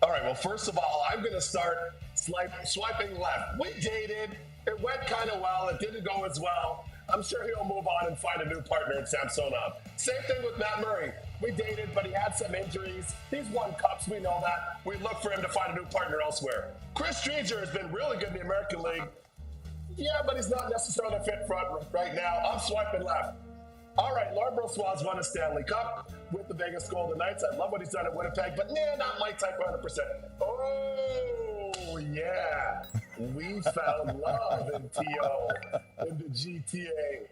All right, well, first of all, I'm going to start swiping left. We dated. It went kind of well. It didn't go as well. I'm sure he'll move on and find a new partner in Samsonov. Same thing with Matt Murray. We dated, but he had some injuries. He's won cups. We know that. We look for him to find a new partner elsewhere. Chris Streeter has been really good in the American League. Yeah, but he's not necessarily fit front right now. I'm swiping left. All right, Laurent Brossois won a Stanley Cup with the Vegas Golden Knights. I love what he's done at Winnipeg, but not my type 100%. Oh, yeah. We found love in TO, in the GTA.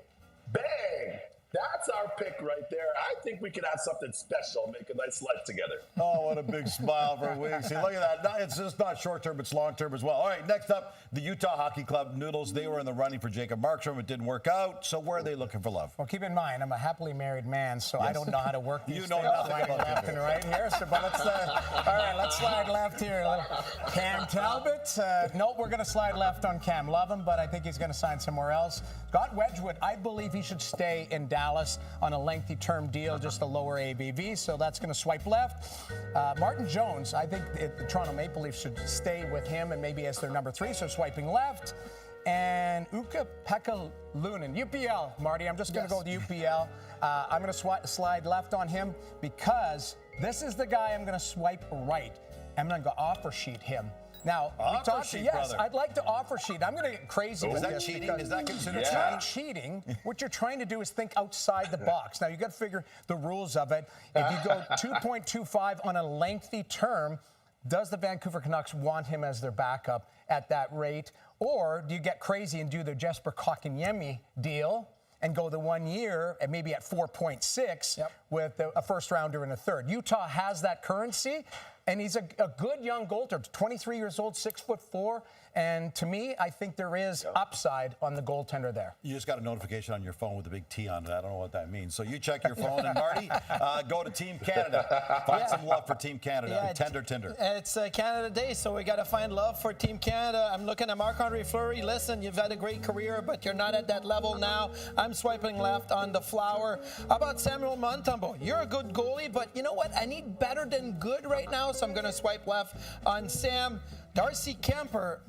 Bang! That's our pick right there. I think we could have something special, make a nice life together. Oh, what a big smile for Weeksy. Look at that. No, it's just not short-term, it's long-term as well. All right, next up, the Utah Hockey Club Noodles. They were in the running for Jacob Markstrom. It didn't work out. So where are they looking for love? Well, keep in mind, I'm a happily married man, so I don't know how to work these You things know nothing right about left and right here. So, but let's, all right, let's slide left here. Cam Talbot. Nope, we're going to slide left on Cam. Love him, but I think he's going to sign somewhere else. Scott Wedgwood, I believe he should stay in Dallas on a lengthy term deal, just a lower ABV, so that's going to swipe left. Martin Jones, I think the Toronto Maple Leafs should stay with him and maybe as their number 3, so swiping left. And Ukko-Pekka Lunin, UPL, Marty, I'm just going to go with UPL. I'm going to slide left on him because this is the guy I'm going to swipe right. I'm going to go offer sheet him. Now, yes, I'd like to offer sheet. I'm going to get crazy with that this. cheating? Is that considered It's not cheating. What you're trying to do is think outside the box. Now, you got to figure the rules of it. If you go 2.25 on a lengthy term, does the Vancouver Canucks want him as their backup at that rate? Or do you get crazy and do the Jesper Kotkaniemi deal and go the 1 year and maybe at 4.6 with a first rounder and a third? Utah has that currency. And he's a good young goaltender, 23 years old, 6'4", and to me, I think there is upside on the goaltender there. You just got a notification on your phone with a big T on it. I don't know what that means. So you check your phone, and Marty, go to Team Canada. Find some love for Team Canada. Tinder. It's Canada Day, so we got to find love for Team Canada. I'm looking at Marc-Andre Fleury. Listen, you've had a great career, but you're not at that level now. I'm swiping left on the flower. How about Samuel Montembeault? You're a good goalie, but you know what? I need better than good right now, so I'm going to swipe left on Sam. Darcy Kemper,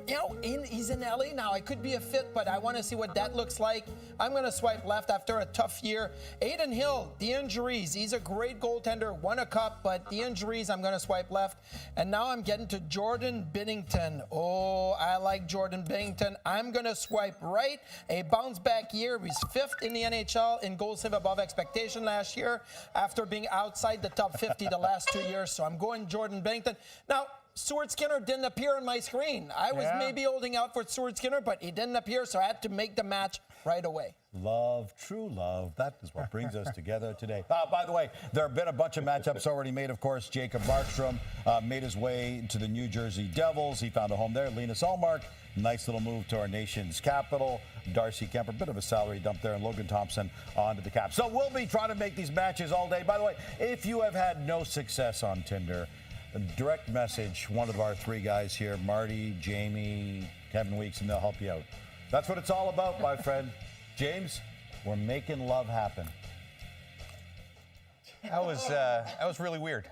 he's in LA now. I could be a fit, but I want to see what that looks like. I'm going to swipe left after a tough year. Aiden Hill, the injuries. He's a great goaltender, won a cup, but the injuries, I'm going to swipe left. And now I'm getting to Jordan Binnington. Oh, I like Jordan Binnington. I'm going to swipe right. A bounce back year. He's 5th in the NHL in goals saved above expectation last year after being outside the top 50 the last 2 years. So I'm going Jordan Binnington. Now, Stuart Skinner didn't appear on my screen. I was maybe holding out for Stuart Skinner, but he didn't appear, so I had to make the match right away. Love, true love. That is what brings us together today. By the way, there have been a bunch of matchups already made. Of course, Jacob Markstrom made his way to the New Jersey Devils. He found a home there. Linus Ullmark, nice little move to our nation's capital. Darcy Kemper, bit of a salary dump there, and Logan Thompson onto the Caps. So we'll be trying to make these matches all day. By the way, if you have had no success on Tinder, a direct message one of our 3 guys here, Marty, Jamie, Kevin Weeks, and they'll help you out. That's what it's all about, my friend. James, we're making love happen. That was really weird,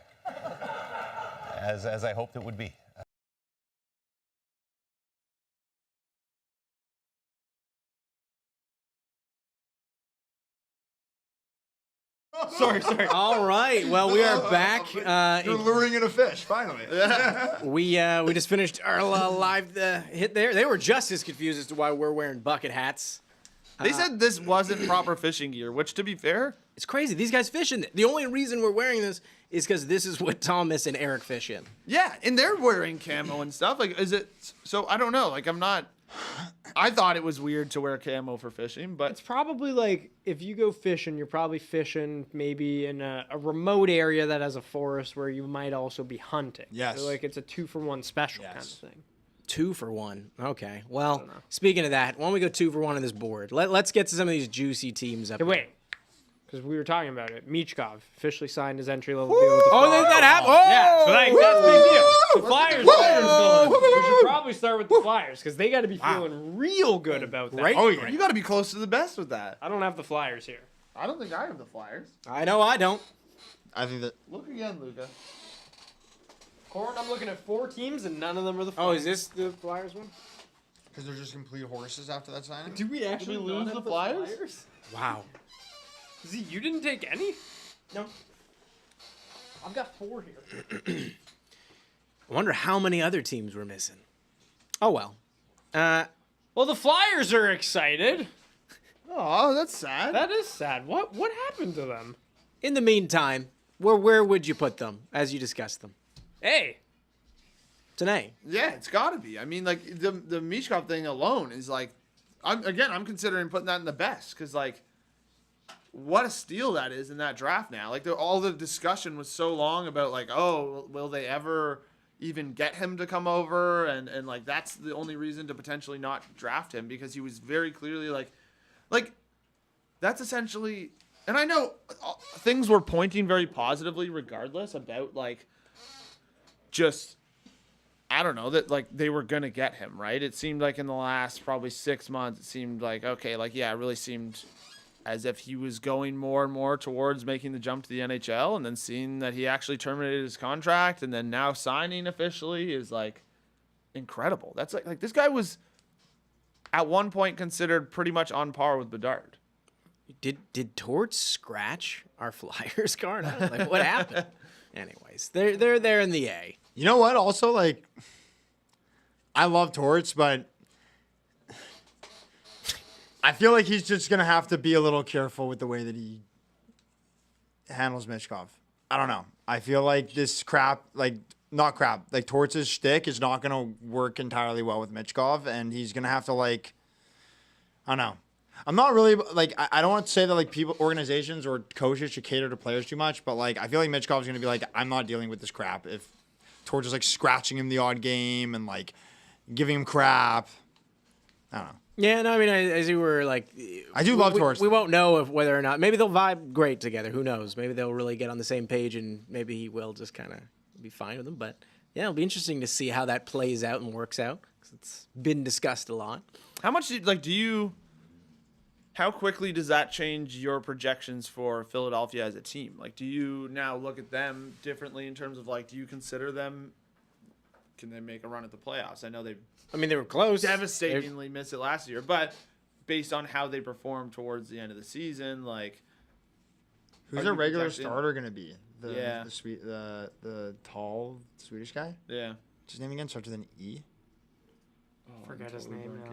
as I hoped it would be. Sorry. All right. Well, we are back. You're luring in a fish, finally. We just finished our live hit there. They were just as confused as to why we're wearing bucket hats. They said this wasn't proper fishing gear, which, to be fair, it's crazy. These guys fish in it. The only reason we're wearing this is because this is what Thomas and Eric fish in. Yeah, and they're wearing camo and stuff. Like, is it? So I don't know. Like, I thought it was weird to wear camo for fishing, but it's probably like if you go fishing, you're probably fishing maybe in a remote area that has a forest where you might also be hunting. Yes. So like it's a 2-for-1 special kind of thing. 2 for 1. Okay. Well, speaking of that, why don't we go 2 for 1 on this board? Let's get to some of these juicy teams up. Hey, here. wait. Because we were talking about it. Michkov officially signed his entry-level deal with the Oh, Flyers. that happened. Oh! Yeah, so that's a big deal. The Flyers. We should probably start with the Flyers because they got to be feeling real good about that. Right? Oh yeah, you got to be close to the best with that. I don't have the Flyers here. I don't think I have the Flyers. I know I don't. I think that. Look again, Luca. Corn, I'm looking at 4 teams and none of them are the Oh, Flyers. is this the Flyers one? Because they're just complete horses after that signing. Do we actually lose the Flyers? Wow. Z, you didn't take any? No. I've got 4 here. I wonder how many other teams we're missing. Oh, well. Well, the Flyers are excited. Oh, that's sad. That is sad. What happened to them? In the meantime, where would you put them as you discussed them? Hey. It's an A. Yeah, it's got to be. I mean, like the Michkov thing alone is like, I'm considering putting that in the best because like, what a steal that is in that draft now. Like all the discussion was so long about like, oh, will they ever even get him to come over? And like that's the only reason to potentially not draft him because he was very clearly like that's essentially. And I know things were pointing very positively regardless about like just. I don't know that like they were gonna get him, right? It seemed like in the last probably 6 months, it seemed like okay, like yeah, it really seemed as if he was going more and more towards making the jump to the NHL, and then seeing that he actually terminated his contract, and then now signing officially is like incredible. That's like this guy was at one point considered pretty much on par with Bedard. Did Torts scratch our Flyers card? Like what happened? Anyways, they're there in the A. You know what? Also, like, I love Torts, but I feel like he's just going to have to be a little careful with the way that he handles Michkov. I don't know. I feel like this crap, like, not crap, like Torts' shtick is not going to work entirely well with Michkov, and he's going to have to, like, I don't know. I'm not really, like, I don't want to say that, like, people, organizations or coaches should cater to players too much, but, like, I feel like Michkov's going to be like, I'm not dealing with this crap if Torts is like scratching him the odd game and like giving him crap. I don't know. Yeah, no, I mean, as you were like, I do love Torts. We won't know if whether or not maybe they'll vibe great together. Who knows? Maybe they'll really get on the same page, and maybe he will just kind of be fine with them. But yeah, it'll be interesting to see how that plays out and works out because it's been discussed a lot. How much do you? How quickly does that change your projections for Philadelphia as a team? Like, do you now look at them differently in terms of, like, do you consider them, can they make a run at the playoffs? I know they were close. Devastatingly missed it last year, but based on how they performed towards the end of the season, like. Who's their regular starter going to be? Yeah. The tall Swedish guy? Yeah. What's his name again? Starts with an E? Oh, forget his name now.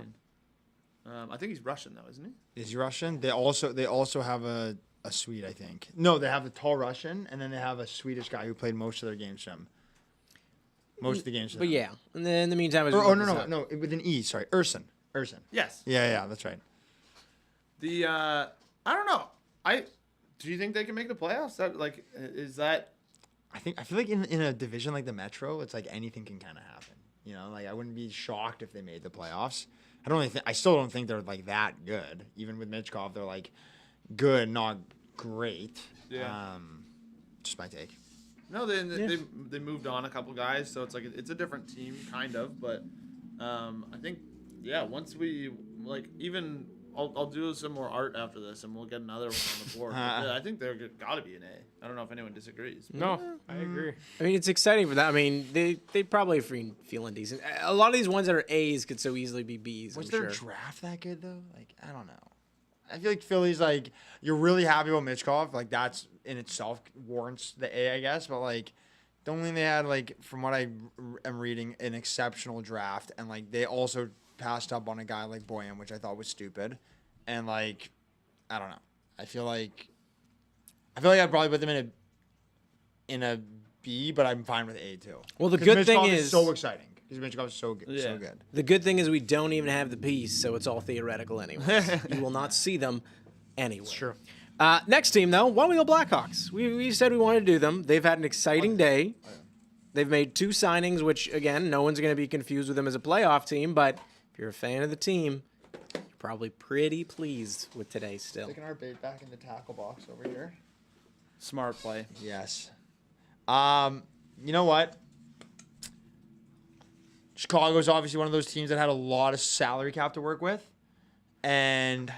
I think he's Russian though, isn't he? Is he Russian? They also have a Swede, I think. No, they have a tall Russian, and then they have a Swedish guy who played most of their games for them. Most of the games. But yeah, and then in the meantime, no, with an E. Sorry, Urson. Yes. Yeah, that's right. I don't know. Do you think they can make the playoffs? I feel like in a division like the Metro, it's like anything can kind of happen. You know, like I wouldn't be shocked if they made the playoffs. I still don't think they're like that good. Even with Michkov, they're like good, not great. Yeah. Just my take. No, they moved on a couple guys, so it's like it's a different team, kind of. But I think once we like even I'll do some more art after this, and we'll get another one on the board. I think they're got to be an A. I don't know if anyone disagrees. No, I agree. I mean, it's exciting for that. I mean, they probably are feeling decent. A lot of these ones that are A's could so easily be B's. Was their draft that good though? Like I don't know. I feel like Philly's like you're really happy about Michkov. Like that's in itself warrants the A, I guess. But like the only thing they had, like from what I am reading, an exceptional draft, and like they also passed up on a guy like Boyan, which I thought was stupid. And like I don't know. I feel like I'd probably put them in a B, but I'm fine with A too. Well, the good thing is so exciting. Because Michkov is so good. Yeah. So good. The good thing is we don't even have the piece, so it's all theoretical anyway. You will not see them anywhere. Sure. Next team, though, why don't we go Blackhawks? We said we wanted to do them. They've had an exciting day. they've made 2 signings, which, again, no one's going to be confused with them as a playoff team, but if you're a fan of the team, you're probably pretty pleased with today still. Taking our bait back in the tackle box over here. Smart play. Yes. You know what? Chicago's obviously one of those teams that had a lot of salary cap to work with, and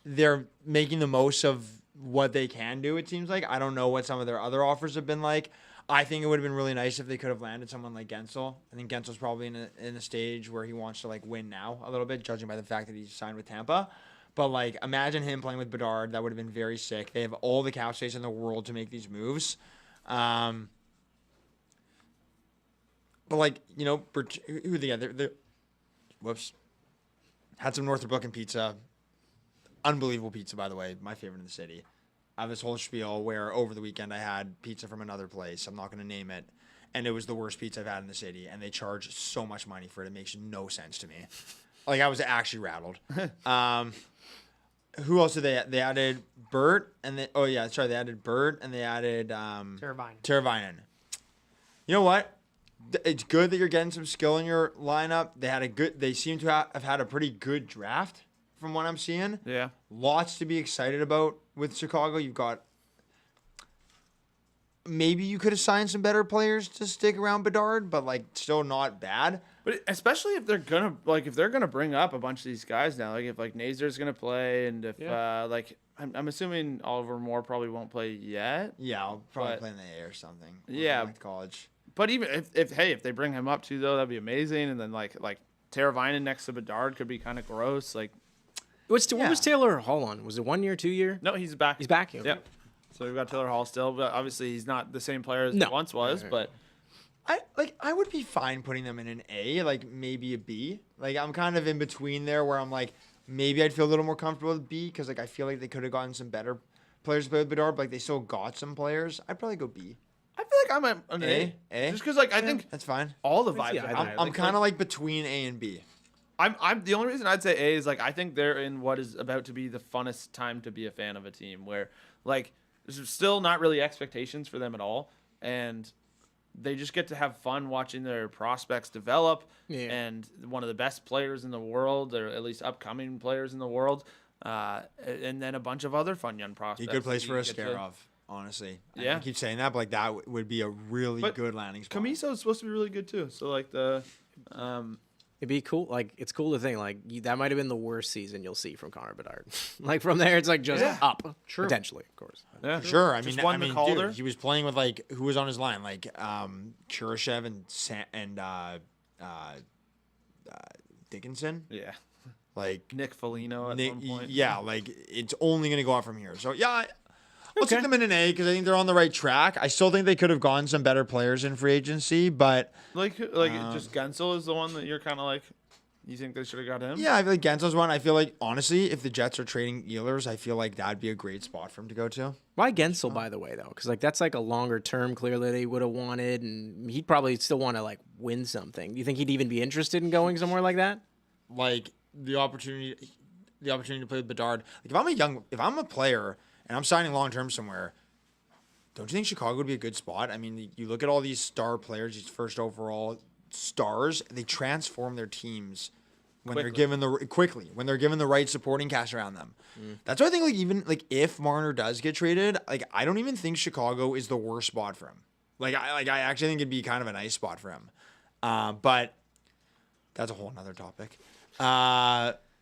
they're making the most of what they can do, it seems like. I don't know what some of their other offers have been like. I think it would have been really nice if they could have landed someone like Gensel. I think Gensel's probably in a stage where he wants to like win now a little bit, judging by the fact that he's signed with Tampa. But like, imagine him playing with Bedard. That would have been very sick. They have all the cap space in the world to make these moves. But like, you know, who they got? They're whoops. Had some Northrop Brooklyn pizza. Unbelievable pizza, by the way. My favorite in the city. I have this whole spiel where over the weekend I had pizza from another place. I'm not going to name it. And it was the worst pizza I've had in the city. And they charge so much money for it. It makes no sense to me. Like, I was actually rattled. Who else did they add? They added Burt. And they added Burt and they added Teravainen. You know what? It's good that you're getting some skill in your lineup. They seem to have had a pretty good draft from what I'm seeing. Yeah. Lots to be excited about with Chicago. You've got, maybe you could have signed some better players to stick around Bedard, but like still not bad. But especially if they're gonna bring up a bunch of these guys now, like if like Nazar's gonna play, and if I'm assuming Oliver Moore probably won't play yet. Yeah, I'll probably play in the A or something. Yeah, like college. But even if they bring him up too, though, that'd be amazing. And then like Teravainen next to Bedard could be kind of gross. Like, what was Taylor Hall on? Was it 1 year, 2 year? No, he's back. He's back. Okay. Yeah. So we've got Taylor Hall still, but obviously he's not the same player as he once was. But I would be fine putting them in an A, like maybe a B. Like, I'm kind of in between there where I'm like, maybe I'd feel a little more comfortable with B because like I feel like they could have gotten some better players to play with Bedard, but like they still got some players. I'd probably go B. I feel like I'm an A. Just because like I think that's fine. All the vibes. I'm kind of like between A and B. I'm the only reason I'd say A is like I think they're in what is about to be the funnest time to be a fan of a team, where like there's still not really expectations for them at all, and they just get to have fun watching their prospects develop. Yeah. And one of the best players in the world, or at least upcoming players in the world, and then a bunch of other fun young prospects. A good place for a Askarov, honestly. Yeah. I keep saying that, but like that would be a really good landing spot. Camiso is supposed to be really good too. So like it'd be cool. Like, it's cool to think like that might have been the worst season you'll see from Connor Bedard. Like from there, it's like just up, potentially, of course. Yeah, sure. I Just mean, won the Calder. dude, he was playing with like who was on his line, like Kurashev and Dickinson. Yeah. Like Nick Foligno at one point. Yeah, like it's only gonna go up from here. So yeah. I'll stick them in an A because I think they're on the right track. I still think they could have gotten some better players in free agency, but just Gensel is the one that you're kind of like, you think they should have got him? Yeah, I feel like Gensel's one. I feel like honestly, if the Jets are trading Ehlers, I feel like that'd be a great spot for him to go to. Why Gensel, by the way, though? Because like that's like a longer term. Clearly, they would have wanted, and he'd probably still want to like win something. Do you think he'd even be interested in going somewhere like that? Like the opportunity to play with Bedard. Like if I'm a player and I'm signing long term somewhere, don't you think Chicago would be a good spot? I mean, you look at all these star players, these first overall stars, they transform their teams when they're given the right supporting cast around them. That's why I think like even like if Marner does get traded, like I don't even think Chicago is the worst spot for him. I actually think it'd be kind of a nice spot for him. But that's a whole nother topic.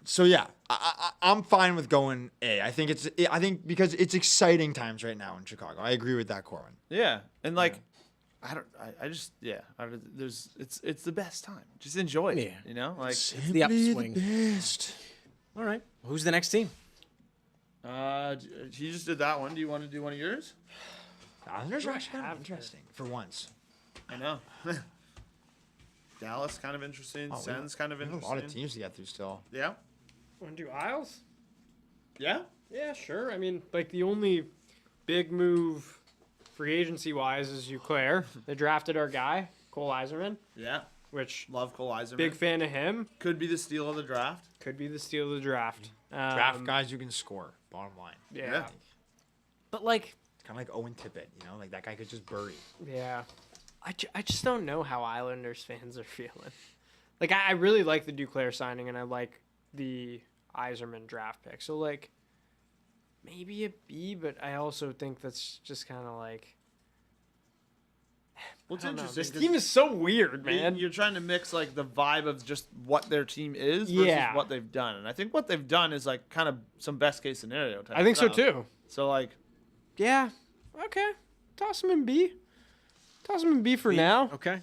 So yeah, I'm fine with going A. I think because it's exciting times right now in Chicago. I agree with that, Corwin. Yeah, and like, it's the best time. Just enjoy it. You know, like it's the upswing. The best. All right, who's the next team? He just did that one. Do you want to do one of yours? Islanders are actually kind of interesting for once. I know. Dallas kind of interesting. Sens kind of interesting. A lot of teams to get through still. Yeah. Want to do Isles? Yeah. Yeah, sure. I mean, like the only big move free agency wise is Uclair. They drafted our guy, Cole Yzerman. Yeah. Which love Cole Yzerman. Big fan of him. Could be the steal of the draft. Draft guys who can score. Bottom line. Yeah. But like, it's kind of like Owen Tippett, you know, like that guy could just bury. Yeah. I just don't know how Islanders fans are feeling. Like, I really like the Duclair signing, and I like the Yzerman draft pick. So, like, maybe a B, but I also think that's just kind of like... Well, it's I don't know. interesting. This 'cause team is so weird, man. You're trying to mix like the vibe of just what their team is versus Yeah. what they've done, and I think what they've done is like kind of some best case scenario type. I think so, stuff. too. So like, Yeah. Okay. Toss them in B. Toss them in B for now. Okay.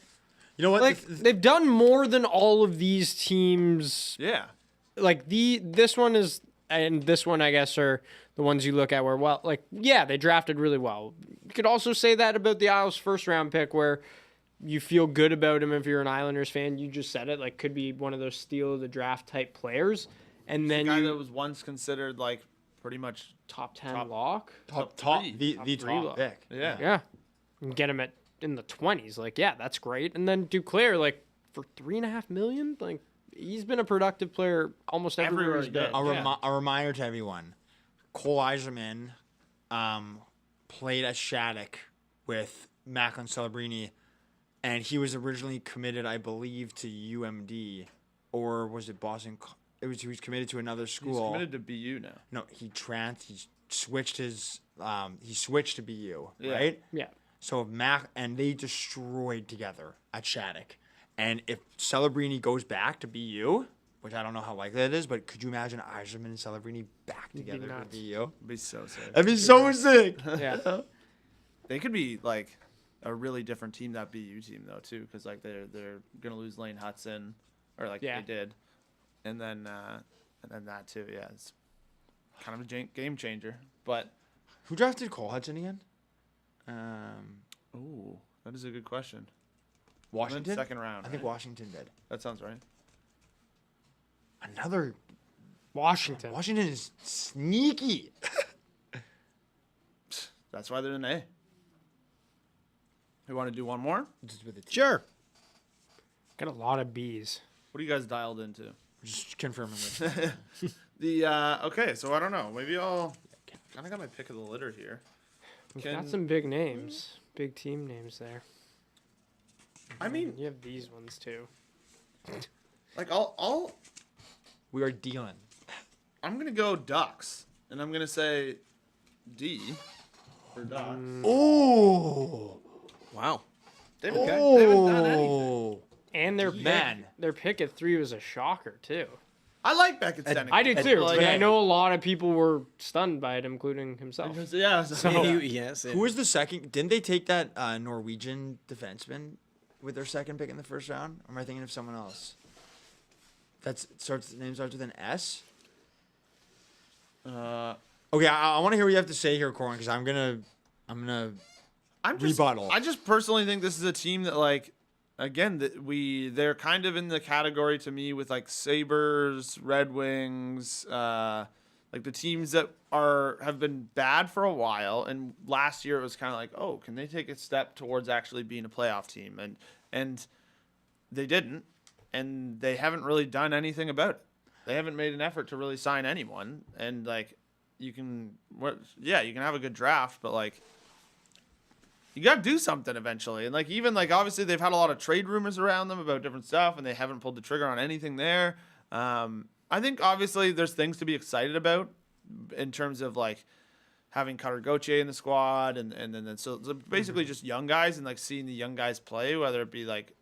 You know what? Like, they've done more than all of these teams. Yeah. Like, this one is, and this one, I guess, are the ones you look at where, well, like, yeah, they drafted really well. You could also say that about the Isles' first-round pick where you feel good about him if you're an Islanders fan. You just said it. Like, could be one of those steal-of-the-draft type players. And then the guy that was once considered like pretty much top 10 lock. Top three. the top lock. pick. Yeah. Yeah. And get him in the 20s. Like, yeah, that's great. And then Duclair, like, for $3.5 million, like, he's been a productive player almost everywhere he's been. A reminder to everyone: Cole Yzerman played at Shattuck with Macklin Celebrini, and he was originally committed, I believe, to UMD, or was it Boston? He was committed to another school. He's committed to BU now. No, he switched his to BU, Yeah. right? Yeah. So and they destroyed together at Shattuck. And if Celebrini goes back to BU, which I don't know how likely that is, but could you imagine Yzerman and Celebrini back together for BU? It'd be so sick. That'd be so sick. Yeah. They could be like a really different team, that BU team though too, because like they're gonna lose Lane Hudson, or like Yeah. they did, and then that too. Yeah, it's kind of a game changer. But Who drafted Cole Hudson again? oh, that is a good question. Washington? Second round. I think right? Washington did. That sounds right. Another Washington. Washington is sneaky. That's why they're an A. We want to do one more? Just with the Sure. Got a lot of Bs. What are you guys dialed into? Just confirming with Okay, so I don't know. Maybe I'll kind of got my pick of the litter here. We've got some big names, big team names there. I mean, you have these ones too. Like I'll we are dealing. I'm gonna go Ducks, and I'm gonna say D for Ducks. Oh, wow. They haven't done anything. And their pick at 3 was a shocker too. I like Beckett's technique. I do too. Like, But I know a lot of people were stunned by it, including himself. Yeah. So, yes. Who was the second? Didn't they take that Norwegian defenseman with their second pick in the first round? Or am I thinking of someone else? Name starts with an S. Okay, I want to hear what you have to say here, Corin, because I'm gonna rebuttal. I just personally think this is a team that, like, again, they're kind of in the category to me with like Sabres, Red Wings, like the teams that have been bad for a while. And last year it was kind of like, oh, can they take a step towards actually being a playoff team? And they didn't, and they haven't really done anything about it. They haven't made an effort to really sign anyone. And like, you can have a good draft, but like, you got to do something eventually. And like, even like, obviously they've had a lot of trade rumors around them about different stuff, and they haven't pulled the trigger on anything there. I think obviously there's things to be excited about in terms of like having Cutter Gauthier in the squad, and then so basically just young guys, and like seeing the young guys play, whether it be like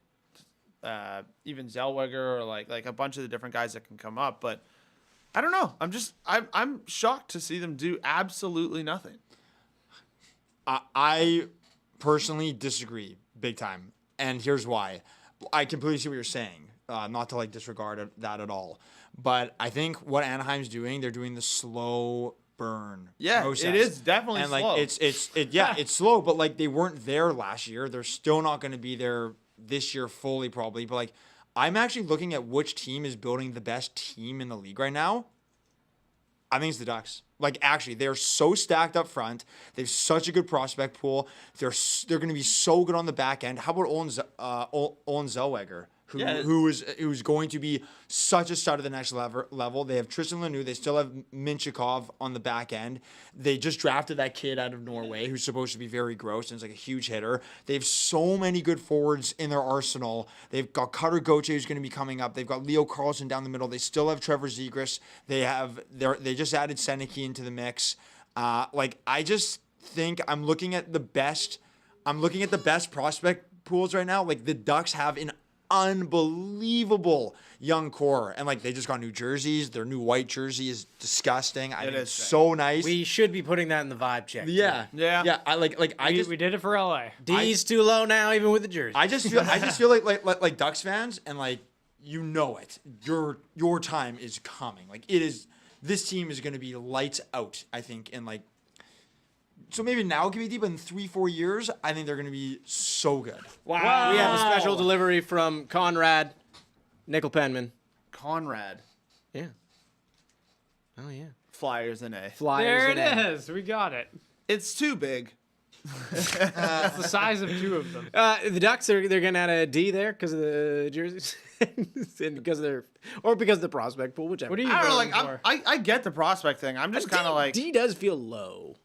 even Zellweger or like a bunch of the different guys that can come up. But I don't know. I'm shocked to see them do absolutely nothing. I personally disagree big time, and here's why. I completely see what you're saying. Not to like disregard that at all, but I think what Anaheim's doing, they're doing the slow burn. Yeah, process. it is definitely and slow. like it's slow, but like they weren't there last year. They're still not going to be there this year fully, probably. But like, I'm actually looking at which team is building the best team in the league right now. I think it's the Ducks. Like, actually, they're so stacked up front. They have such a good prospect pool. They're going to be so good on the back end. How about Owen Zellweger, who's going to be such a stud at the next level. They have Tristan Lanoux. They still have Minchikov on the back end. They just drafted that kid out of Norway who's supposed to be very gross and is like a huge hitter. They have so many good forwards in their arsenal. They've got Cutter Gauthier who's going to be coming up. They've got Leo Carlsson down the middle. They still have Trevor Zegras. They just added Seneke into the mix. I just think I'm looking at the best prospect pools right now. Like the Ducks have an unbelievable young core, and like they just got new jerseys. Their new white jersey is disgusting. It's so nice. We should be putting that in the vibe check. Yeah. We did it for LA. D's too low now, even with the jersey. I just feel like Ducks fans, and like it. Your time is coming. Like it is. This team is going to be lights out. I think in like. So maybe now it can be deep, but in 3-4 years, I think they're going to be so good. Wow. We have a special delivery from Conrad, Nickel Penman. Conrad. Yeah. Oh, yeah. Flyers in A. There it is. We got it. It's too big. It's the size of two of them. The Ducks, they're going to add a D there because of the jerseys. And because of the prospect pool, whichever. What are you I don't know, going for? I get the prospect thing. I'm just kind of like... D does feel low.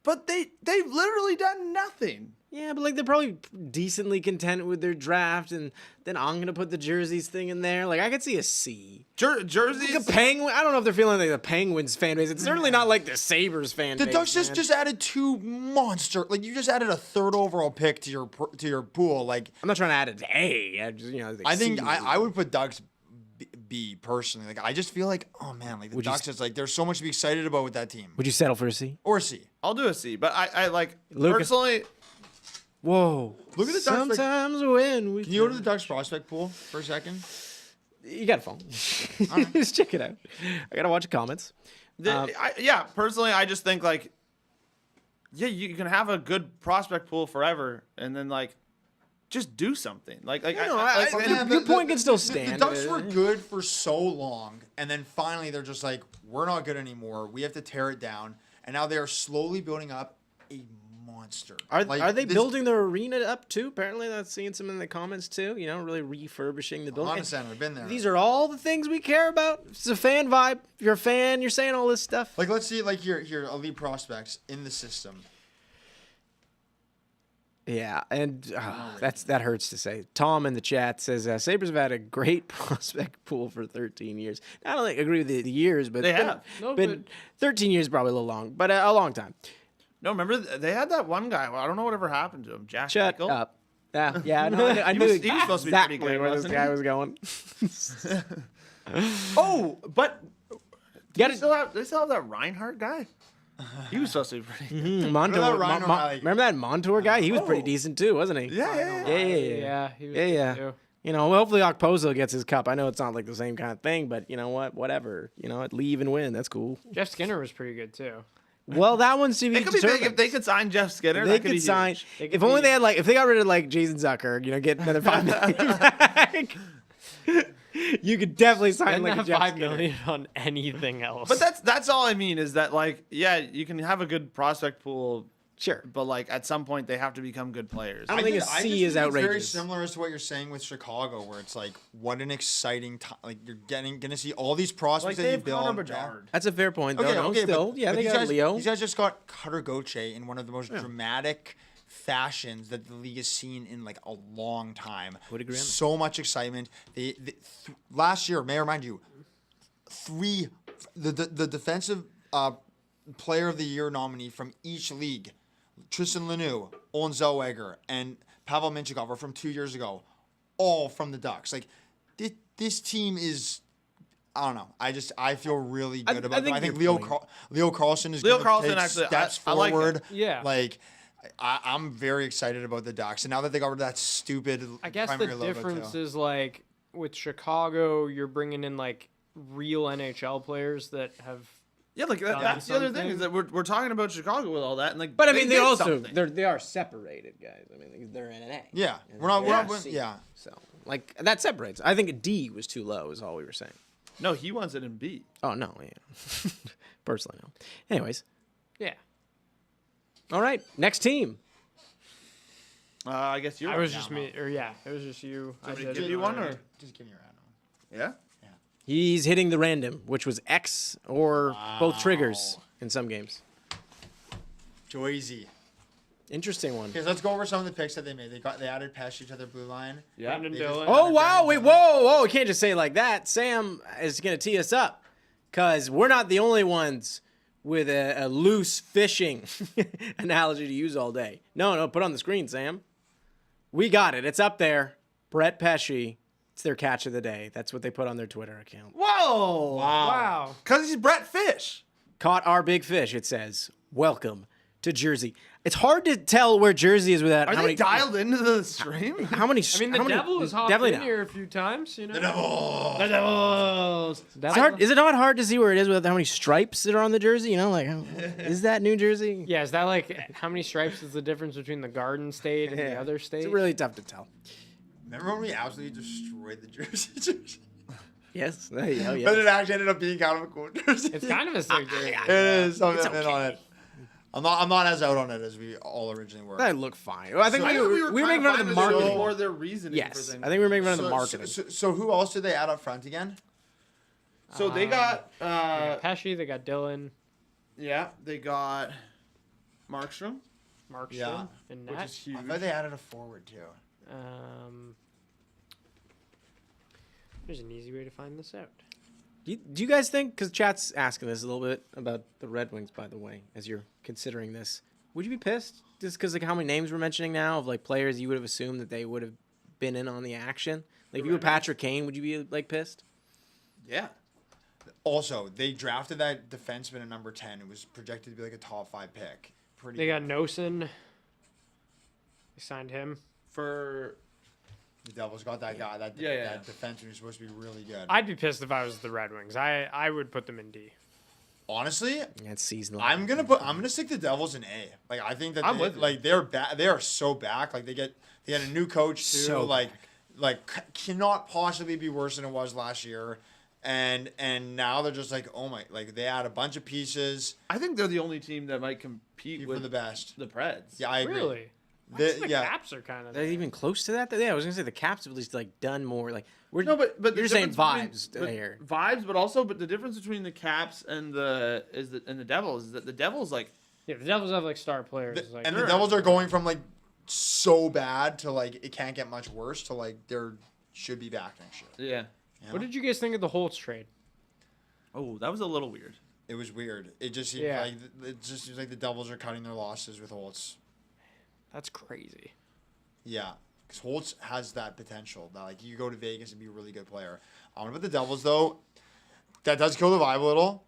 But they've literally done nothing. Yeah, but like they're probably decently content with their draft, and then I'm gonna put the jerseys thing in there. Like I could see a C. Jerseys. Like a Penguin. I don't know if they're feeling like the Penguins fan base. It's certainly not like the Sabres fan base. The Ducks just added two monster. Like you just added a third overall pick to your pool. Like I'm not trying to add an A. I think I would put Ducks B personally. Like I just feel like, oh man, like the Ducks is like there's so much to be excited about with that team. Would you settle for a C? Or a C? I'll do a C, but I like Lucas. personally. Whoa! Look at the Ducks. Sometimes when we can you go to the Ducks prospect pool for a second? You got a phone. Right. Just check it out. I gotta watch the comments. Personally, I just think like, you can have a good prospect pool forever, and then like. Just do something. Your point can still stand. The Ducks were good for so long, and then finally they're just like, we're not good anymore. We have to tear it down. And now they are slowly building up a monster. Are they building their arena up too? Apparently, that's seeing some in the comments too. Really refurbishing the building. Honestly, I've been there. These are all the things we care about. It's a fan vibe. If you're a fan, you're saying all this stuff. Like, let's see, like here, elite prospects in the system. Yeah, and that hurts to say. Tom in the chat says Sabres have had a great prospect pool for 13 years. I don't agree with the years, but they have. But 13 years is probably a little long, but a long time. No, remember they had that one guy. Well, I don't know whatever happened to him. Jack. Shut Eichel? up. Yeah, no, I knew he was supposed to be pretty good, where this guy was going. But they still have that Reinhardt guy. He was supposed to be pretty. Montour. Remember that Montour guy? He was pretty decent too, wasn't he? Yeah, he was good too. Hopefully Okposo gets his cup. I know it's not like the same kind of thing, but you know what? Whatever. Leave and win. That's cool. Jeff Skinner was pretty good too. Well, that one's to be determined. It could be big if they could sign Jeff Skinner. They could sign. If only they had if they got rid of Jason Zucker, get another $5 million back. You could definitely sign a Jeff $5 million on anything else. But that's all I mean is that you can have a good prospect pool. Sure. But at some point they have to become good players. I don't think a C is outrageous. It's very similar to what you're saying with Chicago, where it's like, what an exciting time. Like you're gonna see all these prospects that you build. That's a fair point, though. They got Leo. These guys just got Cutter Gauthier in one of the most dramatic fashions that the league has seen in a long time. Would agree on that. So much excitement. Last year, may I remind you, the defensive player of the year nominee from each league, Tristan Lanoux, Olen Zellweger, and Pavel Minchikov are from 2 years ago, all from the Ducks. This team is. I don't know. I feel really good about it. I think Leo Carlsson is going to take steps forward. Yeah. I'm very excited about the Ducks, and now that they got rid of that stupid I guess primary the logo difference too. is with Chicago, you're bringing in real NHL players that have. Yeah, that's the other thing is that we're talking about Chicago with all that, and but I mean they also they are separated guys. I mean they're in an A. Yeah, we're not. Yeah, so that separates. I think a D was too low. Is all we were saying. No, he wants it in B. Oh no, yeah. Personally, no. Anyways. Yeah. All right, next team. I guess you're. I was just me, or yeah, it was just you. Somebody give you one, or just give me a random. Yeah. He's hitting the random, which was X or both triggers in some games. Joyzy. Interesting one. Okay, so let's go over some of the picks that they made. They added Pesci to their blue line. Yeah. Oh wow! Wait, whoa! We can't just say it like that. Sam is gonna tee us up, cause we're not the only ones with a loose fishing analogy to use all day. No, put on the screen, Sam. We got it. It's up there. Brett Pesci. It's their catch of the day. That's what they put on their Twitter account. Whoa! Wow. Because he's Brett Fish. Caught our big fish. It says, "Welcome to Jersey." It's hard to tell where Jersey is without. Are how they many dialed into the stream? How many? I mean, the Devil has hopped definitely in not. here a few times, you know. The Devil. The Devils. It's hard, is it not hard to see where it is without how many stripes that are on the jersey? You know, like, is that New Jersey? Yeah, is that like how many stripes is the difference between the Garden State and the other state? It's really tough to tell. Remember when we absolutely destroyed the jersey? Yes. Oh, yes. But it actually ended up being kind of a cool jersey. It's kind of a sick jersey. It is. I'm It's in okay. on it. I'm not as out on it as we all originally were. That looked fine. Well, I think So we were making fun of the marketing. Or their reasoning for Yes, things. I think we were making fun of the marketing. So who else did they add up front again? So they got They got Pesci, they got Dylan, they got Markstrom. Markstrom, Yeah. and Which Net. is huge. I thought they added a forward too. There's an easy way to find this out. Do you guys think, because chat's asking this a little bit about the Red Wings, by the way, as you're considering this, would you be pissed just because like how many names we're mentioning now of like players you would have assumed that they would have been in on the action? Like if you were Patrick Kane, would you be like pissed? Yeah. Also, they drafted that defenseman at number 10. It was projected to be like a top 5 pick. They got Nosen. They signed him. For The Devils got that guy. That defenseman was supposed to be really good. I'd be pissed if I was the Red Wings. I would put them in D. Honestly, Yeah, it's seasonal. I'm gonna stick the Devils in A. Like I think that I'm with you. like they're back. They are so back. Like they had a new coach too. So like cannot possibly be worse than it was last year. And now they're just like, oh my, like they add a bunch of pieces. I think they're the only team that might compete for with the best. the Preds. Yeah, I agree. Really? The, The yeah, Caps are kind of. They're even close to that? Yeah, I was gonna say the Caps have at least like done more. Like we're No, but you're the just saying difference vibes between- here. Vibes, but also the difference between the Caps and the Devils is that the Devils like Yeah, the Devils have like star players. like, and the Devils are going from like so bad to like it can't get much worse to like they're should be back next year. yeah. You What know? did you guys think of the Holtz trade? Oh, that was a little weird. It was weird. It just seemed Yeah. like it just seems like the Devils are cutting their losses with Holtz. That's crazy. Yeah, because Holtz has that potential. That like you go to Vegas and be a really good player. With the Devils though, that does kill the vibe a little.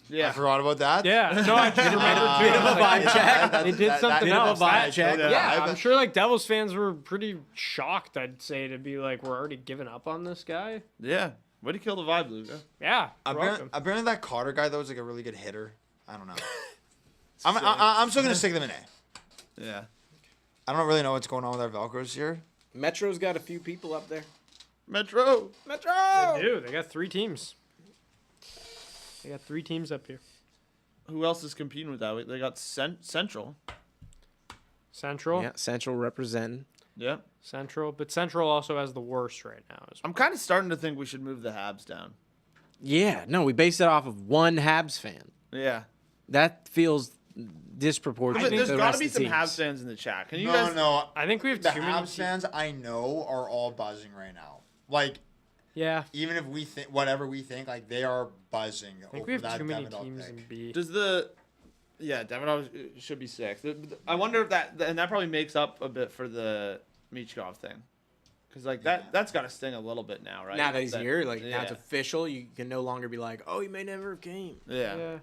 Yeah. I forgot about that. Yeah, no, I just remember too. Bit of a vibe check. They did something else. vibe check. Yeah, I'm sure like Devils fans were pretty shocked. I'd say to be like, we're already giving up on this guy. Yeah. Way to kill the vibe, Luca. Yeah, you're welcome. Apparently that Carter guy though was like a really good hitter. I don't know. I'm still gonna stick them in A. Yeah. I don't really know what's going on with our Velcros here. Metro's got a few people up there. Metro. Metro. They do. They got 3 teams. They got 3 teams up here. Who else is competing with that? They got Central. Central. Yeah, Central representing. Yeah. Central, but Central also has the worst right now. As well. I'm kind of starting to think we should move the Habs down. Yeah, no, we based it off of one Habs fan. Yeah. That feels disproportionate. But there's to the got to rest be of the some teams. Habs fans in the chat. Can you No, guys? no. I think we have The too many Habs fans I know are all buzzing right now. Like, Yeah. even if we think whatever we think, like they are buzzing. I think over we have that too many Davidoff teams pick. in B. Does the Davidoff should be 6. I wonder if that and that probably makes up a bit for the Michkov thing, because like that's got to sting a little bit now, right? Now that he's here, like now yeah. it's official, you can no longer be like, oh, he may never have came. Yeah.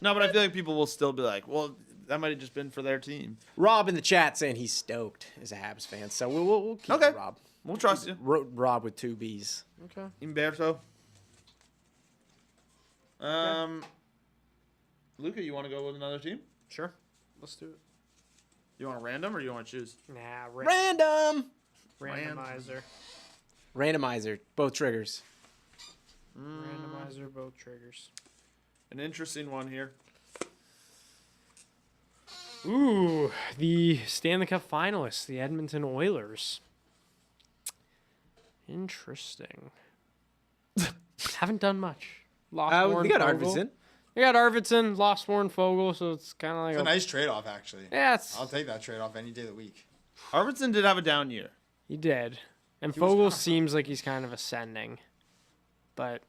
No, but I feel like people will still be like, well, that might have just been for their team. Rob in the chat saying he's stoked as a Habs fan, so we'll keep Okay. it, Rob. We'll trust you. Rob with 2 B's. Okay. Umberto. Luca, you want to go with another team? Sure. Let's do it. You want a random or you want to choose? Nah. Random. Randomizer. Randomizer. Both triggers. Randomizer. Both triggers. An interesting one here. Ooh, the Stanley Cup finalists, the Edmonton Oilers. Interesting. Haven't done much. Lost Warren they got Fogle. Arvidsson. They got Arvidsson, lost Warren Fogle, so it's kind of like It's a nice trade-off, actually. Yeah, I'll take that trade-off any day of the week. Arvidsson did have a down year. He did. And He was Fogle kinda seems like he's kind of ascending. But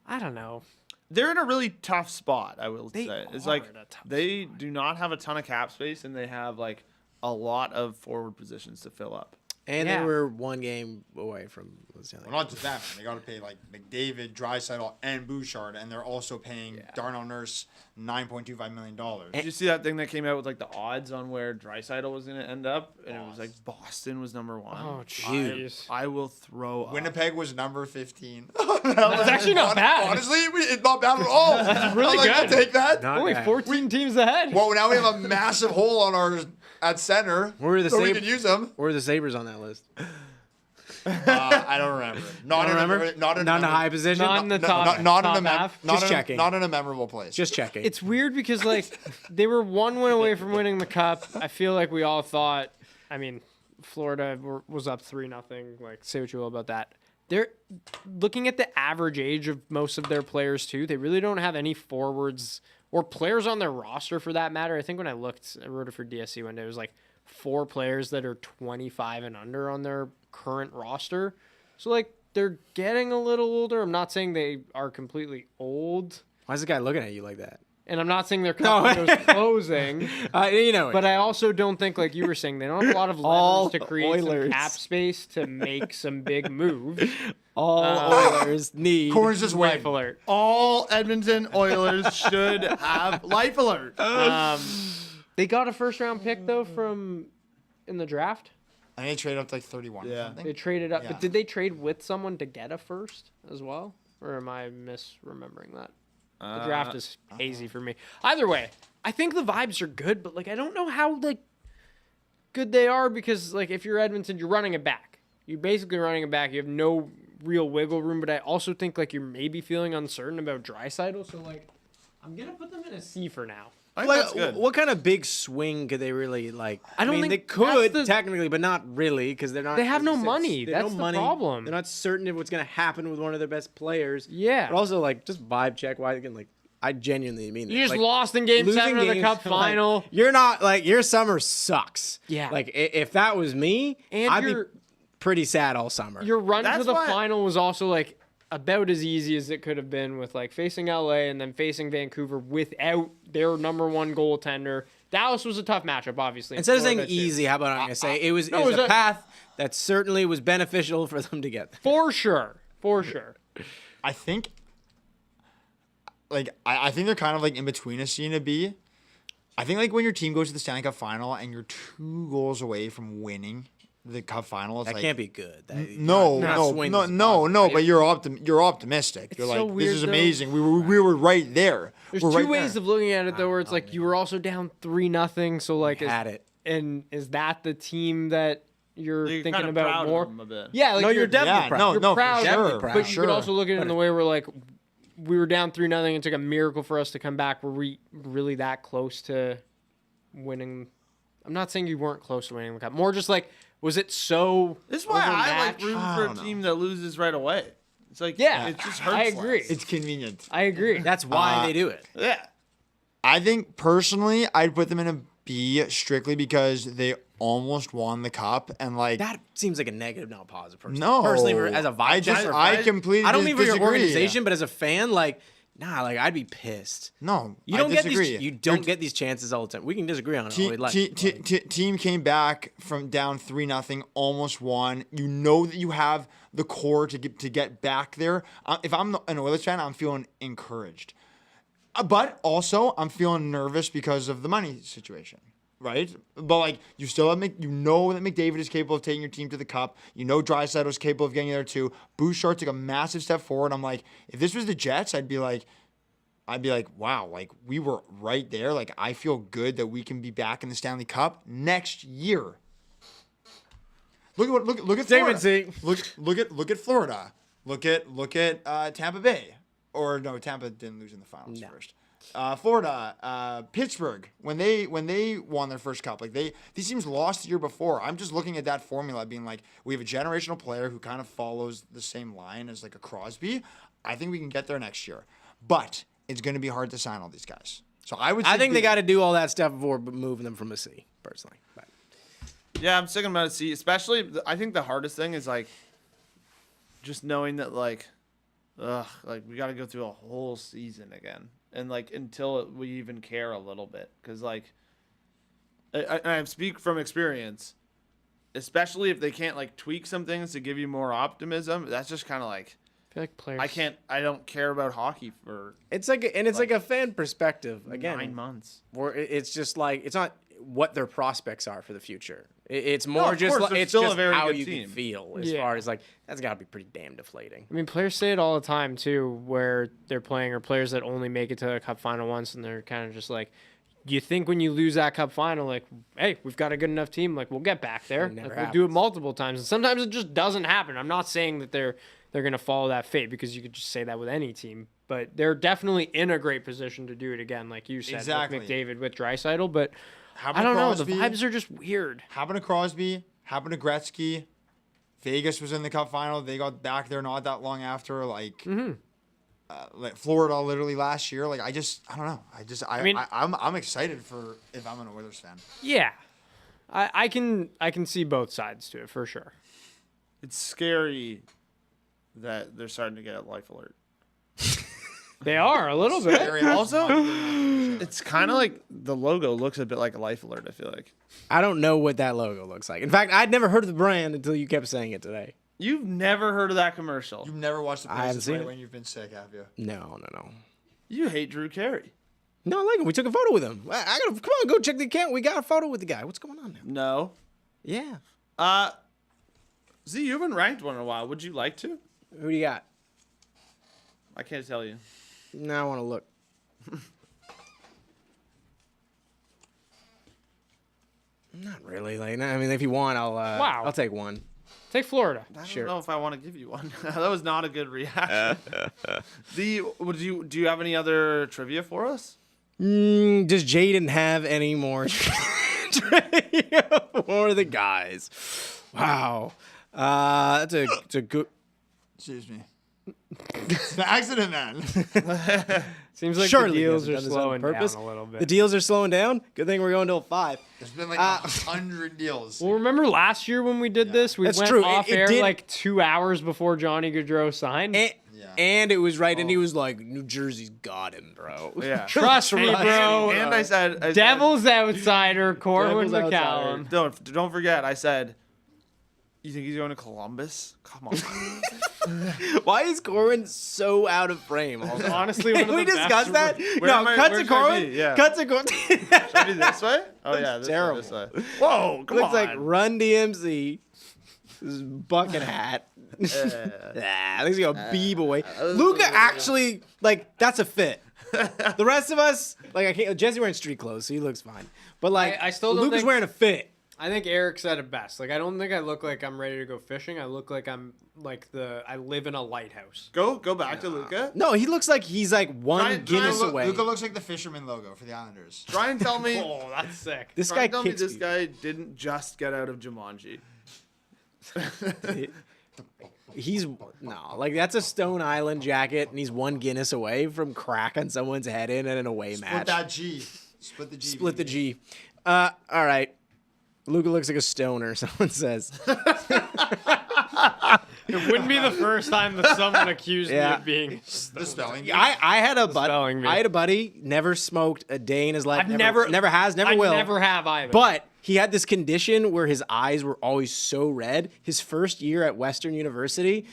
I don't know. They're in a really tough spot, I will They say. It's are like in a tough they do not have a ton of cap space, and they have like a lot of forward positions to fill up. And Yeah. they were one game away from the Stanley Well, not just that, man. They got to pay like McDavid, Draisaitl, and Bouchard, and they're also paying Darnell Nurse $9.25 million. Did you see that thing that came out with like the odds on where Draisaitl was going to end up? And it was like Boston was number 1. Oh, jeez. I will throw up. Winnipeg was number 15. That's actually not bad. Honestly, it's not bad at all. That's really I'm like, good. I'll take that. Not Only bad. 14 teams ahead. Well, now we have a massive hole on our at center, Where are the so we Sab- can use them. Where are the Sabres on that list? I don't remember. Not Don't in remember? A, not in Not in a high memorable- position? Not in the No, top, not top in a half. not Just in, checking. Not in a memorable place. Just checking. It's weird because like they were 1 win away from winning the cup. I feel like we all thought. I mean, Florida was up 3-0. Like, say what you will about that. They're looking at the average age of most of their players too. They really don't have any forwards or players on their roster for that matter. I think when I looked, I wrote it for DSC one day. It was like 4 players that are 25 and under on their current roster. So like they're getting a little older. I'm not saying they are completely old. Why is the guy looking at you like that? And I'm not saying their cup window's closing. You know it. But I also don't think, like you were saying, they don't have a lot of All leverage to create some Oilers. cap space to make some big moves. All Oilers need Corners just Life win. alert. All Edmonton Oilers should have life alert. They got a first-round pick, though, from in the draft. I think they traded up to like 31 or Yeah. something. They traded up. Yeah. But did they trade with someone to get a first as well? Or am I misremembering that? The draft is hazy for me. Either way, I think the vibes are good, but like I don't know how like good they are because like if you're Edmonton, you're running it back. You're basically running it back. You have no real wiggle room, but I also think like you're maybe feeling uncertain about Draisaitl. So like I'm gonna put them in a C for now. I think Like, that's good. what kind of big swing could they really like? I don't mean, think they could that's the- technically, but not really because they're not. They have as no you said, money. they have That's no the money. problem. They're not certain of what's going to happen with one of their best players. Yeah. But also, like, just vibe check. Why again? Like, I genuinely mean You it. just Like, lost in Game losing 7 of the games, Cup like, final. you're not like your summer sucks. Yeah. Like if that was me, And I'd be you're- pretty sad all summer. Your run to That's the why- final was also like about as easy as it could have been with like facing LA and then facing Vancouver without their number 1 goaltender. Dallas was a tough matchup, obviously. Instead of saying Florida, too. easy, how about I'm going to say it was, No, it was it was a a- path that certainly was beneficial for them to get there. For sure. For sure. I think, like, I think they're kind of like in between a C and a B. I think like when your team goes to the Stanley Cup final and you're 2 goals away from winning the Cup final, it's That like can't be good. That, no, not no, swing no, this no, positive, no. right? But you're optimistic. You're so like, weird, this is though. amazing. We were right there. There's We're 2 right ways there. of looking at it, though, where it's like you were also down 3-0. So, like, had it. And is that the team that you're You're thinking kinda about proud of more? them a bit. Yeah, like No, you're definitely Yeah, proud. no, You're no, proud, for definitely sure. proud. But for you sure. could also look at it in the way where like we were down 3-0 and it took a miracle for us to come back. Were we really that close to winning? I'm not saying you weren't close to winning the cup. More just like was it so? This is why I like overmatched? rooting I for a don't know. team that loses right away. It's like Yeah, it just hurts. I agree. less. It's convenient. I agree. That's why they do it. Yeah. I think personally, I'd put them in a B strictly because they almost won the cup and like That seems like a negative, not a positive. Personally. No. Personally, as a vibe I check just- or I fan, completely I don't mean for your disagree. organization, but as a fan, like, nah, like I'd be pissed. no, You I don't get disagree. these. You don't get these chances all the time. We can disagree on it all we like. Team came back from down 3-0, almost won. You know that you have the core to get back there. If I'm an Oilers fan, I'm feeling encouraged, but also I'm feeling nervous because of the money situation. Right, but like you still have you know that McDavid is capable of taking your team to the cup. You know Draisaitl is capable of getting there too. Bouchard took a massive step forward. I'm like, if this was the Jets, I'd be like, wow, like we were right there. Like I feel good that we can be back in the Stanley Cup next year. Look at Segment Florida. C. Look at Florida. Look at Tampa Bay. Or no, Tampa didn't lose in the finals first. Florida, Pittsburgh, when they won their first cup, like these teams lost the year before. I'm just looking at that formula, being like, we have a generational player who kind of follows the same line as like a Crosby. I think we can get there next year, but it's going to be hard to sign all these guys. So I think they got to do all that stuff before moving them from a C, personally. But. Yeah, I'm sticking about a C. Especially, I think the hardest thing is like just knowing that like we got to go through a whole season again, and like until we even care a little bit, because like I speak from experience, especially if they can't like tweak some things to give you more optimism. That's just kind of like. I feel like players. I don't care about hockey for. It's like a fan perspective again. 9 months. Where it's just like it's not what their prospects are for the future. It's more of just course, like, they're it's still a just very how good you team. can feel as far as like that's got to be pretty damn deflating. I mean, players say it all the time too, where they're playing or players that only make it to a cup final once, and they're kind of just like, you think when you lose that cup final, like, hey, we've got a good enough team, like we'll get back there, like, we'll do it multiple times, and sometimes it just doesn't happen. I'm not saying that they're gonna follow that fate, because you could just say that with any team, but they're definitely in a great position to do it again, like you said, Exactly. with McDavid, with Draisaitl, but Happened I don't to know, Crosby, the vibes are just weird. Happened to Crosby, happened to Gretzky. Vegas was in the cup final. They got back there not that long after. Like, like Florida, literally last year. Like, I don't know. I'm excited for if I'm an Oilers fan. Yeah, I can see both sides to it for sure. It's scary that they're starting to get a life alert. They are a little bit. Also, it's kind of like the logo looks a bit like a life alert. I feel like. I don't know what that logo looks like. In fact, I'd never heard of the brand until you kept saying it today. You've never heard of that commercial. You've never watched the I haven't Places seen Right it. when you've been sick, have you? No. You hate Drew Carey. No, I like him. We took a photo with him. I gotta come on, go check the account. We got a photo with the guy. What's going on now? No. Yeah. Z, you haven't ranked one in a while. Would you like to? Who do you got? I can't tell you. Now I want to look. Not really. Like, I mean, if you want, I'll take one. Take Florida. I don't know if I want to give you one. That was not a good reaction. Do you have any other trivia for us? Does Jaden have any more trivia for the guys? Wow. That's a good. Excuse me. It's an accident, man. Seems like Surely the deals he are hasn't done this on slowing down purpose. a little bit. The deals are slowing down. Good thing we're going till 5. There's been like 100 deals. Well, remember last year when we did this? We That's went true. off It air did- like 2 hours before Johnny Gaudreau signed. And it was right, and he was like, New Jersey's got him, bro. Yeah. Trust me, bro. And I said, Devil's outsider, Corwin Devil's McCallum. Don't forget, I said, you think he's going to Columbus? Come on. Why is Corwin so out of frame? Honestly, one of Can we the best discuss that? Where am I- cut where to should I Corwin. be? Yeah. Cut to Corwin. Should I be this way? Oh, yeah. This terrible. Way, this way. Whoa, come Looks on. like Run DMC. His bucket hat. At least you got B-boy. Luca actually, like, that's a fit. The rest of us, like, I can't. Jesse wearing street clothes, so he looks fine. But like, I still don't Luca's think- wearing a fit. I think Eric said it best. Like, I don't think I look like I'm ready to go fishing. I look like I live in a lighthouse. Go back to Luca. No, he looks like he's like one Try Guinness look- away. Luca looks like the fisherman logo for the Islanders. Try and tell me. Oh, that's sick. This try guy and tell me kicks this you. guy didn't just get out of Jumanji. He's like that's a Stone Island jacket, and he's one Guinness away from cracking someone's head in an away match. Split that G. Split the G. Split the G. All right. Luca looks like a stoner. Someone says. It wouldn't be the first time that someone accused me Yeah. of being. The spelling bee. I had a spelling buddy. bee. I had a buddy. Never smoked a day in his life. I've never has, never I will. never have either. But he had this condition where his eyes were always so red. His first year at Western University,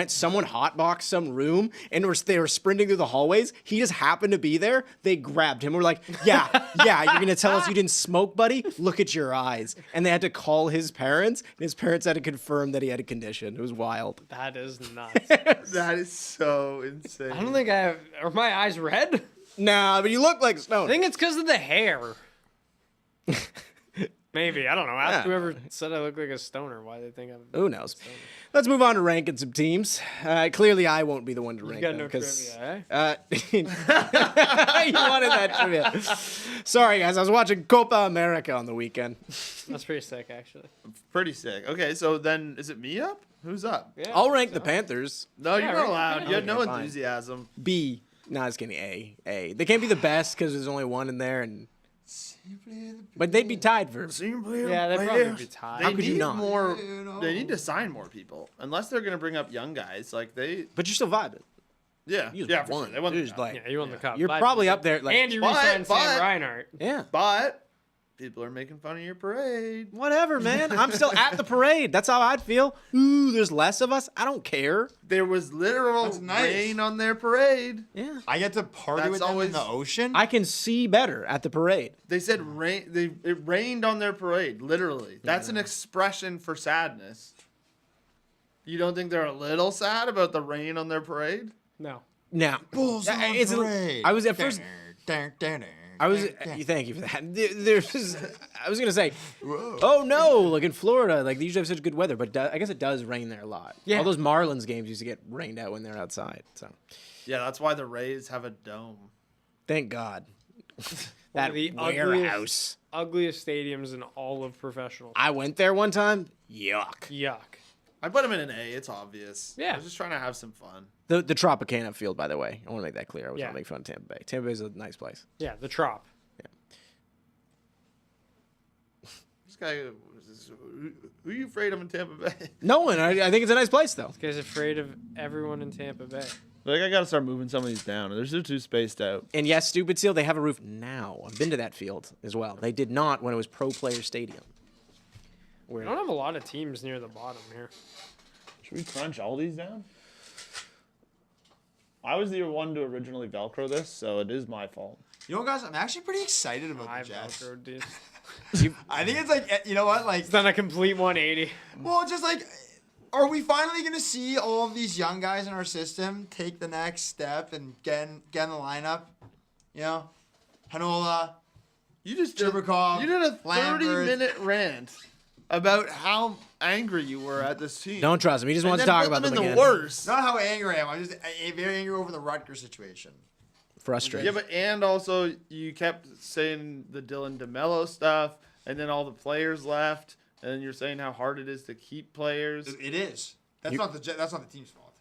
someone hotboxed some room and they were sprinting through the hallways. He just happened to be there. They grabbed him. We're like, yeah, you're going to tell us you didn't smoke, buddy? Look at your eyes. And they had to call his parents, and his parents had to confirm that he had a condition. It was wild. That is nuts. That is so insane. I don't think I have. Are my eyes red? Nah, but you look like I Stone. think it's because of the hair. Maybe. I don't know. Ask Yeah. whoever said I look like a stoner why they think I'm. Who knows? Let's move on to ranking some teams. Clearly, I won't be the one to rank got them no because trivia, you wanted that trivia. Sorry, guys. I was watching Copa America on the weekend. That's pretty sick, actually. Pretty sick. Okay, so then is it me up? Who's up? Yeah, I'll rank the Panthers. No, you're not right. allowed. Yeah. You had no Okay, fine. enthusiasm. B. No, just kidding. A. They can't be the best because there's only one in there, but they'd be tied for. Yeah, they'd probably be tied. How could you not? More, they need to sign more people, unless they're gonna bring up young guys. Like they, But you're still vibing. yeah, You just yeah, for won. sure. They won the You're just cup. like, Yeah, you won the cup. you're But- probably up there. Like, and you But- re-signed Sam but- Reinhart. yeah. But people are making fun of your parade. Whatever, man. I'm still at the parade. That's how I'd feel. Ooh, there's less of us. I don't care. There was literal That's nice. rain on their parade. Yeah. I get to party That's with them always- in the ocean. I can see better at the parade. They said rain. It rained on their parade. Literally, that's an expression for sadness. You don't think they're a little sad about the rain on their parade? No. Now, Bulls on it's parade. I was at first. I was. Thank you for that. There's. I was gonna say, oh no, like in Florida, like they usually have such good weather, but I guess it does rain there a lot. Yeah. All those Marlins games used to get rained out when they're outside. So, Yeah, that's why the Rays have a dome. thank God. One That of the warehouse. ugliest stadiums in all of professional. I went there one time. Yuck. Yuck. I put them in an A. It's obvious. Yeah. I was just trying to have some fun. The Tropicana field, by the way. I want to make that clear. I was Yeah. not making fun of Tampa Bay. Tampa Bay is a nice place. Yeah, the Trop. This guy, who are you afraid of in Tampa Bay? No one. I think it's a nice place though. This guy's afraid of everyone in Tampa Bay. Like I gotta start moving some of these down. They're too spaced out. And yes, Stupid Seal, they have a roof now. I've been to that field as well. They did not when it was Pro Player Stadium. We don't have a lot of teams near the bottom here. Should we crunch all these down? I was the one to originally Velcro this, so it is my fault. You know, guys, I'm actually pretty excited about I the Jets. Velcroed these. I think it's like, you know what, like, It's done a complete 180. well, just like, are we finally gonna see all of these young guys in our system take the next step and get in the lineup? You know, Hanola. You just Chibikov, you did a Lambert. 30-minute rant about how angry you were at this team. Don't trust him. He just And wants to then talk put about them them in again. the worst. Not how angry I am. I'm just very angry over the Rutgers situation. Frustrated. Yeah, but and also you kept saying the Dylan DeMello stuff, and then all the players left, and then you're saying how hard it is to keep players, It is. That's not the team's fault.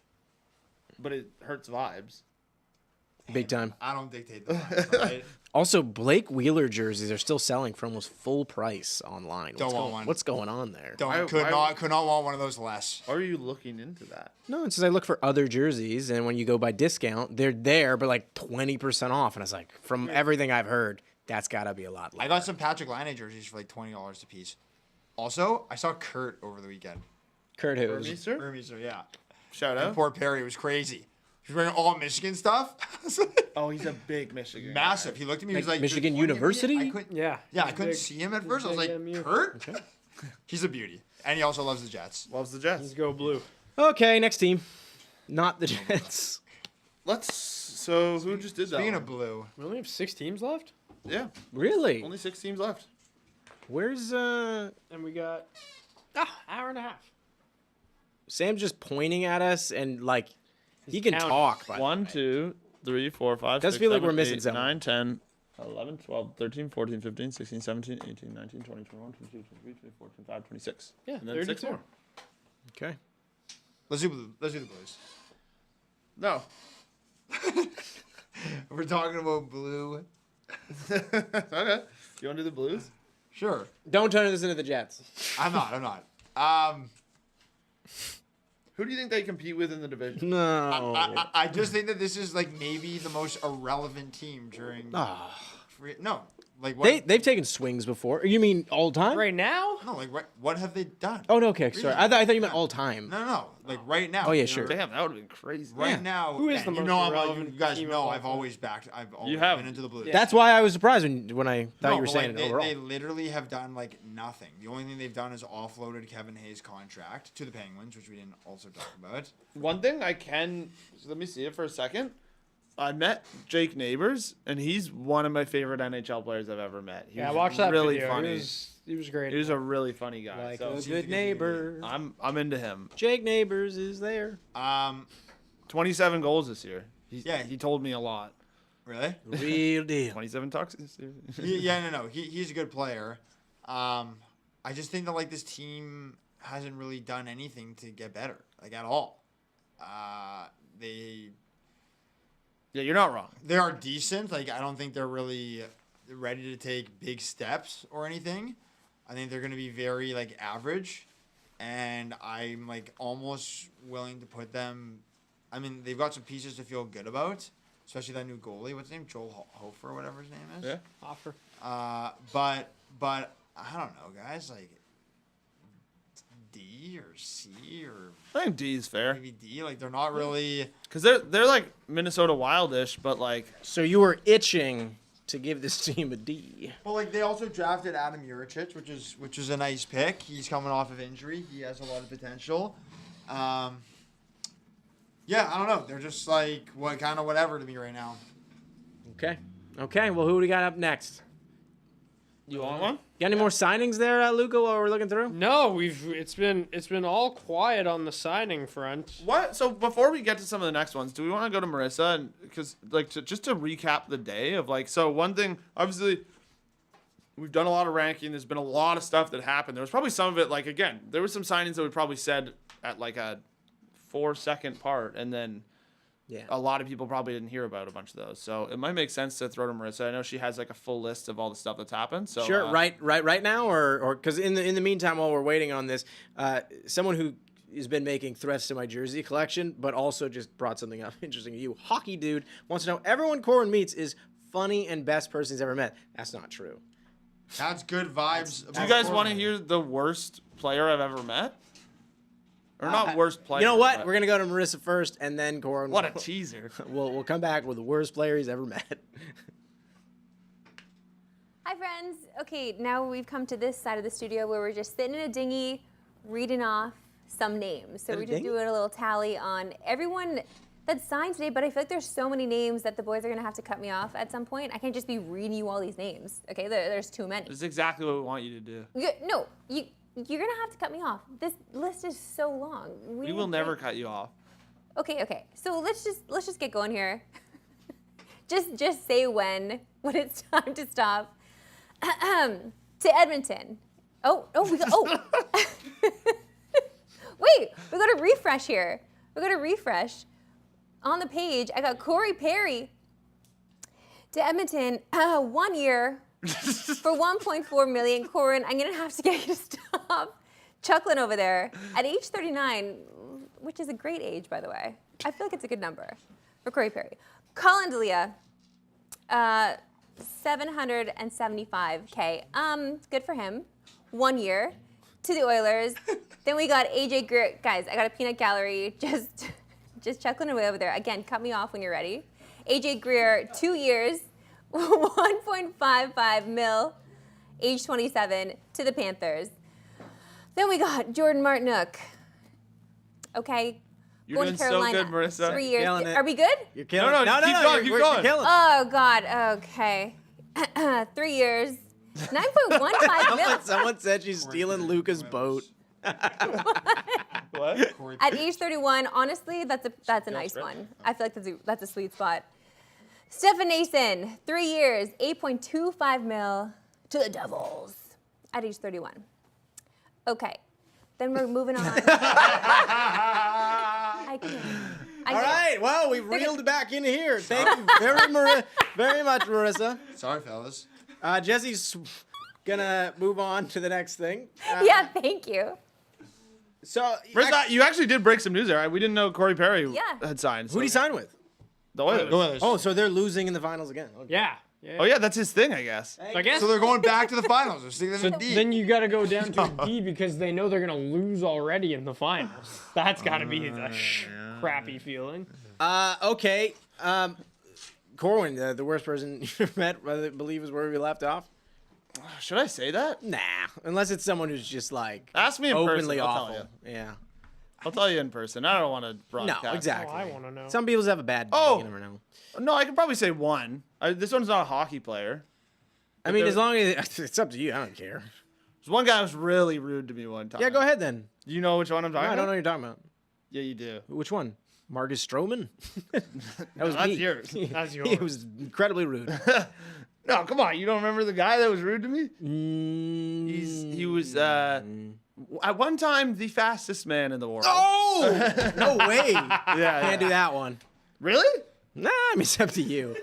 but it hurts vibes. Big time. I don't dictate the lineup, right? Also, Blake Wheeler jerseys are still selling for almost full price online. Don't want one. What's going on there? Could not want one of those less. Are you looking into that? No, it's just I look for other jerseys, and when you go by discount, they're there, but like 20% off. And I was like, from everything I've heard, that's got to be a lot I got some Patrick Laine jerseys for like $20 a piece. Also, I saw Kurt over the weekend. Kurt who? Burmeister, yeah. Shout And out. poor Perry was crazy. He was wearing all Michigan stuff. Oh, he's a big Michigan guy. Massive. He looked at me. He was like Michigan "You're pointing at me?" University? I couldn't. Yeah. Yeah, I He's couldn't big. see him at first. I was big like, MU. Kurt. He's a beauty, and he also loves the Jets. Loves the Jets. Let's go blue. Okay, next team. Not the Jets. So who just did that? Speaking one? of blue, We only have 6 teams left, Yeah, Really? only 6 teams left. Where's and we got hour and a half. Sam just pointing at us and like he can counting. talk. By 1, 2, 3, 4, 5, Does 6, feel like 7, we're missing 8, something. 9, 10, 11, 12, 13, 14, 15, 16, 17, 18, 19, 20, 21, 22, 23, 24, 25, 26. Yeah, And then 6 32. more. Okay. let's do blue. Let's do the Blues. No. We're talking about blue. Okay. You want to do the Blues? Sure. Don't turn this into the Jets. I'm not. Who do you think they compete with in the division? No. I just think that this is like maybe the most irrelevant team during. No, like what? They've taken swings before. You mean all time? Right now? No, like what have they done? Oh no. Okay. Sorry. Really? I thought you meant all time. No, like right now. Oh, yeah, you sure. know, Damn, that would have been crazy. Right Yeah. now, Who is and the you most know, irrelevant you guys team know of all I've time? always backed. I've always have. been into the Blues. That's why I was surprised when I thought No, you were but, saying like, it overall. They literally have done like nothing. The only thing they've done is offloaded Kevin Hayes' contract to the Penguins, which we didn't also talk about. One thing I can, so let me see it for a second. I met Jake Neighbors, and he's one of my favorite NHL players I've ever met. I watched that really video. funny. He was great. He was a really funny guy. Like so a good neighbor. I'm into him. Jake Neighbors is there. 27 goals this year. Yeah. He told me a lot. Really? Real deal. 27 tucks. No. He's a good player. I just think that like this team hasn't really done anything to get better, like at all. Yeah, you're not wrong. They are decent. Like I don't think they're really ready to take big steps or anything. I think they're going to be very like average, and I'm like almost willing to put them. I mean, they've got some pieces to feel good about, especially that new goalie. What's his name? Joel Hofer, or whatever his name is. Yeah. Offer. But I don't know, guys. Like D or C or I think D is fair. maybe D. Like they're not really. Because they're like Minnesota Wildish, but like. So you were itching to give this team a D. Well, like they also drafted Adam Juricic, which is a nice pick. He's coming off of injury. He has a lot of potential. Yeah, I don't know. They're just like whatever to me right now. Okay. Well, who do we got up next? You want one? Got any more signings there, Luca, while we're looking through? No, it's been all quiet on the signing front. What? So before we get to some of the next ones, do we want to go to Marissa and because like just to recap the day of like so one thing obviously we've done a lot of ranking. There's been a lot of stuff that happened. There was probably some of it like again there was some signings that we probably said at like a 4-second part, and then a lot of people probably didn't hear about a bunch of those. So it might make sense to throw to Marissa. I know she has like a full list of all the stuff that's happened. So sure, right now, or because in the meantime, while we're waiting on this, someone who has been making threats to my jersey collection, but also just brought something up interesting to you. Hockey dude wants to know everyone Corin meets is funny and best person he's ever met. That's not true. That's good vibes. Do you guys want to hear the worst player I've ever met? Or not worst player. You know what? but- We're gonna go to Marissa first, and then Corin. What a teaser. We'll come back with the worst player he's ever met. Hi, friends. Okay, now we've come to this side of the studio where we're just sitting in a dinghy, reading off some names. So In a we're just dinghy? doing a little tally on everyone that signed today. But I feel like there's so many names that the boys are gonna have to cut me off at some point. I can't just be reading you all these names. Okay, there's too many. This is exactly what we want you to do. You're gonna have to cut me off. This list is so long. We will never cut you off. Okay. So let's just get going here. just say when it's time to stop. To Edmonton. We got Wait, we got to refresh here. We got to refresh. On the page, I got Corey Perry to Edmonton, 1 year. For $1.4 million, Corin, I'm gonna have to get you to stop chuckling over there. At age 39, which is a great age, by the way, I feel like it's a good number for Corey Perry. Colin Delia, $775K. Good for him. 1 year to the Oilers. Then we got AJ Greer. Guys, I got a peanut gallery just chuckling away over there. Again, cut me off when you're ready. AJ Greer, 2 years. 1.55 mil, age 27, to the Panthers. Then we got Jordan Martinook. Okay. You're going doing to Carolina, so good, Marissa. 3 years. Killing it. Are we good? You're killing it. No, keep going. You're killing it. Oh, God. Okay. 3 years. 9.15 mil. Someone said she's stealing Luca's boat. What? At age 31, honestly, that's a nice one. I feel like that's a sweet spot. Stefan Nason, 3 years, 8.25 mil to the Devils at age 31. Okay, then we're moving on. I can't. All right, well, we've reeled back into here. Thank you very much, Marissa. Sorry, fellas. Jesse's gonna move on to the next thing. Yeah, thank you. So, Marissa, you actually did break some news there. We didn't know Corey Perry Yeah. had signed. Who did he sign with? The Oilers. Oh, so they're losing in the finals again. Okay. Yeah. Oh yeah, that's his thing, I guess. I guess. So they're going back to the finals. They're sticking them So in D. then you got to go down to a D because they know they're gonna lose already in the finals. That's got to be the crappy feeling. Okay. Corwin, the worst person you met, I believe is where we left off. Should I say that? Nah, unless it's someone who's just like Ask me in openly person. I'll awful. tell you. Yeah. I'll tell you in person. I don't want to broadcast. No, exactly. Oh, I want to know. Some people have a bad day. Oh. You never know. No, I could probably say one. This one's not a hockey player. I mean, as long as it's up to you, I don't care. There's one guy who was really rude to me one time. Yeah, go ahead then. You know which one I'm talking No, I about? don't know what you're talking about. Yeah, you do. Which one? Marcus Stroman? That was that's me. yours. That's yours. He was incredibly rude. No, come on. You don't remember the guy that was rude to me? He was at one time the fastest man in the world. Oh! No way. Yeah, Can't do that one. Really? Nah, I mean, it's up to you.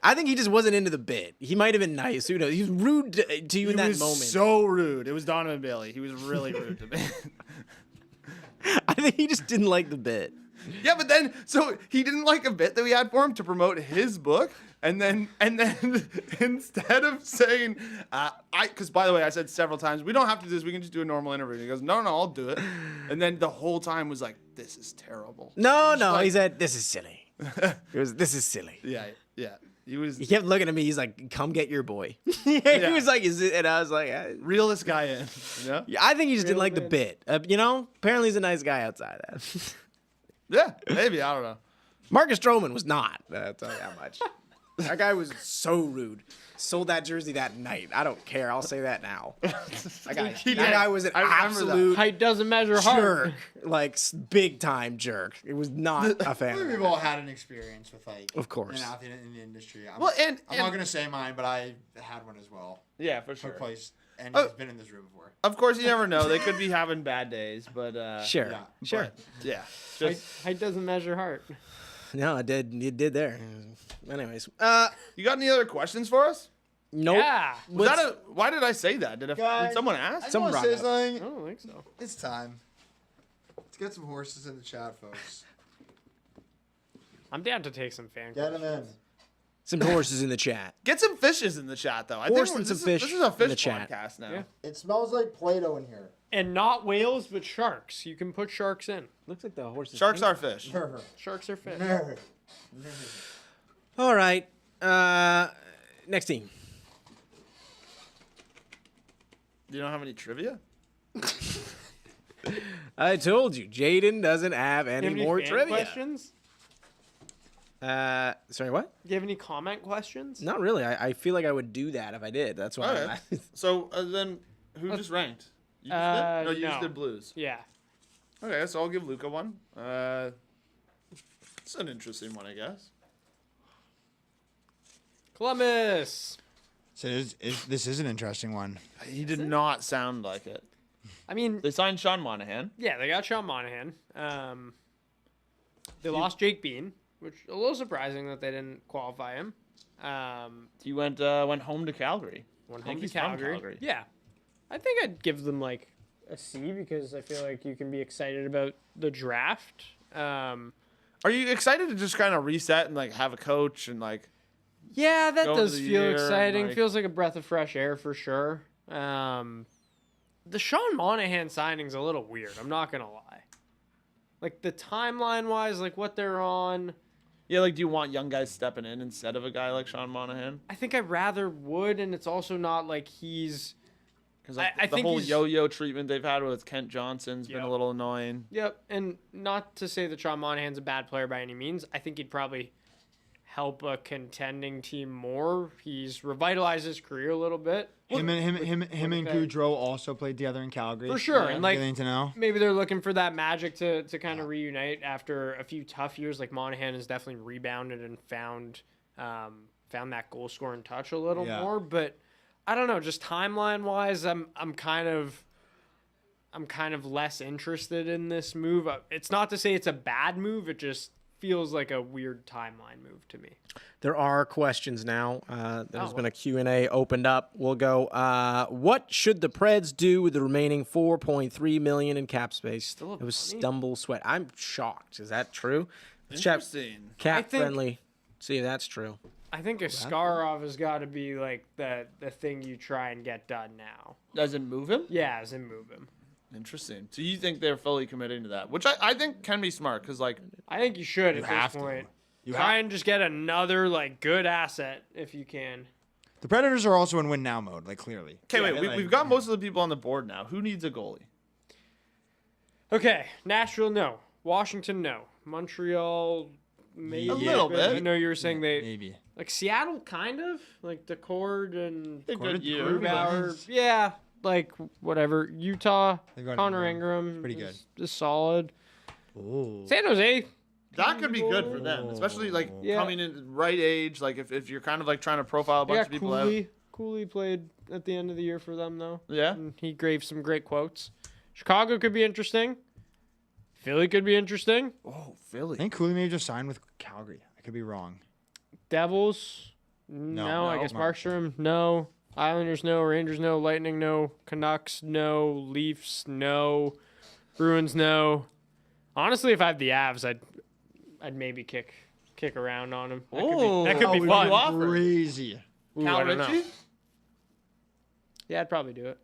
I think he just wasn't into the bit. He might have been nice. Who knows? He was rude to you in that moment. So rude. It was Donovan Bailey. He was really rude to me. I think he just didn't like the bit. Yeah, but then so he didn't like a bit that we had for him to promote his book, and then instead of saying, because by the way, I said several times, we don't have to do this. We can just do a normal interview. And he goes, no, I'll do it. And then the whole time was like, this is terrible. No, he said, this is silly. This is silly. Yeah. He kept looking at me. He's like, "Come get your boy." He was like, "Is it?" And I was like, "Reel this guy in." Yeah. I think he just didn't like the bit. Apparently he's a nice guy outside that. Yeah, maybe. I don't know. Marcus Stroman was not. I'll tell you how much. That guy was so rude. Sold that jersey that night. I don't care. I'll say that now. That guy was an absolute height doesn't measure heart. jerk, like big time jerk. It was not a fan. We've all had an experience with of course, an athlete in the industry. I'm I'm not gonna say mine, but I had one as well. Yeah, for sure. Took place, and he's been in this room before. Of course, you never know. They could be having bad days, but sure. Yeah. Height doesn't measure heart. No, it did. It did there. Anyways, you got any other questions for us? Nope. Yeah. Why did I say that? Did someone ask? Someone say something. I don't think so. It's time. Let's get some horses in the chat, folks. I'm down to take some fan Get them in. Some horses in the chat. Get some fishes in the chat, though. Horse and some fish This is a fish in the chat. podcast now. Yeah. It smells like Play-Doh in here. And not whales, but sharks. You can put sharks in. Looks like the horses. Sharks are fish. Sharks are fish. All right. Next team. You don't have any trivia? I told you, Jaden doesn't have any more fan trivia. Questions? Sorry, what? Do you have any comment questions? Not really. I feel like I would do that if I did. That's why. Okay. So then, who just ranked? You just did? No, you just did Blues. Yeah. Okay, so I'll give Luca one. It's an interesting one, I guess. Columbus. So this is an interesting one. He did not sound like it. I mean, they signed Sean Monahan. Yeah, they got Sean Monahan. They lost Jake Bean, which is a little surprising that they didn't qualify him. He went home to Calgary. Went home to Calgary. Yeah. I think I'd give them like a C because I feel like you can be excited about the draft. Are you excited to just kind of reset and like have a coach and like? Yeah, that does the feel year, exciting. like- Feels like a breath of fresh air for sure. The Sean Monahan signing's a little weird. I'm not gonna lie. Like the timeline wise, like what they're on. Yeah, like do you want young guys stepping in instead of a guy like Sean Monahan? I think I rather would, and it's also not like he's. Because like, I the think whole he's- yo-yo treatment they've had with Kent Johnson's been a little annoying. Yep, and not to say that Sean Monahan's a bad player by any means. I think he'd probably help a contending team more. He's revitalized his career a little bit. Him and Goudreau also played together in Calgary. For sure, and like Getting to know. maybe they're looking for that magic to kind of reunite after a few tough years. Like Monahan has definitely rebounded and found that goal scoring touch a little more. But I don't know, just timeline wise, I'm kind of less interested in this move. It's not to say it's a bad move. It just feels like a weird timeline move to me. There are questions now. There's been a Q&A opened up. We'll go, what should the Preds do with the remaining $4.3 million in cap space? It was stumble sweat. I'm shocked. Is that true? Let's check Interesting. Cap friendly. See if that's true. I think Askarov has got to be like the thing you try and get done now. Doesn't move him? Yeah, as in move him. Interesting. So you think they're fully committing to that, which I think can be smart because like I think you should You at have this to. point. You Try and just get another like good asset if you can. The Predators are also in win now mode, like clearly. Okay, wait. We've got most of the people on the board now. Who needs a goalie? Okay, Nashville, no. Washington, no. Montreal, maybe A little bit. I know you were saying maybe like Seattle, kind of like Decord and A good year. Grubauer. Yeah, like whatever. Utah, They got Connor Ingram. Ingram, Pretty good. is solid. Ooh. San Jose. That could be good for them, especially like coming in right age. Like if you're kind of like trying to profile a bunch of people out. Cooley played at the end of the year for them though. Yeah. And he gave some great quotes. Chicago could be interesting. Philly could be interesting. Oh, Philly. I think Cooley may have just signed with Calgary. I could be wrong. Devils. No, I guess Markstrom. No. Islanders. No. Rangers. No. Lightning. No. Canucks. No. Leafs. No. Bruins. No. Honestly, if I had the Avs, I'd maybe kick around on him. That could be fun. Crazy. Ooh, I don't know. Yeah, I'd probably do it.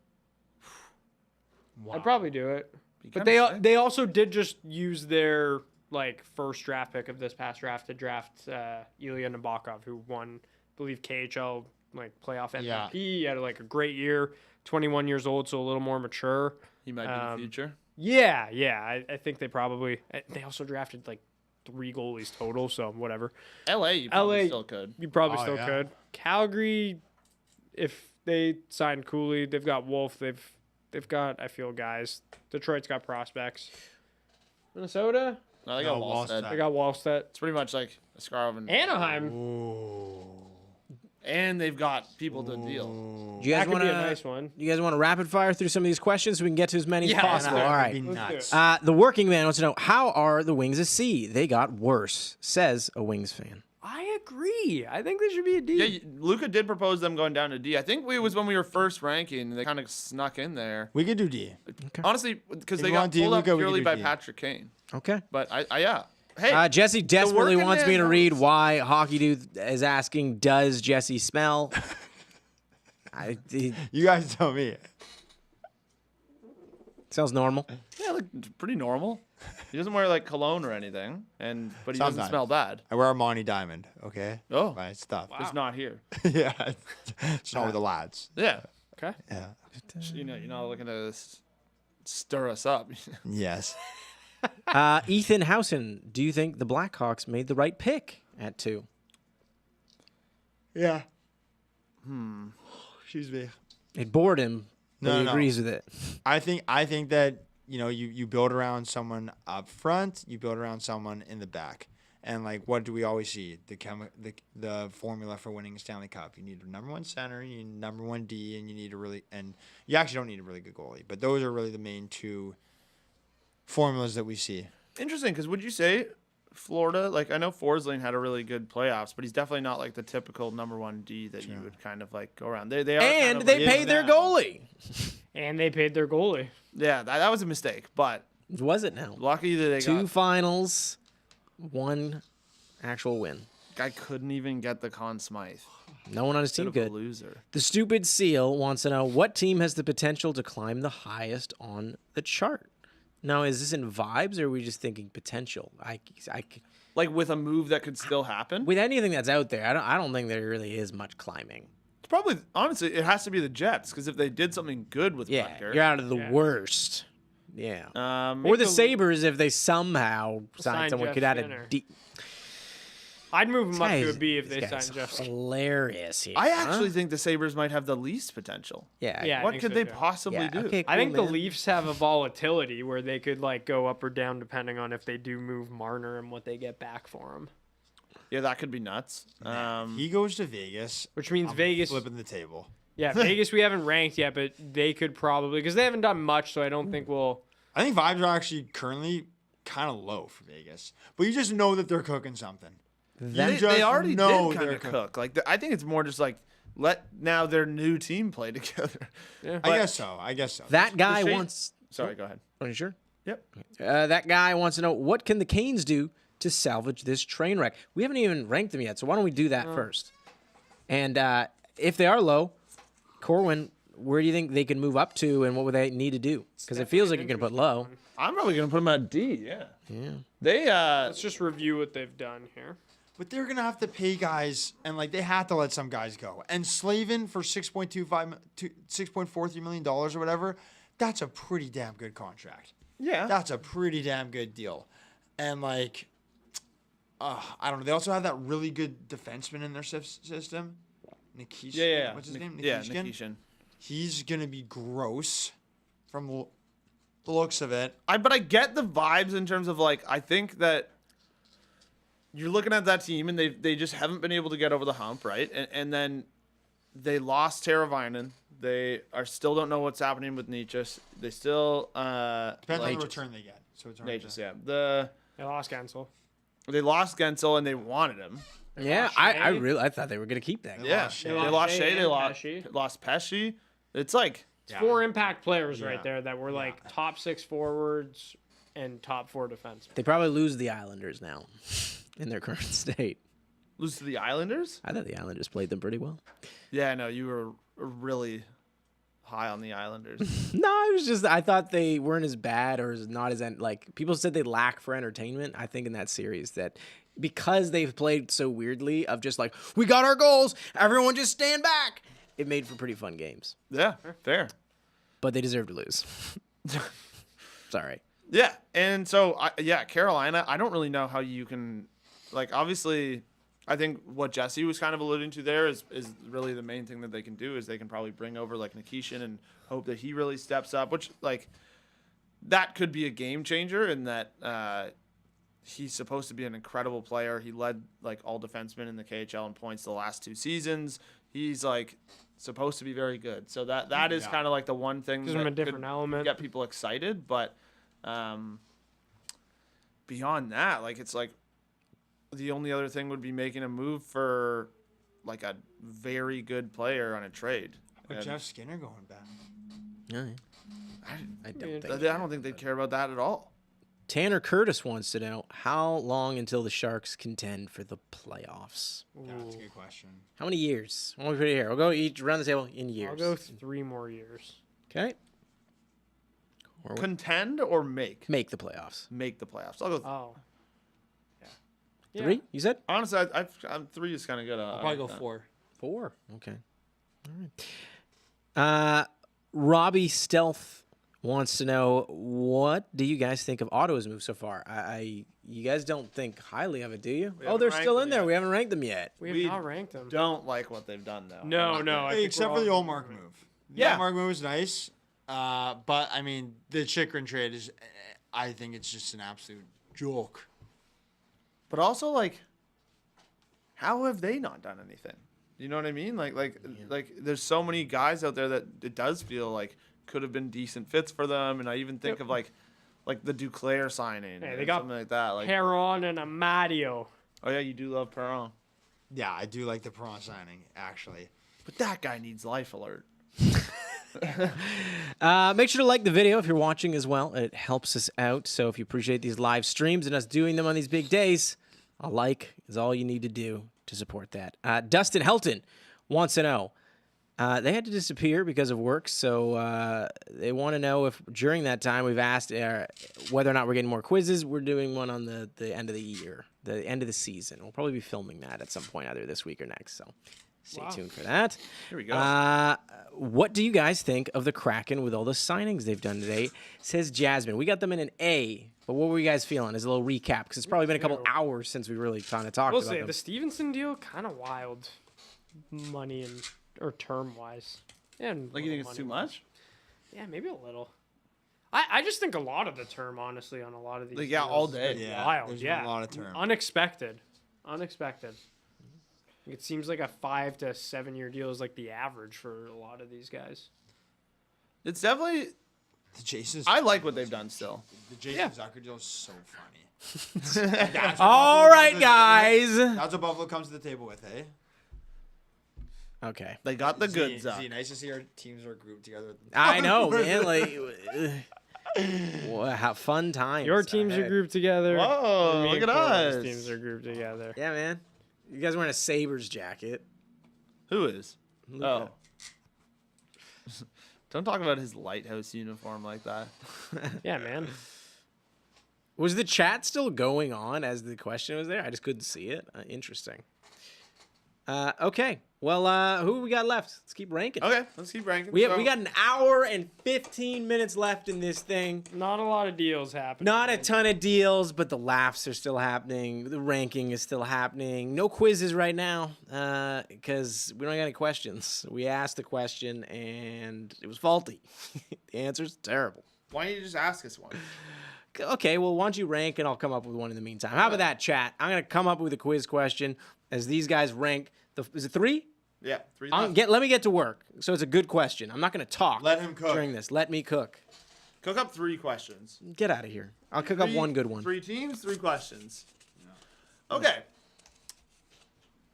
Wow. I'd probably do it. But they also did just use their like first draft pick of this past draft to draft Ilya Nabokov, who won, I believe, KHL like playoff MVP. Yeah. He had like a great year, 21 years old, so a little more mature. He might be the future. Yeah. I think they probably. They also drafted like 3 goalies total, so whatever. LA, you probably still could. You probably still could. Calgary, if they signed Cooley, they've got Wolf. They've got, I feel, guys. Detroit's got prospects. Minnesota? No, they got Wallstedt. They got Wallstedt. It's pretty much like Askarov and Anaheim. And they've got people to deal. Do you guys That could want be a nice one. You guys want to rapid fire through some of these questions so we can get to as many as possible? All right. Nuts. The working man wants to know, how are the Wings a C? They got worse, says a Wings fan. I agree. I think they should be a D. Yeah, Luca did propose them going down to D. I think it was when we were first ranking. They kind of snuck in there. We could do D. Honestly, because If they you got want D, pulled up Luka, we purely can do by D. Patrick Kane. Okay. But yeah. Hey, Jesse desperately working wants man me to knows. read why Hockey Dude is asking, does Jesse smell? You guys tell me. Sounds normal. Yeah, look pretty normal. He doesn't wear like cologne or anything, but he doesn't Sometimes. smell bad. I wear a Monty Diamond, okay? Oh. My stuff. It's not here. Yeah. It's not with the lads. Yeah. Okay. Yeah. You're not looking to stir us up. Yes. Ethan Housen, do you think the Blackhawks made the right pick at 2? Yeah. Excuse me. It bored him, but he agrees with it. I think that, you build around someone up front, you build around someone in the back. And like, what do we always see? The formula for winning a Stanley Cup. You need a number 1 center, you need a number 1 D, and you actually don't need a really good goalie. But those are really the main 2 formulas that we see. Interesting, because would you say Florida, like I know Forsling had a really good playoffs, but he's definitely not like the typical number 1 D that you would kind of like go around. They are And kind of they like, paid their goalie. And they paid their goalie. Yeah, that was a mistake, but was it now? Lucky that they 2 got finals, 1 actual win. Guy couldn't even get the Conn Smythe. No one on his team Bit of a could. loser. The Stupid Seal wants to know, what team has the potential to climb the highest on the chart? Now, is this in vibes, or are we just thinking potential? Like with a move that could still happen? With anything that's out there, I don't think there really is much climbing. It's probably, honestly, it has to be the Jets, because if they did something good with Butker, you're out of the worst. Yeah. Or maybe the Sabres, if they somehow sign someone, Jeff could add Skinner. a D. I'd move him up to a This B if they guy's signed Jeff. hilarious here. I actually think the Sabres might have the least potential. Yeah. What could they possibly do? Okay, I think cool, the man. Leafs have a volatility where they could like go up or down depending on if they do move Marner and what they get back for him. Yeah, that could be nuts. He goes to Vegas, which means I'm Vegas flipping the table. Yeah, Vegas we haven't ranked yet, but they could probably because they haven't done much, so I don't think we'll. I think vibes are actually currently kind of low for Vegas, but you just know that they're cooking something. They already know did kind they're of cook. Like I think it's more just like let now their new team play together. Yeah. I guess so. That guy The Shane- wants. Sorry, go ahead. Are you sure? Yep. That guy wants to know, what can the Canes do to salvage this train wreck? We haven't even ranked them yet, so why don't we do that first? And if they are low, Corwin, where do you think they can move up to, and what would they need to do? Because it feels like you're going to put low. I'm probably going to put them at D. Yeah. Yeah. They Let's just review what they've done here. But they're gonna have to pay guys, and like they have to let some guys go. And Slavin for $6.43 million or whatever, that's a pretty damn good contract. Yeah. That's a pretty damn good deal. And like, I don't know. They also have that really good defenseman in their system. Nikishin. Yeah. What's his name? Yeah, Nikishin? Nikishin. He's going to be gross from the looks of it. But I get the vibes in terms of, like, I think that you're looking at that team and they just haven't been able to get over the hump, right? And then they lost Teravainen. They still don't know what's happening with Nietzsche. They still Depends on the return they get. So it's hard Nietzsche, to... yeah. They lost Gensel. They lost Gensel and they wanted him. Yeah, I thought they were gonna keep that. Yeah, they lost Shea. They lost Pesci. It's like it's 4 impact players right there that were like top 6 forwards and top 4 defense. They probably lose the Islanders now in their current state. Lose to the Islanders? I thought the Islanders played them pretty well. Yeah, no, you were really high on the Islanders. No, it was just I thought they weren't as bad or not as like people said they lack for entertainment. I think in that series that because they've played so weirdly of just like we got our goals, everyone just stand back. It made for pretty fun games. Yeah, fair. But they deserve to lose. Sorry. Yeah, and so Carolina. I don't really know how you can, like, obviously. I think what Jesse was kind of alluding to there is really the main thing that they can do is they can probably bring over like Nikishin and hope that he really steps up, which like that could be a game changer in that he's supposed to be an incredible player. He led like all defensemen in the KHL in points the last 2 seasons. He's like supposed to be very good. So that is kind of like the one thing Gives that him a different element. Get people excited, but beyond that, like it's like the only other thing would be making a move for like a very good player on a trade. But Jeff Skinner going back. Yeah. I don't think they'd care about that at all. Tanner Curtis wants to know how long until the Sharks contend for the playoffs. That's a good question. How many years? Why don't we put it here? We'll go each around the table in years. I'll go 3 more years. Okay. Contend or make? Make the playoffs. Make the playoffs. I'll go. Oh. 3, you said? Honestly, I'm 3 is kind of good. I'll probably go 4. 4. Okay. All right. Robbie Stealth wants to know, what do you guys think of Ottawa's move so far? You guys don't think highly of it, do you? Oh, they're still in there. We haven't ranked them yet. We have not ranked them. Don't like what they've done though. No. Except for the Olmark move. The Yeah. Olmark move was nice. But I mean, the Chychrun trade is. I think it's just an absolute joke. But also, like, how have they not done anything? You know what I mean? Like, there's so many guys out there that it does feel like could have been decent fits for them, and I even think of like the Duclair signing. Hey, or they got something like that. Like Perron and Amadio. Oh yeah, you do love Perron. Yeah, I do like the Perron signing actually. But that guy needs life alert. Make sure to like the video if you're watching as well. It helps us out. So if you appreciate these live streams and us doing them on these big days, a like is all you need to do to support that. Dustin Helton wants to know. They had to disappear because of work, so they want to know if during that time we've asked whether or not we're getting more quizzes. We're doing one on the end of the year, the end of the season. We'll probably be filming that at some point, either this week or next. So stay tuned for that. Here we go. What do you guys think of the Kraken with all the signings they've done today? Says Jasmine. We got them in an A, but what were you guys feeling? As a little recap, because it's probably been a couple hours since we really kind of talked about them. The Stevenson deal kind of wild, money and or term wise. And like you think it's too much? Yeah, maybe a little. I just think a lot of the term, honestly, on a lot of these. Like, yeah, deals all day. is Yeah, wild. there's Yeah, been a lot of term. Unexpected. It seems like a 5 to 7 year deal is like the average for a lot of these guys. It's definitely. The Jason. I like what they've done still. The Jason Zucker deal is so funny. All right, guys. That's what Buffalo comes to the table with, eh? Okay. They got the goods Z, up. nice to see our teams are grouped together. I know, man. Like, how fun times. Your teams are grouped together. Whoa, and me look and at Corey's us. Teams are grouped together. Yeah, man. You guys wearing a Sabres jacket. Who is? Luka. Oh. Don't talk about his lighthouse uniform like that. Yeah, man. Was the chat still going on as the question was there? I just couldn't see it. Interesting. Okay. Well, who we got left? Let's keep ranking. Okay, let's keep ranking. We got an hour and 15 minutes left in this thing. Not a lot of deals happening. Not a ton of deals, but the laughs are still happening. The ranking is still happening. No quizzes right now because we don't got any questions. We asked the question and it was faulty. The answer's terrible. Why don't you just ask us one? Okay, well, why don't you rank and I'll come up with one in the meantime. How about that, chat? I'm going to come up with a quiz question as these guys rank. Is it 3? Yeah, 3. Let me get to work. So it's a good question. I'm not going to talk. Let him cook. During this. Let me cook. Cook up 3 questions. Get out of here. I'll cook up one good one. 3 teams, 3 questions. Okay.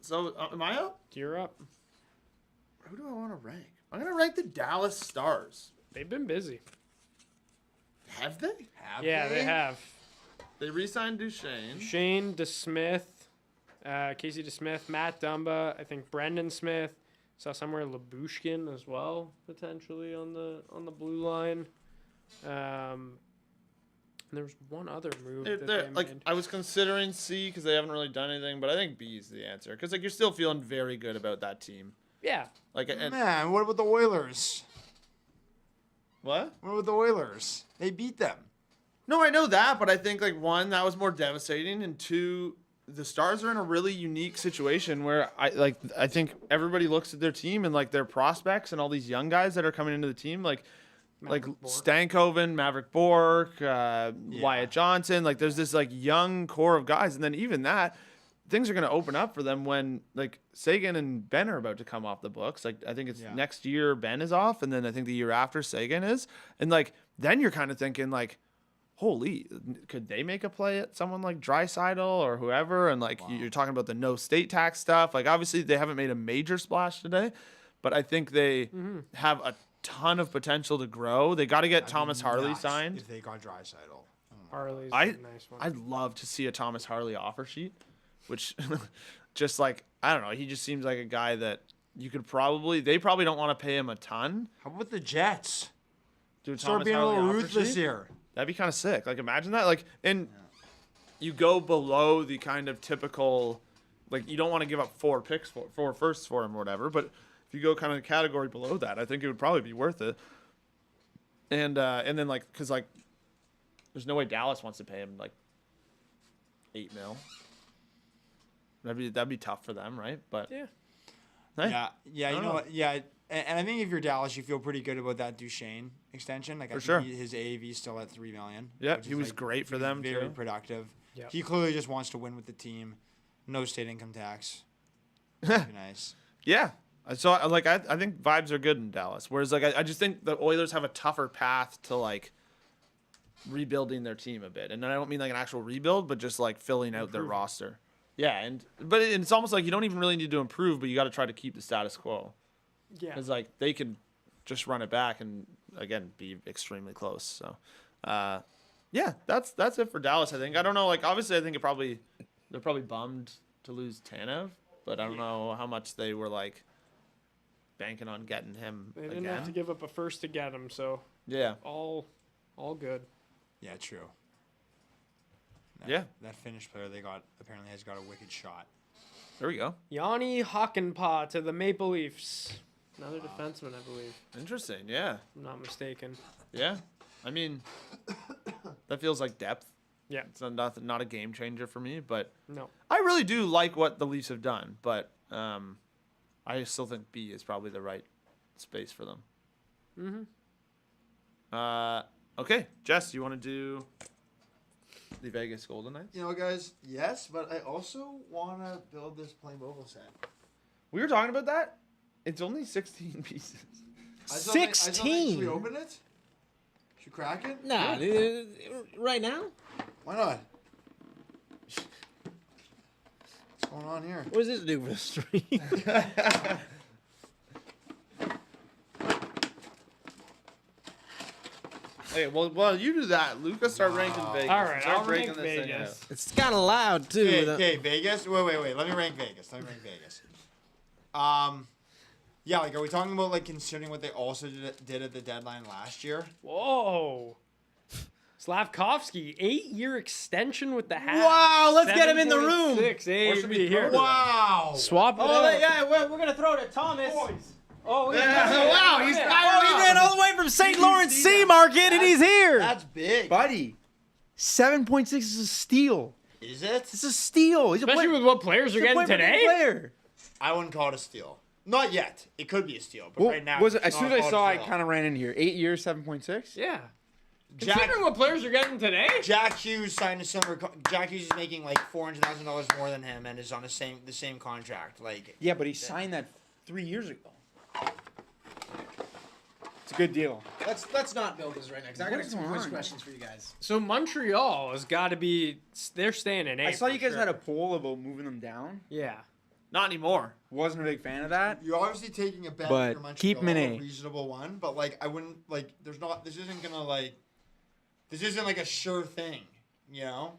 So, am I up? You're up. Who do I want to rank? I'm going to rank the Dallas Stars. They've been busy. Have they? They have. They re-signed Duchesne. Shane DeSmith, Casey DeSmith, Matt Dumba, I think Brendan Smith. Saw somewhere Labushkin as well, potentially on the blue line. And there was one other move that they made. I was considering C because they haven't really done anything, but I think B is the answer because you're still feeling very good about that team. Yeah. Man, what about the Oilers? What? What about the Oilers? They beat them. No, I know that, but I think 1, that was more devastating, and 2, the Stars are in a really unique situation where I think everybody looks at their team and their prospects and all these young guys that are coming into the team, like Stankoven, Maverick Bork, Wyatt Johnson. There's this young core of guys, and then even that, things are going to open up for them when Sagan and Ben are about to come off the books. I think it's next year Ben is off, and then I think the year after Sagan is, and then you're kind of thinking holy, could they make a play at someone like Draisaitl or whoever? And you're talking about the no state tax stuff. Obviously they haven't made a major splash today, but I think they have a ton of potential to grow. They got to get Thomas Harley signed. If they got Draisaitl. Harley's a nice one. I'd love to see a Thomas Harley offer sheet, which just I don't know. He just seems like a guy that you could they probably don't want to pay him a ton. How about the Jets? Dude, start being a little ruthless here. That'd be kind of sick. Imagine that. You go below the kind of typical, you don't want to give up 4 picks for firsts for him or whatever. But if you go kind of a category below that, I think it would probably be worth it. And then because there's no way Dallas wants to pay him $8 million. That'd be tough for them, right? But yeah. Hey, yeah. You know what? Yeah. And I think if you're Dallas, you feel pretty good about that Duchesne extension. I think sure. His AAV is still at $3 million. Yeah, he was great for them very too. Productive. Yep. He clearly just wants to win with the team. No state income tax. That'd be nice. Yeah. So I think vibes are good in Dallas. Whereas I just think the Oilers have a tougher path to rebuilding their team a bit. And I don't mean an actual rebuild, but just filling out their roster. Yeah, but it's almost you don't even really need to improve, but you got to try to keep the status quo. Yeah. It's they can just run it back and again be extremely close. So, yeah, that's it for Dallas. I think. I don't know. Obviously, I think they're probably bummed to lose Tanev, but I don't know how much they were banking on getting him. They didn't have to give up a first to get him, so yeah, all good. Yeah, true. That Finnish player they got apparently has got a wicked shot. There we go. Yanni Hakanpää to the Maple Leafs. Another defenseman, I believe. Interesting, yeah. If I'm not mistaken. Yeah. I mean, that feels like depth. Yeah. It's not a game changer for me, but no. I really do like what the Leafs have done, but I still think B is probably the right space for them. Okay, Jess, you want to do the Vegas Golden Knights? You know, guys, yes, but I also want to build this Playmobil set. We were talking about that. It's only 16 pieces. 16? Should we open it? Should we crack it? Nah, right now? Why not? What's going on here? What does this do for the stream? Hey, well, you do that. Luca, start ranking Vegas. All right, start I'll breaking rank this thing Vegas. out. It's kind of loud too. Okay, Vegas. Wait. Let me rank Vegas. Yeah, are we talking about considering what they also did at the deadline last year? Whoa. Slavkovsky, 8-year extension with the Habs. Wow, let's get him in the room. 7.6 should we here. throw it? Wow. Swap it Oh, out. yeah, we're going to throw it at Thomas. Oh, Wow, he ran all the way from St. Lawrence Sea Market, and he's here. That's big. Buddy, 7.6 is a steal. Is it? It's a steal. He's Especially with what players are he's a getting point-per-game today. player. I wouldn't call it a steal. Not yet. It could be a steal, but Well, right now, was it, it's as soon not as I called saw a it, steal. kind of ran in here. 8 years, 7.6. Yeah. Jack- Considering what players are getting today. Jack Hughes signed a similar. Jack Hughes is making like $400,000 more than him, and is on the same contract. Like, Yeah, but he signed that 3 years ago. It's a good deal. Let's not build this right now, because I What got is some going quiz on? questions for you guys. So Montreal has got to be. They're staying in 8. I saw you for guys sure. had a poll about moving them down. Yeah. Not anymore. Wasn't a big fan of that. you're obviously taking a bet But for Montreal, keep him in a A. reasonable one. But like, I wouldn't like. There's not. This isn't gonna like. This isn't like a sure thing. You know.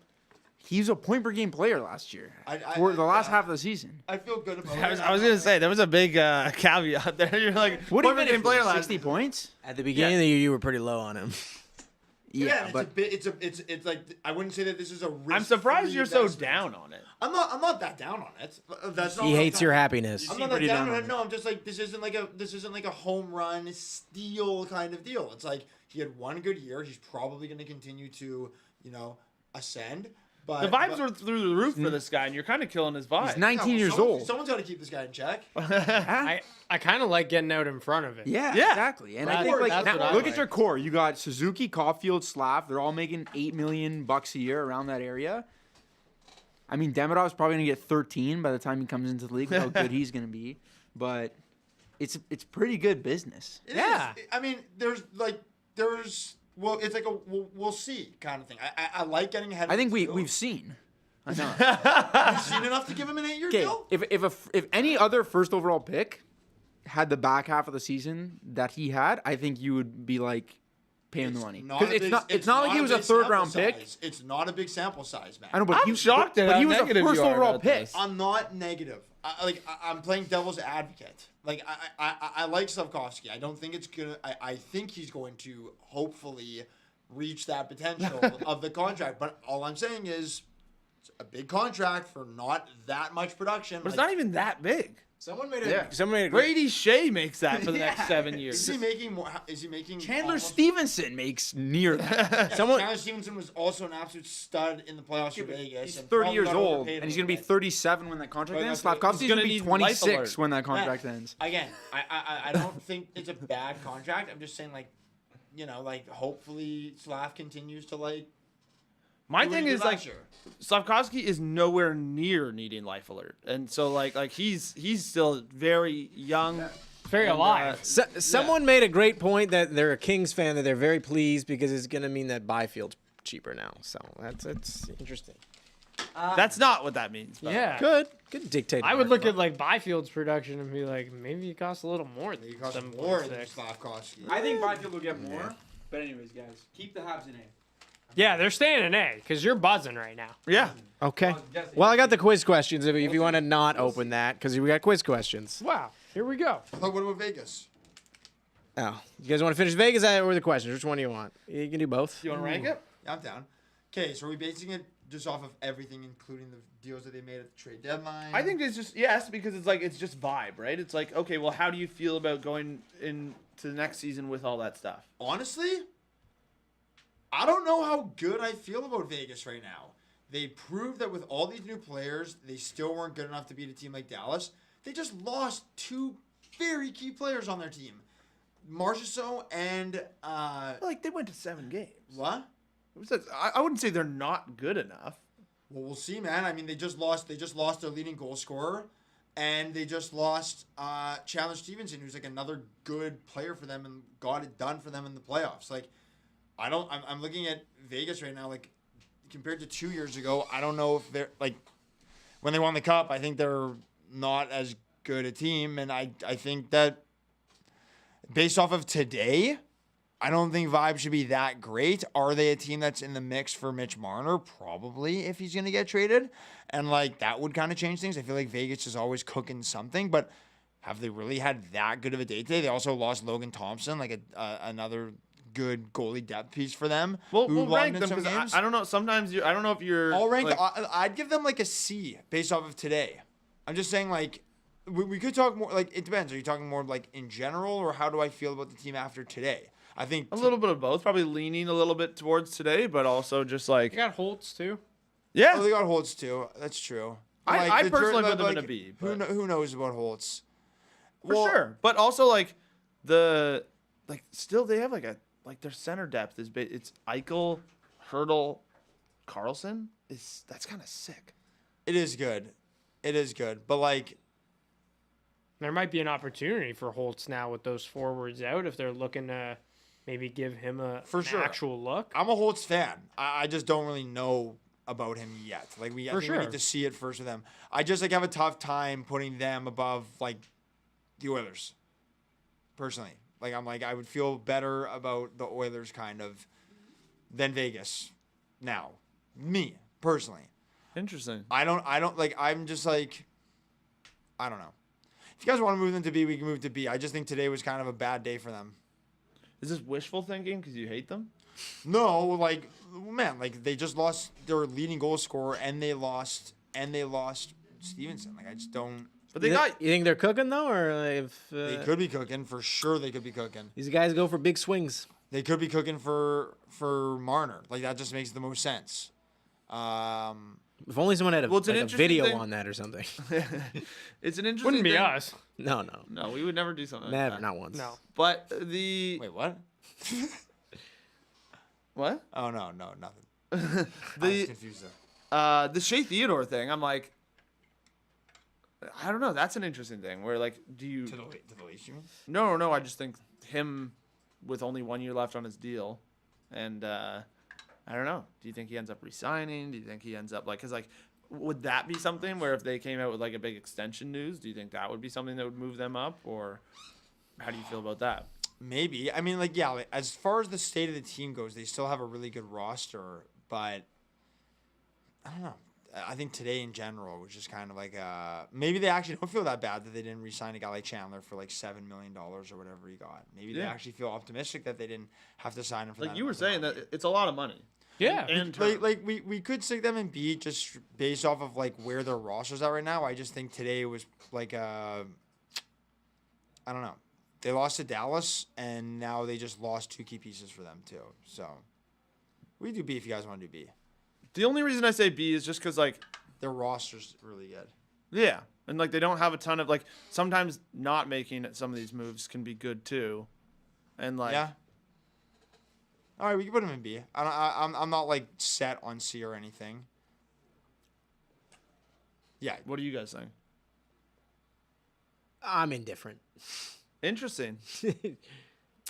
He's a point per game player last year. I- for the last yeah. half of the season. I feel good about I it. was going to say, there was a big caveat there. You're like, What point did per he game player last 60 points? At the beginning of the year, you were pretty low on him. Yeah, but it's like I wouldn't say that this is a risk. I'm surprised you're so down on it. I'm not that down on it. That's not He what I'm hates talking- your happiness. I'm not that down on it. No, I'm just like this isn't like a home run steal kind of deal. It's like he had one good year. He's probably going to continue to ascend. But The vibes were through the roof for this guy, and you're kind of killing his vibe. he's 19 years old. Someone's got to keep this guy in check. I kind of like getting out in front of it. Yeah, Yeah. exactly. And I That's- think like that's now, what I look like. at your core. You got Suzuki, Caulfield, Slav. They're all making $8 million a year around that area. I mean, Demidov's probably gonna get 13 by the time he comes into the league. With how good he's gonna be, but it's pretty good business. It is. I mean, well, it's like a we'll see kind of thing. I like getting ahead. I think of we've seen. I know. You've seen enough to give him an 8-year Okay, deal. if any other first overall pick had the back half of the season that he had, I think you would be like paying the money because it's not like he was a third round pick. It's not a big sample size, man. I know, but I'm shocked at but how he was a negative first you are overall about pick. this. I'm not negative. I'm playing devil's advocate. Like I like Slavkovsky. I don't think it's gonna. I think he's going to hopefully reach that potential of the contract. But all I'm saying is, it's a big contract for not that much production. But it's not even that big. Someone made Yeah. Brady Shea makes that for the next 7 years. Is he making more? Is he making Chandler almost- Stevenson makes near that. Chandler Stevenson was also an absolute stud in the playoffs for Vegas. He's and 30 probably years got old, overpaid and he's a going to be little bit. 37 when that contract But ends. that's what- Slavkovsky's he's going to gonna be need life 26 alert. when that contract ends. Again, I don't think it's a bad contract. I'm just saying, like, hopefully Slav continues to, like, My do what thing he did is, like, last year. Slavkovsky is nowhere near needing life alert. And so, like he's still very young. Very and, alive. Someone made a great point that they're a Kings fan, that they're very pleased because it's going to mean that Byfield's cheaper now. So that's interesting. That's not what that means. But. Yeah. Good dictate. I would look at like Byfield's production and be like, maybe it costs a little more than He costs some more than Slavkovsky. I think Byfield will get more. But anyways, guys, keep the Habs in A. Yeah, they're staying in A because you're buzzing right now. Yeah. Okay. Well, I got the quiz questions if you want to not open that, because we got quiz questions. Wow. Here we go. But what about Vegas? Oh, you guys want to finish Vegas or the questions? Which one do you want? You can do both. You want to rank it? Yeah, I'm down. Okay, so are we basing it just off of everything, including the deals that they made at the trade deadline? I think it's just yes, because it's just vibe, right? It's like, okay, well, how do you feel about going into the next season with all that stuff? Honestly, I don't know how good I feel about Vegas right now. They proved that with all these new players, they still weren't good enough to beat a team like Dallas. They just lost two very key players on their team, Marchessault and Like they went to 7 games. what? I wouldn't say they're not good enough. Well, we'll see, man. I mean, they just lost their leading goal scorer, and they just lost Chandler Stevenson, who's like another good player for them and got it done for them in the playoffs. Like, I'm looking at Vegas right now. Like, compared to 2 years ago, I don't know if they're like when they won the cup. I think they're not as good a team, and I think that based off of today, I don't think Vibe should be that great. Are they a team that's in the mix for Mitch Marner? Probably, if he's going to get traded. And, like, that would kind of change things. I feel like Vegas is always cooking something. But have they really had that good of a day today? They also lost Logan Thompson, like another good goalie depth piece for them. We'll who rank won them some because games. I don't know. Sometimes I don't know if you're. I'll rank. like- I'd give them like a C based off of today. I'm just saying, like, we could talk more. Like, it depends. Are you talking more like in general, or how do I feel about the team after today? I think a little bit of both. Probably leaning a little bit towards today, but also just like. You got Holtz too. Yeah. Oh, they got Holtz too. That's true. I the personally tur- put them in a like, B. Who knows about Holtz? For sure. But also like still they have like their center depth is it's Eichel, Hurdle, Carlson. That's kind of sick. It is good. It is good. But like There might be an opportunity for Holtz now with those forwards out if they're looking to maybe give him an actual look. I'm a Holtz fan. I just don't really know about him yet. Like I think we need to see it first with them. I just have a tough time putting them above like the Oilers. Personally. I would feel better about the Oilers kind of than Vegas now. Me, personally. Interesting. I'm just like, I don't know. If you guys want to move them to B, we can move to B. I just think today was kind of a bad day for them. Is this wishful thinking because you hate them? No, they just lost their leading goal scorer and they lost Stevenson. I just don't. But you think they're cooking though, or if they could be cooking for sure? They could be cooking. These guys go for big swings. They could be cooking for Marner. That just makes the most sense. If only someone had a video on that or something. It's an interesting. Wouldn't be thing. us. No. No, we would never do something. Never, like that. not once. No. But the wait, what? What? Oh no, nothing. I was confused there. The Shea Theodore thing. I'm like, I don't know. That's an interesting thing. Where do you to the Leafs? You mean? No. I just think him with only 1 year left on his deal, and I don't know. Do you think he ends up resigning? Do you think he ends up would that be something where if they came out with a big extension news, do you think that would be something that would move them up, or how do you feel about that? Maybe. I mean, as far as the state of the team goes, they still have a really good roster, but I don't know. I think today in general was just kind of maybe they actually don't feel that bad that they didn't re-sign a guy like Chandler for $7 million or whatever he got. Maybe they actually feel optimistic that they didn't have to sign him for that. Like you were saying, that it's a lot of money. Yeah. And we could stick them in B just based off of where their rosters are right now. I just think today was I don't know. They lost to Dallas, and now they just lost 2 key pieces for them, too. So, we do B if you guys want to do B. The only reason I say B is just because, their roster's really good. Yeah. And, they don't have a ton of, sometimes not making some of these moves can be good, too. And, Yeah. All right, we can put them in B. I'm not, set on C or anything. Yeah. What do you guys think? I'm indifferent. Interesting.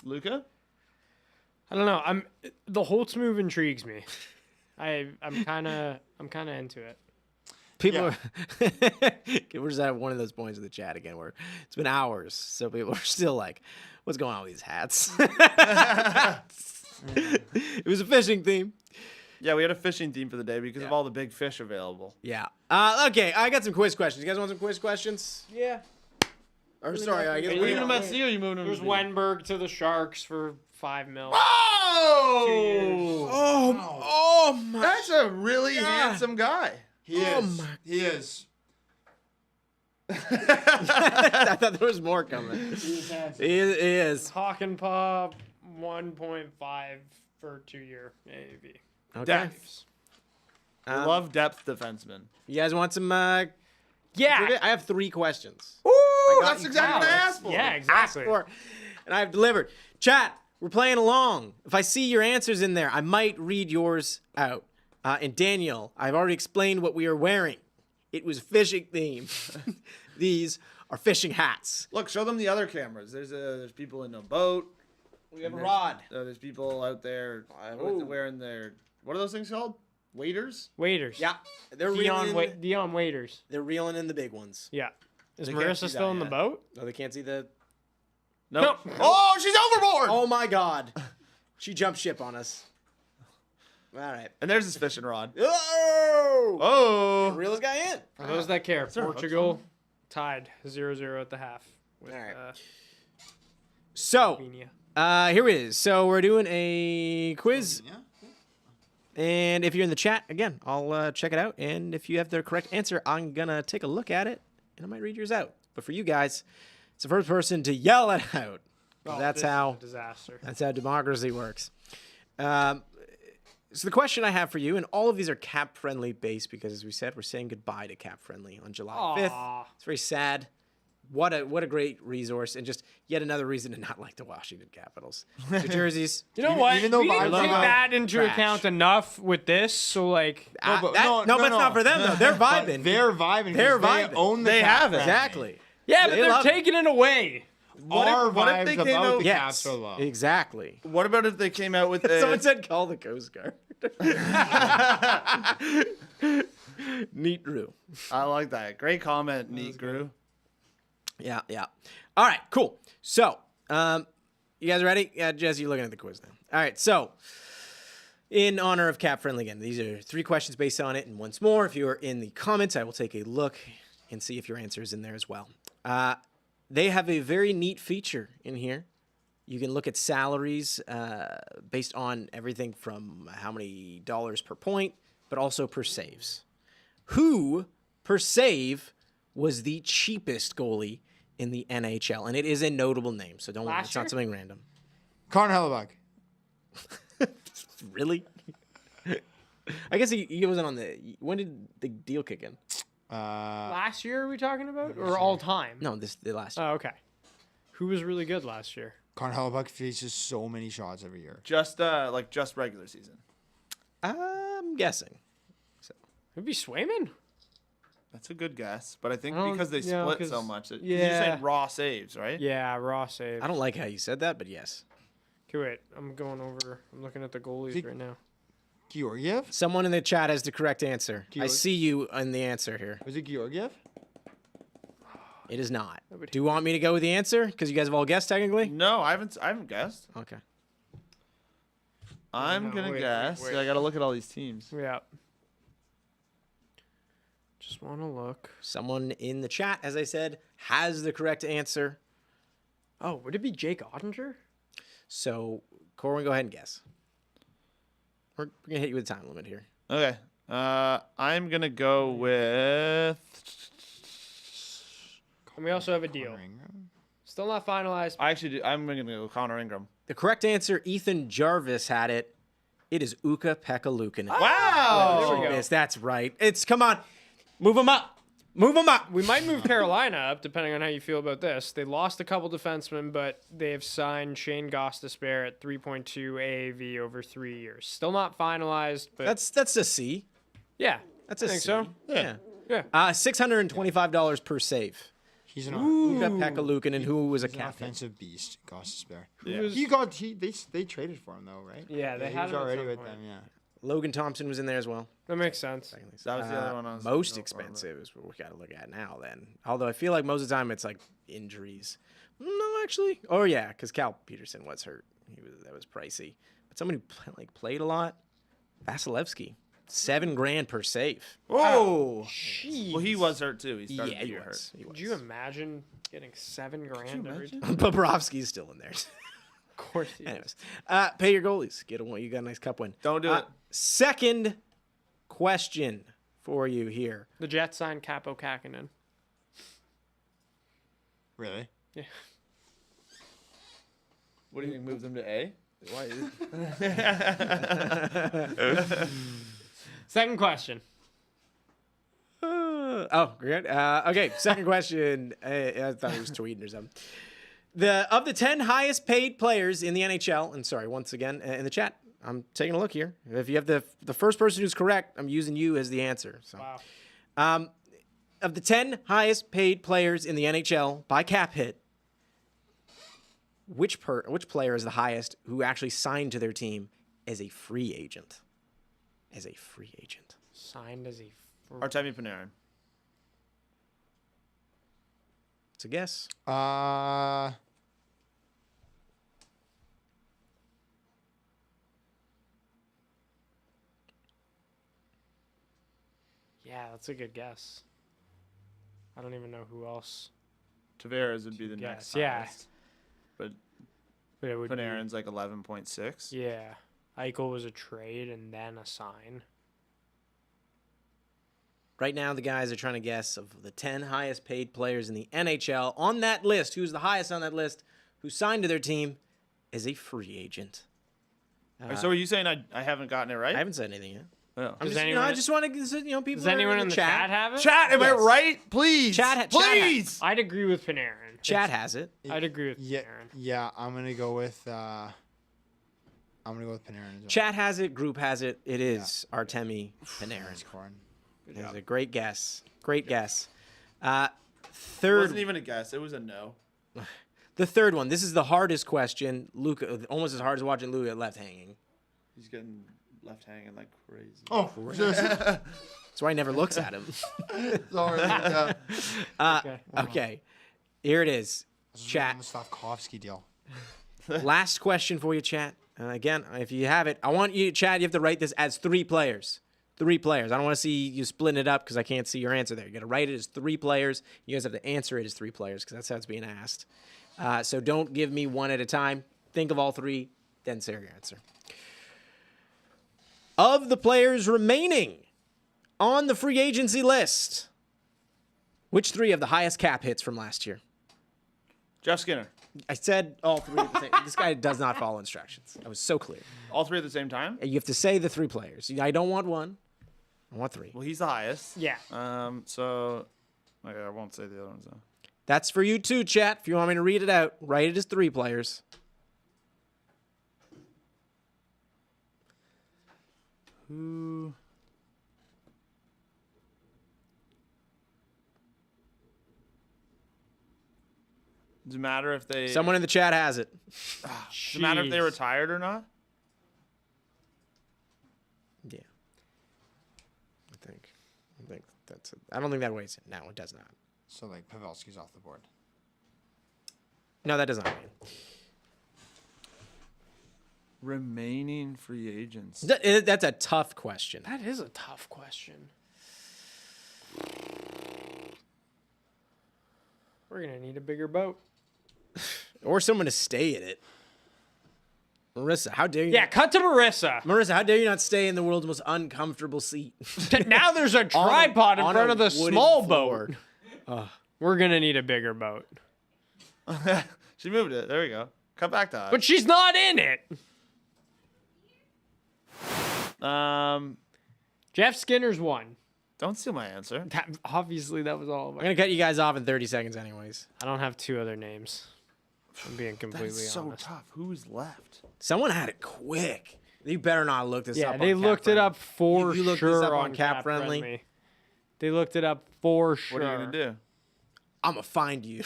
Luca? I don't know. The Holtz move intrigues me. I'm kind of into it. People are we're just at one of those points in the chat again where it's been hours, so people are still like, what's going on with these hats? It was a fishing theme. Yeah, we had a fishing theme for the day because of all the big fish available. Yeah. Okay, I got some quiz questions. You guys want some quiz questions? Yeah. Or sorry, I guess Are you moving them at C or are you moving them There's to B? Wenberg to the Sharks for $5 million. Oh! Oh my! That's a really handsome guy. He is. He is. I thought there was more coming. He is. Hawk and Pop 1.5 for 2 year maybe. Okay. Depth. I love depth defensemen. You guys want some? Yeah. I have 3 questions. Ooh, that's exactly what I asked for. Yeah, exactly. And I've delivered. Chat, we're playing along. If I see your answers in there, I might read yours out. And Daniel, I've already explained what we are wearing. It was fishing theme. These are fishing hats. Look, show them the other cameras. There's people in a boat. We have a rod. There's people out there wearing their, what are those things called? Waders? Waiters. Yeah, they're reeling. Dion Waiters. They're reeling in the big ones. Yeah. Is They can't Marissa see still that in the yet. boat? No, they can't see the. Nope. Oh, she's overboard! Oh my God, she jumped ship on us. All right. And there's his fishing rod. Oh! Oh! Reel's guy in. For those that care, there a hook Portugal tied 0-0 at the half. With, All right. So, Slovenia. Here it is. So we're doing a quiz. And if you're in the chat, again, I'll check it out. And if you have the correct answer, I'm going to take a look at it, and I might read yours out. But for you guys, it's the first person to yell it out. That's how disaster. That's how democracy works. So the question I have for you, and all of these are cap-friendly based because, as we said, we're saying goodbye to cap-friendly on July 5th. It's very sad. What a great resource, and just yet another reason to not like the Washington Capitals. New jerseys. You know what? even though we didn't Bardown- take that into Trash. account enough with this, so like. But it's not for them though. They're vibing. They're vibing. They're 'cause vibing. They own the They cap have it. friendly. Exactly. Yeah, but They they're love it. taking it away. Our what if vibes they came about out- the Yes, Caps are low. exactly. What about if they came out with Someone said call the Coast Guard. Neat Drew. I like that. Great comment, Neat Drew. Yeah. All right, cool. So, you guys ready? Yeah, Jesse, you're looking at the quiz now. All right, so in honor of Cap Friendly again, these are 3 questions based on it, and once more, if you're in the comments, I will take a look and see if your answer is in there as well. They have a very neat feature in here. You can look at salaries based on everything from how many dollars per point, but also per saves. Who per save was the cheapest goalie in the NHL? And it is a notable name, so don't worry, it's not something random. Connor Hellebuck. Really? I guess he wasn't on the. When did the deal kick in? Last year, are we talking about, or all time? No, the last year. Oh, okay. Who was really good last year? Connor Hellebuck faces so many shots every year. Just regular season. I'm guessing. It'd be Swayman. That's a good guess, but I think I don't- because they yeah, split 'cause- so much, you're yeah. saying raw saves, right? Yeah, raw save. I don't like how you said that, but yes. Okay, wait. I'm going over. I'm looking at the goalies right now. Georgiev? Someone in the chat has the correct answer. I Georg- see you in the answer here. Was it Georgiev? It is not. Do you want me to go with the answer? Because you guys have all guessed technically? No, I haven't guessed. Okay. I'm No, gonna wait, guess. wait. I gotta look at all these teams. Yeah. Just want to look. Someone in the chat, as I said, has the correct answer. Oh, would it be Jake Ottinger? So, Corwin, go ahead and guess. We're gonna hit you with a time limit here. Okay. I'm gonna go with. And we also have a deal. Still not finalized. I actually do. I'm gonna go Connor Ingram. The correct answer, Ethan Jarvis had it. It is Ukko-Pekka Luukkonen. Wow! There we go. Yes, that's right. Come on. Move him up. Move them up. We might move Carolina up, depending on how you feel about this. They lost a couple defensemen, but they have signed Shane Gostisbehere at 3.2 AAV over 3 years. Still not finalized, but That's a C. yeah, That's I a think C. so. Yeah. Yeah. $625 per save. He's an Ukko-Pekka Luukkonen, who was a He's an captain. offensive beast, Gostisbehere. Yeah. They traded for him though, right? Yeah, they he had was him at already some with point. them. Yeah. Logan Thompson was in there as well. That makes sense. That was the other one I was Most looking for, but- expensive is what we got to look at now then. Although I feel like most of the time it's like injuries. No, actually. Oh, yeah, because Cal Peterson was hurt. That was pricey. But somebody who played a lot, Vasilevsky, $7,000 per save. Whoa! Jeez. Well, he was hurt too. He started Yeah, the he year was. hurt. Could you imagine getting $7,000 every time? Bobrovsky's still in there. Of course he is. Anyways, pay your goalies. Get one. You got a nice cup win. Don't do it. Second question for you here. The Jets signed Capo Kakinen. Really? Yeah. What do you think? Move them to A? Why? Second question. Great. Okay, second question. I thought he was tweeting or something. Of the 10 highest paid players in the NHL, and sorry, once again, in the chat, I'm taking a look here. If you have the first person who's correct, I'm using you as the answer. So. Wow. Of the 10 highest paid players in the NHL by cap hit, which player is the highest who actually signed to their team as a free agent? As a free agent. Signed as a Artemi Panarin. It's a guess. Yeah, that's a good guess. I don't even know who else. Tavares would be the Guess, next yeah. highest. But But it would be- Panarin's like 11.6. Yeah. Eichel was a trade and then a sign. Right now, the guys are trying to guess of the 10 highest paid players in the NHL. On that list, who's the highest on that list, who signed to their team, is a free agent. So are you saying I haven't gotten it right? I haven't said anything yet. Oh. I'm just, I just want to, people. Does anyone in the chat have have it? Chat, am I right? Please. Please. I'd agree with Panarin. Chat has it. I'd agree with Yeah, Panarin. yeah. I'm gonna go with Panarin. As well. Chat has it. Group has it. It is Artemi Panarin. Nice, Corin. It was a great guess. Great guess. It Third. wasn't even a guess. It was a no. The third one. This is the hardest question. Luka, almost as hard as watching Luka left hanging. He's getting left hanging like crazy. Oh, that's why he never looks at him. Sorry. Okay. Here it is. Chat. The Slavkovsky deal. Last question for you, chat. Again, if you have it, I want you, Chad, you have to write this as 3 players. 3 players. I don't want to see you splitting it up because I can't see your answer there. You got to write it as 3 players. You guys have to answer it as 3 players because that's how it's being asked. So don't give me one at a time. Think of all 3, then say your answer. Of the players remaining on the free agency list, which 3 have the highest cap hits from last year? Jeff Skinner. I said all 3 at the same. This guy does not follow instructions. I was so clear. All 3 at the same time? You have to say the 3 players. I don't want 1. I want 3. Well, he's the highest. Yeah. So okay, I won't say the other ones though. That's for you too, chat. If you want me to read it out, write it as 3 players. Who? Does it matter if they? Someone in the chat has it. Does it matter if they retired or not? Yeah. I think that's it. I don't think that weighs in. No, it does not. So like Pavelski's off the board. No, that does not mean. Remaining free agents. That's a tough question. That is a tough question. We're going to need a bigger boat. Or someone to stay in it. Marissa, how dare you? Yeah, cut to Marissa. Marissa, how dare you not stay in the world's most uncomfortable seat? Now there's a tripod in front of the small floor. boat. We're going to need a bigger boat. She moved it. There we go. Come back to us. But she's not in it. Jeff Skinner's 1. Don't steal my answer. Obviously, that was all of I'm going to cut you guys off in 30 seconds anyways. I don't have 2 other names. I'm being completely That's so honest. tough. Who's left? Someone had it quick. You better not look this up. Yeah, they looked it up for You looked sure this up on Cap Friendly? Friendly. They looked it up for sure. What are you gonna do? I'm gonna find you.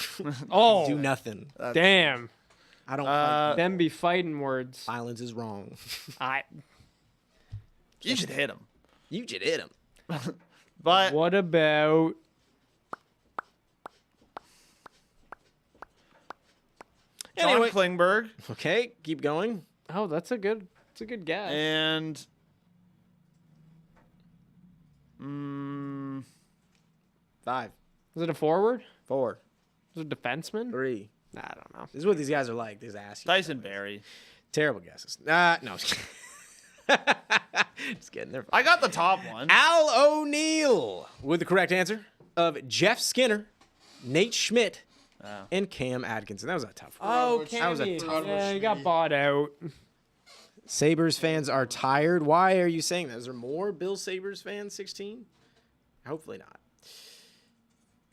Oh, do nothing. Damn. I don't. Fight. Them be fighting words. Violence is wrong. You should hit him. You should hit him. But what about? John Klingberg. Okay, keep going. Oh, that's a good guess. And 5. Was it a forward? 4. Was it a defenseman? 3. I don't know. This is what these guys are like. These ass. Tyson Barrie. Terrible guesses. No. Just kidding. They're fine. I got the top one. Al O'Neill with the correct answer of Jeff Skinner, Nate Schmidt, and Cam Atkinson. That was a tough one. Oh, that was a tough one. Yeah, he got bought out. Sabres fans are tired. Why are you saying that? Is there more Bill Sabres fans? 16? Hopefully not.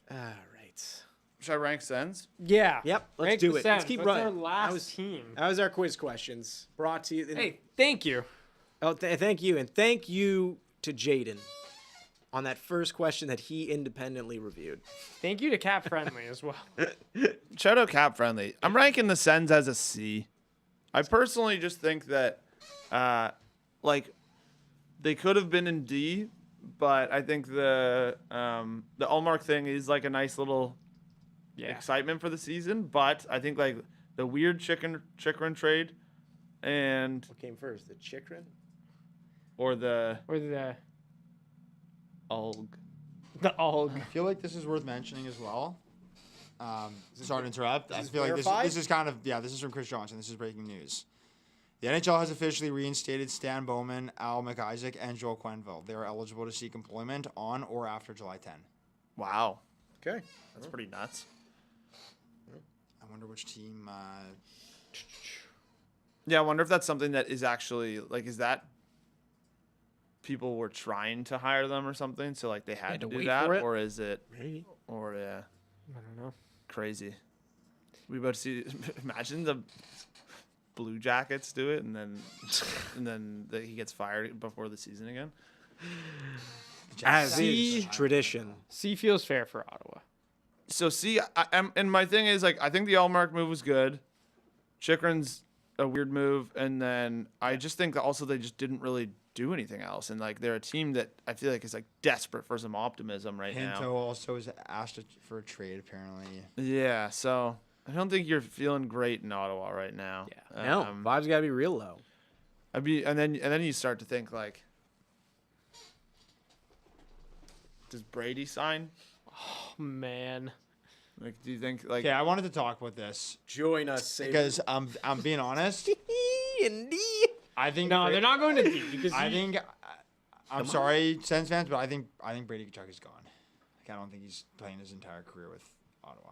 All right. Should I rank Sens? Yeah. Yep. Let's Rank do the it. Let's Sens. keep What's running. our last team? That was our quiz questions brought to you. Hey, thank you. Oh, thank you. And thank you to Jaden on that first question that he independently reviewed. Thank you to Cap Friendly as well. Shout out Cap Friendly. I'm ranking the Sens as a C. I personally just think that, they could have been in D, but I think the Ullmark thing is like a nice little excitement for the season. But I think like the weird Chikrin trade and what came first, the Chikrin or the Ulg. I feel like this is worth mentioning as well. Sorry to interrupt. I feel like verified? this is kind of this is from Chris Johnson. This is breaking news. The NHL has officially reinstated Stan Bowman, Al McIsaac, and Joel Quenneville. They are eligible to seek employment on or after July 10. Wow. Okay, that's pretty nuts. I wonder which team. Yeah, I wonder if that's something that is actually like, is that people were trying to hire them or something, so like they had to do that, or is it? Maybe. Or I don't know. Crazy. We about to see. Imagine the Blue Jackets do it, and then he gets fired before the season again. As is tradition. C feels fair for Ottawa. So and my thing is like I think the Allmark move was good. Chychrun's a weird move, and then I just think that also they just didn't really do anything else, and like they're a team that I feel like is like desperate for some optimism right now. Pinto also is asked for a trade apparently. Yeah, so I don't think you're feeling great in Ottawa right now. Yeah, no, vibes gotta be real low. And then you start to think like, does Brady sign? Oh man. Like, do you think like? Okay, I wanted to talk about this. Join us, because I'm being honest. I think they're not going to D because I'm sorry, Sens fans, but I think Brady Tkachuk is gone. Like I don't think he's playing his entire career with Ottawa.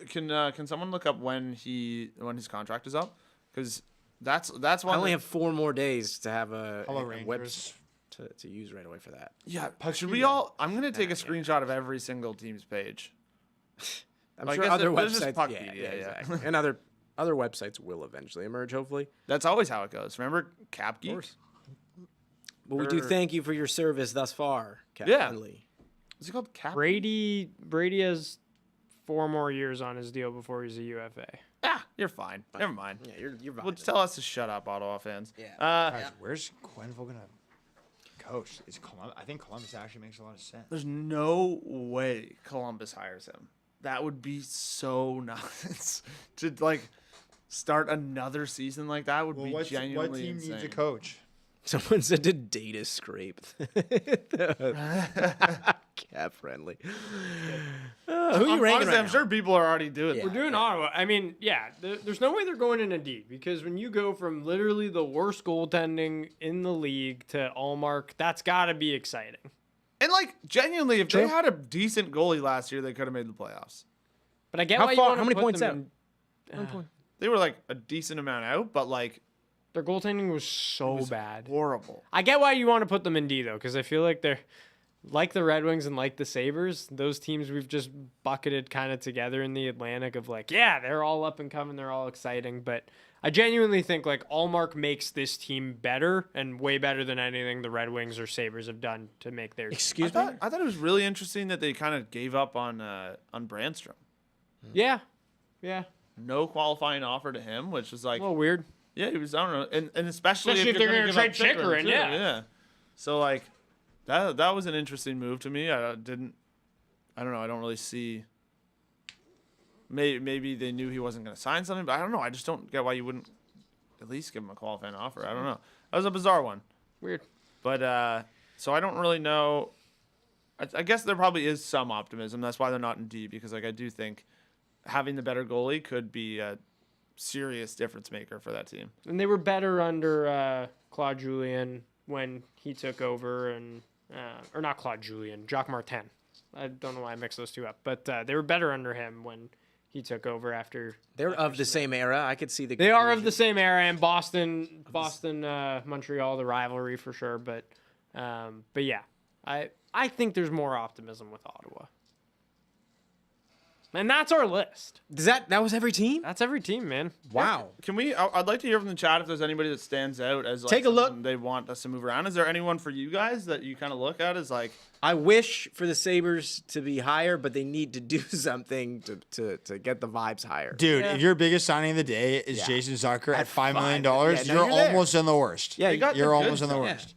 Can someone look up when his contract is up? Because that's one. I only have 4 more days to have a Rangers. website to use right away for that. Yeah, should we all? I'm gonna take a screenshot of every single team's page. I'm Well, I sure guess other there's just websites, Puckpedia, exactly. And other websites will eventually emerge, hopefully. That's always how it goes. Remember Cap Geek? But we do thank you for your service thus far, Captain Yeah. Lee. Is it called Cap? Brady has 4 more years on his deal before he's a UFA. Ah, you're fine. Never mind. Yeah, you're Well, tell us to shut up, Ottawa fans. Yeah. Guys, where's Quenneville gonna coach? Is Columbus? I think Columbus actually makes a lot of sense. There's no way Columbus hires him. That would be so nuts to like start another season like that. Would be genuinely what team insane. needs a coach? Someone said to data scrape. Cap friendly. Who are you ranking Honestly, right I'm now? sure people are already doing We're that. doing Ottawa. I mean, yeah, there's no way they're going in a D because when you go from literally the worst goaltending in the league to Allmark, that's got to be exciting. And like genuinely, if they had a decent goalie last year, they could have made the playoffs. But I get How why far- you want how to many put points them out? They were like a decent amount out, but like Their goaltending was so bad. horrible. I get why you want to put them in D though, because I feel like they're like the Red Wings and like the Sabres. Those teams we've just bucketed kind of together in the Atlantic of like, yeah, they're all up and coming, they're all exciting. But I genuinely think like Allmark makes this team better and way better than anything the Red Wings or Sabres have done to make their. Excuse me. I thought it was really interesting that they kind of gave up on Brandstrom. Yeah. No qualifying offer to him, which was like a little weird. Yeah, he was. I don't know, and especially Especially if you're they're gonna gonna give trade up Chychrun, too, yeah. So like that was an interesting move to me. I don't know. I don't really see. Maybe they knew he wasn't going to sign something, but I don't know. I just don't get why you wouldn't at least give him a qualifying offer. I don't know. That was a bizarre one. Weird. But so I don't really know. I guess there probably is some optimism. That's why they're not in D, because like I do think having the better goalie could be a serious difference maker for that team. And they were better under Claude Julien when he took over, and or not Claude Julien, Jacques Martin. I don't know why I mixed those two up, but they were better under him when he took over after. They're of the same era. I could see the. They are of the same era, and Boston, Montreal, the rivalry for sure. But yeah, I think there's more optimism with Ottawa. And that's our list. That was every team? That's every team, man. Wow. Can we? I'd like to hear from the chat if there's anybody that stands out as like Take a look. someone they want us to move around. Is there anyone for you guys that you kind of look at as like? I wish for the Sabres to be higher, but they need to do something to get the vibes higher. Dude, if your biggest signing of the day is Jason Zucker at $5 million, you're there. almost in the worst. Yeah, you're almost in the worst.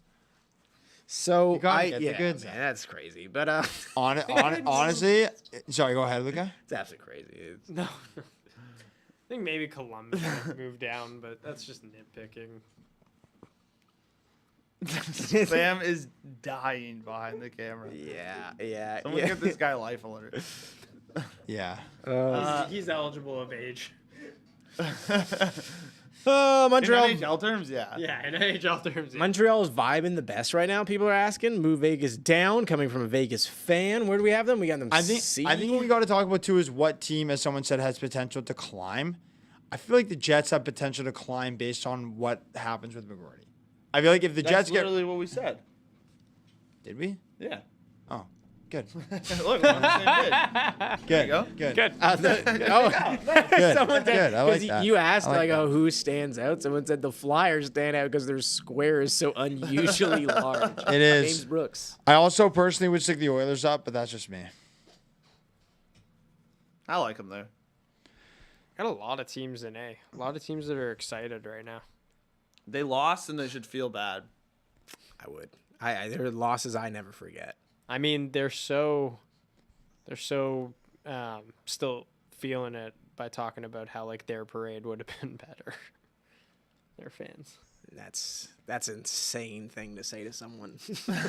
So gotta get the goods man, that's crazy. But honestly, sorry, go ahead, Luca. It's absolutely crazy. No. I think maybe Columbus might move down, but that's just nitpicking. Sam is dying behind the camera. Yeah. Someone get this guy life alert. Yeah. He's eligible of age. Montreal. In NHL terms, yeah. Yeah, in NHL terms. Yeah. Montreal's vibing the best right now. People are asking. Move Vegas down. Coming from a Vegas fan. Where do we have them? We got them. I think C? what we got to talk about too is what team, as someone said, has potential to climb. I feel like the Jets have potential to climb based on what happens with McGroarty. I feel like if the That's Jets literally what we said. did we? Yeah. Oh, good. Look, we're on the same page. Good. There you go. Good. Good. Good. Someone said, Good. I like 'cause that. you asked I like like, that. oh, who stands out? Someone said the Flyers stand out because their square is so unusually large. It is. James Brooks. I also personally would stick the Oilers up, but that's just me. I like him there. Got a lot of teams in A. A lot of teams that are excited right now. They lost and they should feel bad. I would. There are losses I never forget. I mean, they're so still feeling it by talking about how like their parade would have been better. Their fans. That's an insane thing to say to someone.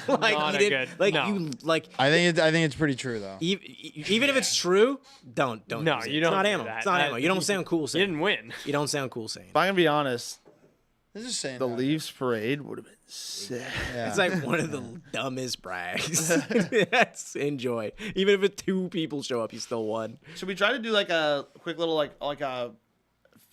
Not a good. No. you like. I think it's pretty true though. Even if it's true, don't. No, use it. you don't It's not do ammo. that. It's not ammo. You don't sound cool saying. You didn't win. You don't sound cool saying. If I'm gonna be honest, This is saying the Leafs parade would have been sick. Yeah. It's like one of the dumbest brags. That's enjoy. Even if it's 2 people show up, you still won. Should we try to do like a quick little like a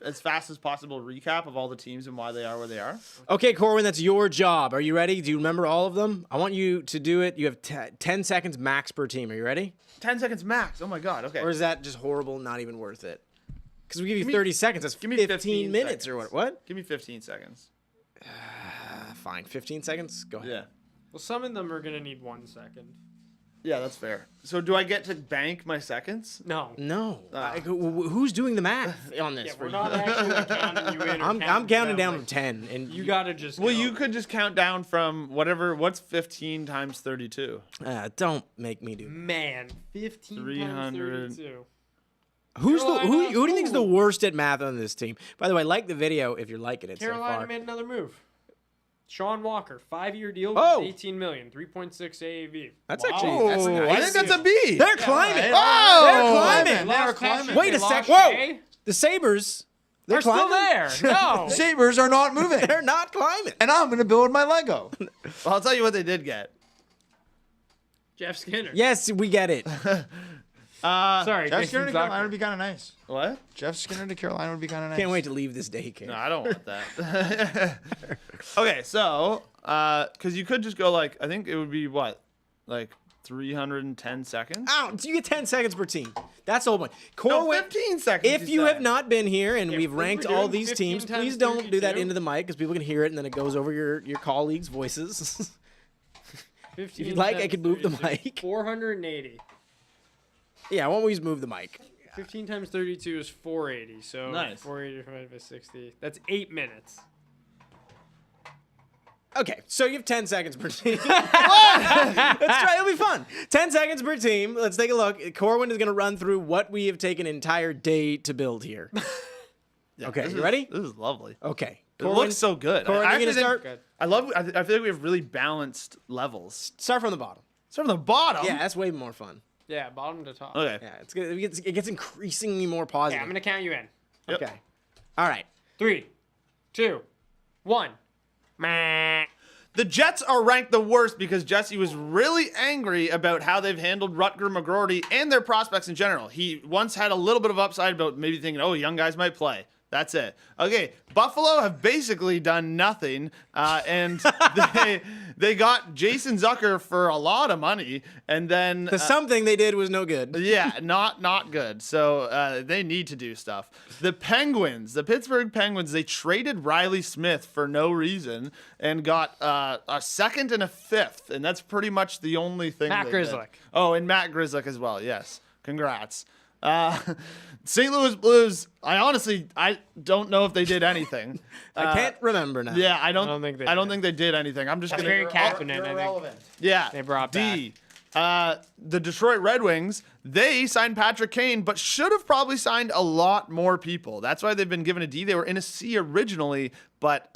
as fast as possible recap of all the teams and why they are where they are? Okay, Corwin, that's your job. Are you ready? Do you remember all of them? I want you to do it. You have 10 seconds max per team. Are you ready? 10 seconds max. Oh my god. Okay. Or is that just horrible, not even worth it? Because we give you 30 seconds. That's Give me 15 minutes or seconds. what? Give me 15 seconds. Fine, 15 seconds. Go ahead. Yeah. Well, some of them are gonna need 1 second. Yeah, that's fair. So do I get to bank my seconds? No. No. Who's doing the math on this? Yeah, for we're you? not actually counting you in. I'm counting down from 10, and You gotta just. Well, go. you could just count down from whatever. What's 15 times 32? Don't make me do. Man, 15 times 32. Who do you think is the Ooh. worst at math on this team? By the way, like the video if you're liking it so Carolina far. made another move. Sean Walker, 5-year deal, Oh. with $18 million, 3.6 AAV. That's actually that's nice. I think that's a B. They're climbing. Oh, they're climbing. Lost Patrick, Wait they a sec. lost Whoa. Shea. The Sabres. They're still climbing. there. No. Sabres are not moving. They're not climbing. And I'm gonna build my Lego. Well, I'll tell you what they did get. Jeff Skinner. Yes, we get it. Sorry, Jeff Jason Skinner to Zucker. Carolina would be kind of nice. What? Jeff Skinner to Carolina would be kind of nice. Can't wait to leave this daycare. No, I don't want that. Okay, so because you could just go like I think it would be what, like 310 seconds. You get 10 seconds per team. That's the whole point. No, Corwin, 15 seconds. if you have not been here and Yeah, we've we're ranked doing all these 15 teams, times please don't do that 32. into the mic because people can hear it and then it goes over your colleagues' voices. 15 If you'd like, I times could move the 32, mic. 480. Yeah, why don't we just move the mic? 15 times 32 is 480. So Nice. 480 divided by 60. That's 8 minutes. Okay, so you have 10 seconds per team. Let's try. It'll be fun. 10 seconds per team. Let's take a look. Corwin is going to run through what we have taken an entire day to build here. Yeah, Okay, this you is- ready? This is lovely. Okay. It looks so good. Corwin, I you're actually gonna think- start. I love. I feel like we have really balanced levels. Start from the bottom. Start from the bottom. Yeah, that's way more fun. Yeah, bottom to top. Okay. Yeah, it gets increasingly more Okay, positive. I'm going to count you in. Yep. Okay. All right. 3, 2, 1. Meh. The Jets are ranked the worst because Jesse was really angry about how they've handled Rutger McGroarty and their prospects in general. He once had a little bit of upside about maybe thinking, oh, young guys might play. That's it. Okay, Buffalo have basically done nothing, and they got Jason Zucker for a lot of money, and then The something they did was no good. yeah, not good. So they need to do stuff. The Penguins, the Pittsburgh Penguins, they traded Riley Smith for no reason and got a second and a fifth, and that's pretty much the only thing. Matt they did. Grzelcyk. Oh, and Matt Grzelcyk as well. Yes, congrats. St. Louis Blues. I don't know if they did anything. I can't remember now. Yeah, I don't think they think they did anything. I'm just That's gonna. very Kapanen, I think. Yeah. They brought D. The Detroit Red Wings, they signed Patrick Kane, but should have probably signed a lot more people. That's why they've been given a D. They were in a C originally, but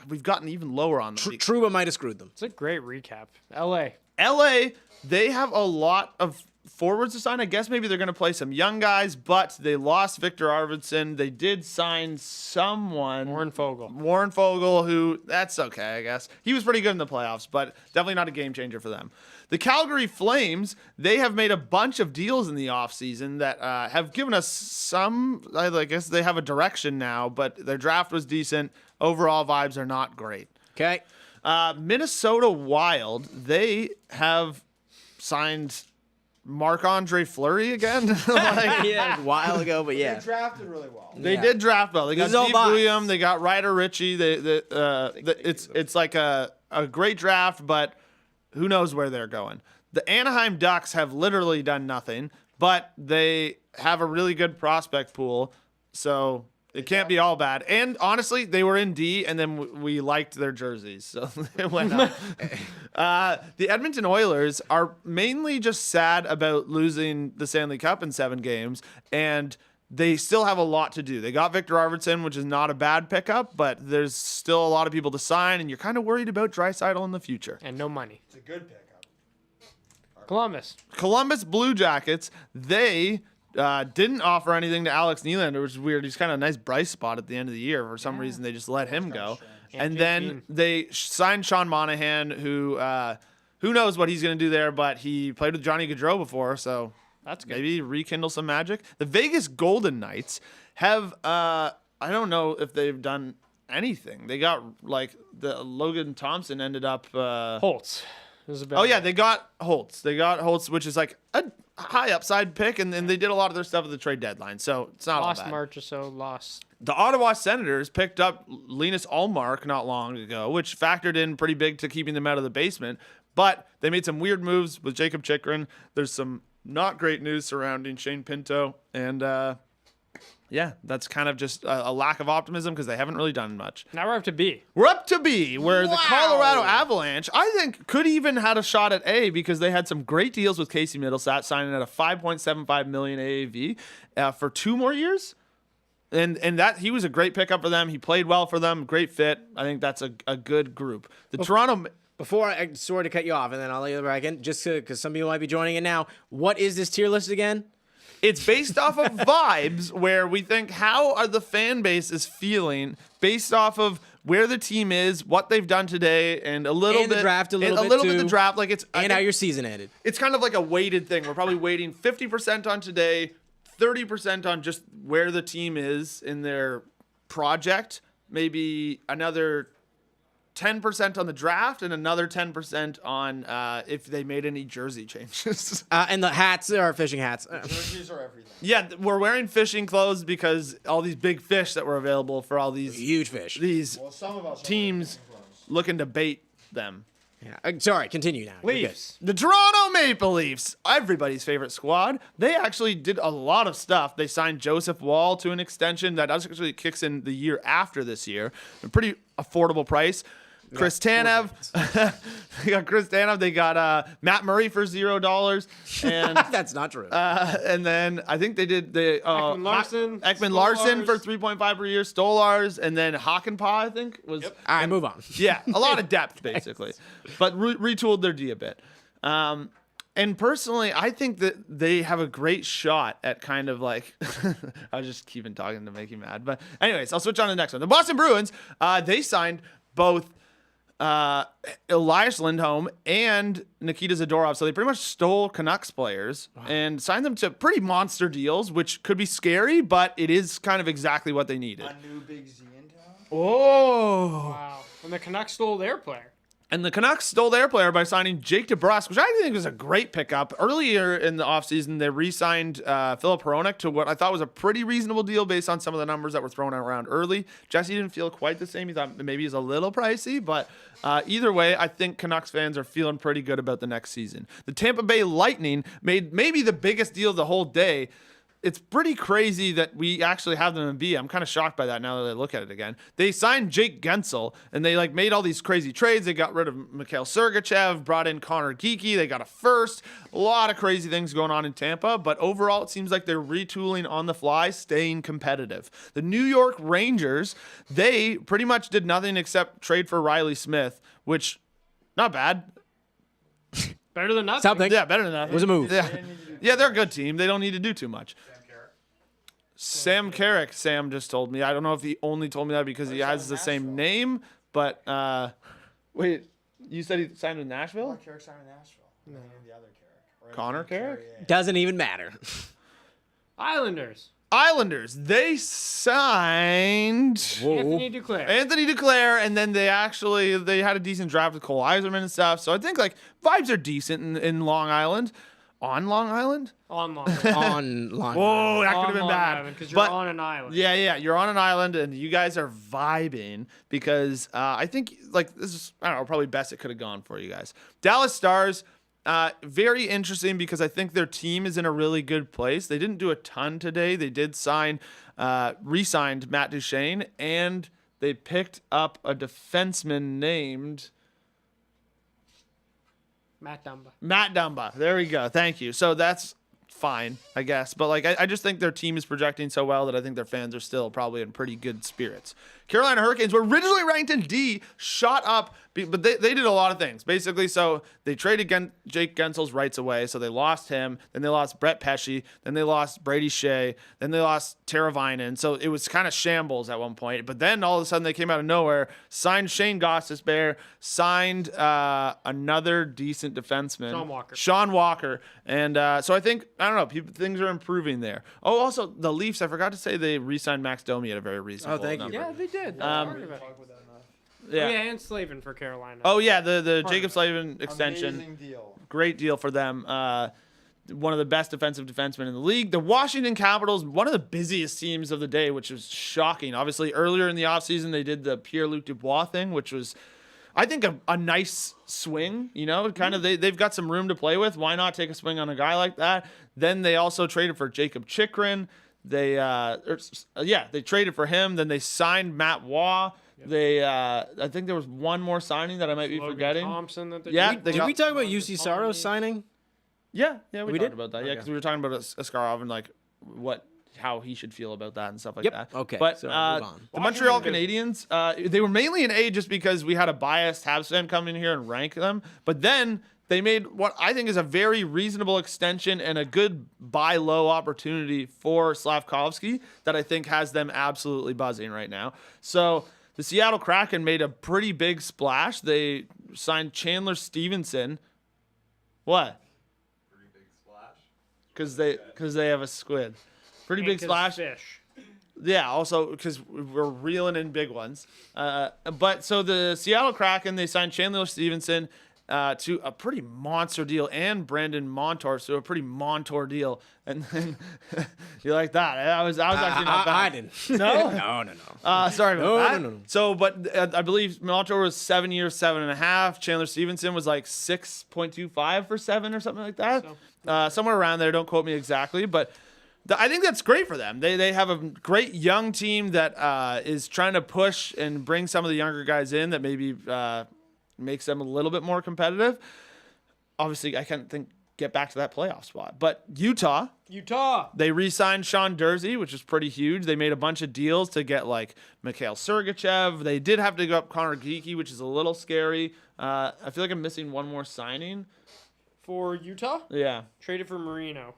we've gotten even lower on them. Trouba might have screwed them. It's a great recap. LA. LA, they have a lot of forwards to sign. I guess maybe they're going to play some young guys, but they lost Victor Arvidsson. They did sign someone. Warren Fogle, who, that's okay, I guess. He was pretty good in the playoffs, but definitely not a game changer for them. The Calgary Flames, they have made a bunch of deals in the offseason that have given us some, I guess they have a direction now, but their draft was decent. Overall vibes are not great. Okay. Minnesota Wild, they have signed Marc-Andre Fleury again. Yeah, a while ago, but yeah. They drafted really well. They did draft well. They got This is all Steve biased. William. They got Ryder Ritchie. It's like a great draft, but who knows where they're going. The Anaheim Ducks have literally done nothing, but they have a really good prospect pool, so it can't be all bad. And honestly, they were in D, and then we liked their jerseys, so it went up. The Edmonton Oilers are mainly just sad about losing the Stanley Cup in 7 games, and they still have a lot to do. They got Victor Arvidsson, which is not a bad pickup, but there's still a lot of people to sign, and you're kind of worried about Draisaitl in the future. And no money. It's a good pickup. Columbus Blue Jackets, they didn't offer anything to Alex Nylander, which is weird. He's kind of a nice bright spot at the end of the year. For some reason, they just let him go. And then they signed Sean Monahan, who knows what he's going to do there, but he played with Johnny Gaudreau before, so that's good. Maybe rekindle some magic. The Vegas Golden Knights have, I don't know if they've done anything. They got, the Logan Thompson ended up... Holtz. They got Holtz. They got Holtz, which is like a high upside pick, and they did a lot of their stuff at the trade deadline, so it's not all bad. Lost. The Ottawa Senators picked up Linus Ullmark not long ago, which factored in pretty big to keeping them out of the basement, but they made some weird moves with Jacob Chychrun. There's some not great news surrounding Shane Pinto, and that's kind of just a lack of optimism because they haven't really done much. Now we're up to B. We're up to B, where the Colorado Avalanche, I think, could even had a shot at A because they had some great deals with Casey Middlestat, signing at a $5.75 million AAV for 2 more years. And that he was a great pickup for them. He played well for them. Great fit. I think that's a good group. Toronto... Before I sorry to cut you off, and then I'll let you back in, just because some people might be joining in now. What is this tier list again? It's based off of vibes where we think how are the fan base is feeling based off of where the team is, what they've done today, and a little bit the draft, a little bit too, the draft. Like it's and how your season ended. It's kind of like a weighted thing. We're probably weighting 50% on today, 30% on just where the team is in their project, maybe another 10% on the draft, and another 10% on if they made any jersey changes. And the hats are fishing hats. Jerseys are everything. Yeah, we're wearing fishing clothes because all these big fish that were available for all these huge fish. These teams looking to bait them. Yeah. Sorry, continue now. Leafs. The Toronto Maple Leafs, everybody's favorite squad. They actually did a lot of stuff. They signed Joseph Wall to an extension that actually kicks in the year after this year. A pretty affordable price. Chris Tanev. They got Chris Tanev. They got Matt Murray for $0. And that's not true. And then I think they did the Ekman Larson for 3.5 per year. Stolars, and then Hakanpää, I think was. All right, move on. Yeah, a lot of depth basically, but retooled their D a bit. And personally, I think that they have a great shot at kind of like I was just keeping talking to make you mad, but anyways, I'll switch on to the next one. The Boston Bruins. They signed both Elias Lindholm and Nikita Zadorov. So they pretty much stole Canucks players and signed them to pretty monster deals, which could be scary, but it is kind of exactly what they needed. A new Big Z in town? Oh. Wow. And the Canucks stole their player. And the Canucks stole their player by signing Jake DeBrusk, which I think was a great pickup. Earlier in the offseason, they re-signed Filip Hronek to what I thought was a pretty reasonable deal based on some of the numbers that were thrown around early. Jesse didn't feel quite the same. He thought maybe he's a little pricey, but either way, I think Canucks fans are feeling pretty good about the next season. The Tampa Bay Lightning made maybe the biggest deal of the whole day. It's pretty crazy that we actually have them in B. I'm kind of shocked by that now that I look at it again. They signed Jake Gensel, and they made all these crazy trades. They got rid of Mikhail Sergachev, brought in Connor Geeky. They got a first. A lot of crazy things going on in Tampa, but overall it seems like they're retooling on the fly, staying competitive. The New York Rangers, they pretty much did nothing except trade for Riley Smith, which, not bad. Better than nothing. Something. Yeah, better than nothing. It was a move. Yeah. Yeah, they're a good team. They don't need to do too much. Sam Carrick, Sam just told me. I don't know if he only told me that because he has the same name, but wait, you said he signed with Nashville? Carrick signed with Nashville. No. The other Carrick. Connor Carrick? Doesn't even matter. Islanders. They signed Anthony Duclair, and then they had a decent draft with Cole Eiserman and stuff. So I think like vibes are decent in Long Island. On Long Island? On Long On Long Whoa, that could have been bad. Because you're on an island. Yeah, you're on an island, and you guys are vibing because I think like this is probably best it could have gone for you guys. Dallas Stars. Very interesting because I think their team is in a really good place. They didn't do a ton today. They did re-signed Matt Duchene, and they picked up a defenseman named Matt Dumba. Matt Dumba. There we go. Thank you. So that's fine, I guess. But like, I just think their team is projecting so well that I think their fans are still probably in pretty good spirits. Carolina Hurricanes were originally ranked in D, shot up, but they did a lot of things. Basically, so they traded Jake Gensel's rights away, so they lost him. Then they lost Brett Pesce. Then they lost Brady Shea. Then they lost Teravainen. So it was kind of shambles at one point. But then all of a sudden they came out of nowhere, signed Shane Gostisbehere, signed another decent defenseman, Sean Walker. And so I think, I don't know, things are improving there. Oh, also the Leafs, I forgot to say they re-signed Max Domi at a very reasonable number. Yeah, they did. Yeah. And Slavin for Carolina. Oh yeah, the Jacob Slavin extension. Amazing deal. Great deal for them. One of the best defensive defensemen in the league. The Washington Capitals, one of the busiest teams of the day, which was shocking. Obviously, earlier in the offseason, they did the Pierre-Luc Dubois thing, which was, I think, a nice swing. You know, kind of they've got some room to play with. Why not take a swing on a guy like that? Then they also traded for Jacob Chychrun. They traded for him. Then they signed Matt Waugh. I think there was one more signing that I might be forgetting. Thompson that did we talk about UC Saros signing? Yeah, we talked did about that. Yeah, Okay. because we were talking about Askarov and like how he should feel about that and stuff like Yep. that. Okay, But so move on. the Montreal Canadiens, they were mainly in A just because we had a biased Habs fan come in here and rank them. But then they made what I think is a very reasonable extension and a good buy low opportunity for Slavkovsky that I think has them absolutely buzzing right now. So the Seattle Kraken made a pretty big splash. They signed Chandler Stevenson. What? Pretty big splash. Because they have a squid. Pretty big splash. Fish. Yeah, also because we're reeling in big ones. But so the Seattle Kraken, they signed Chandler Stevenson to a pretty monster deal, and Brandon Montour to a pretty Montour deal. And then you like that? I was actually not bad. I didn't. No? No. Sorry about that. No. So, but I believe Montour was 7 years, 7.5. Chandler Stevenson was like 6.25 for 7 or something like that. Somewhere around there. Don't quote me exactly, but I think that's great for them. They have a great young team that is trying to push and bring some of the younger guys in that maybe makes them a little bit more competitive. Obviously, I can't get back to that playoff spot. But Utah, they re-signed Sean Durzi, which is pretty huge. They made a bunch of deals to get like Mikhail Sergachev. They did have to go up Connor Geekie, which is a little scary. I feel like I'm missing one more signing. For Utah? Yeah. Traded for Marino.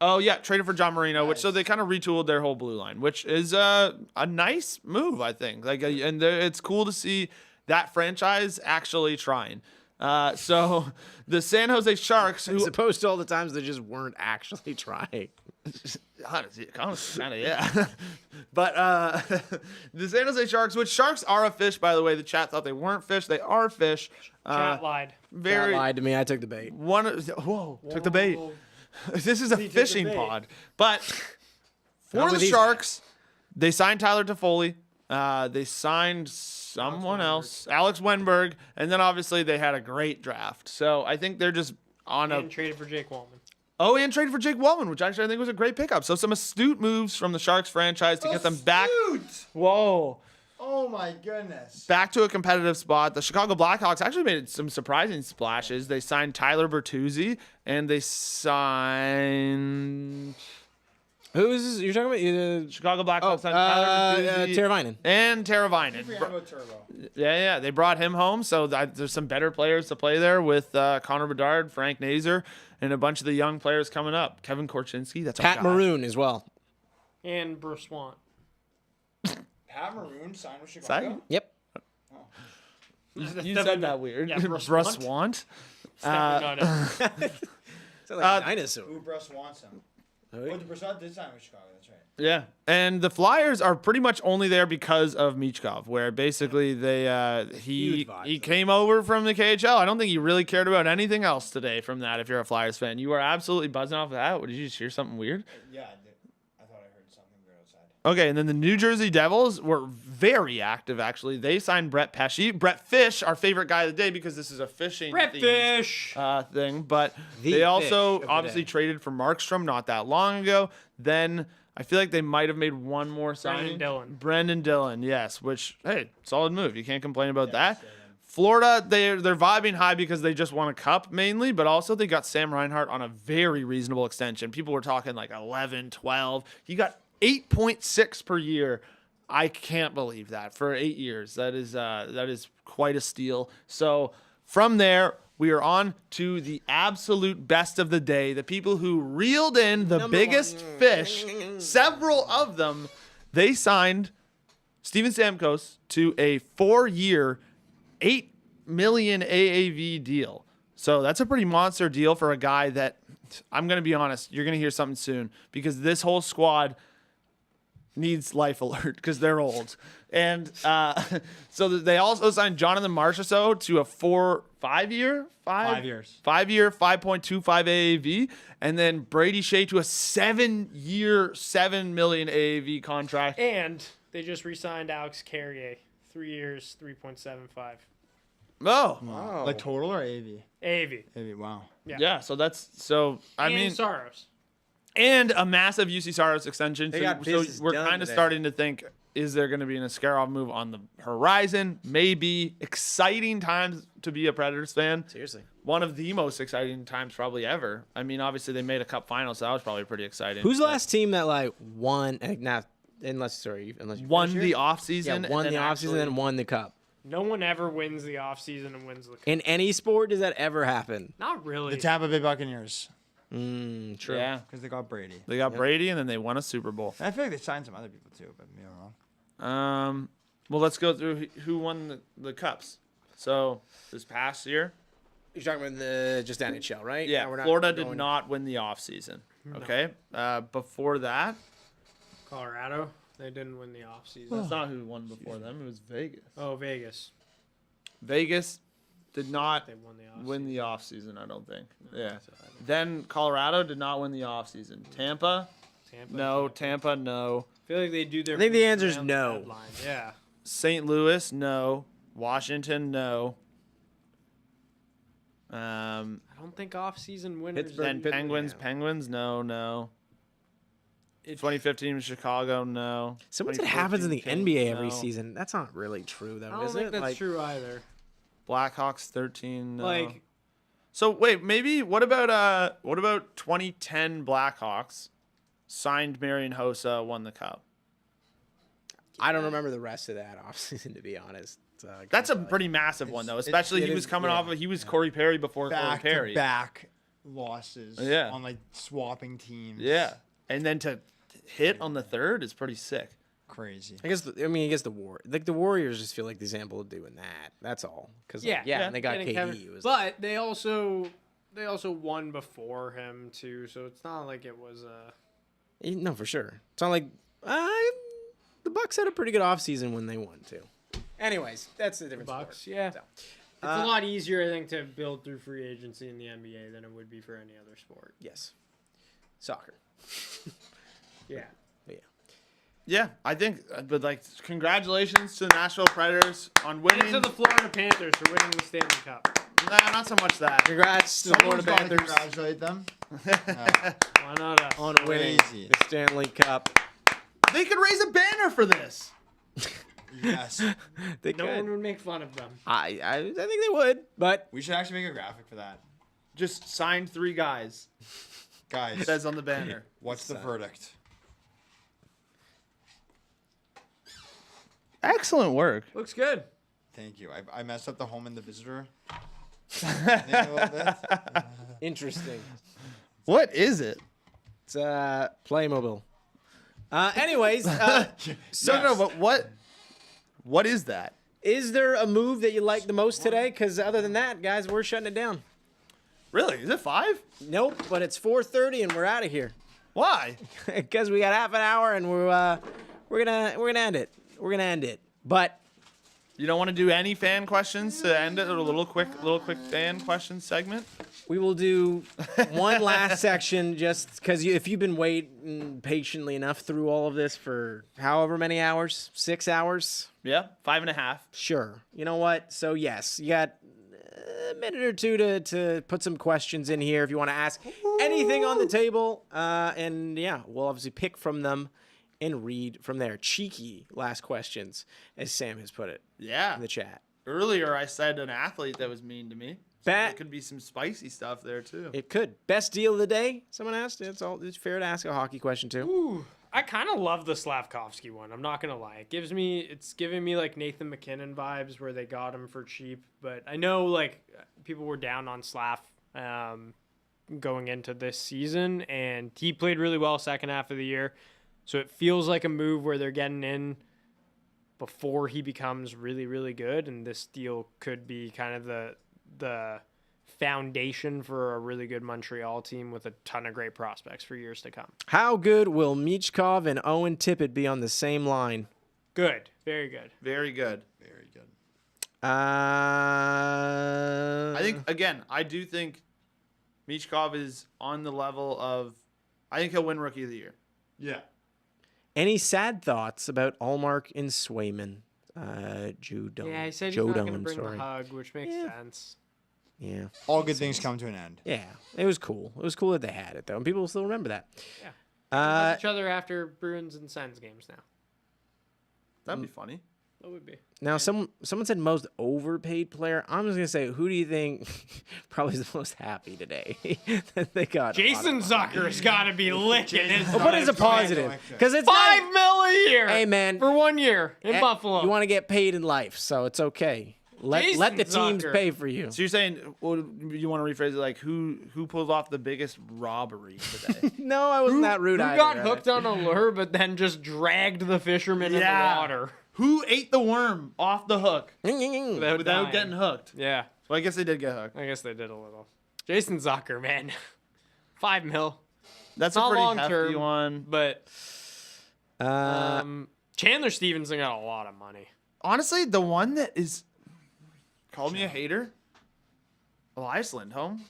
Oh, yeah, traded for John Marino, which so they kind of retooled their whole blue line, which is a nice move, I think. And it's cool to see that franchise actually trying. So the San Jose Sharks, as opposed to all the times they just weren't actually trying. Honestly, kind of, yeah. But the San Jose Sharks, which Sharks are a fish, by the way. The chat thought they weren't fish. They are fish. Chat lied. Chat lied to me. I took the bait. Took the bait. This is a fishing pod. But for the Sharks, they signed Tyler Toffoli. They signed someone else, Alex Wenberg, and then obviously they had a great draft. So I think they're just on And traded for Jake Wallman. Oh, and traded for Jake Wallman, which actually I think was a great pickup. So some astute moves from the Sharks franchise to get them back. Whoa. Oh my goodness. Back to a competitive spot. The Chicago Blackhawks actually made some surprising splashes. They signed Tyler Bertuzzi, and they signed... Who is this? You're talking about Chicago Blackhawks signed Tyler Bertuzzi. Teravainen. And Teravainen. Yeah. They brought him home, so there's some better players to play there with Connor Bedard, Frank Nazar, and a bunch of the young players coming up. Kevin Korchinski, that's Pat our guy. Maroon as well. And Brossoit. Pat Maroon signed with Chicago. Signed? Yep. You said that weird. Yeah, Brossoit. It's like a dinosaur. Who Bruss wants him? Oh, the Brossoit did sign with Chicago. That's right. Yeah, and the Flyers are pretty much only there because of Michkov, where basically he came over from the KHL. I don't think he really cared about anything else today from that. If you're a Flyers fan, you are absolutely buzzing off of that. Did you just hear something weird? Yeah, I did. I thought I heard something weird outside. Okay, and then the New Jersey Devils were very active, actually. They signed Brett Pesce. Brett Fish, our favorite guy of the day, because this is a fishing thing. But they also obviously traded for Markstrom not that long ago. Then I feel like they might have made one more signing. Brendan Dillon, yes, which, hey, solid move. You can't complain about that. Florida, they're vibing high because they just won a cup mainly, but also they got Sam Reinhart on a very reasonable extension. People were talking like 11, 12. He got 8.6 per year. I can't believe that for 8 years. That is quite a steal. So from there, we are on to the absolute best of the day. The people who reeled in the biggest fish, several of them, they signed Steven Stamkos to a 4-year, $8 million AAV deal. So that's a pretty monster deal for a guy that, I'm going to be honest, you're going to hear something soon, because this whole squad needs life alert because they're old. And so they also signed Jonathan Marchessault to a 5 year, 5.25 AAV, and then Brady Shea to a 7-year, $7 million AAV contract. And they just re-signed Alex Carrier, 3 years, 3.75. Oh, wow. Like total or AV? AV. Wow. Yeah. So I mean, Saros. And a massive UC Saros extension. They So, got so business we're done kind of today. starting to think, is there going to be an Askarov move on the horizon? Maybe. Exciting times to be a Predators fan. Seriously. One of the most exciting times probably ever. I mean, obviously they made a cup final, so that was probably pretty exciting. Who's the But last team that won? Unless you won finish the here? offseason? Yeah, won the offseason and then won the cup. No one ever wins the offseason and wins the cup. In any sport, does that ever happen? Not really. The Tampa Bay Buccaneers. True. Yeah. Because they got Brady. They got Brady, and then they won a Super Bowl. I feel like they signed some other people too, but maybe I'm wrong. Well, let's go through who won the cups. So this past year, You're talking about the just NHL, right? yeah, No, we're not Florida going- did not win the offseason. No. Okay. Before that, Colorado, they didn't win the offseason. that's not who won before them. It was Vegas. Oh, Vegas. Vegas did not They won the offseason. win the offseason, I don't think. Yeah. Then Colorado did not win the offseason. Tampa, no. Tampa, no. I feel like they do their. I think the answer is around the no. deadline. Yeah. St. Louis, no. Washington, no. I don't think offseason winners. Then Penguins, no. 2015 was Chicago, no. So what's it happens in the 2014 NBA every no. season? That's not really true, though, I don't is think it? that's true either. Blackhawks 13, no. Like- So wait, maybe what about 2010 Blackhawks signed Marian Hossa, won the cup? I don't remember the rest of that offseason, to be honest. That's a pretty massive one though, especially he was coming off of Corey Perry before Corey Perry. Back losses. Yeah. On like swapping teams. Yeah, and then to hit on the third is pretty sick. Crazy. I guess the Warriors just feel like the example of doing that. That's all. Because and they got getting KD. It was but they also won before him too, so it's not like it was a. No, for sure. It's not like the Bucks had a pretty good offseason when they won too. Anyways, that's the difference. Bucks, sport. yeah. So, It's a lot easier, I think, to build through free agency in the NBA than it would be for any other sport. Yes. Soccer. Yeah. Yeah, I think, but like, congratulations to the Nashville Predators on winning. And to the Florida Panthers for winning the Stanley Cup. Nah, not so much that. Congrats to the Florida Someone's gotta Panthers congratulate them. Why not us? on winning Crazy. the Stanley Cup. They could raise a banner for this. Yes. They No could. one would make fun of them. I think they would, but We should actually make a graphic for that. Just signed 3 guys. Guys, It says on the banner. what's the verdict? Excellent work. Looks good. Thank you. I messed up the home and the visitor. Name a little bit. interesting. What is it? It's Playmobil. Anyways, No, but what is that? Is there a move that you like the most today? Because other than that, guys, we're shutting it down. Really? Is it 5? Nope, but it's 4:30 and we're out of here. Why? Because we got half an hour and we're gonna end it. We're gonna end it. But you don't want to do any fan questions to end it, or a little quick fan question segment? We will do one last section just because if you've been waiting patiently enough through all of this for however many hours, 6 hours. Yeah, 5.5. Sure. You know what? So yes, you got a minute or two to put some questions in here if you want to ask anything on the table. And yeah, we'll obviously pick from them and read from there. Cheeky last questions, as Sam has put it. Yeah. In the chat. Earlier, I said an athlete that was mean to me. So there could be some spicy stuff there too. It could. Best deal of the day? Someone asked. It's fair to ask a hockey question too. Ooh, I kind of love the Slavkovsky one. I'm not gonna lie. It's giving me like Nathan McKinnon vibes where they got him for cheap. But I know like people were down on Slav going into this season, and he played really well second half of the year. So it feels like a move where they're getting in before he becomes really, really good, and this deal could be kind of the foundation for a really good Montreal team with a ton of great prospects for years to come. How good will Michkov and Owen Tippett be on the same line? Good. Very good. Very good. Very good. I do think Michkov is on the level of, I think he'll win Rookie of the Year. Yeah. Any sad thoughts about Allmark and Swayman? Joe Dolan. Yeah, he said he's not going to bring the hug, which makes sense. Yeah. All good things come to an end. Yeah, it was cool. It was cool that they had it, though, and people still remember that. Yeah. Love each other after Bruins and Sens games now. That'd be funny. That would be. Now, someone said most overpaid player. I'm just gonna say, who do you think probably is the most happy today that they got? Jason Zucker's got to be licking his. But it's a positive because it's $5 million a year. Hey man, for 1 year in Buffalo. You want to get paid in life, so it's okay. Let the teams Zucker. pay for you. So you're saying, well, you want to rephrase it like who pulled off the biggest robbery today? No, I wasn't that rude. Who either, got right? hooked on a lure, but then just dragged the fisherman in the water? Who ate the worm off the hook Without dying. getting hooked? Yeah. Well, I guess they did get hooked. I guess they did a little. Jason Zucker, man, $5 million. That's not a pretty long hefty term, one. But Chandler Stevenson got a lot of money. Honestly, the one that is called me a hater. Elias Lindholm,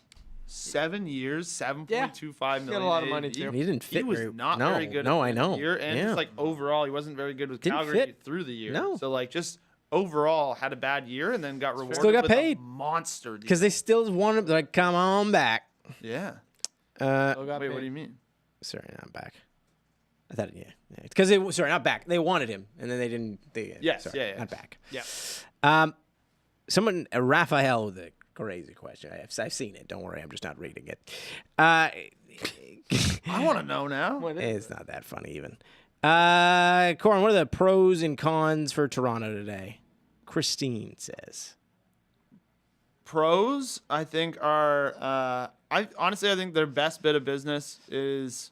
7 years, $7.25 million. Got a lot of money too. He didn't fit. He was not very good. No, at I know. The year, and yeah. just like overall, he wasn't very good with Didn't Calgary fit. through the year. No. So like just overall had a bad year and then got rewarded. Still got with paid. a monster deal. Because they still wanted, like, come on back. Yeah. Wait, what do you mean? Sorry, not back. I thought, yeah. Because they, sorry, not back. They wanted him, and then they didn't. Yes, sorry, yeah. Not back. Yeah. Raphael with a crazy question. I've seen it. Don't worry, I'm just not reading it. I want to know now. It's not that funny even. Corin, what are the pros and cons for Toronto today? Christine says. Pros, I think, are I think their best bit of business is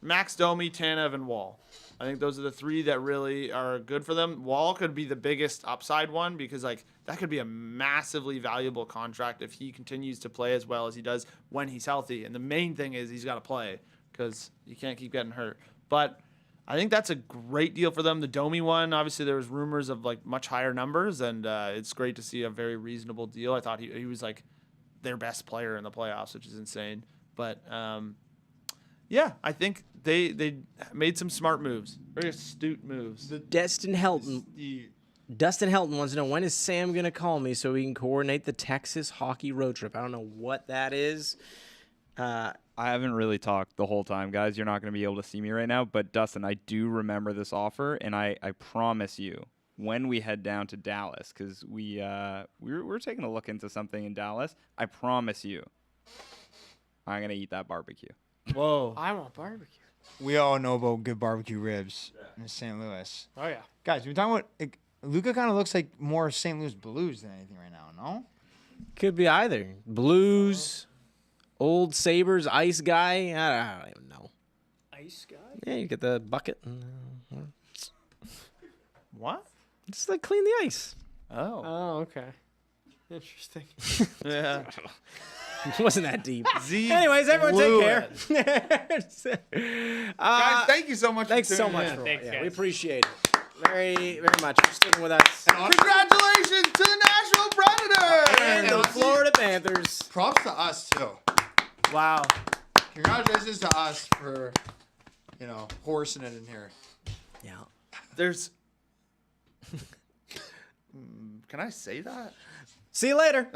Max Domi, Tanev, and Wall. I think those are the three that really are good for them. Wall could be the biggest upside one because like that could be a massively valuable contract if he continues to play as well as he does when he's healthy. And the main thing is he's got to play because you can't keep getting hurt. But I think that's a great deal for them. The Domi one, obviously there was rumors of like much higher numbers, and it's great to see a very reasonable deal. I thought he was like their best player in the playoffs, which is insane. But yeah, I think they made some smart moves, very astute moves. Dustin Helton wants to know, when is Sam going to call me so we can coordinate the Texas hockey road trip? I don't know what that is. I haven't really talked the whole time, guys. You're not going to be able to see me right now. But, Dustin, I do remember this offer, and I promise you, when we head down to Dallas, because we're taking a look into something in Dallas, I promise you, I'm going to eat that barbecue. Whoa. I want barbecue. We all know about good barbecue ribs in St. Louis. Oh, yeah. Guys, we're talking about Luka kind of looks like more St. Louis Blues than anything right now, no? Could be either. Blues, old Sabres, ice guy. I don't even know. Ice guy? Yeah, you get the bucket. What? Just like clean the ice. Oh. Oh, okay. Interesting. Yeah. It wasn't that deep. Z Anyways, everyone blew take care. Guys, thank you so much. Thanks for so tuning much. in. For, Thanks, we guys. appreciate it. Very, very much for sticking with us. Congratulations to the Nashville Predators And the Florida Panthers. Props to us too. Wow. Congratulations to us for, horsing it in here. Yeah. There's. Can I say that? See you later.